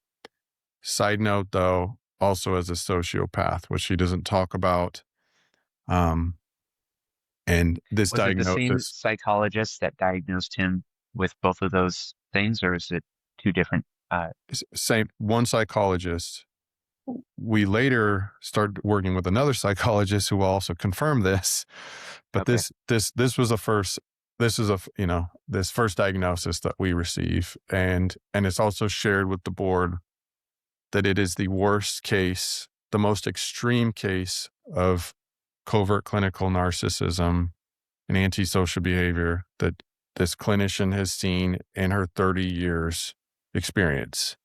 Side note, though, also as a sociopath, which he doesn't talk about. And this Was it the same diagnosis, psychologist that diagnosed him with both of those things, or is it two different? same one psychologist. We later started working with another psychologist who also confirmed this, but Okay. this was this first diagnosis that we receive, and it's also shared with the board that it is the worst case, the most extreme case of covert clinical narcissism and antisocial behavior that this clinician has seen in her 30 years experience.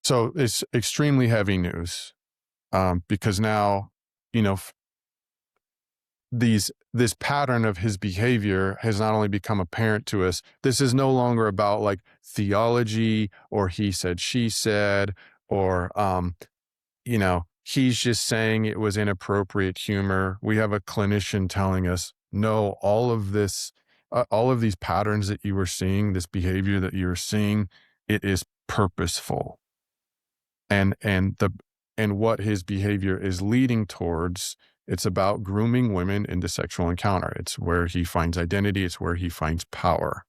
So it's extremely heavy news, because now, this pattern of his behavior has not only become apparent to us. This is no longer about like theology or he said, she said, or, he's just saying it was inappropriate humor. We have a clinician telling us, no, all of these patterns that you were seeing, this behavior that you were seeing, it is purposeful. And what his behavior is leading towards, it's about grooming women into sexual encounter. It's where he finds identity. It's where he finds power.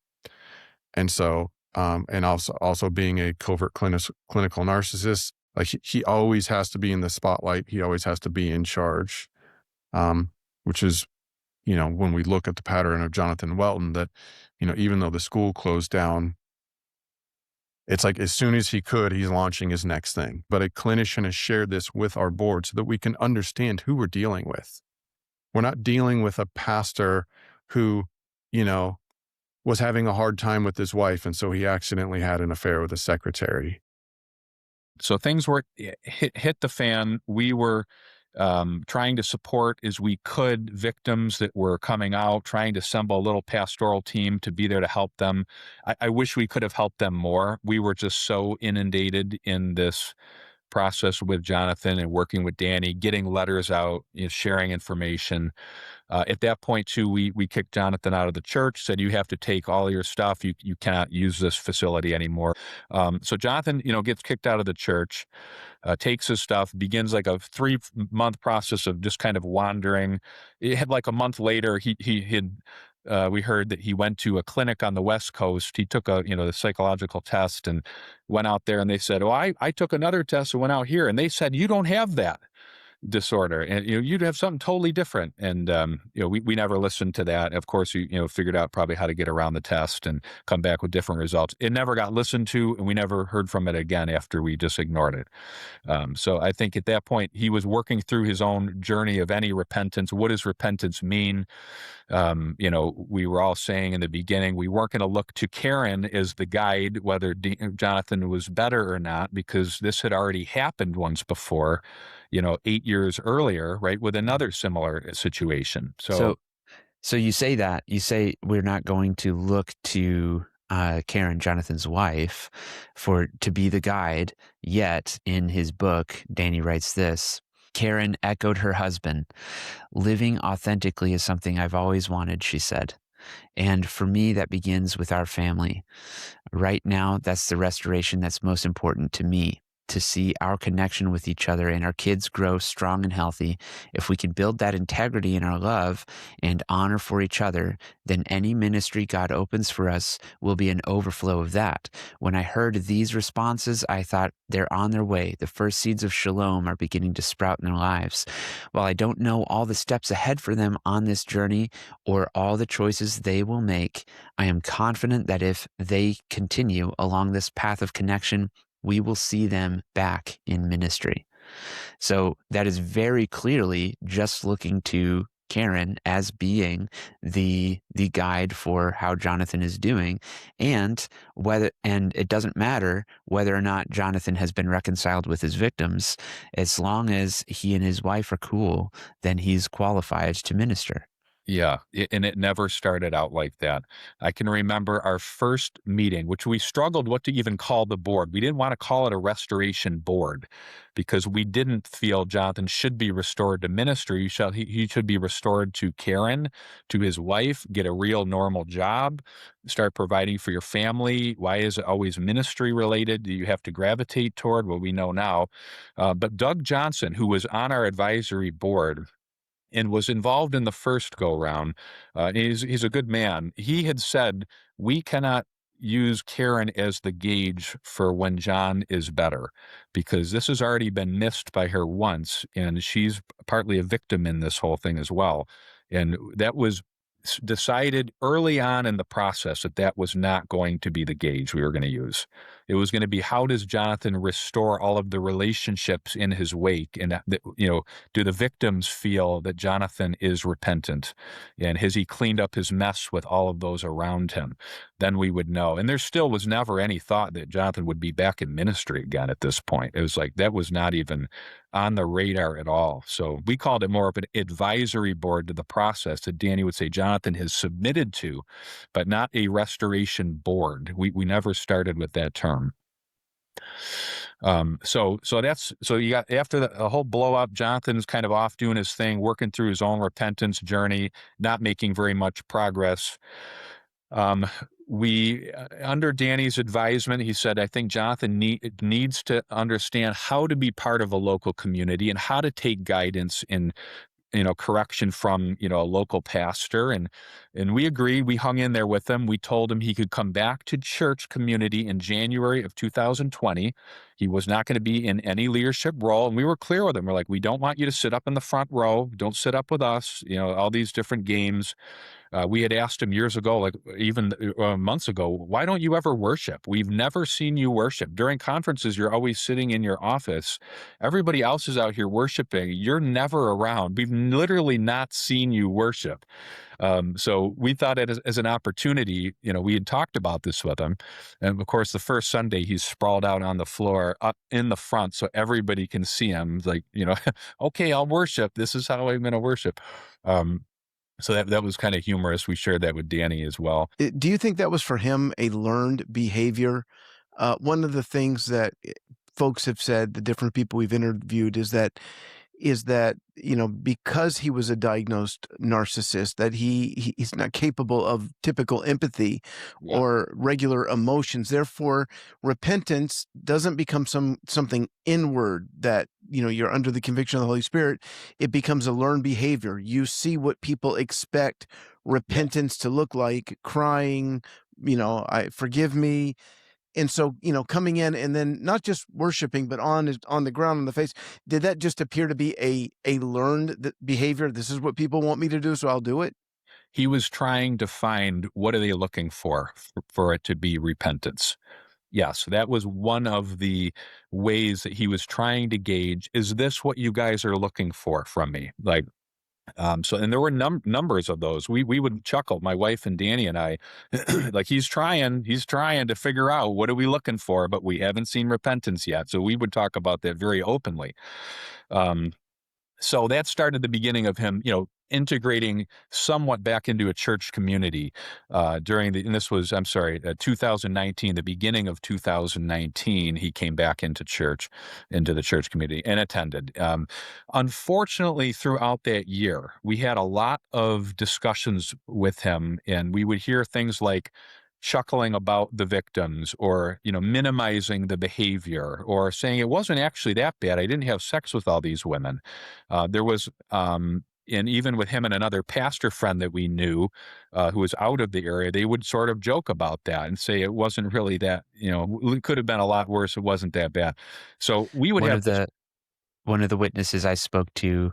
And so, and also being a covert clinical narcissist, like he always has to be in the spotlight. He always has to be in charge, which is, when we look at the pattern of Jonathan Welton, that, even though the school closed down, it's like as soon as he could, he's launching his next thing. But a clinician has shared this with our board so that we can understand who we're dealing with. We're not dealing with a pastor who, was having a hard time with his wife, and so he accidentally had an affair with a secretary. So things were hit the fan. We were trying to support as we could victims that were coming out, trying to assemble a little pastoral team to be there to help them. I wish we could have helped them more. We were just so inundated in this process with Jonathan and working with Danny, getting letters out, sharing information. At that point, too, we kicked Jonathan out of the church, said, you have to take all your stuff. You cannot use this facility anymore. So Jonathan, gets kicked out of the church, takes his stuff, begins like a 3-month process of just kind of wandering. It had like a month later, we heard that he went to a clinic on the West Coast. He took the psychological test and went out there, and they said, I took another test and went out here, and they said, you don't have that disorder, and you'd have something totally different. And we never listened to that. Of course, we figured out probably how to get around the test and come back with different results. It never got listened to, and we never heard from it again after we just ignored it. So I think at that point he was working through his own journey of any repentance. What does repentance mean? We were all saying in the beginning, we weren't going to look to Karen as the guide, whether Jonathan was better or not, because this had already happened once before, 8 years earlier, right, with another similar situation. So you say that, we're not going to look to Karen, Jonathan's wife, to be the guide. Yet in his book, Danny writes this: Karen echoed her husband. Living authentically is something I've always wanted, she said. And for me, that begins with our family. Right now, that's the restoration that's most important to me. to see our connection with each other and our kids grow strong and healthy. If we can build that integrity in our love and honor for each other, then any ministry God opens for us will be an overflow of that. When I heard these responses, I thought they're on their way. The first seeds of shalom are beginning to sprout in their lives. While I don't know all the steps ahead for them on this journey or all the choices they will make, I am confident that if they continue along this path of connection, we will see them back in ministry. So that is very clearly just looking to Karen as being the guide for how Jonathan is doing, and it doesn't matter whether or not Jonathan has been reconciled with his victims, as long as he and his wife are cool, then he's qualified to minister. Yeah, and it never started out like that. I can remember our first meeting, which we struggled what to even call the board. We didn't want to call it a restoration board because we didn't feel Jonathan should be restored to ministry. He should be restored to Karen, to his wife, get a real normal job, start providing for your family. Why is it always ministry related? Do you have to gravitate toward what we know now? But Doug Johnson, who was on our advisory board and was involved in the first go-round, he's a good man. He had said, we cannot use Karen as the gauge for when John is better, because this has already been missed by her once, and she's partly a victim in this whole thing as well. And that was decided early on in the process that was not going to be the gauge we were going to use. It was going to be, how does Jonathan restore all of the relationships in his wake? And, do the victims feel that Jonathan is repentant? And has he cleaned up his mess with all of those around him? Then we would know. And there still was never any thought that Jonathan would be back in ministry again at this point. It was like, that was not even on the radar at all. So we called it more of an advisory board to the process that Danny would say Jonathan has submitted to, but not a restoration board. We never started with that term. So you got, after the whole blow up, Jonathan's kind of off doing his thing, working through his own repentance journey, not making very much progress. We, under Danny's advisement, he said, I think Jonathan needs to understand how to be part of a local community and how to take guidance in, correction from, a local pastor. And we agreed. We hung in there with him. We told him he could come back to church community in January of 2020. He was not going to be in any leadership role. And we were clear with him. We're like, we don't want you to sit up in the front row. Don't sit up with us, all these different games. We had asked him years ago, like even months ago, why don't you ever worship? We've never seen you worship. During conferences, you're always sitting in your office. Everybody else is out here worshiping. You're never around. We've literally not seen you worship. So we thought it as an opportunity, we had talked about this with him. And of course, the first Sunday, he's sprawled out on the floor up in the front so everybody can see him. Like, okay, I'll worship. This is how I'm going to worship. So that was kind of humorous. We shared that with Danny as well. Do you think that was for him a learned behavior? One of the things that folks have said, the different people we've interviewed, is that because he was a diagnosed narcissist, that he's not capable of typical empathy or regular emotions. Therefore, repentance doesn't become something inward that you're under the conviction of the Holy Spirit. It becomes a learned behavior. You see what people expect repentance to look like: crying, I forgive me. And so, coming in and then not just worshiping, but on the ground, on the face, did that just appear to be a learned behavior? This is what people want me to do, so I'll do it? He was trying to find, what are they looking for it to be repentance? Yes, that was one of the ways that he was trying to gauge, is this what you guys are looking for from me? Like, and there were numbers of those. We would chuckle, my wife and Danny and I, like, he's trying to figure out, what are we looking for, but we haven't seen repentance yet. So we would talk about that very openly. So that started the beginning of him, integrating somewhat back into a church community and this was, 2019, the beginning of 2019, he came back into the church community and attended. Unfortunately, throughout that year, we had a lot of discussions with him, and we would hear things like, chuckling about the victims, or, minimizing the behavior, or saying it wasn't actually that bad. I didn't have sex with all these women. There was, and even with him and another pastor friend that we knew, who was out of the area, they would sort of joke about that and say it wasn't really that, it could have been a lot worse. It wasn't that bad. So we would one of the witnesses I spoke to,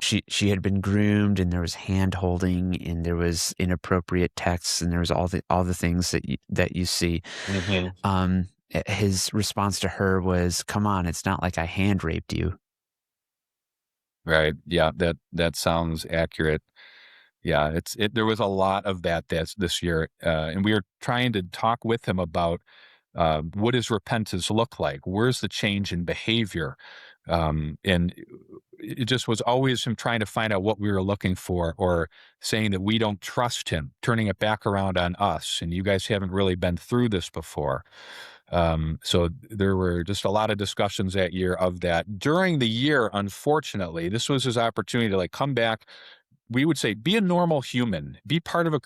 she had been groomed, and there was hand holding, and there was inappropriate texts, and there was all the things that you see. Mm-hmm. His response to her was, "Come on, it's not like I hand raped you." Right. Yeah, that sounds accurate. Yeah, there was a lot of that this year, and we were trying to talk with him about what does repentance look like? Where's the change in behavior? And it just was always him trying to find out what we were looking for, or saying that we don't trust him, turning it back around on us, and you guys haven't really been through this before. So there were just a lot of discussions that year of that. During the year, unfortunately, this was his opportunity to come back. We would say, be a normal human, be part of a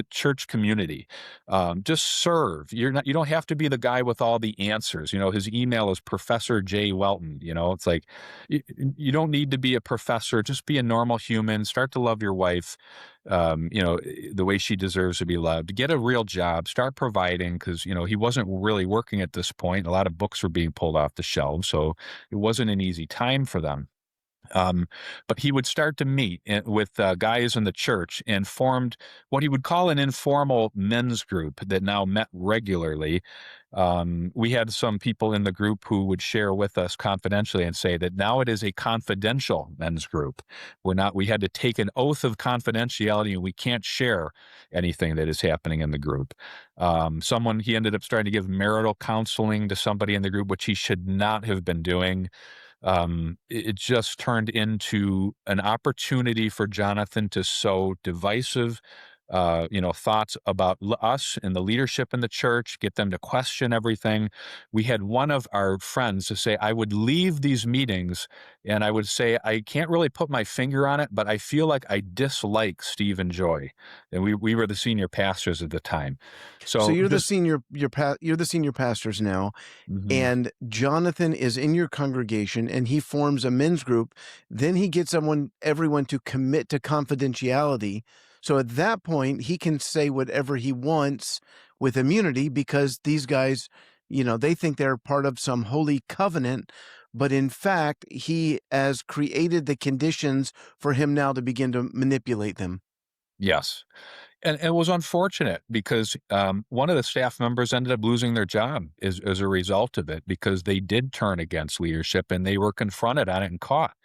church community, just serve. You don't have to be the guy with all the answers. His email is Professor J. Welton. It's like, you don't need to be a professor, just be a normal human, start to love your wife, the way she deserves to be loved, get a real job, start providing, because, he wasn't really working at this point. A lot of books were being pulled off the shelves, so it wasn't an easy time for them. But he would start to meet with guys in the church and formed what he would call an informal men's group that now met regularly. We had some people in the group who would share with us confidentially and say that now it is a confidential men's group. We had to take an oath of confidentiality, and we can't share anything that is happening in the group. He ended up starting to give marital counseling to somebody in the group, which he should not have been doing. It just turned into an opportunity for Jonathan to sow divisive, thoughts about us and the leadership in the church, get them to question everything. We had one of our friends to say, I would leave these meetings and I would say, I can't really put my finger on it, but I feel like I dislike Steve and Joy. And we were the senior pastors at the time. So you're the senior pastors now, mm-hmm. and Jonathan is in your congregation, and he forms a men's group. Then he gets everyone to commit to confidentiality. So at that point, he can say whatever he wants with immunity, because these guys, they think they're part of some holy covenant. But in fact, he has created the conditions for him now to begin to manipulate them. Yes. And it was unfortunate because one of the staff members ended up losing their job as a result of it, because they did turn against leadership and they were confronted on it and caught.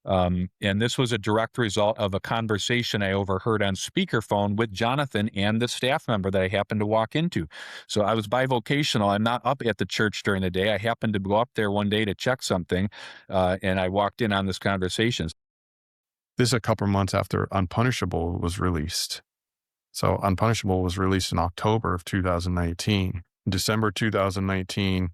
And this was a direct result of a conversation I overheard on speakerphone with Jonathan and the staff member that I happened to walk into. So I was bivocational. I'm not up at the church during the day. I happened to go up there one day to check something, and I walked in on this conversation. This is a couple months after Unpunishable was released. So Unpunishable was released in October of 2019. In December 2019,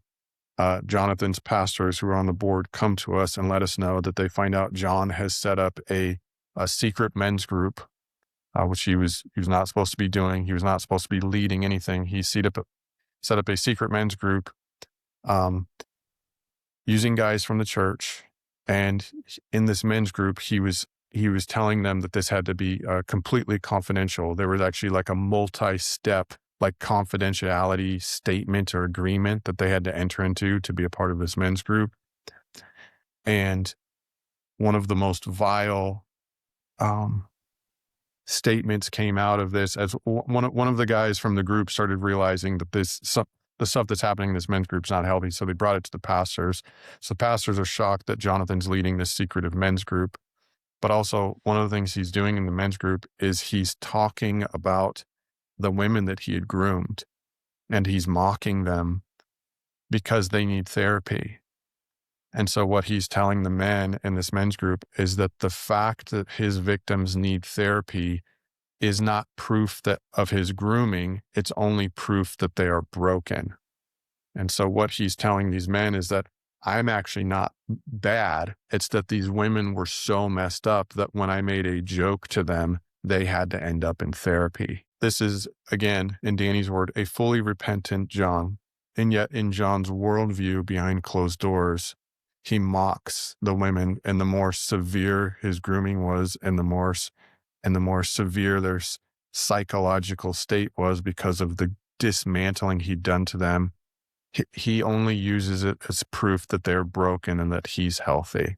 Jonathan's pastors who are on the board come to us and let us know that they find out John has set up a secret men's group, which he was not supposed to be doing. He was not supposed to be leading anything. He set up a secret men's group using guys from the church. And in this men's group, he was telling them that this had to be completely confidential. There was actually like a multi-step confidentiality statement or agreement that they had to enter into to be a part of this men's group. And one of the most vile statements came out of this as one of the guys from the group started realizing that the stuff that's happening in this men's group is not healthy. So they brought it to the pastors. So the pastors are shocked that Jonathan's leading this secretive men's group. But also one of the things he's doing in the men's group is he's talking about the women that he had groomed, and he's mocking them because they need therapy. And so what he's telling the men in this men's group is that the fact that his victims need therapy is not proof of his grooming. It's only proof that they are broken. And so what he's telling these men is that I'm actually not bad. It's that these women were so messed up that when I made a joke to them, they had to end up in therapy. This is, again, in Danny's word, a fully repentant John. And yet in John's worldview behind closed doors, he mocks the women, and the more severe his grooming was, and the more severe their psychological state was because of the dismantling he'd done to them, he only uses it as proof that they're broken and that he's healthy.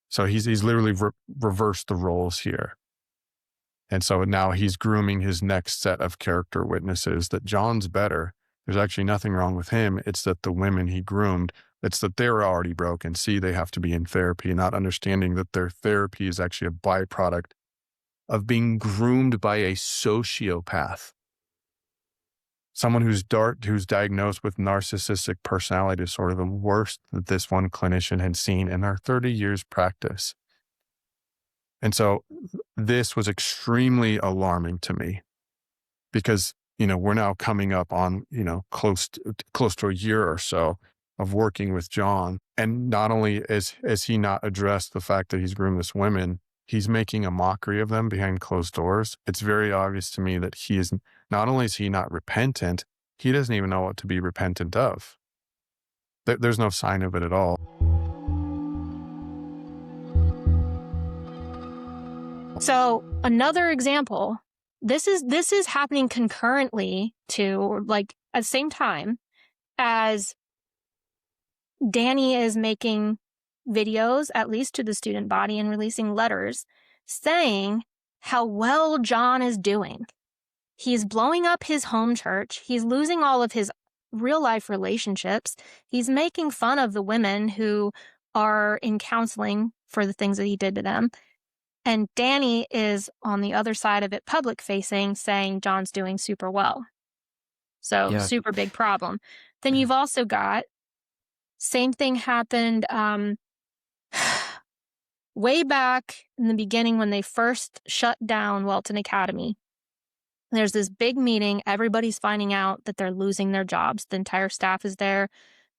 So he's literally reversed the roles here. And so now he's grooming his next set of character witnesses, that John's better. There's actually nothing wrong with him. It's that the women he groomed, it's that they're already broken. See, they have to be in therapy, not understanding that their therapy is actually a byproduct of being groomed by a sociopath. Someone who's diagnosed with narcissistic personality disorder, the worst that this one clinician had seen in our 30 years practice. And so this was extremely alarming to me because, we're now coming up on, close to a year or so of working with John. And not only has he not addressed the fact that he's groomed this women, he's making a mockery of them behind closed doors. It's very obvious to me that he is, not only is he not repentant, he doesn't even know what to be repentant of. There's no sign of it at all. So another example, this is happening concurrently to, like, at the same time as Danny is making videos, at least to the student body, and releasing letters saying how well John is doing. He's blowing up his home church. He's losing all of his real life relationships. He's making fun of the women who are in counseling for the things that he did to them. And Danny is on the other side of it, public facing, saying John's doing super well. So Yeah. super big problem. Then you've also got, same thing happened way back in the beginning when they first shut down Welton Academy. There's this big meeting. Everybody's finding out that they're losing their jobs. The entire staff is there.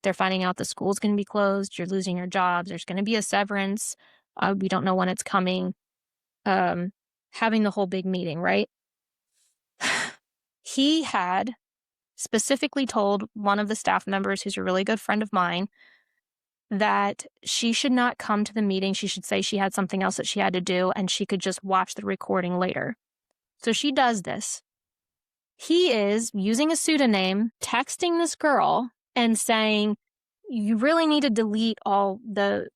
They're finding out the school's going to be closed. You're losing your jobs. There's going to be a severance. We don't know when it's coming. Having the whole big meeting, right? He had specifically told one of the staff members, who's a really good friend of mine, that she should not come to the meeting. She should say she had something else that she had to do, and she could just watch the recording later. So she does this. He is using a pseudonym, texting this girl and saying, you really need to delete all the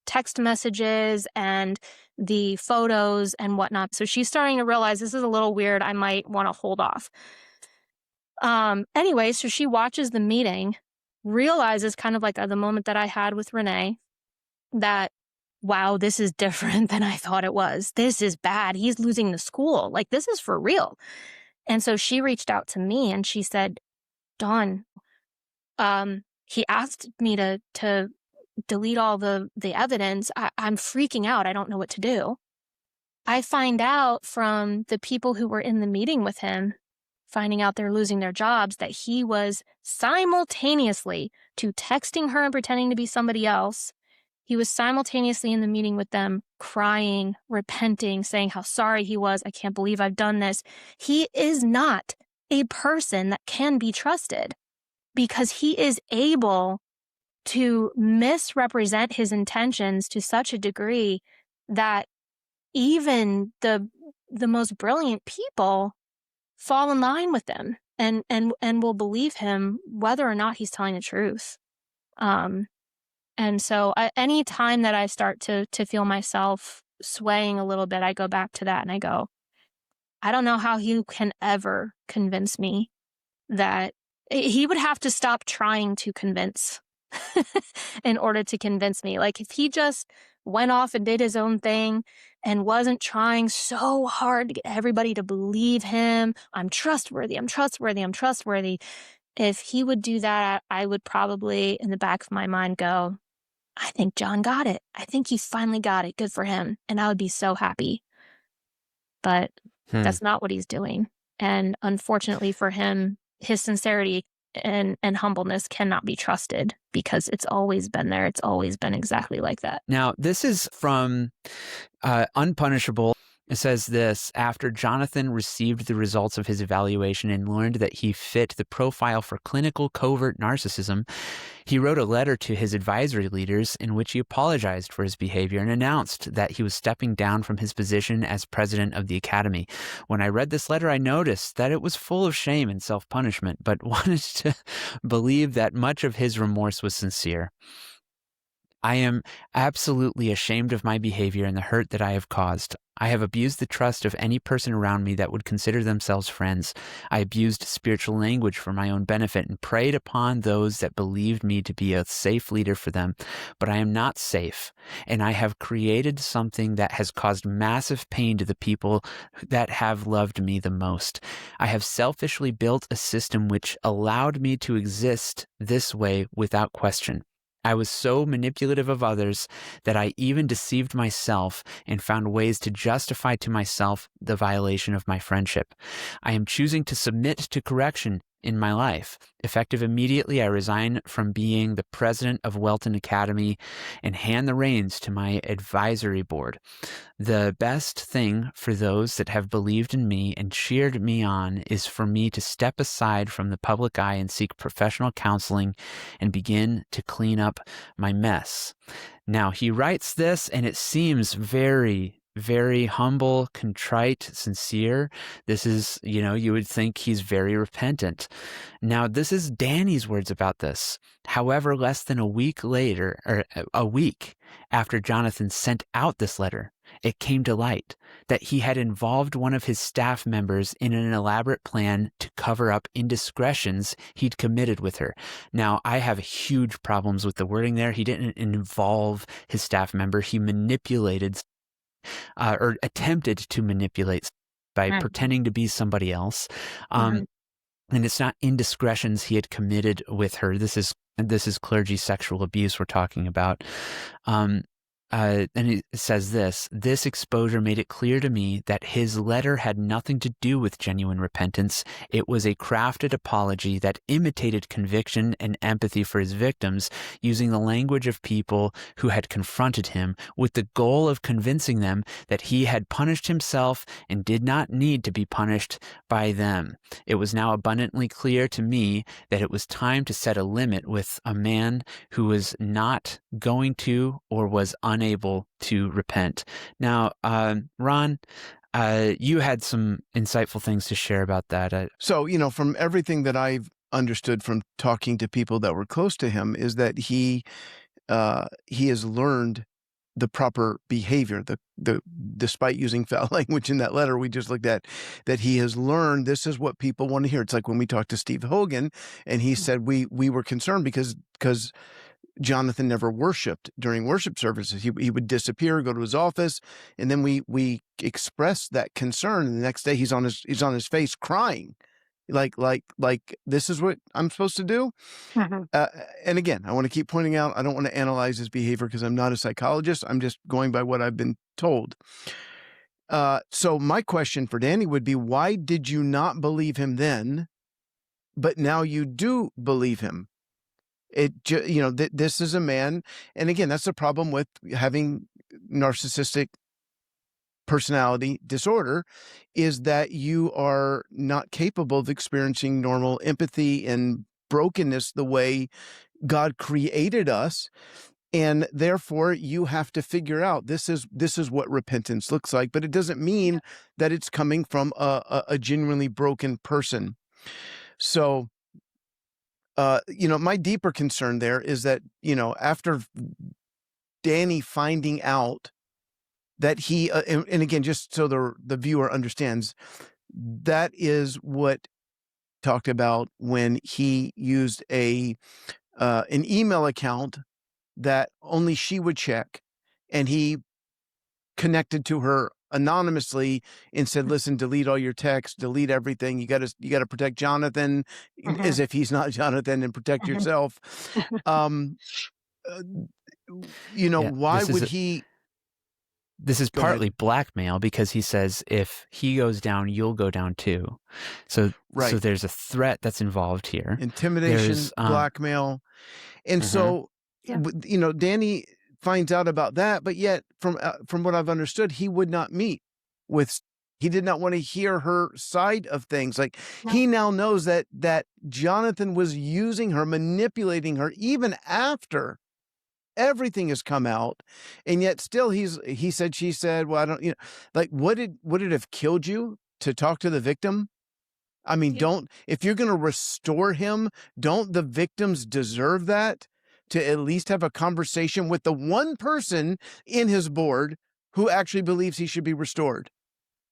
text messages and the photos and whatnot. So she's starting to realize this is a little weird. I might want to hold off. Anyway, so she watches the meeting, realizes, kind of like the moment that I had with Renee, that, wow, this is different than I thought it was. This is bad. He's losing the school. Like, this is for real. And so she reached out to me and she said, Dawn, he asked me to delete all the evidence. I'm freaking out. I don't know what to do. I find out from the people who were in the meeting with him, finding out they're losing their jobs, that he was simultaneously to texting her and pretending to be somebody else. He was simultaneously in the meeting with them, crying, repenting, saying how sorry he was. I can't believe I've done this. He is not a person that can be trusted because he is able to misrepresent his intentions to such a degree that even the most brilliant people fall in line with him and will believe him whether or not he's telling the truth. And so any time that I start to feel myself swaying a little bit, I go back to that and I go, I don't know how he can ever convince me that he would have to stop trying to convince in order to convince me. Like, if he just went off and did his own thing and wasn't trying so hard to get everybody to believe him, I'm trustworthy. If he would do that, I would probably, in the back of my mind, go, I think John got it. I think he finally got it. Good for him. And I would be so happy. But that's not what he's doing. And unfortunately for him, his sincerity and humbleness cannot be trusted because it's always been there. It's always been exactly like that. Now, this is from Unpunishable. It says this: after Jonathan received the results of his evaluation and learned that he fit the profile for clinical covert narcissism, he wrote a letter to his advisory leaders in which he apologized for his behavior and announced that he was stepping down from his position as president of the academy. When I read this letter, I noticed that it was full of shame and self-punishment, but wanted to believe that much of his remorse was sincere. I am absolutely ashamed of my behavior and the hurt that I have caused. I have abused the trust of any person around me that would consider themselves friends. I abused spiritual language for my own benefit and preyed upon those that believed me to be a safe leader for them. But I am not safe, and I have created something that has caused massive pain to the people that have loved me the most. I have selfishly built a system which allowed me to exist this way without question. I was so manipulative of others that I even deceived myself and found ways to justify to myself the violation of my friendship. I am choosing to submit to correction in my life. Effective immediately, I resign from being the president of Welton Academy and hand the reins to my advisory board. The best thing for those that have believed in me and cheered me on is for me to step aside from the public eye and seek professional counseling and begin to clean up my mess. Now, he writes this, and it seems very humble, contrite, sincere. This is, you would think he's very repentant. Now, this is Danny's words about this. However, less than a week after Jonathan sent out this letter, it came to light that he had involved one of his staff members in an elaborate plan to cover up indiscretions he'd committed with her. Now, I have huge problems with the wording there. He didn't involve his staff member. He manipulated or attempted to manipulate by pretending to be somebody else. And it's not indiscretions he had committed with her. This is clergy sexual abuse we're talking about. And it says this exposure made it clear to me that his letter had nothing to do with genuine repentance. It was a crafted apology that imitated conviction and empathy for his victims, using the language of people who had confronted him with the goal of convincing them that he had punished himself and did not need to be punished by them. It was now abundantly clear to me that it was time to set a limit with a man who was not going to or was unable to repent. Now, Ron, you had some insightful things to share about that. So, from everything that I've understood from talking to people that were close to him is that he has learned the proper behavior, despite using foul language in that letter we just looked at, that he has learned this is what people want to hear. It's like when we talked to Steve Hogan and he said we were concerned because Jonathan never worshiped during worship services. He would disappear, go to his office, and then we expressed that concern. And the next day he's on his face crying, like this is what I'm supposed to do. And again, I want to keep pointing out, I don't want to analyze his behavior because I'm not a psychologist. I'm just going by what I've been told. So my question for Danny would be, why did you not believe him then, but now you do believe him? This is a man, and again, that's the problem with having narcissistic personality disorder, is that you are not capable of experiencing normal empathy and brokenness the way God created us. And therefore you have to figure out this is what repentance looks like, but it doesn't mean that it's coming from a genuinely broken person. So my deeper concern there is that, after Danny finding out that he, and again, just so the viewer understands, that is what talked about when he used an email account that only she would check, and he connected to her anonymously and said, listen, delete all your texts, delete everything. You got to protect Jonathan, as if he's not Jonathan, and protect yourself. Why would he? This is partly blackmail, because he says, if he goes down, you'll go down too. So there's a threat that's involved here. Intimidation, blackmail. And so, Danny finds out about that, but yet from what I've understood, he would not meet with. He did not want to hear her side of things. Like he now knows that Jonathan was using her, manipulating her, even after everything has come out, and yet still he said, she said, well, I don't, like would it have killed you to talk to the victim? I mean, if you're going to restore him, don't the victims deserve that? To at least have a conversation with the one person in his board who actually believes he should be restored.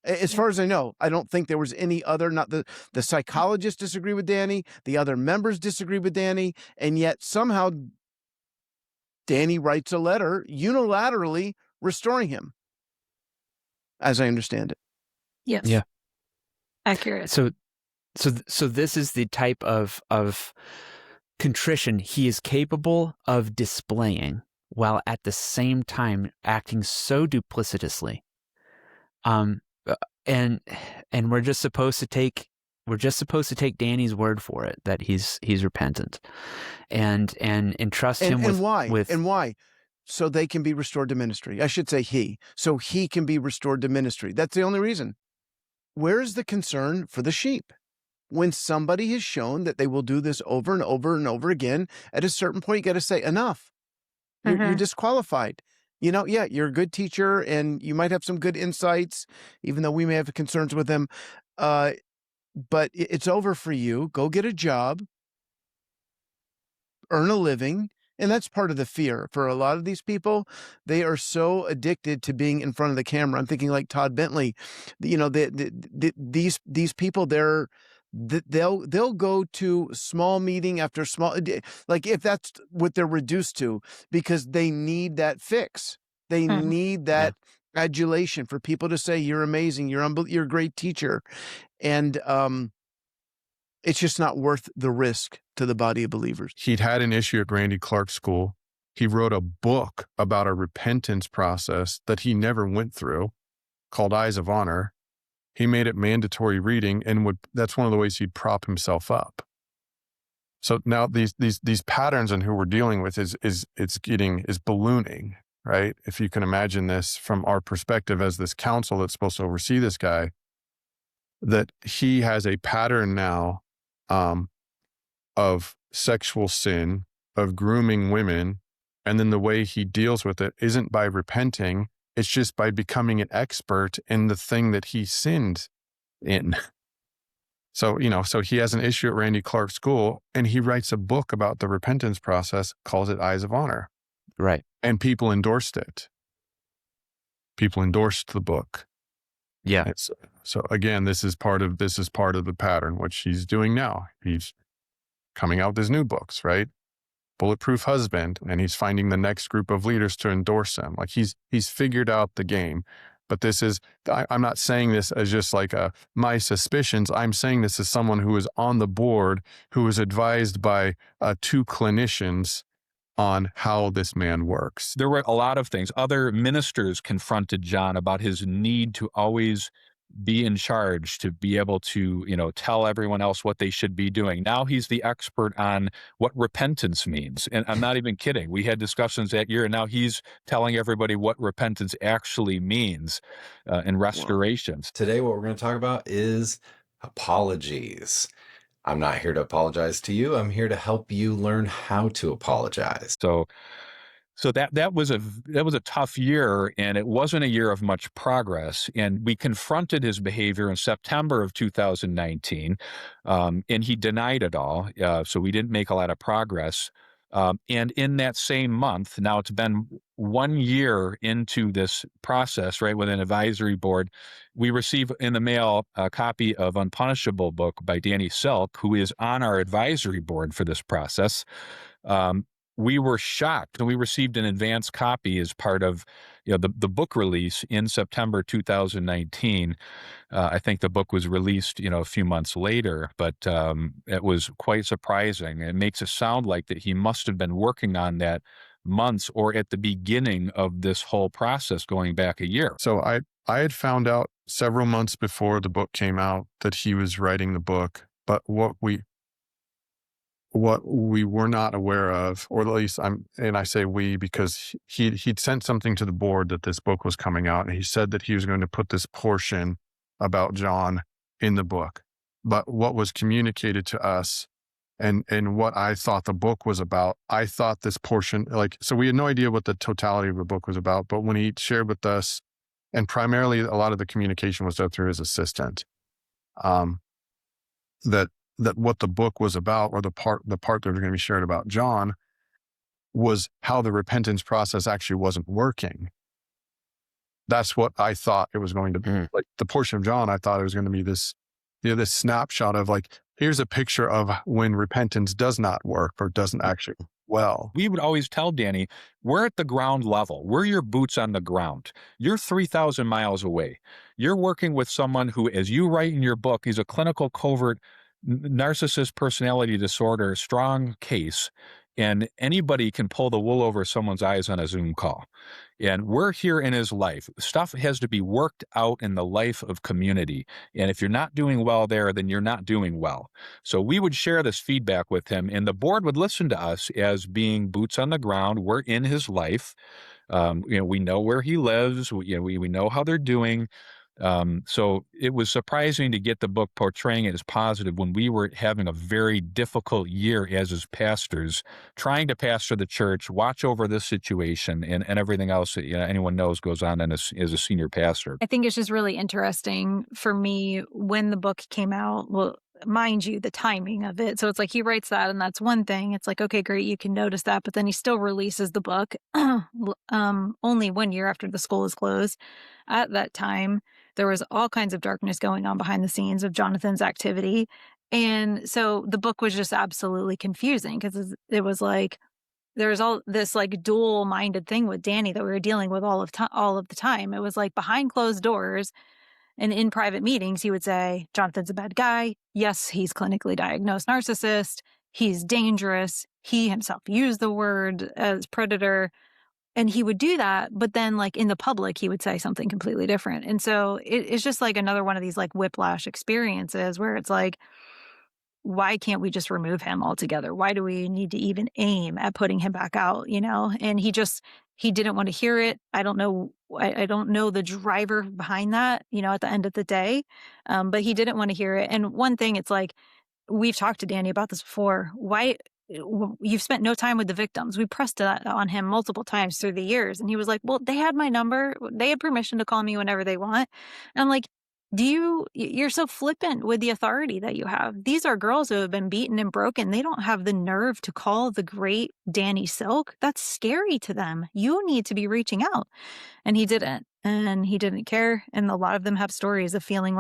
As far as I know, I don't think there was any other, not the psychologists disagree with Danny, the other members disagree with Danny, and yet somehow Danny writes a letter unilaterally restoring him, as I understand it. Yes. Yeah. Accurate. So this is the type of contrition he is capable of displaying while at the same time acting so duplicitously. And we're just supposed to take Danny's word for it that he's repentant, and trust him with why? So they can be restored to ministry. I should say so he can be restored to ministry. That's the only reason. Where's the concern for the sheep? When somebody has shown that they will do this over and over and over again, at a certain point, you got to say enough. You're disqualified. You're a good teacher and you might have some good insights, even though we may have concerns with them. But it's over for you. Go get a job, earn a living. And that's part of the fear for a lot of these people. They are so addicted to being in front of the camera. I'm thinking like Todd Bentley, these people, they'll go to small meeting after small, like if that's what they're reduced to, because they need that fix. They need that adulation for people to say, you're amazing, you're a great teacher. And it's just not worth the risk to the body of believers. He'd had an issue at Randy Clark's school. He wrote a book about a repentance process that he never went through called Eyes of Honor. He made it mandatory reading and that's one of the ways he'd prop himself up. So now these patterns and who we're dealing with is ballooning, right? If you can imagine this from our perspective as this council that's supposed to oversee this guy, that he has a pattern now of sexual sin, of grooming women, and then the way he deals with it isn't by repenting, it's just by becoming an expert in the thing that he sinned in. So he has an issue at Randy Clark's school, and he writes a book about the repentance process, calls it Eyes of Honor. Right. And people endorsed it. People endorsed the book. Yeah. So again, this is part of the pattern, which he's doing now. He's coming out with his new books, right? Bulletproof Husband, and he's finding the next group of leaders to endorse him. Like he's figured out the game. But I'm not saying this as just like my suspicions. I'm saying this as someone who is on the board, who was advised by 2 clinicians on how this man works. There were a lot of things. Other ministers confronted John about his need to always be in charge, to be able to, tell everyone else what they should be doing. Now he's the expert on what repentance means. And I'm not even kidding. We had discussions that year, and now he's telling everybody what repentance actually means and restorations. Today, what we're going to talk about is apologies. I'm not here to apologize to you. I'm here to help you learn how to apologize. So that was a tough year, and it wasn't a year of much progress. And we confronted his behavior in September of 2019, and he denied it all. So we didn't make a lot of progress. And in that same month, now it's been 1 year into this process, right, with an advisory board, we receive in the mail a copy of Unpunishable book by Danny Silk, who is on our advisory board for this process. We were shocked, and we received an advance copy as part of the book release in September 2019. I think the book was released a few months later, but it was quite surprising. It makes it sound like that he must have been working on that months or at the beginning of this whole process going back a year. So I had found out several months before the book came out that he was writing the book, but what what we were not aware of, or at least I say we because he'd sent something to the board that this book was coming out, and he said that he was going to put this portion about John in the book. But what was communicated to us and what I thought the book was about, I thought this portion, so we had no idea what the totality of the book was about, but when he shared with us, and primarily a lot of the communication was done through his assistant, that what the book was about, or the part that was going to be shared about John, was how the repentance process actually wasn't working. That's what I thought it was going to be. Like the portion of John, I thought it was going to be this, this snapshot of here's a picture of when repentance does not work or doesn't actually work well. We would always tell Danny, we're at the ground level. We're your boots on the ground. You're 3,000 miles away. You're working with someone who, as you write in your book, he's a clinical covert narcissist personality disorder, strong case, and anybody can pull the wool over someone's eyes on a Zoom call. And we're here in his life. Stuff has to be worked out in the life of community. And if you're not doing well there, then you're not doing well. So we would share this feedback with him, and the board would listen to us as being boots on the ground. We're in his life. We know where he lives. We know how they're doing. So it was surprising to get the book portraying it as positive when we were having a very difficult year as his pastors, trying to pastor the church, watch over this situation and everything else that anyone knows goes on as a senior pastor. I think it's just really interesting for me when the book came out. Well, mind you, the timing of it. So it's he writes that, and that's one thing. It's okay, great, you can notice that, but then he still releases the book only 1 year after the school is closed. At that time, there was all kinds of darkness going on behind the scenes of Jonathan's activity. And so the book was just absolutely confusing because it was there was all this dual-minded thing with Danny that we were dealing with all of the time. It was behind closed doors and in private meetings, he would say, Jonathan's a bad guy. Yes, he's clinically diagnosed narcissist. He's dangerous. He himself used the word as predator. And he would do that, but then in the public, he would say something completely different. And so it's just another one of these whiplash experiences where it's why can't we just remove him altogether? Why do we need to even aim at putting him back out, And he didn't want to hear it. I don't know the driver behind that, at the end of the day. But he didn't want to hear it. And one thing, it's we've talked to Danny about this before. Why? You've spent no time with the victims. We pressed that on him multiple times through the years. And he was well, they had my number. They had permission to call me whenever they want. And I'm you're so flippant with the authority that you have. These are girls who have been beaten and broken. They don't have the nerve to call the great Danny Silk. That's scary to them. You need to be reaching out. And he didn't. And he didn't care. And a lot of them have stories of feeling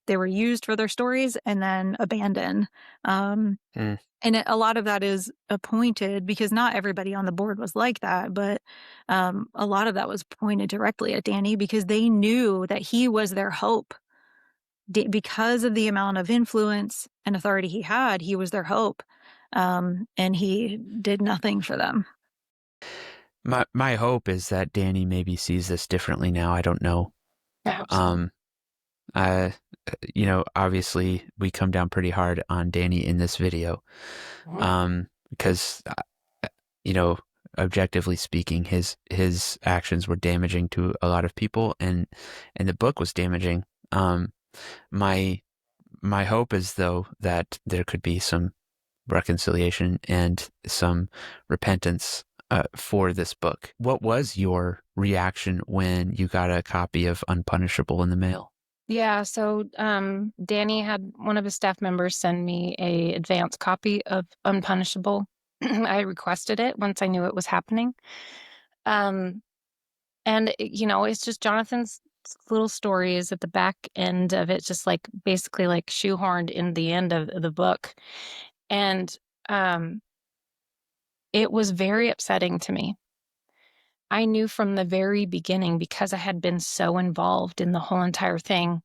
they were used for their stories and then abandoned. And a lot of that is appointed because not everybody on the board was like that. But a lot of that was pointed directly at Danny because they knew that he was their hope. Because of the amount of influence and authority he had, he was their hope. And he did nothing for them. My hope is that Danny maybe sees this differently now. I don't know. Obviously we come down pretty hard on Danny in this video. Because, objectively speaking, his actions were damaging to a lot of people and the book was damaging. My hope is though that there could be some reconciliation and some repentance for this book. What was your reaction when you got a copy of Unpunishable in the mail? Yeah, so Danny had one of his staff members send me a advance copy of Unpunishable. I requested it once I knew it was happening. And, it's just Jonathan's little stories at the back end of it, just basically shoehorned in the end of the book. And it was very upsetting to me. I knew from the very beginning, because I had been so involved in the whole entire thing,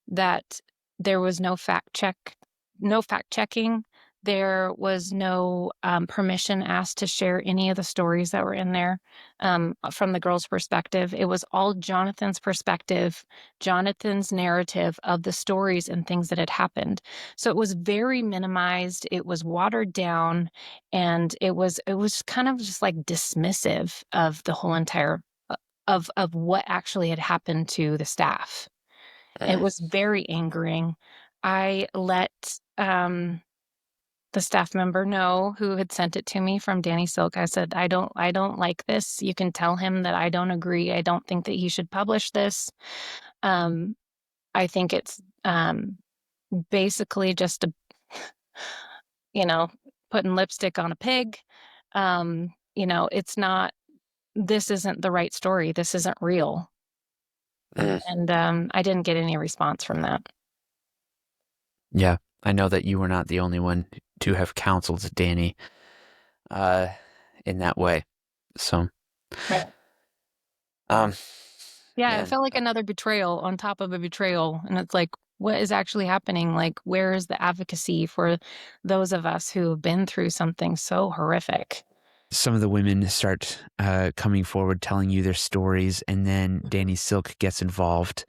that there was no fact checking, There was no permission asked to share any of the stories that were in there from the girl's perspective. It was all Jonathan's perspective, Jonathan's narrative of the stories and things that had happened. So it was very minimized. It was watered down, and it was kind of just like dismissive of the whole entire of what actually had happened to the staff. It was very angering. I let the staff member know who had sent it to me from Danny Silk. I said, I don't like this. You can tell him that I don't agree. I don't think that he should publish this. I think it's basically just putting lipstick on a pig. It's not, this isn't the right story. This isn't real. And I didn't get any response from that. Yeah, I know that you were not the only one to have counseled Danny in that way. So, right. It felt like another betrayal on top of a betrayal. And it's like, what is actually happening? Like, where is the advocacy for those of us who have been through something so horrific? Some of the women start coming forward, telling you their stories, and then Danny Silk gets involved.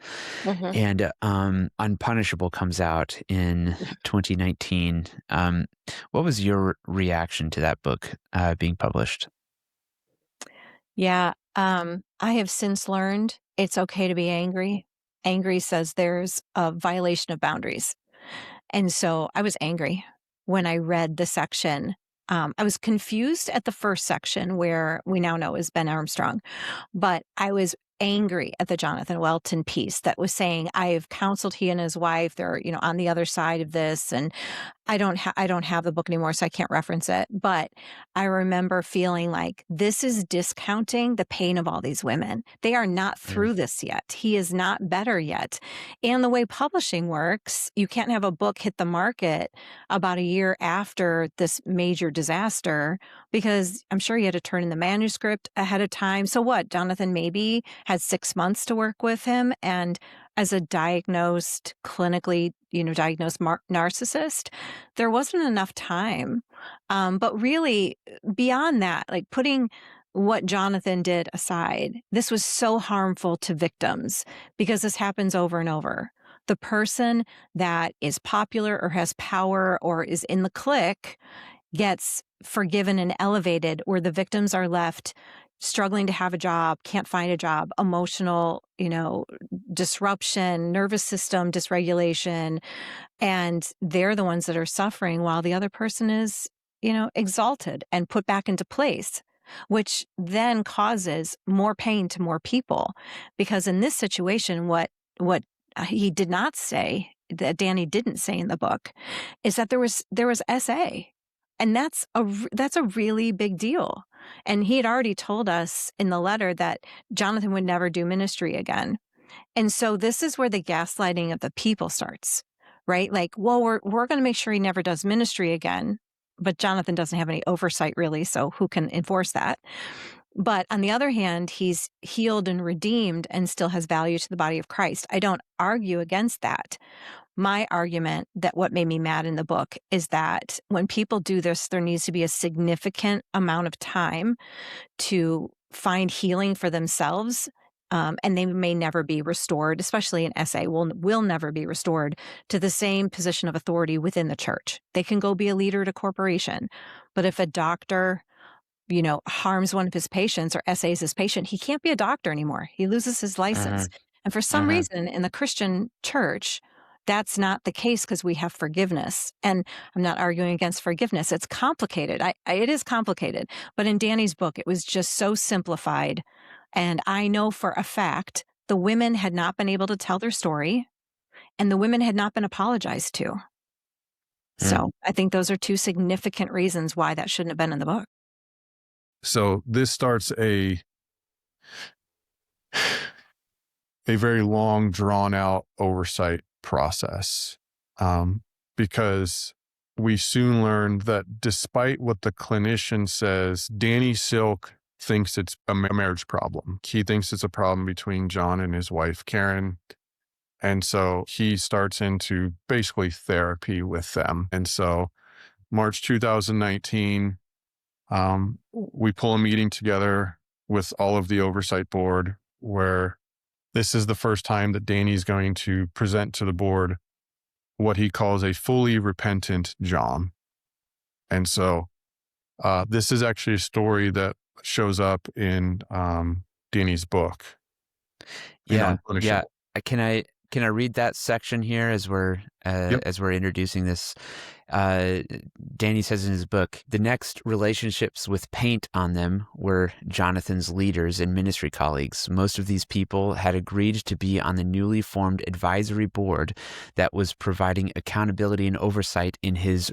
And Unpunishable comes out in 2019. What was your reaction to that book being published? Yeah, I have since learned it's okay to be angry. Angry says there's a violation of boundaries. And so I was angry when I read the section. I was confused at the first section, where we now know is Ben Armstrong, but I was angry at the Jonathan Welton piece that was saying, I've counseled he and his wife, they're, on the other side of this, and I don't have the book anymore, so I can't reference it. But I remember feeling like this is discounting the pain of all these women. They are not through this yet. He is not better yet. And the way publishing works, you can't have a book hit the market about a year after this major disaster, because I'm sure you had to turn in the manuscript ahead of time. So what? Jonathan maybe had 6 months to work with him. And as a diagnosed, clinically, diagnosed narcissist, there wasn't enough time. But really, beyond that, like putting what Jonathan did aside, this was so harmful to victims because this happens over and over. The person that is popular or has power or is in the clique gets forgiven and elevated, where the victims are left struggling to have a job, can't find a job, emotional, disruption, nervous system dysregulation. And they're the ones that are suffering while the other person is, exalted and put back into place, which then causes more pain to more people. Because in this situation, what he did not say, that Danny didn't say in the book, is that there was SA. And that's a really big deal. And he had already told us in the letter that Jonathan would never do ministry again. And so this is where the gaslighting of the people starts, right? Like, well, we're going to make sure he never does ministry again. But Jonathan doesn't have any oversight, really, so who can enforce that? But on the other hand, he's healed and redeemed and still has value to the body of Christ. I don't argue against that. My argument, that what made me mad in the book, is that when people do this, there needs to be a significant amount of time to find healing for themselves, and they may never be restored, especially an SA will never be restored to the same position of authority within the church. They can go be a leader at a corporation, but if a doctor harms one of his patients or SAs his patient, he can't be a doctor anymore. He loses his license. And for some reason in the Christian church, that's not the case, because we have forgiveness. And I'm not arguing against forgiveness. It's complicated. It is complicated. But in Danny's book, it was just so simplified. And I know for a fact the women had not been able to tell their story, and the women had not been apologized to. So I think those are two significant reasons why that shouldn't have been in the book. So this starts a very long, drawn-out oversight process, because we soon learned that despite what the clinician says, Danny Silk thinks it's a marriage problem. He thinks it's a problem between John and his wife, Karen. And so he starts into basically therapy with them. And so March 2019, we pull a meeting together with all of the oversight board, where this is the first time that Danny's going to present to the board what he calls a fully repentant John. And so this is actually a story that shows up in Danny's book. Yeah. Unpunishable. Can I read that section here as we're introducing this? Danny says in his book, the next relationships with paint on them were Jonathan's leaders and ministry colleagues. Most of these people had agreed to be on the newly formed advisory board that was providing accountability and oversight in his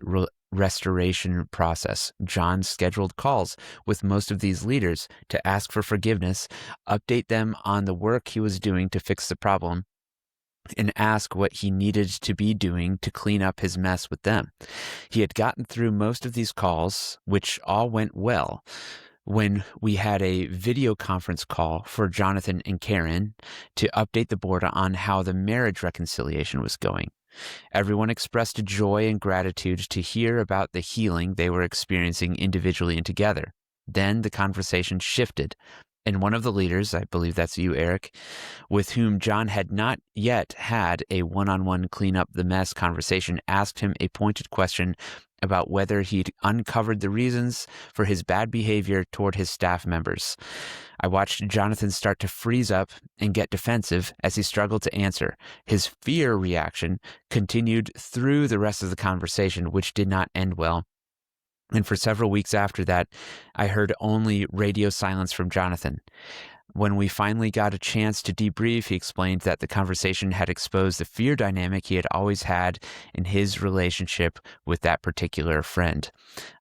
restoration process. John scheduled calls with most of these leaders to ask for forgiveness, update them on the work he was doing to fix the problem, and ask what he needed to be doing to clean up his mess with them. He had gotten through most of these calls, which all went well, when we had a video conference call for Jonathan and Karen to update the board on how the marriage reconciliation was going. Everyone expressed joy and gratitude to hear about the healing they were experiencing individually and together. Then the conversation shifted, and one of the leaders, I believe that's you, Eric, with whom John had not yet had a one-on-one clean up the mess conversation, asked him a pointed question about whether he'd uncovered the reasons for his bad behavior toward his staff members. I watched Jonathan start to freeze up and get defensive as he struggled to answer. His fear reaction continued through the rest of the conversation, which did not end well. And for several weeks after that, I heard only radio silence from Jonathan. When we finally got a chance to debrief, he explained that the conversation had exposed the fear dynamic he had always had in his relationship with that particular friend.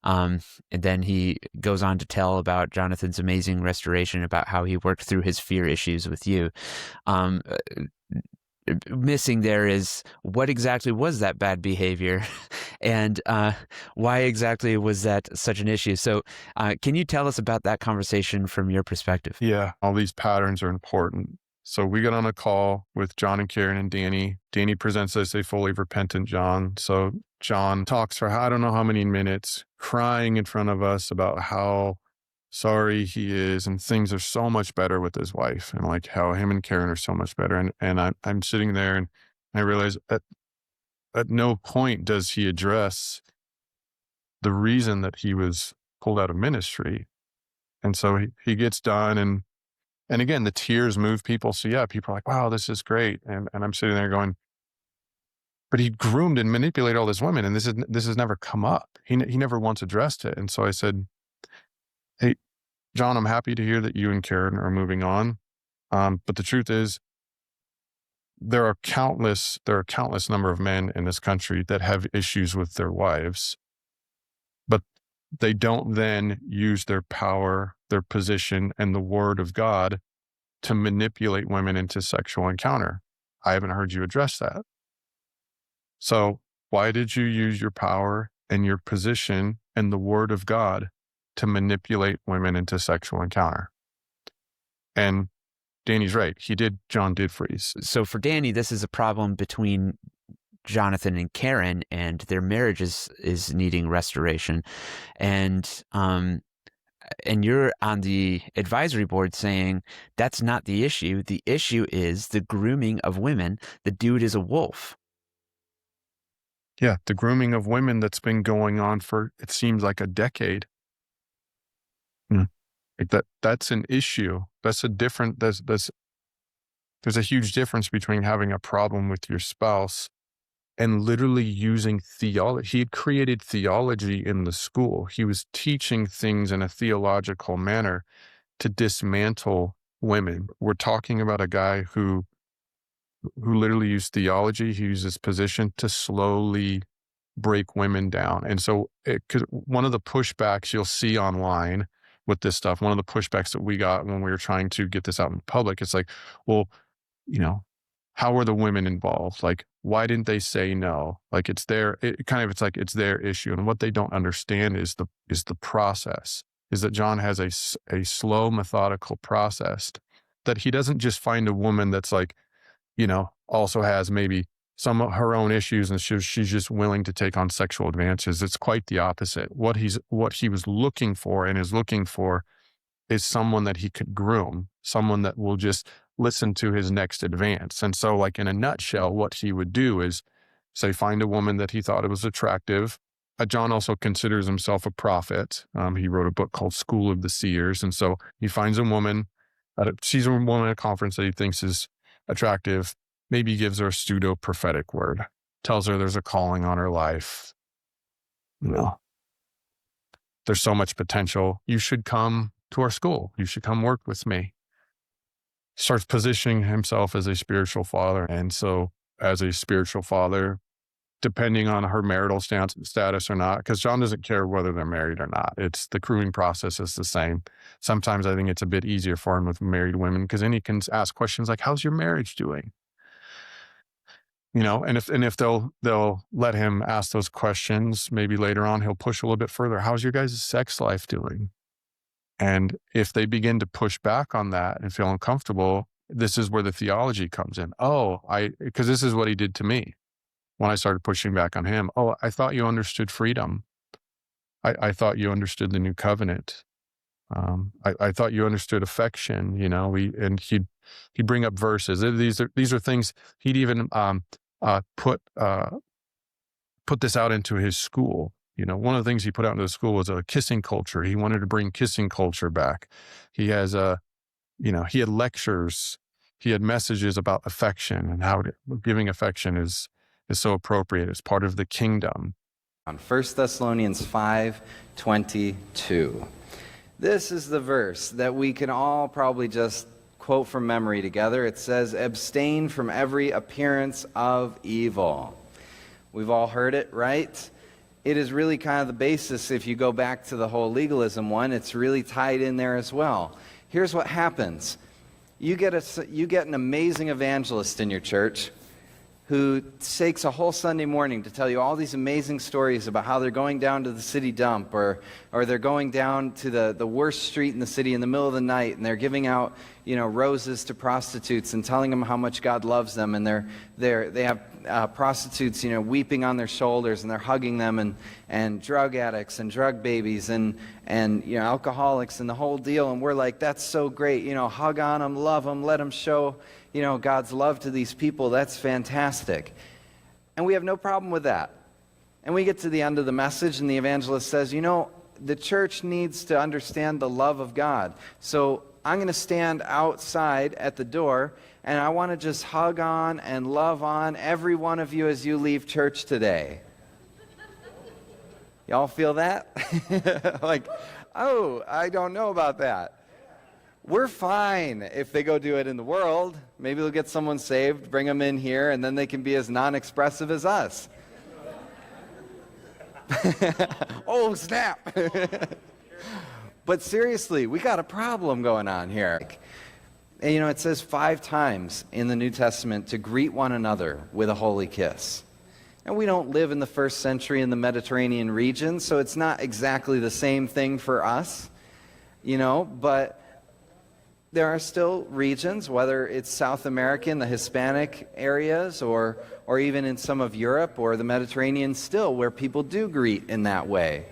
And then he goes on to tell about Jonathan's amazing restoration, about how he worked through his fear issues with you. Missing there is, what exactly was that bad behavior and why exactly was that such an issue? So can you tell us about that conversation from your perspective? Yeah, all these patterns are important. So we get on a call with John and Karen and Danny. Danny presents us a fully repentant John. So John talks for I don't know how many minutes, crying in front of us about how sorry he is, and things are so much better with his wife, and like how him and Karen are so much better. And I'm sitting there and I realize at no point does he address the reason that he was pulled out of ministry. And so he gets done, and again, the tears move people. So yeah, people are like, wow, this is great. And I'm sitting there going, but he groomed and manipulated all these women, and this has never come up. He never once addressed it. And so I said, hey, John, I'm happy to hear that you and Karen are moving on. But the truth is, there are countless number of men in this country that have issues with their wives, but they don't then use their power, their position, and the word of God to manipulate women into sexual encounter. I haven't heard you address that. So why did you use your power and your position and the word of God to manipulate women into sexual encounter? And Danny's right. John did freeze. So for Danny, this is a problem between Jonathan and Karen, and their marriage is needing restoration. And you're on the advisory board saying that's not the issue. The issue is the grooming of women. The dude is a wolf. Yeah, the grooming of women that's been going on for, it seems like, a decade. Like that's an issue. There's a huge difference between having a problem with your spouse and literally using theology. He had created theology in the school. He was teaching things in a theological manner to dismantle women. We're talking about a guy who literally used theology. He used his position to slowly break women down. And so one of the pushbacks you'll see online with this stuff, one of the pushbacks that we got when we were trying to get this out in public, it's like, well, how were the women involved? Like, why didn't they say no? Like it's their issue. And what they don't understand is the process, is that John has a slow, methodical process, that he doesn't just find a woman that's like, also has maybe some of her own issues, and she's just willing to take on sexual advances. It's quite the opposite. What he was looking for and is looking for is someone that he could groom, someone that will just listen to his next advance. And so, like, in a nutshell, what he would do is, say, find a woman that he thought was attractive. John also considers himself a prophet. He wrote a book called School of the Seers. And so he finds a woman, sees a woman at a conference that he thinks is attractive, maybe gives her a pseudo prophetic word, tells her there's a calling on her life. You know, there's so much potential. You should come to our school. You should come work with me. Starts positioning himself as a spiritual father. And so as a spiritual father, depending on her marital status or not, because John doesn't care whether they're married or not. It's the grooming process is the same. Sometimes I think it's a bit easier for him with married women, because then he can ask questions like, how's your marriage doing? You know, and if they'll let him ask those questions, maybe later on he'll push a little bit further. How's your guys' sex life doing? And if they begin to push back on that and feel uncomfortable, this is where the theology comes in. Because this is what he did to me when I started pushing back on him. Oh, I thought you understood freedom. I thought you understood the new covenant. I thought you understood affection, you know. He'd bring up verses. These are things he'd even put this out into his school. You know, one of the things he put out into the school was a kissing culture. He wanted to bring kissing culture back. He has he had lectures, he had messages about affection and how giving affection is so appropriate. It's part of the kingdom. On 1 Thessalonians 5:22. This is the verse that we can all probably just quote from memory together. It says, abstain from every appearance of evil. We've all heard it, right? It is really kind of the basis. If you go back to the whole legalism one, it's really tied in there as well. Here's what happens. You get an amazing evangelist in your church who takes a whole Sunday morning to tell you all these amazing stories about how they're going down to the city dump, or they're going down to the worst street in the city in the middle of the night, and they're giving out, roses to prostitutes and telling them how much God loves them, and they have prostitutes, weeping on their shoulders, and they're hugging them, and drug addicts and drug babies and alcoholics and the whole deal, and we're like, that's so great, hug on them, love them, let them show God's love to these people. That's fantastic. And we have no problem with that. And we get to the end of the message, and the evangelist says, the church needs to understand the love of God. So I'm going to stand outside at the door, and I want to just hug on and love on every one of you as you leave church today. Y'all feel that? Like, oh, I don't know about that. We're fine if they go do it in the world. Maybe they'll get someone saved, bring them in here, and then they can be as non-expressive as us. Oh, snap. But seriously, we got a problem going on here. And, it says 5 times in the New Testament to greet one another with a holy kiss. And we don't live in the first century in the Mediterranean region, so it's not exactly the same thing for us, but there are still regions, whether it's South America in the Hispanic areas or even in some of Europe or the Mediterranean still, where people do greet in that way.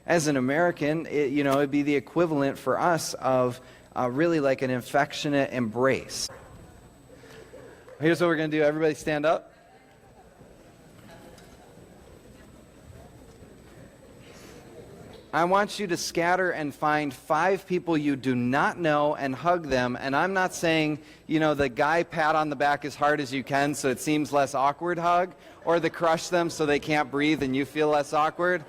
As an American, it'd be the equivalent for us of really like an affectionate embrace. Here's what we're going to do. Everybody stand up. I want you to scatter and find 5 people you do not know and hug them. And I'm not saying, the guy pat on the back as hard as you can so it seems less awkward hug, or the crush them so they can't breathe and you feel less awkward.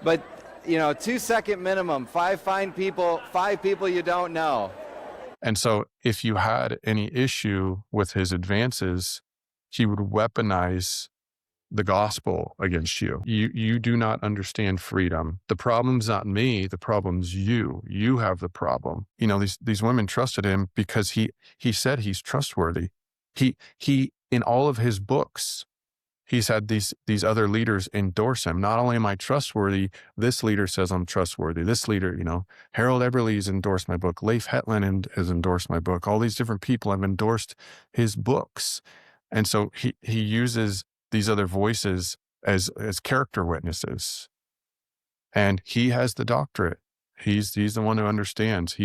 But, 2-second minimum, 5 people you don't know. And so if you had any issue with his advances, he would weaponize the gospel against you. You do not understand freedom. The problem's not me. The problem's you. You have the problem. These women trusted him because he said he's trustworthy. He in all of his books, he's had these other leaders endorse him. Not only am I trustworthy, this leader says I'm trustworthy. This leader, Harold Eberle's endorsed my book. Leif Hetland has endorsed my book. All these different people have endorsed his books. And so he uses these other voices as character witnesses. And he has the doctorate. He's the one who understands.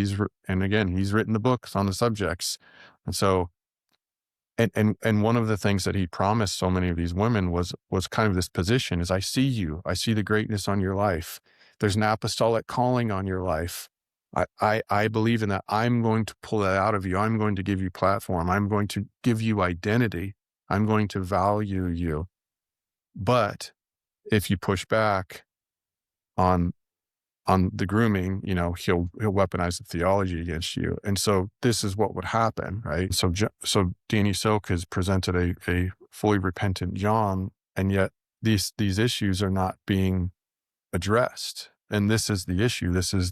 And again, he's written the books on the subjects. And so, and one of the things that he promised so many of these women was kind of this position is, I see you. I see the greatness on your life. There's an apostolic calling on your life. I believe in that. I'm going to pull that out of you. I'm going to give you platform. I'm going to give you identity. I'm going to value you. But if you push back on the grooming, he'll weaponize the theology against you. And so this is what would happen, right? So Danny Silk has presented a fully repentant John, and yet these issues are not being addressed. And this is the issue. This is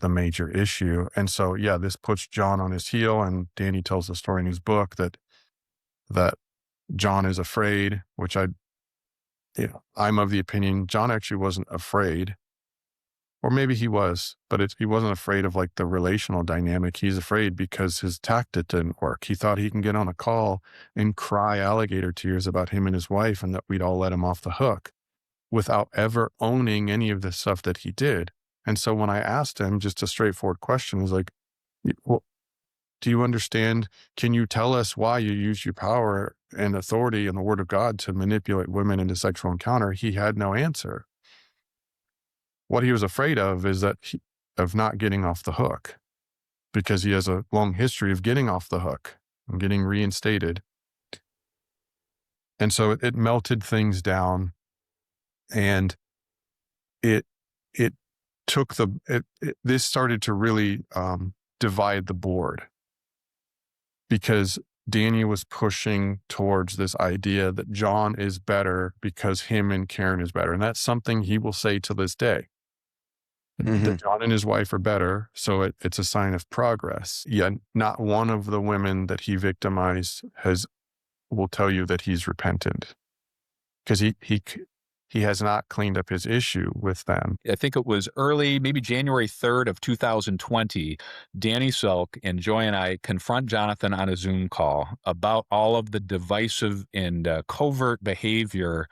the major issue. And so, yeah, this puts John on his heel, and Danny tells the story in his book that John is afraid, which I'm of the opinion John actually wasn't afraid. Or maybe he was, but he wasn't afraid of like the relational dynamic. He's afraid because his tactic didn't work. He thought he can get on a call and cry alligator tears about him and his wife, and that we'd all let him off the hook without ever owning any of the stuff that he did. And so when I asked him just a straightforward question, was like, well, do you understand? Can you tell us why you use your power and authority in the Word of God to manipulate women into sexual encounter? He had no answer. What he was afraid of is of not getting off the hook, because he has a long history of getting off the hook and getting reinstated. And so it melted things down, and it took this started to really divide the board, because Danny was pushing towards this idea that John is better because him and Karen is better. And that's something he will say to this day. Mm-hmm. That John and his wife are better, so it's a sign of progress. Yet not one of the women that he victimized will tell you that he's repentant, because he has not cleaned up his issue with them. I think it was early, maybe January 3rd of 2020, Danny Silk and Joy and I confront Jonathan on a Zoom call about all of the divisive and covert behavior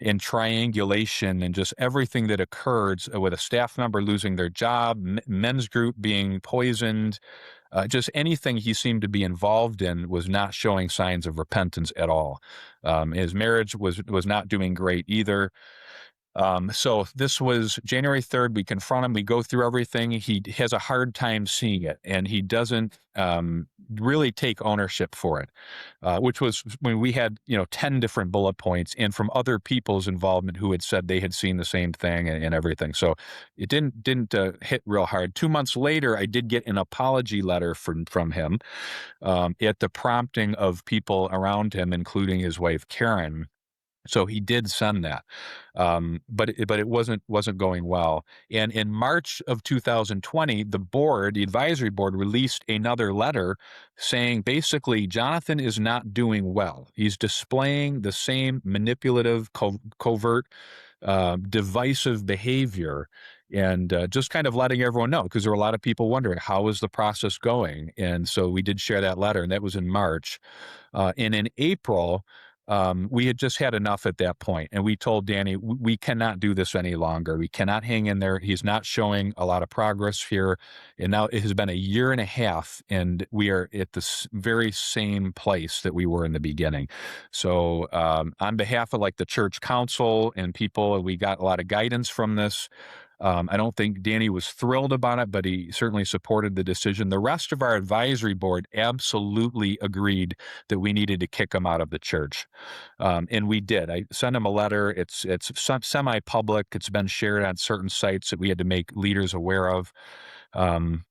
and triangulation and just everything that occurred with a staff member losing their job, men's group being poisoned. Just anything he seemed to be involved in was not showing signs of repentance at all. His marriage was not doing great either. So this was January 3rd. We confront him. We go through everything. He has a hard time seeing it, and he doesn't really take ownership for it, which was when we had 10 different bullet points, and from other people's involvement who had said they had seen the same thing and everything. So it didn't hit real hard. 2 months later, I did get an apology letter from him at the prompting of people around him, including his wife Karen. So he did send that, but it wasn't going well. And in March of 2020, the advisory board released another letter saying basically Jonathan is not doing well. He's displaying the same manipulative, covert, divisive behavior, and just kind of letting everyone know, because there were a lot of people wondering, how is the process going? And so we did share that letter, and that was in March. And in April, we had just had enough at that point, and we told Danny, we cannot do this any longer. We cannot hang in there. He's not showing a lot of progress here. And now it has been a year and a half, and we are at the very same place that we were in the beginning. So on behalf of the church council and people, we got a lot of guidance from this. I don't think Danny was thrilled about it, but he certainly supported the decision. The rest of our advisory board absolutely agreed that we needed to kick him out of the church. And we did. I sent him a letter. It's semi-public. It's been shared on certain sites that we had to make leaders aware of. And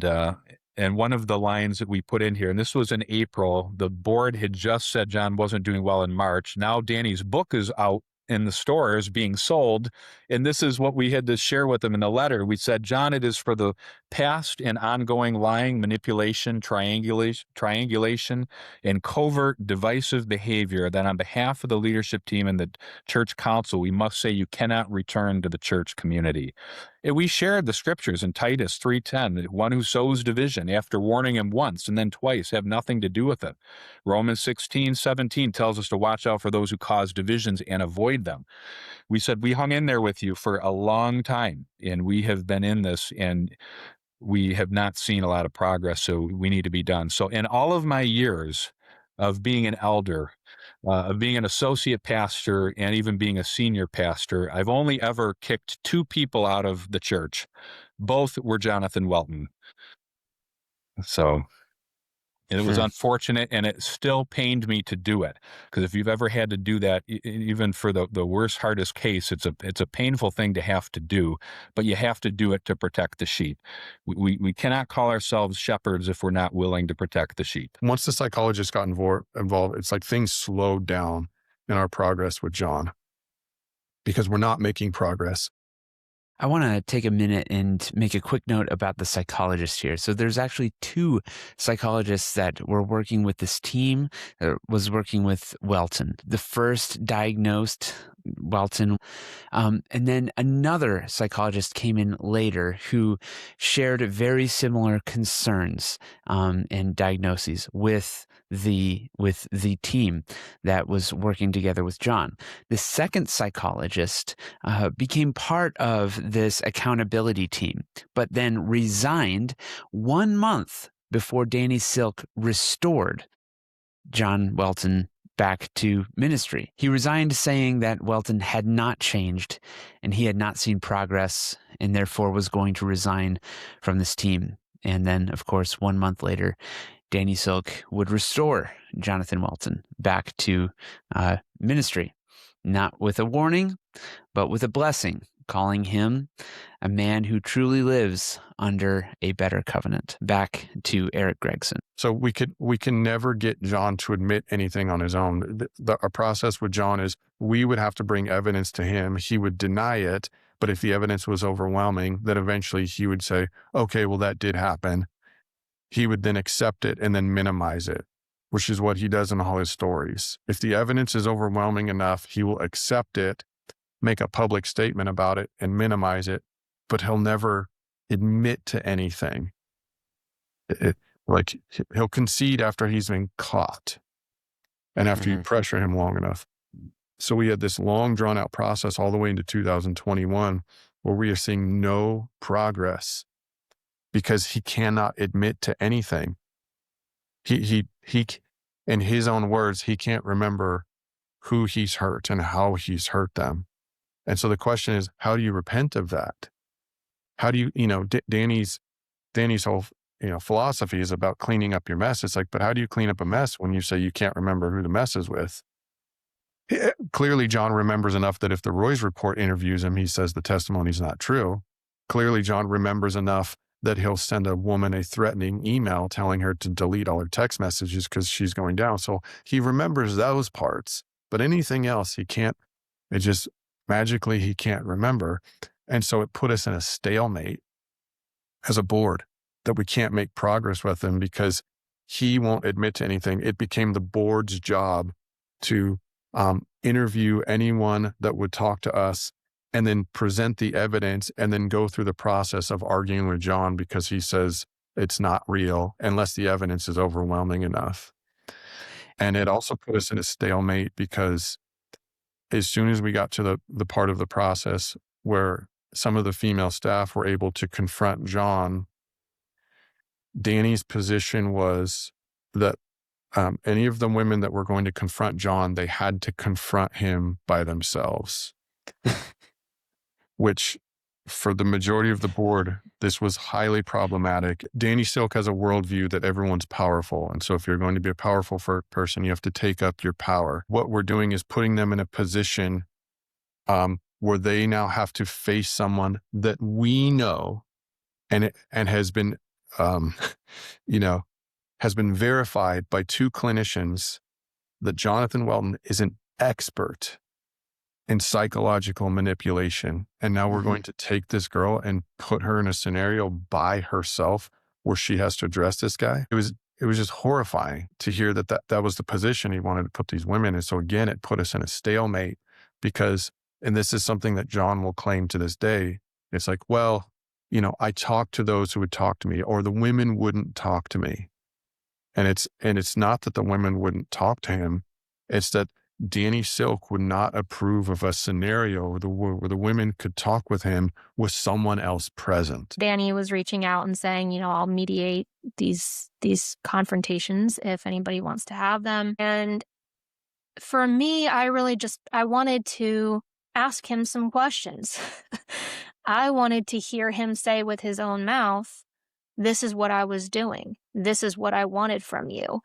one of the lines that we put in here, and this was in April, the board had just said John wasn't doing well in March. Now Danny's book is out in the stores being sold. And this is what we had to share with them in the letter. We said, John, it is for the past and ongoing lying, manipulation, triangulation, and covert divisive behavior that on behalf of the leadership team and the church council, we must say you cannot return to the church community. We shared the scriptures in Titus 3:10, the one who sows division after warning him once and then twice have nothing to do with it. Romans 16:17 tells us to watch out for those who cause divisions and avoid them. We said we hung in there with you for a long time, and we have been in this, and we have not seen a lot of progress, so we need to be done. So in all of my years of being an elder, of being an associate pastor, and even being a senior pastor, I've only ever kicked two people out of the church. Both were Jonathan Welton. So it was unfortunate, and it still pained me to do it. Because if you've ever had to do that, even for the worst, hardest case, it's a painful thing to have to do, but you have to do it to protect the sheep. We cannot call ourselves shepherds if we're not willing to protect the sheep. Once the psychologist got involved, it's like things slowed down in our progress with John because we're not making progress. I want to take a minute and make a quick note about the psychologist here. So there's actually two psychologists that were working with this team that was working with Welton. The first diagnosed Welton, and then another psychologist came in later who shared very similar concerns and diagnoses with the team that was working together with John. The second psychologist became part of this accountability team, but then resigned 1 month before Danny Silk restored John Welton back to ministry. He resigned saying that Welton had not changed and he had not seen progress and therefore was going to resign from this team. And then, of course, 1 month later, Danny Silk would restore Jonathan Welton back to ministry, not with a warning, but with a blessing, calling him a man who truly lives under a better covenant. Back to Eric Gregson. So we can never get John to admit anything on his own. Our process with John is we would have to bring evidence to him. He would deny it, but if the evidence was overwhelming, then eventually he would say, okay, well, that did happen. He would then accept it and then minimize it, which is what he does in all his stories. If the evidence is overwhelming enough, he will accept it, make a public statement about it, and minimize it, but he'll never admit to anything. Like he'll concede after he's been caught and after you pressure him long enough. So we had this long drawn out process all the way into 2021 where we are seeing no progress because he cannot admit to anything. He in his own words, he can't remember who he's hurt and how he's hurt them. And so the question is, how do you repent of that? How do you, Danny's whole, philosophy is about cleaning up your mess. It's like, but how do you clean up a mess when you say you can't remember who the mess is with? Clearly, John remembers enough that if the Roy's Report interviews him, he says the testimony's not true. Clearly, John remembers enough that he'll send a woman a threatening email telling her to delete all her text messages because she's going down. So he remembers those parts, but anything else he can't, it just magically he can't remember. And so it put us in a stalemate as a board that we can't make progress with him because he won't admit to anything. It became the board's job to interview anyone that would talk to us and then present the evidence and then go through the process of arguing with John because he says it's not real unless the evidence is overwhelming enough. And it also put us in a stalemate because as soon as we got to the part of the process where some of the female staff were able to confront John, Danny's position was that any of the women that were going to confront John, they had to confront him by themselves. Which for the majority of the board, this was highly problematic. Danny Silk has a worldview that everyone's powerful. And so if you're going to be a powerful person, you have to take up your power. What we're doing is putting them in a position where they now have to face someone that we know and has been, has been verified by two clinicians that Jonathan Welton is an expert in psychological manipulation. And now we're going to take this girl and put her in a scenario by herself where she has to address this guy. It was just horrifying to hear that was the position he wanted to put these women in. So again, it put us in a stalemate because, and this is something that John will claim to this day, It's like, well, I talked to those who would talk to me, or the women wouldn't talk to me. And it's not that the women wouldn't talk to him. It's that Danny Silk would not approve of a scenario where the women could talk with him with someone else present. Danny was reaching out and saying, I'll mediate these confrontations if anybody wants to have them. And for me, I wanted to ask him some questions. I wanted to hear him say with his own mouth, this is what I was doing. This is what I wanted from you.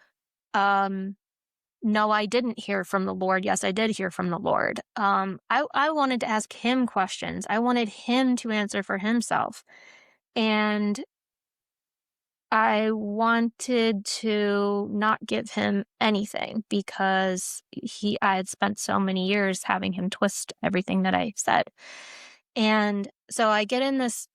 No, I didn't hear from the Lord. Yes, I did hear from the Lord. I wanted to ask him questions. I wanted him to answer for himself. And I wanted to not give him anything because I had spent so many years having him twist everything that I said. And so I get in this,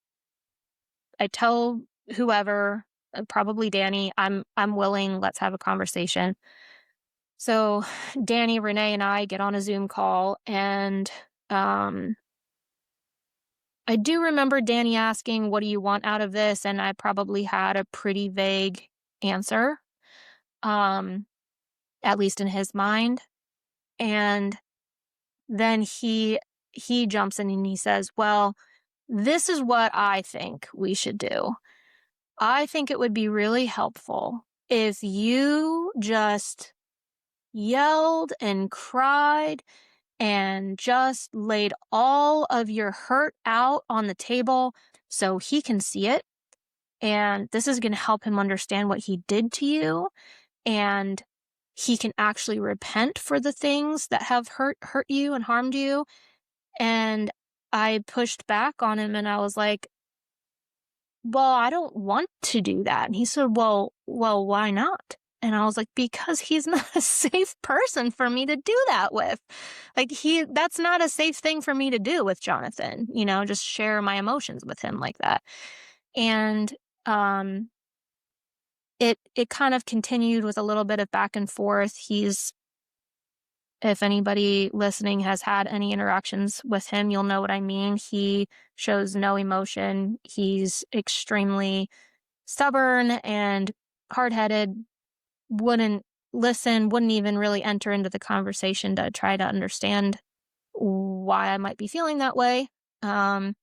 I tell whoever, probably Danny, I'm willing, let's have a conversation. So Danny, Renee, and I get on a Zoom call, and I do remember Danny asking, what do you want out of this? And I probably had a pretty vague answer, at least in his mind. And then he jumps in and he says, well, this is what I think we should do. I think it would be really helpful if you just yelled and cried and just laid all of your hurt out on the table so he can see it. And this is going to help him understand what he did to you. And he can actually repent for the things that have hurt you and harmed you. And I pushed back on him and I was like, well, I don't want to do that. And he said, well, why not? And I was like, because he's not a safe person for me to do that with. Like that's not a safe thing for me to do with Jonathan, just share my emotions with him like that. And it kind of continued with a little bit of back and forth. If anybody listening has had any interactions with him, you'll know what I mean. He shows no emotion. He's extremely stubborn and hard-headed, wouldn't listen, wouldn't even really enter into the conversation to try to understand why I might be feeling that way. And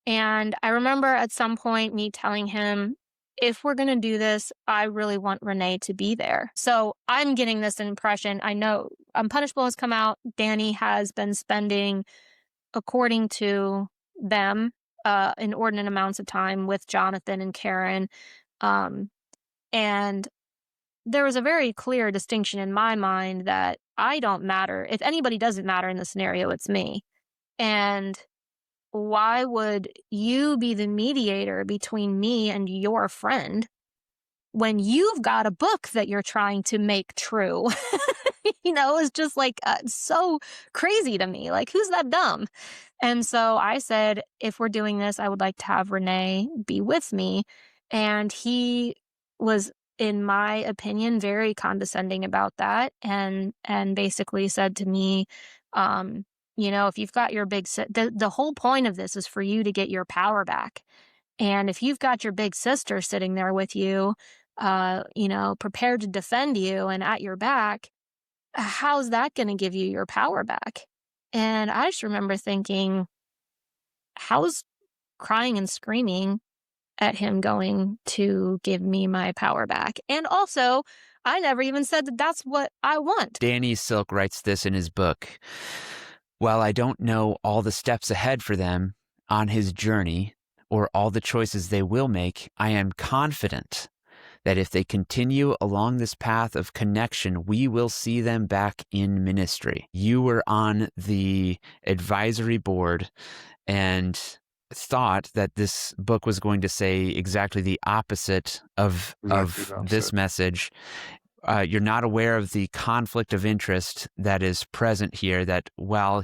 I remember at some point me telling him, if we're going to do this, I really want Renee to be there. So I'm getting this impression. I know Unpunishable has come out. Danny has been spending, according to them, inordinate amounts of time with Jonathan and Karen. And there was a very clear distinction in my mind that I don't matter. If anybody doesn't matter in the scenario, it's me. And why would you be the mediator between me and your friend when you've got a book that you're trying to make true? It's just like so crazy to me. Like, who's that dumb? And so I said, if we're doing this, I would like to have Renee be with me. And he was, in my opinion, very condescending about that, and basically said to me, if you've got your the whole point of this is for you to get your power back. And if you've got your big sister sitting there with you, prepared to defend you and at your back, how's that going to give you your power back? And I just remember thinking, how's crying and screaming at him going to give me my power back? And also, I never even said that that's what I want. Danny Silk writes this in his book. While I don't know all the steps ahead for them on his journey or all the choices they will make, I am confident that if they continue along this path of connection, we will see them back in ministry. You were on the advisory board and thought that this book was going to say exactly the opposite of this message. you're not aware of the conflict of interest that is present here, that while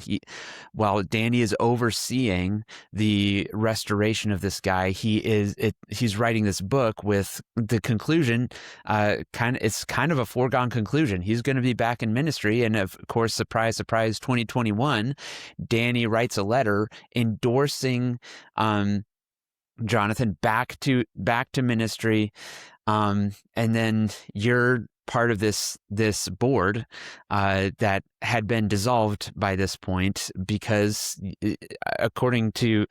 Danny is overseeing the restoration of this guy, he's writing this book with the conclusion, it's kind of a foregone conclusion. He's going to be back in ministry. And of course, surprise, surprise, 2021, Danny writes a letter endorsing Jonathan back to ministry. And then you're part of this board that had been dissolved by this point, because according to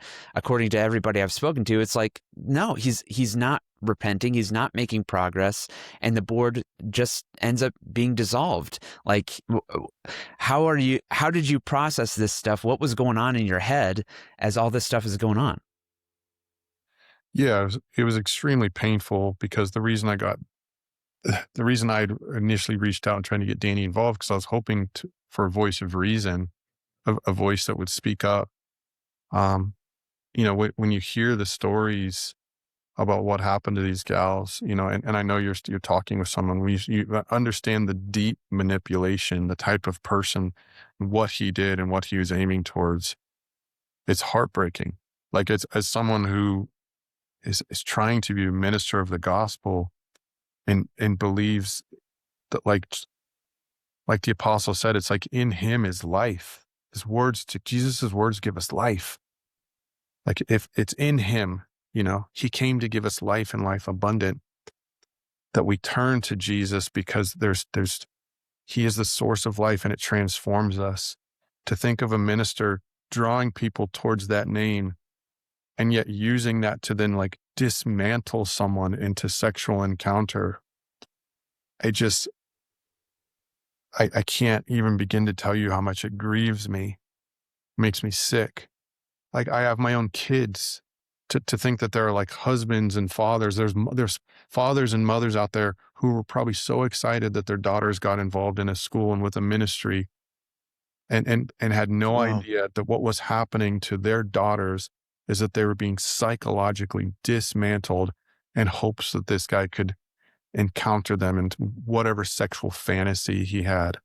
everybody I've spoken to, it's like, no, he's not repenting, he's not making progress, and the board just ends up being dissolved. Like, how did you process this stuff? What was going on in your head as all this stuff is going on? Yeah, it was extremely painful, because the reason I'd initially reached out and trying to get Danny involved, because I was hoping for a voice of reason, a voice that would speak up. When you hear the stories about what happened to these gals, and I know you're talking with someone, you understand the deep manipulation, the type of person, what he did and what he was aiming towards. It's heartbreaking. Like, as someone who is trying to be a minister of the gospel and believes that, like the apostle said, it's like in him is life. Jesus' words give us life. Like, if it's in him, he came to give us life and life abundant, that we turn to Jesus because he is the source of life and it transforms us. To think of a minister drawing people towards that name, and yet using that to then like dismantle someone into sexual encounter. I can't even begin to tell you how much it grieves me, makes me sick. Like, I have my own kids. To think that there are like husbands and fathers, there's fathers and mothers out there who were probably so excited that their daughters got involved in a school and with a ministry, and had no idea that what was happening to their daughters is that they were being psychologically dismantled in hopes that this guy could encounter them in whatever sexual fantasy he had.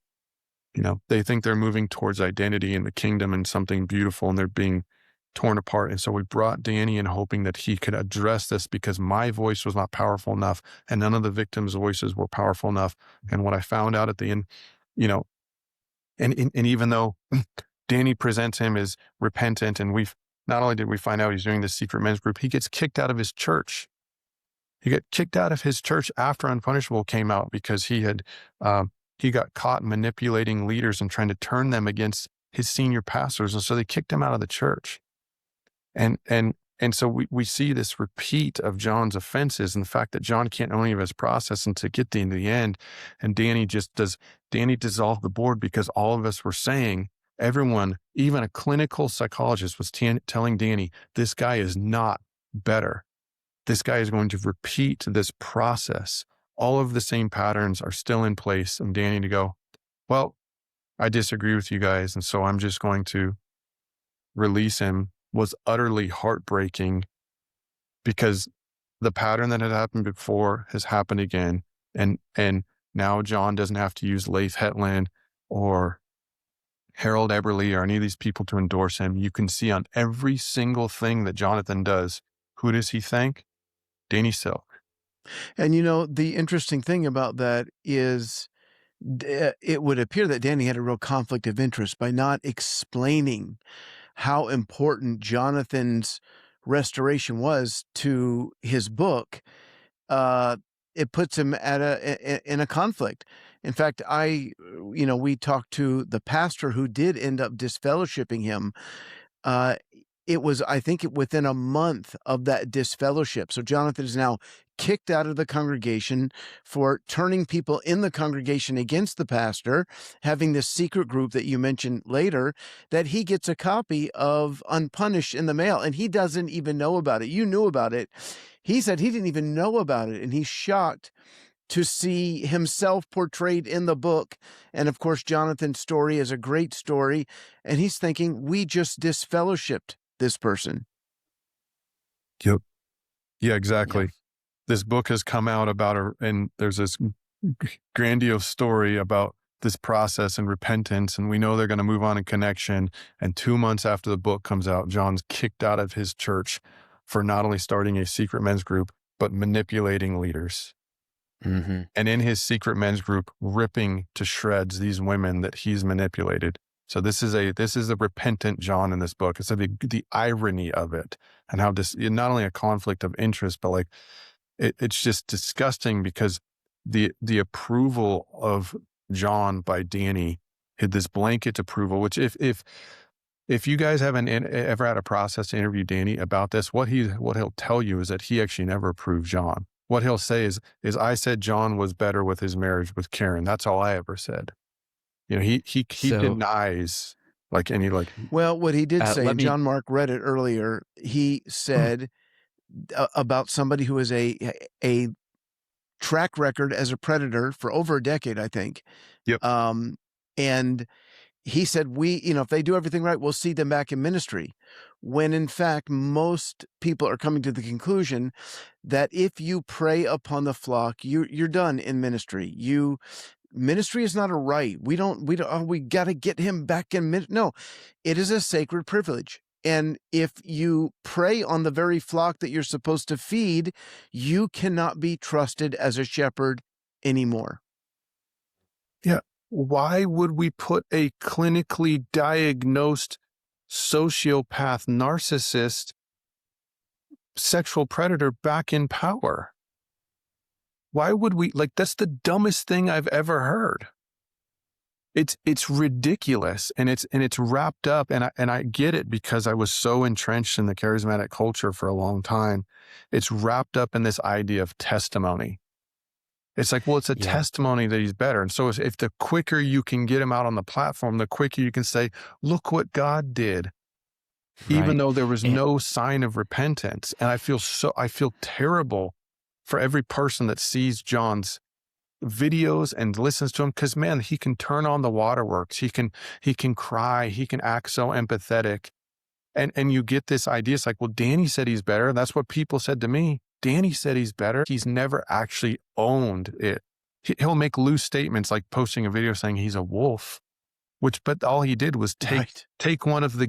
They think they're moving towards identity in the kingdom and something beautiful, and they're being torn apart. And so we brought Danny in hoping that he could address this, because my voice was not powerful enough and none of the victims' voices were powerful enough. And what I found out at the end, and even though Danny presents him as repentant, and not only did we find out he's doing this secret men's group, he gets kicked out of his church. He got kicked out of his church after Unpunishable came out, because he got caught manipulating leaders and trying to turn them against his senior pastors. And so they kicked him out of the church. And so we see this repeat of John's offenses, and the fact that John can't own any of his process and to get to the end. And Danny dissolved the board because all of us were saying, everyone, even a clinical psychologist, was telling Danny, this guy is not better. This guy is going to repeat this process. All of the same patterns are still in place. And Danny to go, well, I disagree with you guys, and so I'm just going to release him, was utterly heartbreaking, because the pattern that had happened before has happened again. And now John doesn't have to use Leif Hetland or Harold Eberle or any of these people to endorse him. You can see on every single thing that Jonathan does, who does he thank? Danny Silk. And the interesting thing about that is it would appear that Danny had a real conflict of interest by not explaining how important Jonathan's restoration was to his book. It puts him in a conflict. In fact, we talked to the pastor who did end up disfellowshipping him. It was, I think, within a month of that disfellowship. So Jonathan is now kicked out of the congregation for turning people in the congregation against the pastor, having this secret group that you mentioned later, that he gets a copy of Unpunished in the mail, and he doesn't even know about it. You knew about it. He said he didn't even know about it, and he's shocked to see himself portrayed in the book. And of course, Jonathan's story is a great story, and he's thinking, we just disfellowshipped this person. Yep. Yeah, exactly. Yeah. This book has come out about her, and there's this grandiose story about this process and repentance, and we know they're going to move on in connection. And 2 months after the book comes out, John's kicked out of his church for not only starting a secret men's group, but manipulating leaders. Mm-hmm. And in his secret men's group, ripping to shreds these women that he's manipulated. So this is the repentant John in this book. It's the irony of it, and how this, not only a conflict of interest, but like it's just disgusting, because the approval of John by Danny had this blanket approval, which if you guys haven't ever had a process to interview Danny about this, what he'll tell you is that he actually never approved John. What he'll say is I said John was better with his marriage with Karen. That's all I ever said. You know, he denies like any like. Well, what he did say, John Mark read it earlier. He said about somebody who has a track record as a predator for over a decade, I think. Yep. And he said, if they do everything right, we'll see them back in ministry. When in fact, most people are coming to the conclusion that if you prey upon the flock, you're done in ministry. Ministry is not a right. We got to get him back in ministry. No, it is a sacred privilege. And if you prey on the very flock that you're supposed to feed, you cannot be trusted as a shepherd anymore. Yeah. Why would we put a clinically diagnosed sociopath, narcissist, sexual predator back in power? Why would we, that's the dumbest thing I've ever heard. It's ridiculous, and it's wrapped up, and I get it, because I was so entrenched in the charismatic culture for a long time. It's wrapped up in this idea of testimony. It's like, well, it's a testimony that he's better. And so if the quicker you can get him out on the platform, the quicker you can say, look what God did, even though there was no sign of repentance. And I feel terrible for every person that sees John's videos and listens to him, because man, he can turn on the waterworks. He can cry. He can act so empathetic. And you get this idea. It's like, well, Danny said he's better. That's what people said to me. Danny said he's better. He's never actually owned it. He'll make loose statements, like posting a video saying he's a wolf, but all he did was take one of the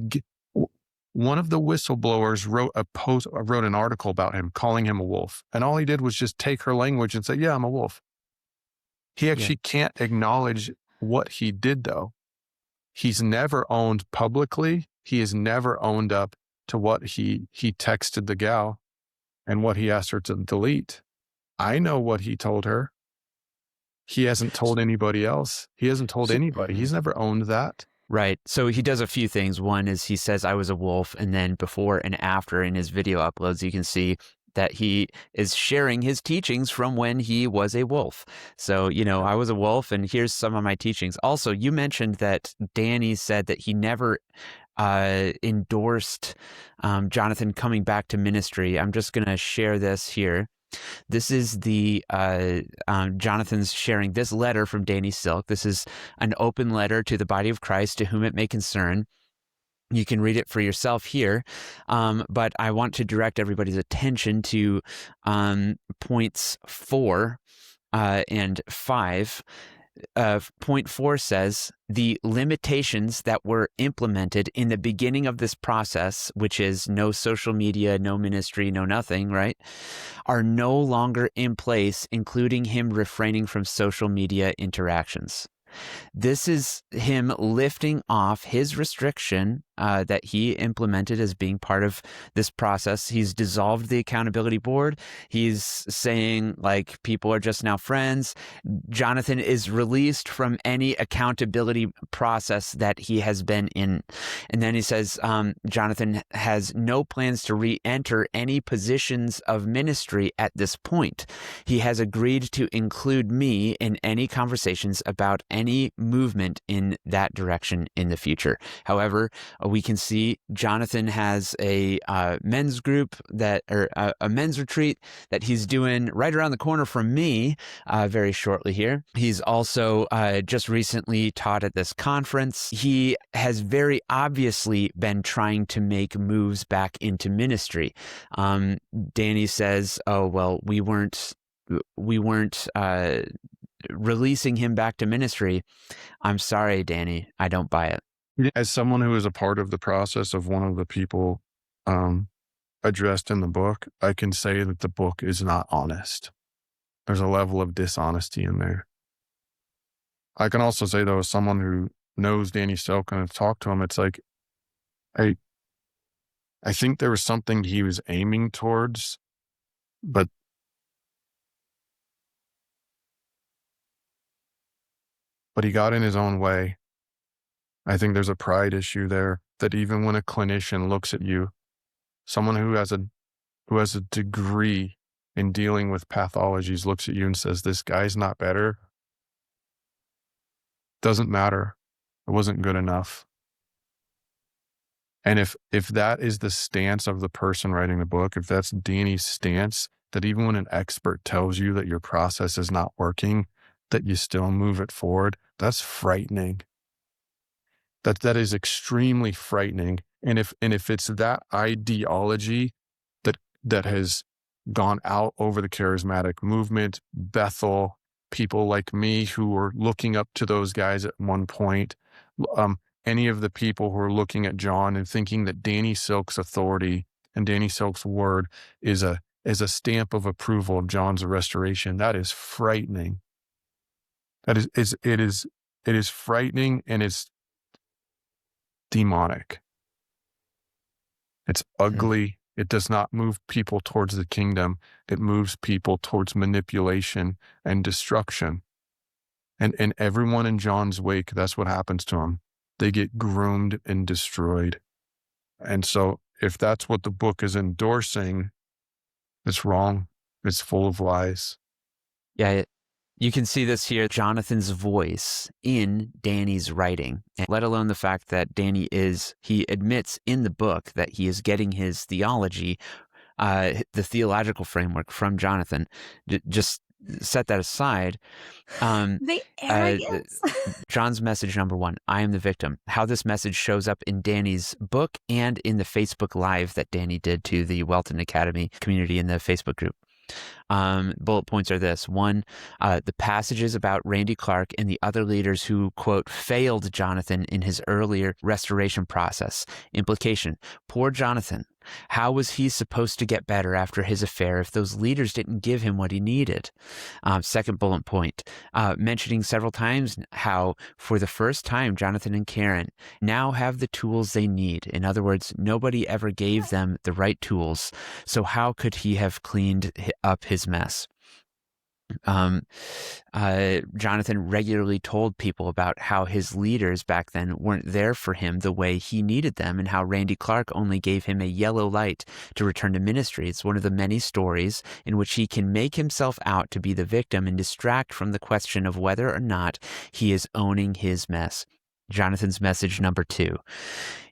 whistleblowers wrote an article about him, calling him a wolf. And all he did was just take her language and say, yeah, I'm a wolf. He actually can't acknowledge what he did, though. He's never owned publicly. He has never owned up to what he texted the gal and what he asked her to delete. I know what he told her. He hasn't told anybody else. He hasn't told anybody. He's never owned that. Right. So he does a few things. One is he says, I was a wolf. And then before and after in his video uploads, you can see that he is sharing his teachings from when he was a wolf. So, I was a wolf, and here's some of my teachings. Also, you mentioned that Danny said that he never endorsed Jonathan coming back to ministry. I'm just going to share this here. This is the Jonathan's sharing this letter from Danny Silk. This is an open letter to the body of Christ, to whom it may concern. You can read it for yourself here, but I want to direct everybody's attention to points 4 and 5. Point 4 says, the limitations that were implemented in the beginning of this process, which is no social media, no ministry, no nothing, right, are no longer in place, including him refraining from social media interactions. This is him lifting off his restriction that he implemented as being part of this process. He's dissolved the accountability board. He's saying, like, people are just now friends. Jonathan is released from any accountability process that he has been in. And then he says, Jonathan has no plans to re-enter any positions of ministry at this point. He has agreed to include me in any conversations about any movement in that direction in the future. However, we can see Jonathan has a men's group a men's retreat that he's doing right around the corner from me very shortly here. He's also just recently taught at this conference. He has very obviously been trying to make moves back into ministry. Danny says, oh, well, we weren't releasing him back to ministry. I'm sorry, Danny, I don't buy it. As someone who is a part of the process of one of the people addressed in the book, I can say that the book is not honest. There's a level of dishonesty in there. I can also say, though, as someone who knows Danny Silk and has talked to him, it's like, I think there was something he was aiming towards, but he got in his own way. I think there's a pride issue there, that even when a clinician looks at you, someone who has a degree in dealing with pathologies looks at you and says, this guy's not better, doesn't matter. It wasn't good enough. And if that is the stance of the person writing the book, if that's Danny's stance, that even when an expert tells you that your process is not working, that you still move it forward, that's frightening. That is extremely frightening. And if it's that ideology that has gone out over the charismatic movement, Bethel, people like me who were looking up to those guys at one point, any of the people who are looking at John and thinking that Danny Silk's authority and Danny Silk's word is a stamp of approval of John's restoration, that is frightening. It is frightening, and it's demonic. It's ugly. It does not move people towards the kingdom. It moves people towards manipulation and destruction. And everyone in John's wake, that's what happens to them. They get groomed and destroyed. And so if that's what the book is endorsing, it's wrong. It's full of lies. Yeah, you can see this here, Jonathan's voice in Danny's writing, and let alone the fact that he admits in the book that he is getting his theology, the theological framework from Jonathan. Just set that aside. The arrogance. John's message number 1, I am the victim. How this message shows up in Danny's book and in the Facebook Live that Danny did to the Welton Academy community in the Facebook group. Bullet points are this. 1, the passages about Randy Clark and the other leaders who, quote, failed Jonathan in his earlier restoration process. Implication, poor Jonathan. How was he supposed to get better after his affair if those leaders didn't give him what he needed? Second bullet point, mentioning several times how for the first time, Jonathan and Karen now have the tools they need. In other words, nobody ever gave them the right tools. So how could he have cleaned up his mess? Jonathan regularly told people about how his leaders back then weren't there for him the way he needed them, and how Randy Clark only gave him a yellow light to return to ministry. It's one of the many stories in which he can make himself out to be the victim and distract from the question of whether or not he is owning his mess. Jonathan's message number 2.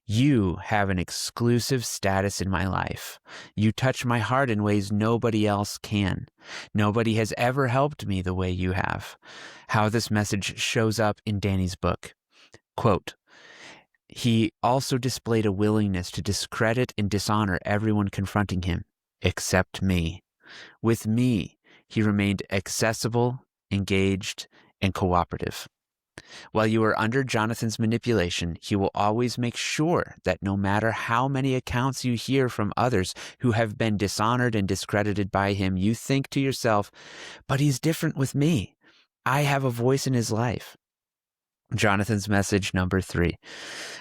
You have an exclusive status in my life. You touch my heart in ways nobody else can. Nobody has ever helped me the way you have. How this message shows up in Danny's book. Quote, he also displayed a willingness to discredit and dishonor everyone confronting him, except me. With me, he remained accessible, engaged, and cooperative. While you are under Jonathan's manipulation, he will always make sure that no matter how many accounts you hear from others who have been dishonored and discredited by him, you think to yourself, but he's different with me. I have a voice in his life. Jonathan's message number 3.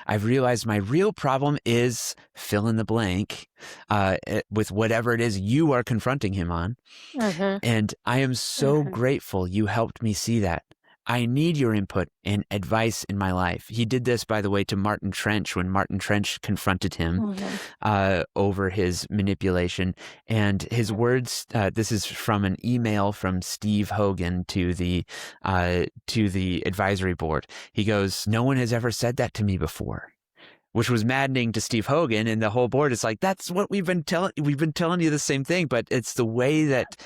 I've realized my real problem is fill in the blank with whatever it is you are confronting him on. And I am so grateful you helped me see that. I need your input and advice in my life. He did this, by the way, to Martin Trench when Martin Trench confronted him over his manipulation. And his words, this is from an email from Steve Hogan to the advisory board. He goes, no one has ever said that to me before, which was maddening to Steve Hogan, and the whole board is like, that's what we've been telling you the same thing, but it's the way that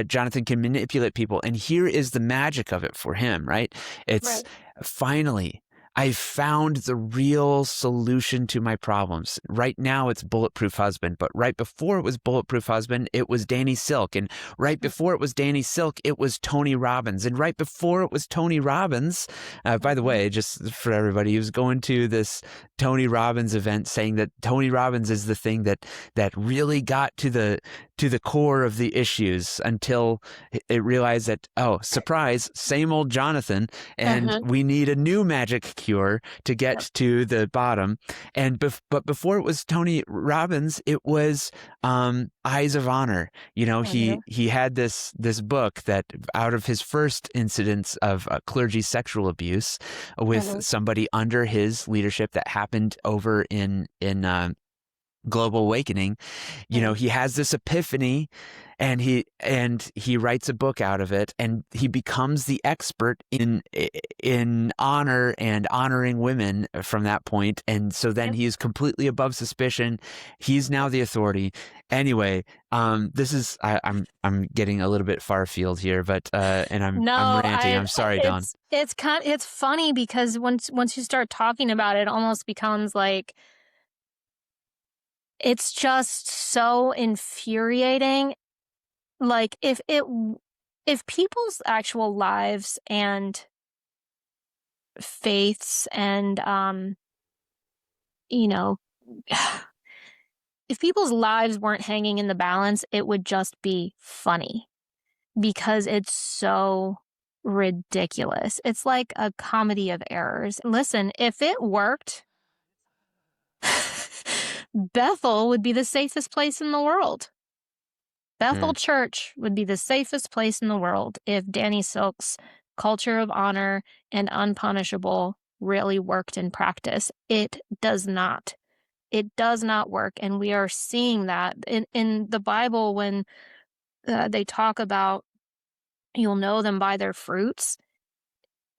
Jonathan can manipulate people. And here is the magic of it for him, right? It's finally, I found the real solution to my problems. Right now it's Bulletproof Husband, but right before it was Bulletproof Husband, it was Danny Silk. And right before it was Danny Silk, it was Tony Robbins. And right before it was Tony Robbins, by the way, just for everybody, he was going to this Tony Robbins event saying that Tony Robbins is the thing that really got to the core of the issues, until it realized that, oh, surprise, same old Jonathan, and we need a new magic cure to get to the bottom. And but before it was Tony Robbins, it was Eyes of Honor. You know, he had this book that, out of his first incidents of clergy sexual abuse with somebody under his leadership that happened over in Global Awakening, you know, he has this epiphany, and he writes a book out of it, and he becomes the expert in honor and honoring women from that point. And so then he's completely above suspicion. He's now the authority. Anyway, this is I'm getting a little bit far afield here, but and I'm ranting. I'm sorry, Dawn. It's funny because once you start talking about it, it almost becomes like, it's just so infuriating. Like, if people's actual lives and faiths and you know, if people's lives weren't hanging in the balance, it would just be funny, because it's so ridiculous. It's like a comedy of errors. Listen, if it worked, Bethel would be the safest place in the world. Bethel Church would be the safest place in the world if Danny Silk's culture of honor and unpunishable really worked in practice. It does not. It does not work. And we are seeing that in the Bible when they talk about, you'll know them by their fruits.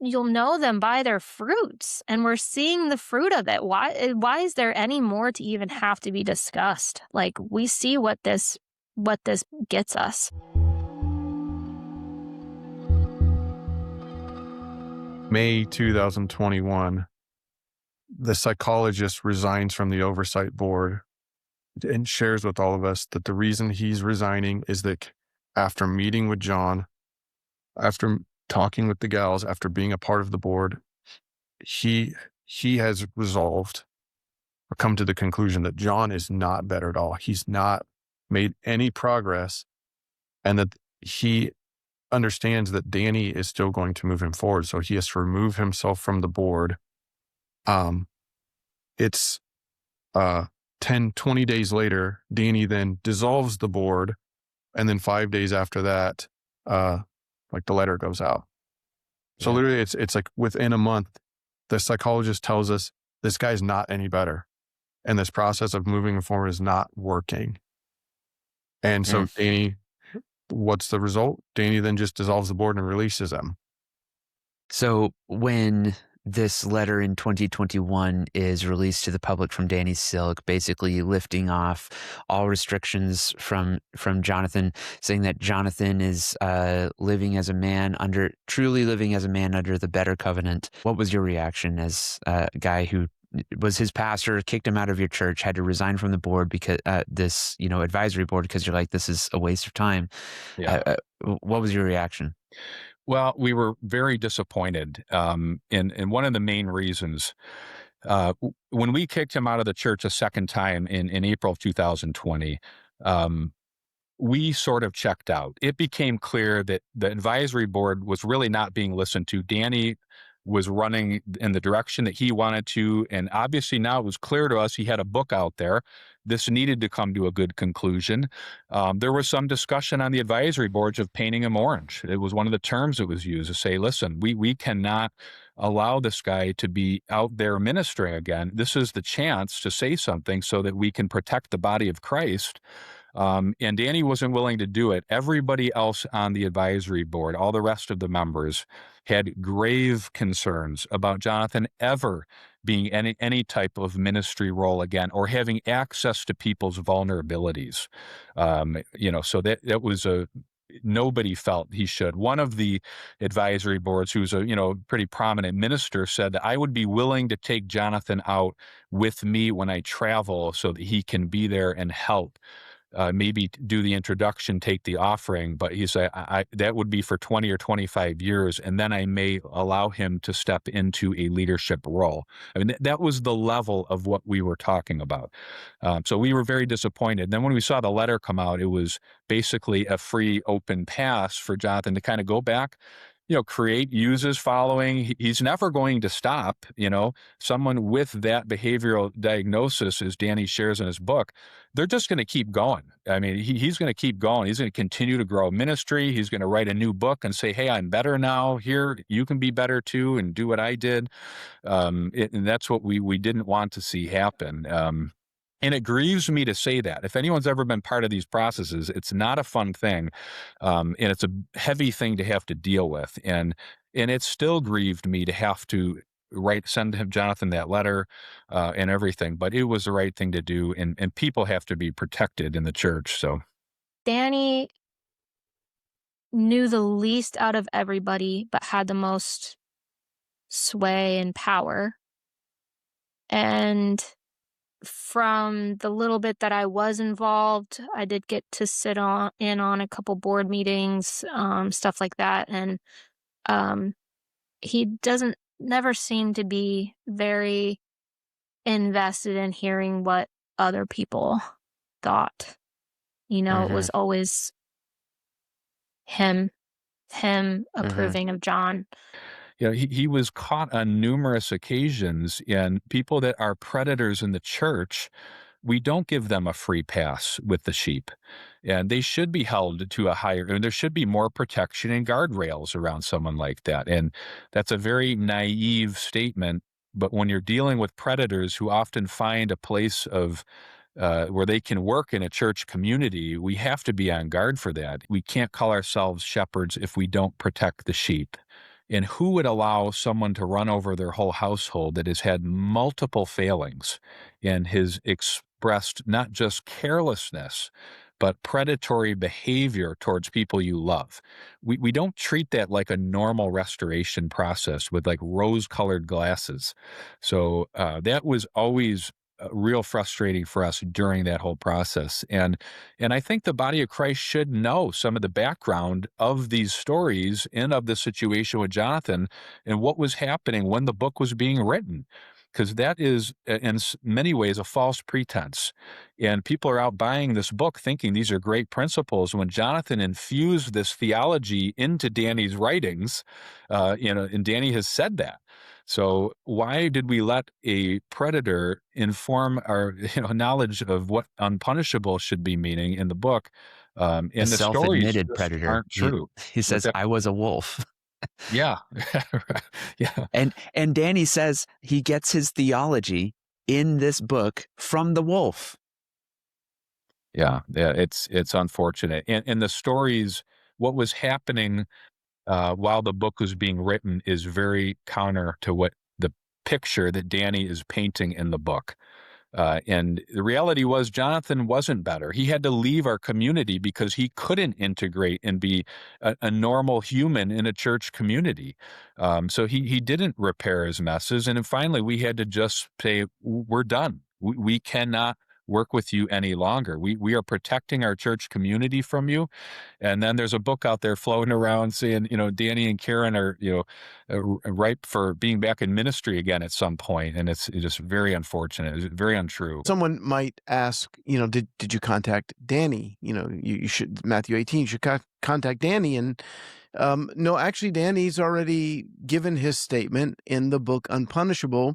You'll know them by their fruits, and we're seeing the fruit of it. Why is there any more to even have to be discussed? Like, we see what this gets us. May 2021, the psychologist resigns from the oversight board and shares with all of us that the reason he's resigning is that after meeting with John, after talking with the gals, after being a part of the board, he has resolved or come to the conclusion that John is not better at all. He's not made any progress, and that he understands that Danny is still going to move him forward. So he has to remove himself from the board. It's 20 days later, Danny then dissolves the board. And then 5 days after that, like the letter goes out. So literally it's like within a month, the psychologist tells us this guy's not any better. And this process of moving forward is not working. And so Danny, what's the result? Danny then just dissolves the board and releases him. So when this letter in 2021 is released to the public from Danny Silk, basically lifting off all restrictions from Jonathan, saying that Jonathan is living as a man under the better covenant. What was your reaction as a guy who was his pastor, kicked him out of your church, had to resign from the board because this, advisory board, because you're like, this is a waste of time. Yeah. What was your reaction? Well, we were very disappointed. And one of the main reasons, when we kicked him out of the church a second time in April of 2020, we sort of checked out. It became clear that the advisory board was really not being listened to. Danny was running in the direction that he wanted to. And obviously now it was clear to us he had a book out there. This needed to come to a good conclusion. There was some discussion on the advisory boards of painting him orange. It was one of the terms that was used to say, listen, we cannot allow this guy to be out there ministering again. This is the chance to say something so that we can protect the body of Christ. And Danny wasn't willing to do it. Everybody else on the advisory board, all the rest of the members, had grave concerns about Jonathan ever being any type of ministry role again, or having access to people's vulnerabilities. So that was nobody felt he should. One of the advisory boards, who's a pretty prominent minister, said that I would be willing to take Jonathan out with me when I travel so that he can be there and help. Maybe do the introduction, take the offering, but he said that would be for 20 or 25 years, and then I may allow him to step into a leadership role. I mean, that was the level of what we were talking about. So we were very disappointed. Then when we saw the letter come out, it was basically a free open pass for Jonathan to kind of go back, use his following. He's never going to stop. Someone with that behavioral diagnosis, as Danny shares in his book, they're just going to keep going. I mean, he's going to keep going. He's going to continue to grow ministry. He's going to write a new book and say, hey, I'm better now. Here, you can be better too and do what I did. And that's what we didn't want to see happen. And it grieves me to say that. If anyone's ever been part of these processes, it's not a fun thing. And it's a heavy thing to have to deal with. And it still grieved me to have to send him, Jonathan, that letter and everything. But it was the right thing to do. And people have to be protected in the church. So Danny knew the least out of everybody, but had the most sway and power. And from the little bit that I was involved, I did get to sit in on a couple board meetings, stuff like that. And he never seemed to be very invested in hearing what other people thought. It was always him approving of John. He was caught on numerous occasions, and people that are predators in the church, we don't give them a free pass with the sheep, and they should be held to a higher, and there should be more protection and guardrails around someone like that. And that's a very naive statement, but when you're dealing with predators who often find a place of where they can work in a church community, we have to be on guard for that. We can't call ourselves shepherds if we don't protect the sheep. And who would allow someone to run over their whole household that has had multiple failings and has expressed not just carelessness, but predatory behavior towards people you love? We don't treat that like a normal restoration process with like rose-colored glasses. So that was always real frustrating for us during that whole process. And I think the body of Christ should know some of the background of these stories and of the situation with Jonathan and what was happening when the book was being written, because that is in many ways a false pretense. And people are out buying this book thinking these are great principles. When Jonathan infused this theology into Danny's writings, and Danny has said that. So why did we let a predator inform our knowledge of what unpunishable should be meaning in the book? And the self-admitted stories predator aren't true. He says, I was a wolf. Yeah. Yeah. And Danny says he gets his theology in this book from the wolf. Yeah, it's unfortunate. And the stories, what was happening while the book was being written is very counter to what the picture that Danny is painting in the book. And the reality was Jonathan wasn't better. He had to leave our community because he couldn't integrate and be a normal human in a church community. So he didn't repair his messes. And then finally, we had to just say, we're done. We cannot work with you any longer. We are protecting our church community from you. And then there's a book out there floating around saying, Danny and Karen are, ripe for being back in ministry again at some point. And it's just very unfortunate. It's very untrue. Someone might ask, did you contact Danny? You should, Matthew 18, you should contact Danny. And no, actually, Danny's already given his statement in the book Unpunishable,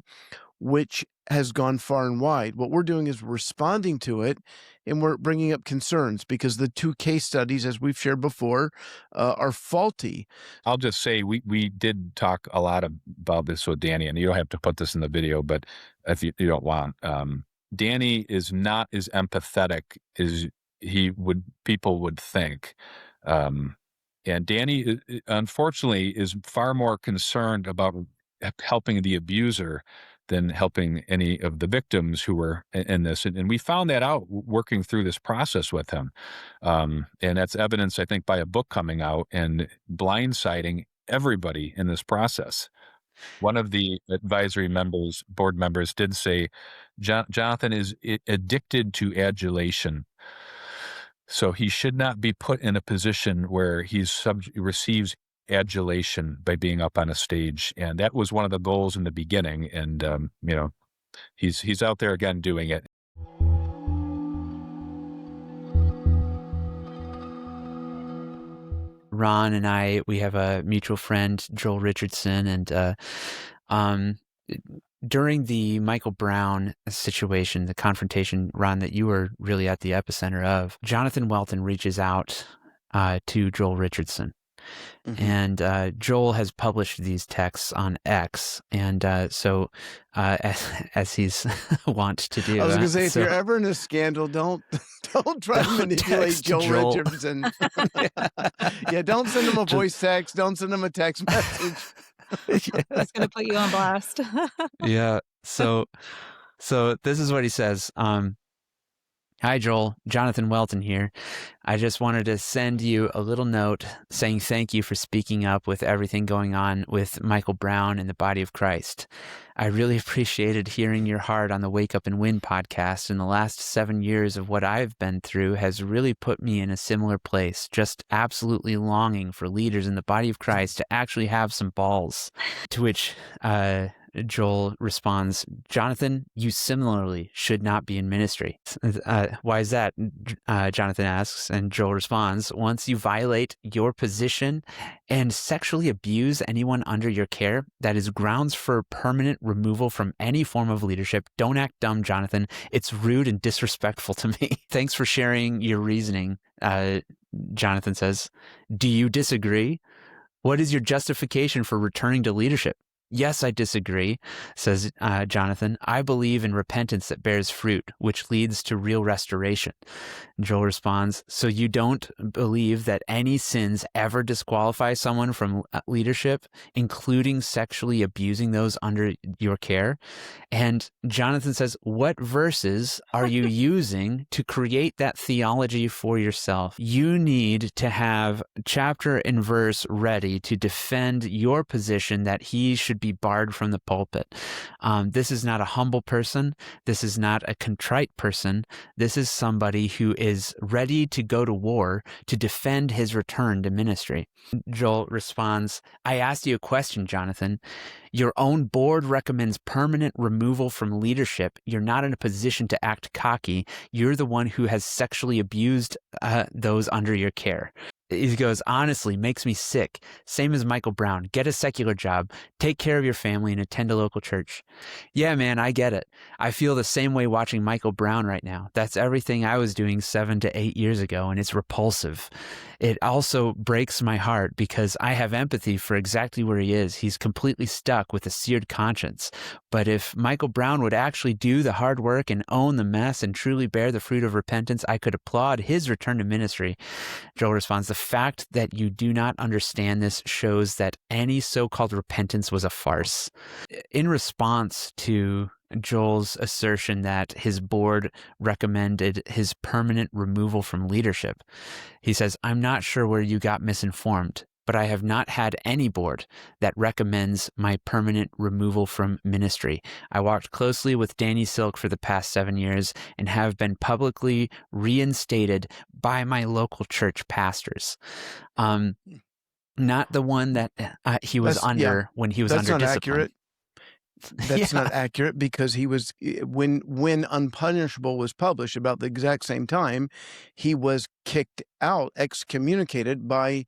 which has gone far and wide. What we're doing is responding to it, and we're bringing up concerns because the two case studies, as we've shared before, are faulty. I'll just say we did talk a lot about this with Danny, and you don't have to put this in the video, but if you don't want, Danny is not as empathetic as people would think. And Danny, unfortunately, is far more concerned about helping the abuser than helping any of the victims who were in this. And we found that out working through this process with him. And that's evidence, I think, by a book coming out and blindsiding everybody in this process. One of the advisory board members did say, Jonathan is addicted to adulation. So he should not be put in a position where he receives adulation by being up on a stage. And that was one of the goals in the beginning. And, he's out there again doing it. Ron and I, we have a mutual friend, Joel Richardson, and during the Michael Brown situation, the confrontation, Ron, that you were really at the epicenter of, Jonathan Welton reaches out to Joel Richardson. Mm-hmm. And Joel has published these texts on X, and so as he's wont to do. I was going to say, if you're ever in a scandal, don't try to manipulate Joel Richardson. Yeah, don't send him a voice text. Don't send him a text message. It's going to put you on blast. Yeah. So this is what he says. Hi, Joel. Jonathan Welton here. I just wanted to send you a little note saying thank you for speaking up with everything going on with Michael Brown and the body of Christ. I really appreciated hearing your heart on the Wake Up and Win podcast, and the last 7 years of what I've been through has really put me in a similar place, just absolutely longing for leaders in the body of Christ to actually have some balls. To which Joel responds, Jonathan, you similarly should not be in ministry. Why is that? Jonathan asks, and Joel responds, once you violate your position and sexually abuse anyone under your care, that is grounds for permanent removal from any form of leadership. Don't act dumb, Jonathan. It's rude and disrespectful to me. Thanks for sharing your reasoning, Jonathan says. Do you disagree? What is your justification for returning to leadership? Yes, I disagree, says Jonathan. I believe in repentance that bears fruit, which leads to real restoration. Joel responds, so you don't believe that any sins ever disqualify someone from leadership, including sexually abusing those under your care? And Jonathan says, what verses are you using to create that theology for yourself? You need to have chapter and verse ready to defend your position that he should be barred from the pulpit. This is not a humble person. This is not a contrite person. This is somebody who is ready to go to war to defend his return to ministry. Joel responds, I asked you a question, Jonathan. Your own board recommends permanent removal from leadership. You're not in a position to act cocky. You're the one who has sexually abused those under your care. He goes, honestly, makes me sick. Same as Michael Brown. Get a secular job, take care of your family, and attend a local church. Yeah, man, I get it. I feel the same way watching Michael Brown right now. That's everything I was doing 7 to 8 years ago, and it's repulsive. It also breaks my heart because I have empathy for exactly where he is. He's completely stuck with a seared conscience. But if Michael Brown would actually do the hard work and own the mess and truly bear the fruit of repentance, I could applaud his return to ministry. Joel responds, the fact that you do not understand this shows that any so-called repentance was a farce. In response to Joel's assertion that his board recommended his permanent removal from leadership, he says, I'm not sure where you got misinformed, but I have not had any board that recommends my permanent removal from ministry. I walked closely with Danny Silk for the past 7 years and have been publicly reinstated by my local church pastors. Not the one that he was under when he was under discipline. Accurate. That's not accurate because he was, when Unpunishable was published about the exact same time, he was kicked out, excommunicated by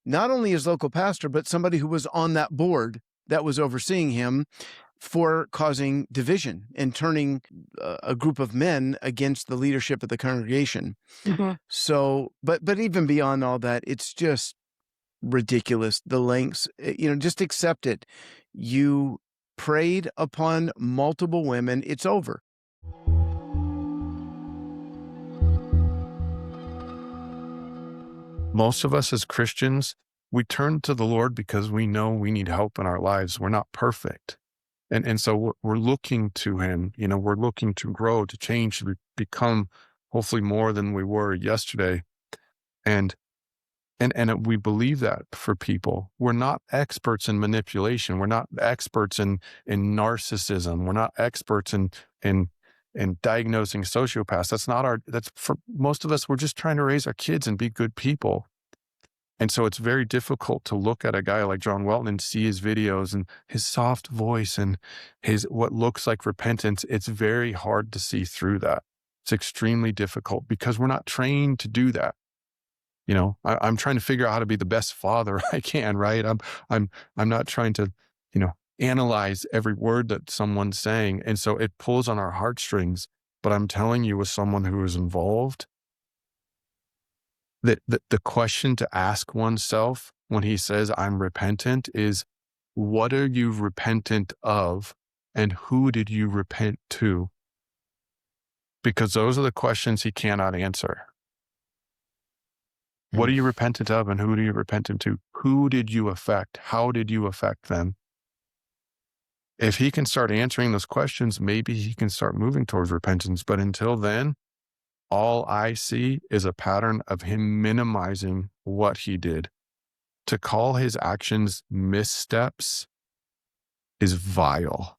not only his local pastor, but somebody who was on that board that was overseeing him for causing division and turning a group of men against the leadership of the congregation. Mm-hmm. So, but even beyond all that, it's just ridiculous. The lengths, just accept it. You preyed upon multiple women. It's over. Most of us as Christians, we turn to the Lord because we know we need help in our lives. We're not perfect. And so we're looking to him, we're looking to grow, to change, to become hopefully more than we were yesterday. And we believe that for people. We're not experts in manipulation. We're not experts in narcissism. We're not experts in diagnosing sociopaths. That's for most of us, we're just trying to raise our kids and be good people. And so it's very difficult to look at a guy like John Welton and see his videos and his soft voice and his what looks like repentance. It's very hard to see through that. It's extremely difficult because we're not trained to do that. I'm trying to figure out how to be the best father I can, right? I'm not trying to, analyze every word that someone's saying. And so it pulls on our heartstrings. But I'm telling you, as someone who is involved, that the question to ask oneself when he says, I'm repentant, is what are you repentant of and who did you repent to? Because those are the questions he cannot answer. What are you repentant of and who do you repentant to? Who did you affect? How did you affect them? If he can start answering those questions, maybe he can start moving towards repentance. But until then, all I see is a pattern of him minimizing what he did. To call his actions missteps is vile.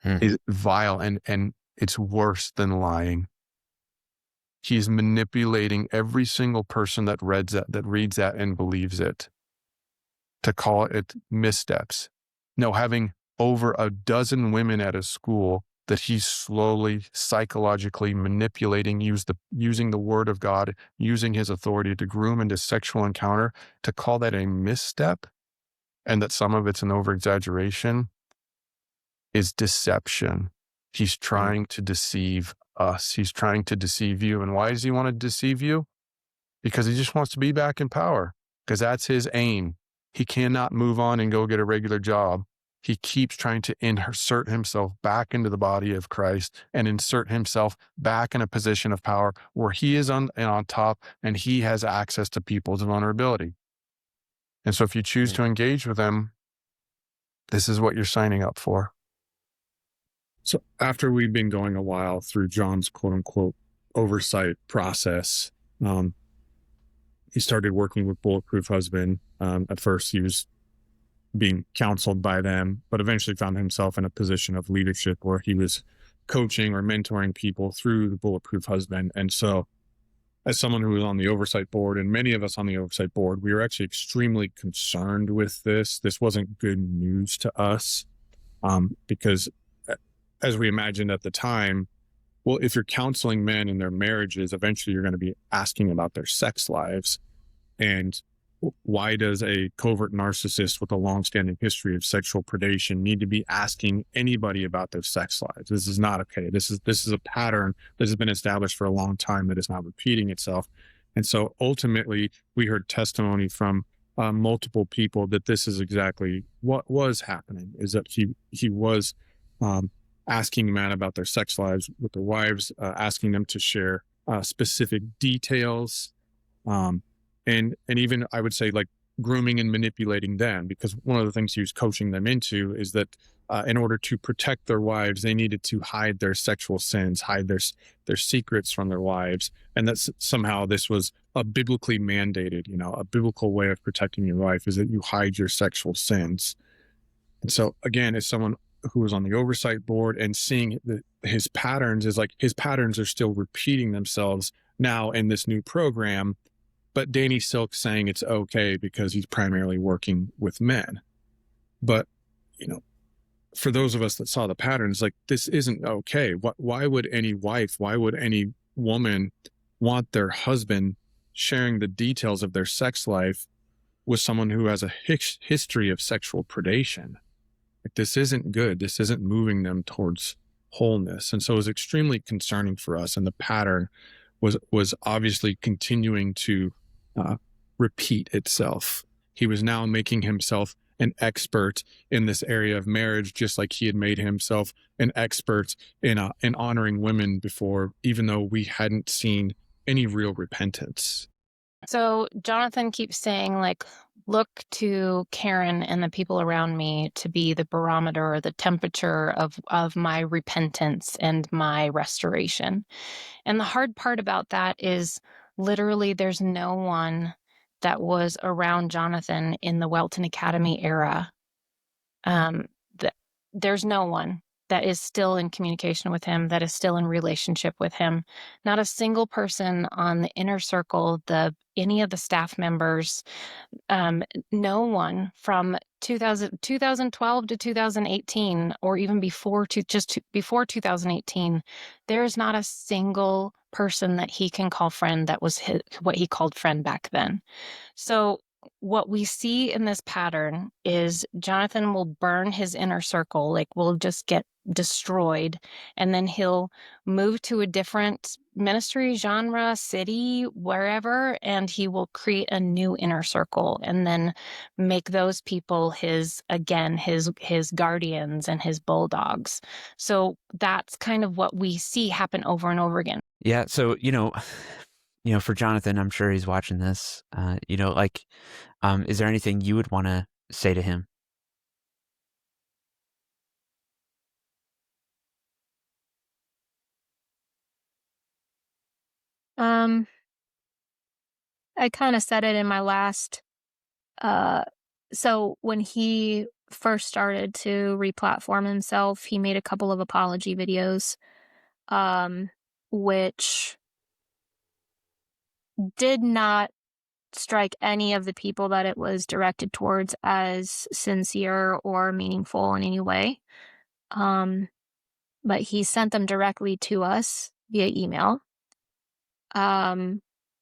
Is vile, and it's worse than lying. He's manipulating every single person that reads that and believes it. To call it missteps. No, having over a dozen women at his school that he's slowly psychologically manipulating, using the word of God, using his authority to groom into sexual encounter, to call that a misstep and that some of it's an over-exaggeration is deception. He's trying to deceive us. He's trying to deceive you. And why does he want to deceive you? Because he just wants to be back in power, because that's his aim. He cannot move on and go get a regular job. He keeps trying to insert himself back into the body of Christ and insert himself back in a position of power where he is on top and he has access to people's vulnerability. And so if you choose to engage with him, this is what you're signing up for. So after we've been going a while through John's quote unquote oversight process, he started working with Bulletproof Husband. At first he was being counseled by them, but eventually found himself in a position of leadership where he was coaching or mentoring people through the Bulletproof Husband. And so as someone who was on the oversight board, and many of us on the oversight board, we were actually extremely concerned with this. This wasn't good news to us, because as we imagined at the time, well, if you're counseling men in their marriages, eventually you're going to be asking about their sex lives. And why does a covert narcissist with a longstanding history of sexual predation need to be asking anybody about their sex lives? This is not okay. This is a pattern that has been established for a long time that is now repeating itself. And so ultimately, we heard testimony from multiple people that this is exactly what was happening, is that he was asking men about their sex lives with their wives, asking them to share specific details, and even I would say like grooming and manipulating them, because one of the things he was coaching them into is that in order to protect their wives, they needed to hide their sexual sins, hide their secrets from their wives, and that somehow this was a biblically mandated, a biblical way of protecting your wife is that you hide your sexual sins. And so again, as someone who was on the oversight board and seeing his patterns is like his patterns are still repeating themselves now in this new program, but Danny Silk's saying it's okay because he's primarily working with men. But, for those of us that saw the patterns, like this isn't okay. Why would any wife, why would any woman want their husband sharing the details of their sex life with someone who has a history of sexual predation? Like, this isn't good. This isn't moving them towards wholeness. And so it was extremely concerning for us. And the pattern was obviously continuing to repeat itself. He was now making himself an expert in this area of marriage, just like he had made himself an expert in honoring women before, even though we hadn't seen any real repentance. So Jonathan keeps saying, like, look to Karen and the people around me to be the barometer or the temperature of my repentance and my restoration. And the hard part about that is literally there's no one that was around Jonathan in the Welton Academy era. There's no one that is still in communication with him, that is still in relationship with him. Not a single person on the inner circle, any of the staff members, no one from 2012 to 2018, or even before 2018, there's not a single person that he can call friend that was what he called friend back then. So what we see in this pattern is Jonathan will burn his inner circle, like will just get destroyed, and then he'll move to a different ministry, genre, city, wherever, and he will create a new inner circle and then make those people his guardians and his bulldogs. So that's kind of what we see happen over and over again. Yeah. So, for Jonathan, I'm sure he's watching this, is there anything you would want to say to him? I kind of said it in my last, so when he first started to replatform himself, he made a couple of apology videos, which did not strike any of the people that it was directed towards as sincere or meaningful in any way. But he sent them directly to us via email,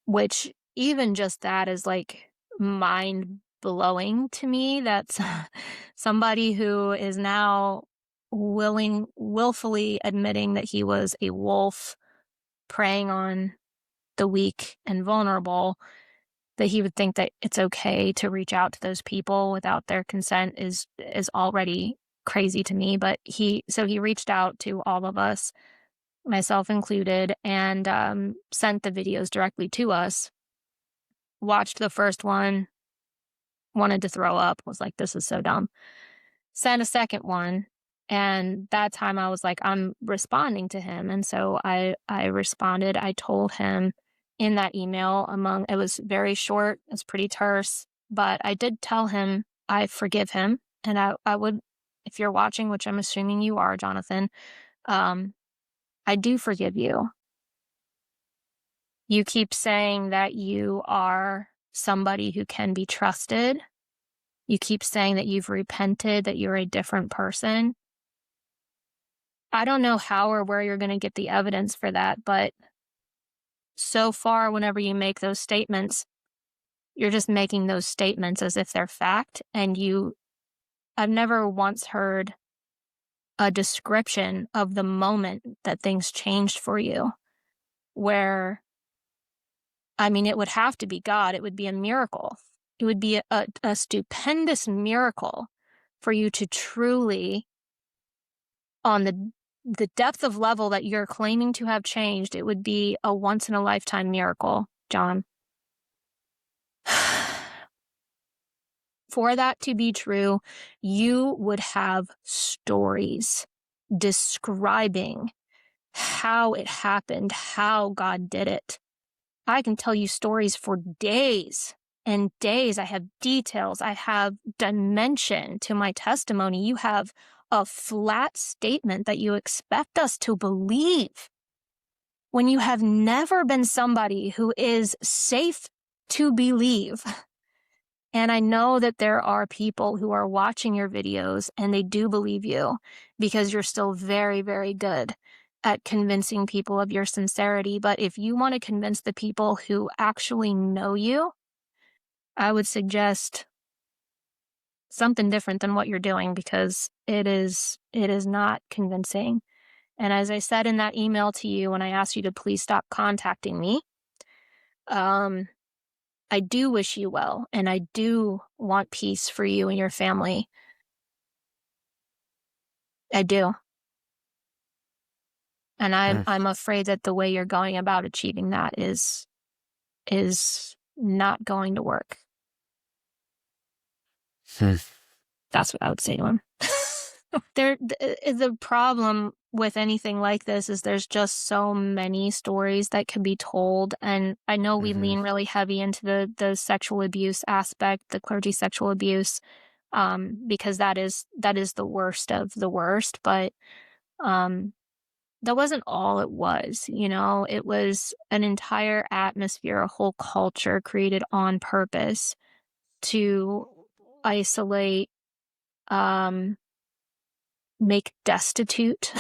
which even just that is like mind blowing to me. That's somebody who is now willfully admitting that he was a wolf preying on the weak and vulnerable, that he would think that it's okay to reach out to those people without their consent is already crazy to me. But he reached out to all of us, myself included, and sent the videos directly to us. Watched the first one, wanted to throw up, was like, this is so dumb. Sent a second one, and that time I was like, I'm responding to him. And so I responded. I told him in that email, it was very short, it was pretty terse, but I did tell him I forgive him. And I would, if you're watching, which I'm assuming you are, Jonathan, I do forgive you. You keep saying that you are somebody who can be trusted. You keep saying that you've repented, that you're a different person. I don't know how or where you're going to get the evidence for that, but so far, whenever you make those statements, you're just making those statements as if they're fact. And I've never once heard a description of the moment that things changed for you, where, it would have to be God. It would be a miracle. It would be a stupendous miracle for you to truly, on the depth of level that you're claiming to have changed, it would be a once-in-a-lifetime miracle, John. For that to be true, you would have stories describing how it happened, how God did it. I can tell you stories for days and days. I have details. I have dimension to my testimony. You have a flat statement that you expect us to believe when you have never been somebody who is safe to believe. And I know that there are people who are watching your videos and they do believe you because you're still very, very good at convincing people of your sincerity. But if you want to convince the people who actually know you, I would suggest something different than what you're doing, because it is not convincing. And as I said in that email to you, when I asked you to please stop contacting me, I do wish you well, and I do want peace for you and your family. I do. And I'm afraid that the way you're going about achieving that is not going to work. That's what I would say to him. The problem with anything like this is there's just so many stories that could be told. And I know we lean really heavy into the sexual abuse aspect, the clergy sexual abuse, because that is the worst of the worst. But that wasn't all it was. It was an entire atmosphere, a whole culture created on purpose to isolate, make destitute.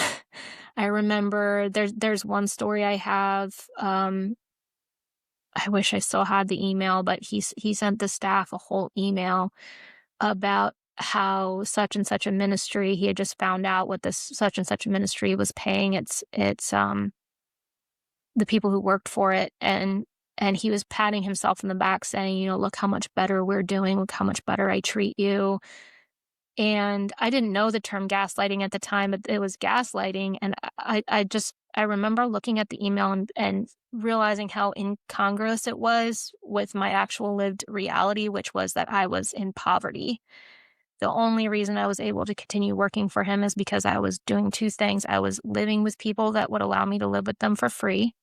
I remember there's one story I have. I wish I still had the email, but he sent the staff a whole email about how such and such a ministry, he had just found out what this such and such a ministry was paying its the people who worked for it, and he was patting himself in the back saying, look how much better we're doing, look how much better I treat you. And I didn't know the term gaslighting at the time, but it was gaslighting. And I remember looking at the email and realizing how incongruous it was with my actual lived reality, which was that I was in poverty. The only reason I was able to continue working for him is because I was doing two things. I was living with people that would allow me to live with them for free,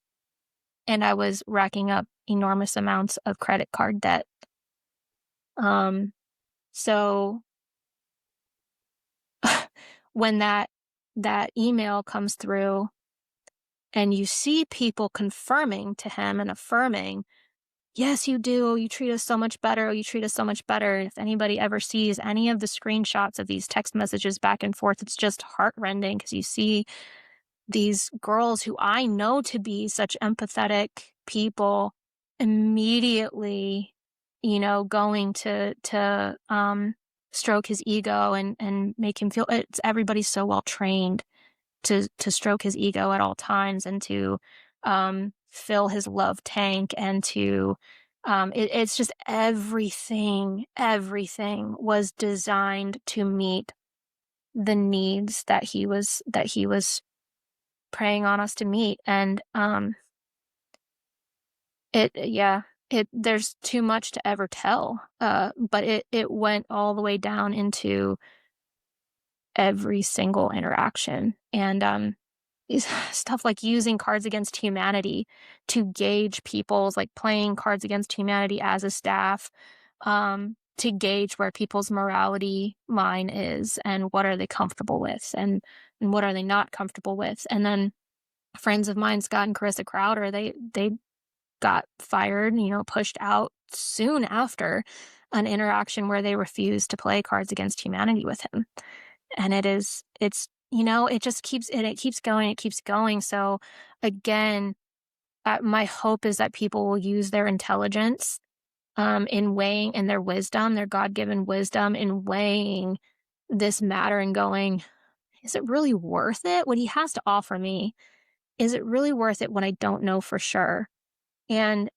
and I was racking up enormous amounts of credit card debt. So when that email comes through and you see people confirming to him and affirming, yes, you do. You treat us so much better. You treat us so much better. If anybody ever sees any of the screenshots of these text messages back and forth, it's just heartrending because you see these girls who I know to be such empathetic people immediately, going to stroke his ego and make him feel everybody's so well trained to stroke his ego at all times and to fill his love tank and to it's just everything was designed to meet the needs that he was preying on us to meet. And there's too much to ever tell, but it went all the way down into every single interaction. And stuff like using Cards Against Humanity to gauge people's, like playing Cards Against Humanity as a staff, to gauge where people's morality line is and what are they comfortable with and what are they not comfortable with. And then friends of mine, Scott and Carissa Crowder, they got fired, pushed out soon after an interaction where they refused to play Cards Against Humanity with him. And it just keeps going. So again, my hope is that people will use their intelligence in weighing, and their wisdom, their God-given wisdom in weighing this matter and going, is it really worth it? What he has to offer me, is it really worth it when I don't know for sure? And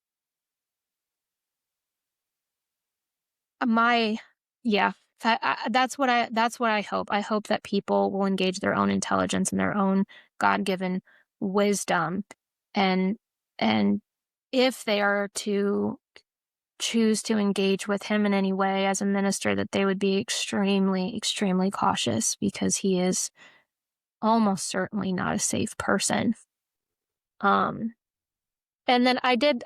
that's what I hope. I hope that people will engage their own intelligence and their own God-given wisdom. And if they are to choose to engage with him in any way as a minister, that they would be extremely, extremely cautious, because he is almost certainly not a safe person. And then I did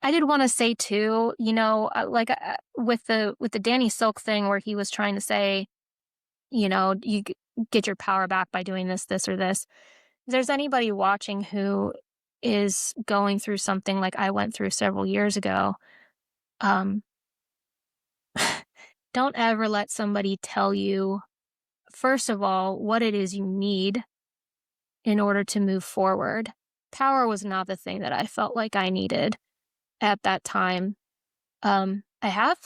want to say too, with the Danny Silk thing where he was trying to say, you get your power back by doing this, or this. If there's anybody watching who is going through something like I went through several years ago, don't ever let somebody tell you, first of all, what it is you need in order to move forward. Power was not the thing that I felt like I needed at that time. I have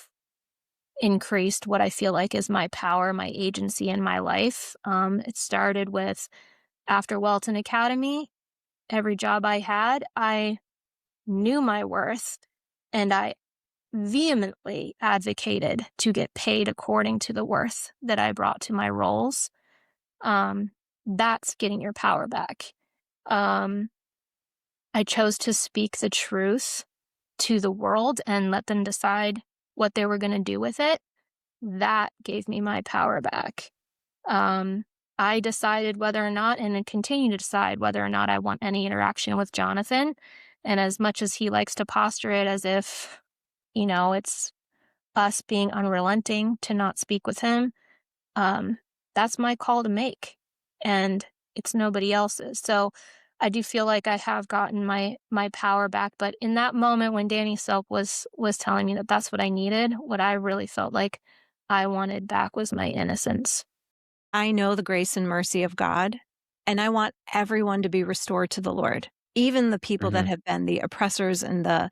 increased what I feel like is my power, my agency in my life. It started with after Welton Academy. Every job I had, I knew my worth, and I vehemently advocated to get paid according to the worth that I brought to my roles. That's getting your power back. I chose to speak the truth to the world and let them decide what they were going to do with it, that gave me my power back. I decided whether or not, and I continue to decide whether or not I want any interaction with Jonathan. And as much as he likes to posture it as if, it's us being unrelenting to not speak with him, that's my call to make. And it's nobody else's. So I do feel like I have gotten my power back. But in that moment when Danny Silk was telling me that that's what I needed, what I really felt like I wanted back was my innocence. I know the grace and mercy of God, and I want everyone to be restored to the Lord, even the people that have been the oppressors and the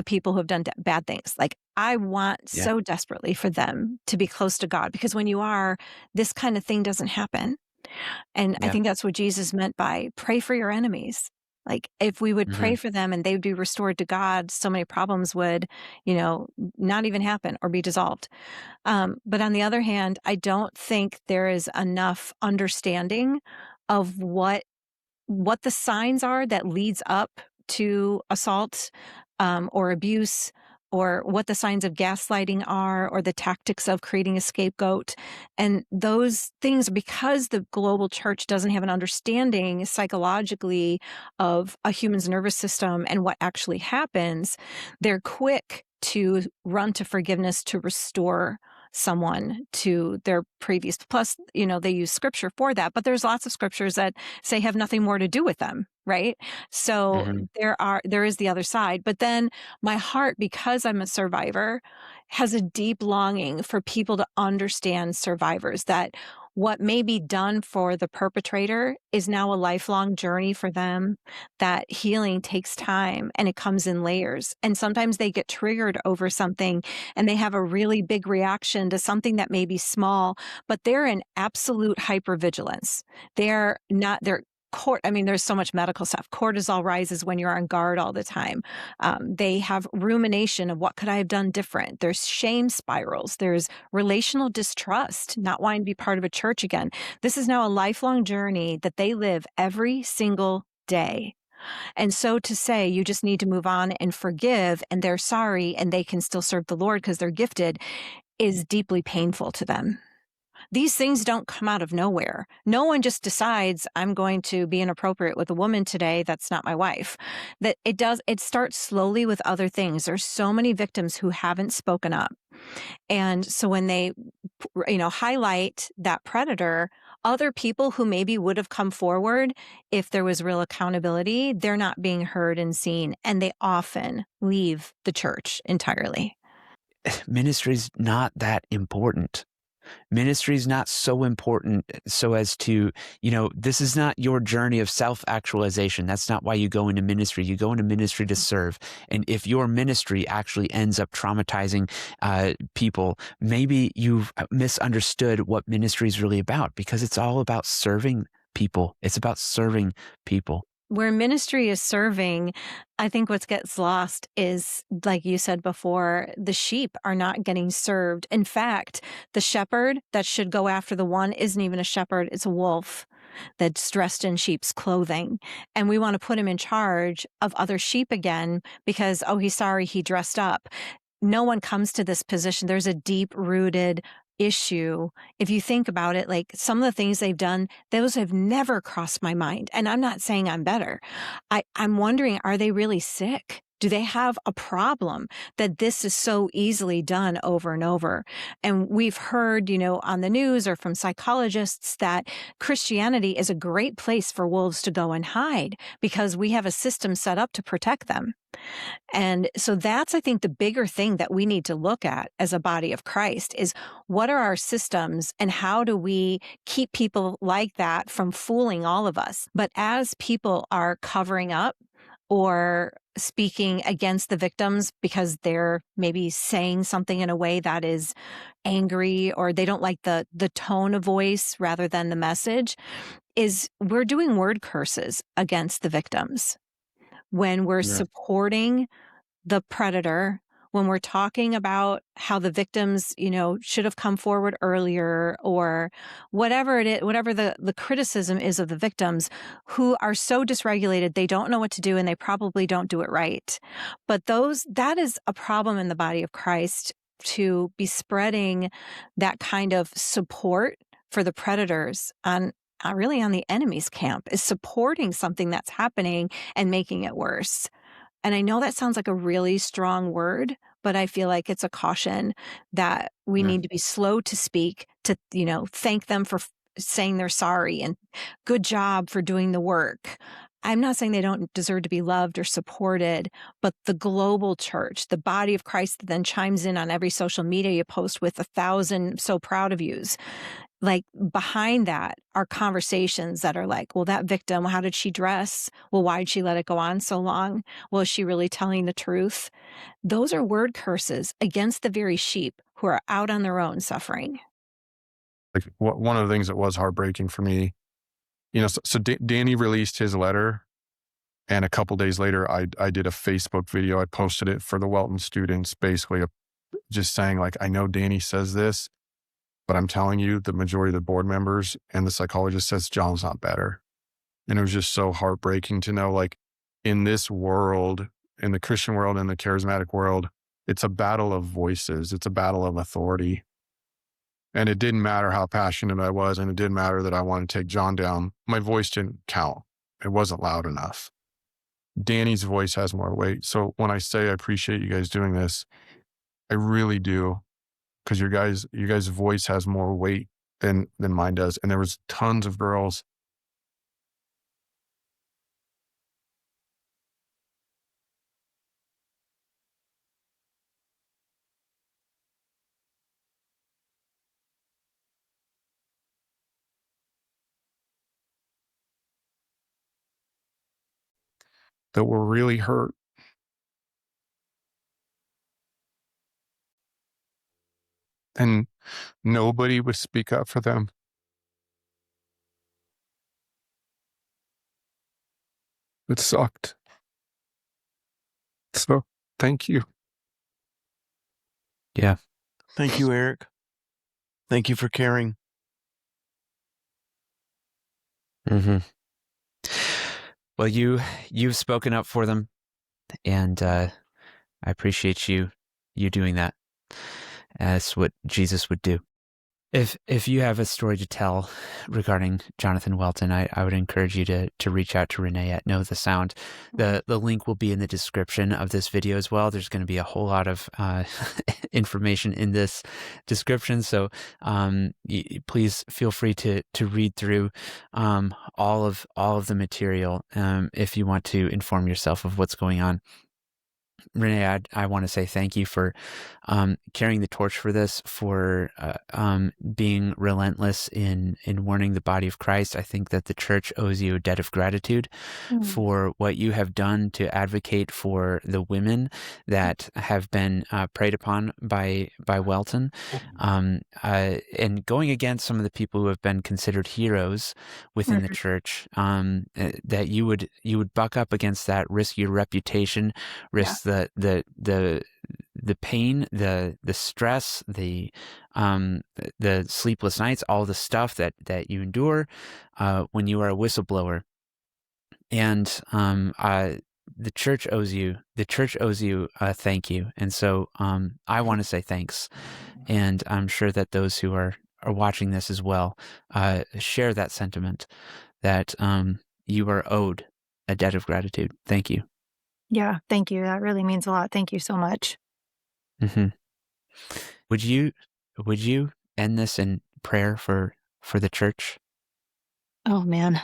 people who have done bad things. Like, I want so desperately for them to be close to God, because when you are, this kind of thing doesn't happen. And I think that's what Jesus meant by pray for your enemies. Like, if we would pray for them and they would be restored to God, so many problems would, not even happen or be dissolved. But on the other hand, I don't think there is enough understanding of what the signs are that leads up to assault or abuse, or what the signs of gaslighting are, or the tactics of creating a scapegoat. And those things, because the global church doesn't have an understanding psychologically of a human's nervous system and what actually happens, they're quick to run to forgiveness to restore someone to their previous. Plus, they use scripture for that, but there's lots of scriptures that say have nothing more to do with them, right? So there is the other side. But then my heart, because I'm a survivor, has a deep longing for people to understand survivors, that what may be done for the perpetrator is now a lifelong journey for them, that healing takes time and it comes in layers. And sometimes they get triggered over something and they have a really big reaction to something that may be small, but they're in absolute hypervigilance. They're there's so much medical stuff. Cortisol rises when you're on guard all the time. They have rumination of what could I have done different. There's shame spirals. There's relational distrust, not wanting to be part of a church again. This is now a lifelong journey that they live every single day. And so to say you just need to move on and forgive, and they're sorry and they can still serve the Lord because they're gifted, is deeply painful to them. These things don't come out of nowhere. No one just decides I'm going to be inappropriate with a woman today that's not my wife. That it starts slowly with other things. There's so many victims who haven't spoken up. And so when they, highlight that predator, other people who maybe would have come forward if there was real accountability, they're not being heard and seen. And they often leave the church entirely. Ministry's not that important. Ministry is not so important so as to, this is not your journey of self-actualization. That's not why you go into ministry. You go into ministry to serve. And if your ministry actually ends up traumatizing people, maybe you've misunderstood what ministry is really about, because it's all about serving people. It's about serving people. Where ministry is serving, I think what gets lost is, like you said before, the sheep are not getting served. In fact, the shepherd that should go after the one isn't even a shepherd, it's a wolf that's dressed in sheep's clothing. And we want to put him in charge of other sheep again because, he's sorry he dressed up. No one comes to this position. There's a deep-rooted issue. If you think about it, like some of the things they've done, those have never crossed my mind. And I'm not saying I'm better. I'm wondering, are they really sick? Do they have a problem that this is so easily done over and over? And we've heard, on the news or from psychologists that Christianity is a great place for wolves to go and hide because we have a system set up to protect them. And so that's, I think, the bigger thing that we need to look at as a body of Christ is what are our systems and how do we keep people like that from fooling all of us? But as people are covering up or speaking against the victims because they're maybe saying something in a way that is angry or they don't like the tone of voice rather than the message, is we're doing word curses against the victims. When we're supporting the predator, when we're talking about how the victims, should have come forward earlier, or whatever it is, whatever the criticism is of the victims who are so dysregulated, they don't know what to do and they probably don't do it right. But that is a problem in the body of Christ, to be spreading that kind of support for the predators really on the enemy's camp, is supporting something that's happening and making it worse. And I know that sounds like a really strong word, but I feel like it's a caution that we need to be slow to speak, to, thank them for saying they're sorry and good job for doing the work. I'm not saying they don't deserve to be loved or supported, but the global church, the body of Christ that then chimes in on every social media you post with 1,000 so proud of yous. Like, behind that are conversations that are like, well, that victim, how did she dress? Well, why did she let it go on so long? Well, is she really telling the truth? Those are word curses against the very sheep who are out on their own suffering. Like, one of the things that was heartbreaking for me, so Danny released his letter, and a couple days later, I did a Facebook video. I posted it for the Welton students, basically just saying, like, I know Danny says this, but I'm telling you, the majority of the board members and the psychologist says John's not better. And it was just so heartbreaking to know, like, in this world, in the Christian world, in the charismatic world, it's a battle of voices. It's a battle of authority. And it didn't matter how passionate I was, and it didn't matter that I wanted to take John down. My voice didn't count. It wasn't loud enough. Danny's voice has more weight. So when I say I appreciate you guys doing this, I really do, because your guys' voice has more weight than mine does. And there was tons of girls that were really hurt. And nobody would speak up for them. It sucked. So, thank you. Yeah. Thank you, Eric. Thank you for caring. Mm-hmm. Well, you've spoken up for them, and I appreciate you doing that. That's what Jesus would do. If you have a story to tell regarding Jonathan Welton, I would encourage you to reach out to Renee at Know the Sound. The link will be in the description of this video as well. There's going to be a whole lot of information in this description, so please feel free to read through all of the material if you want to inform yourself of what's going on. Renee, I want to say thank you for carrying the torch for this, for being relentless in warning the body of Christ. I think that the church owes you a debt of gratitude for what you have done to advocate for the women that have been preyed upon by Welton, and going against some of the people who have been considered heroes within the church. That you would buck up against that, risk your reputation, risk the pain, the stress, the sleepless nights, all the stuff that you endure when you are a whistleblower. And the church owes you a thank you. And so I want to say thanks. And I'm sure that those who are watching this as well share that sentiment, that you are owed a debt of gratitude. Thank you. Yeah, thank you. That really means a lot. Thank you so much. Mm-hmm. Would you end this in prayer for the church? Oh, man.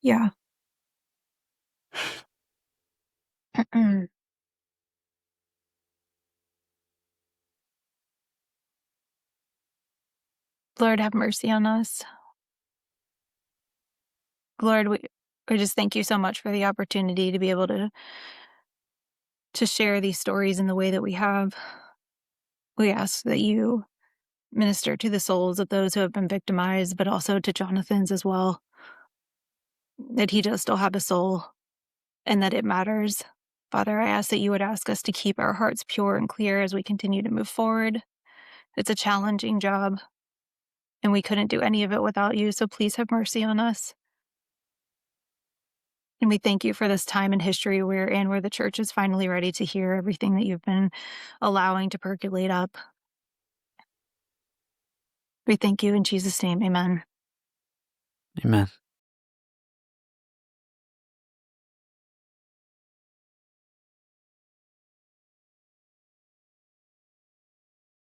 Yeah. Lord, have mercy on us. Lord, we just thank you so much for the opportunity to be able to share these stories in the way that we have. We ask that you minister to the souls of those who have been victimized, but also to Jonathan's as well, that he does still have a soul, and that it matters. Father, I ask that you would ask us to keep our hearts pure and clear as we continue to move forward. It's a challenging job, and we couldn't do any of it without you, so please have mercy on us. And we thank you for this time in history we're in where the church is finally ready to hear everything that you've been allowing to percolate up. We thank you in Jesus' name. Amen. Amen.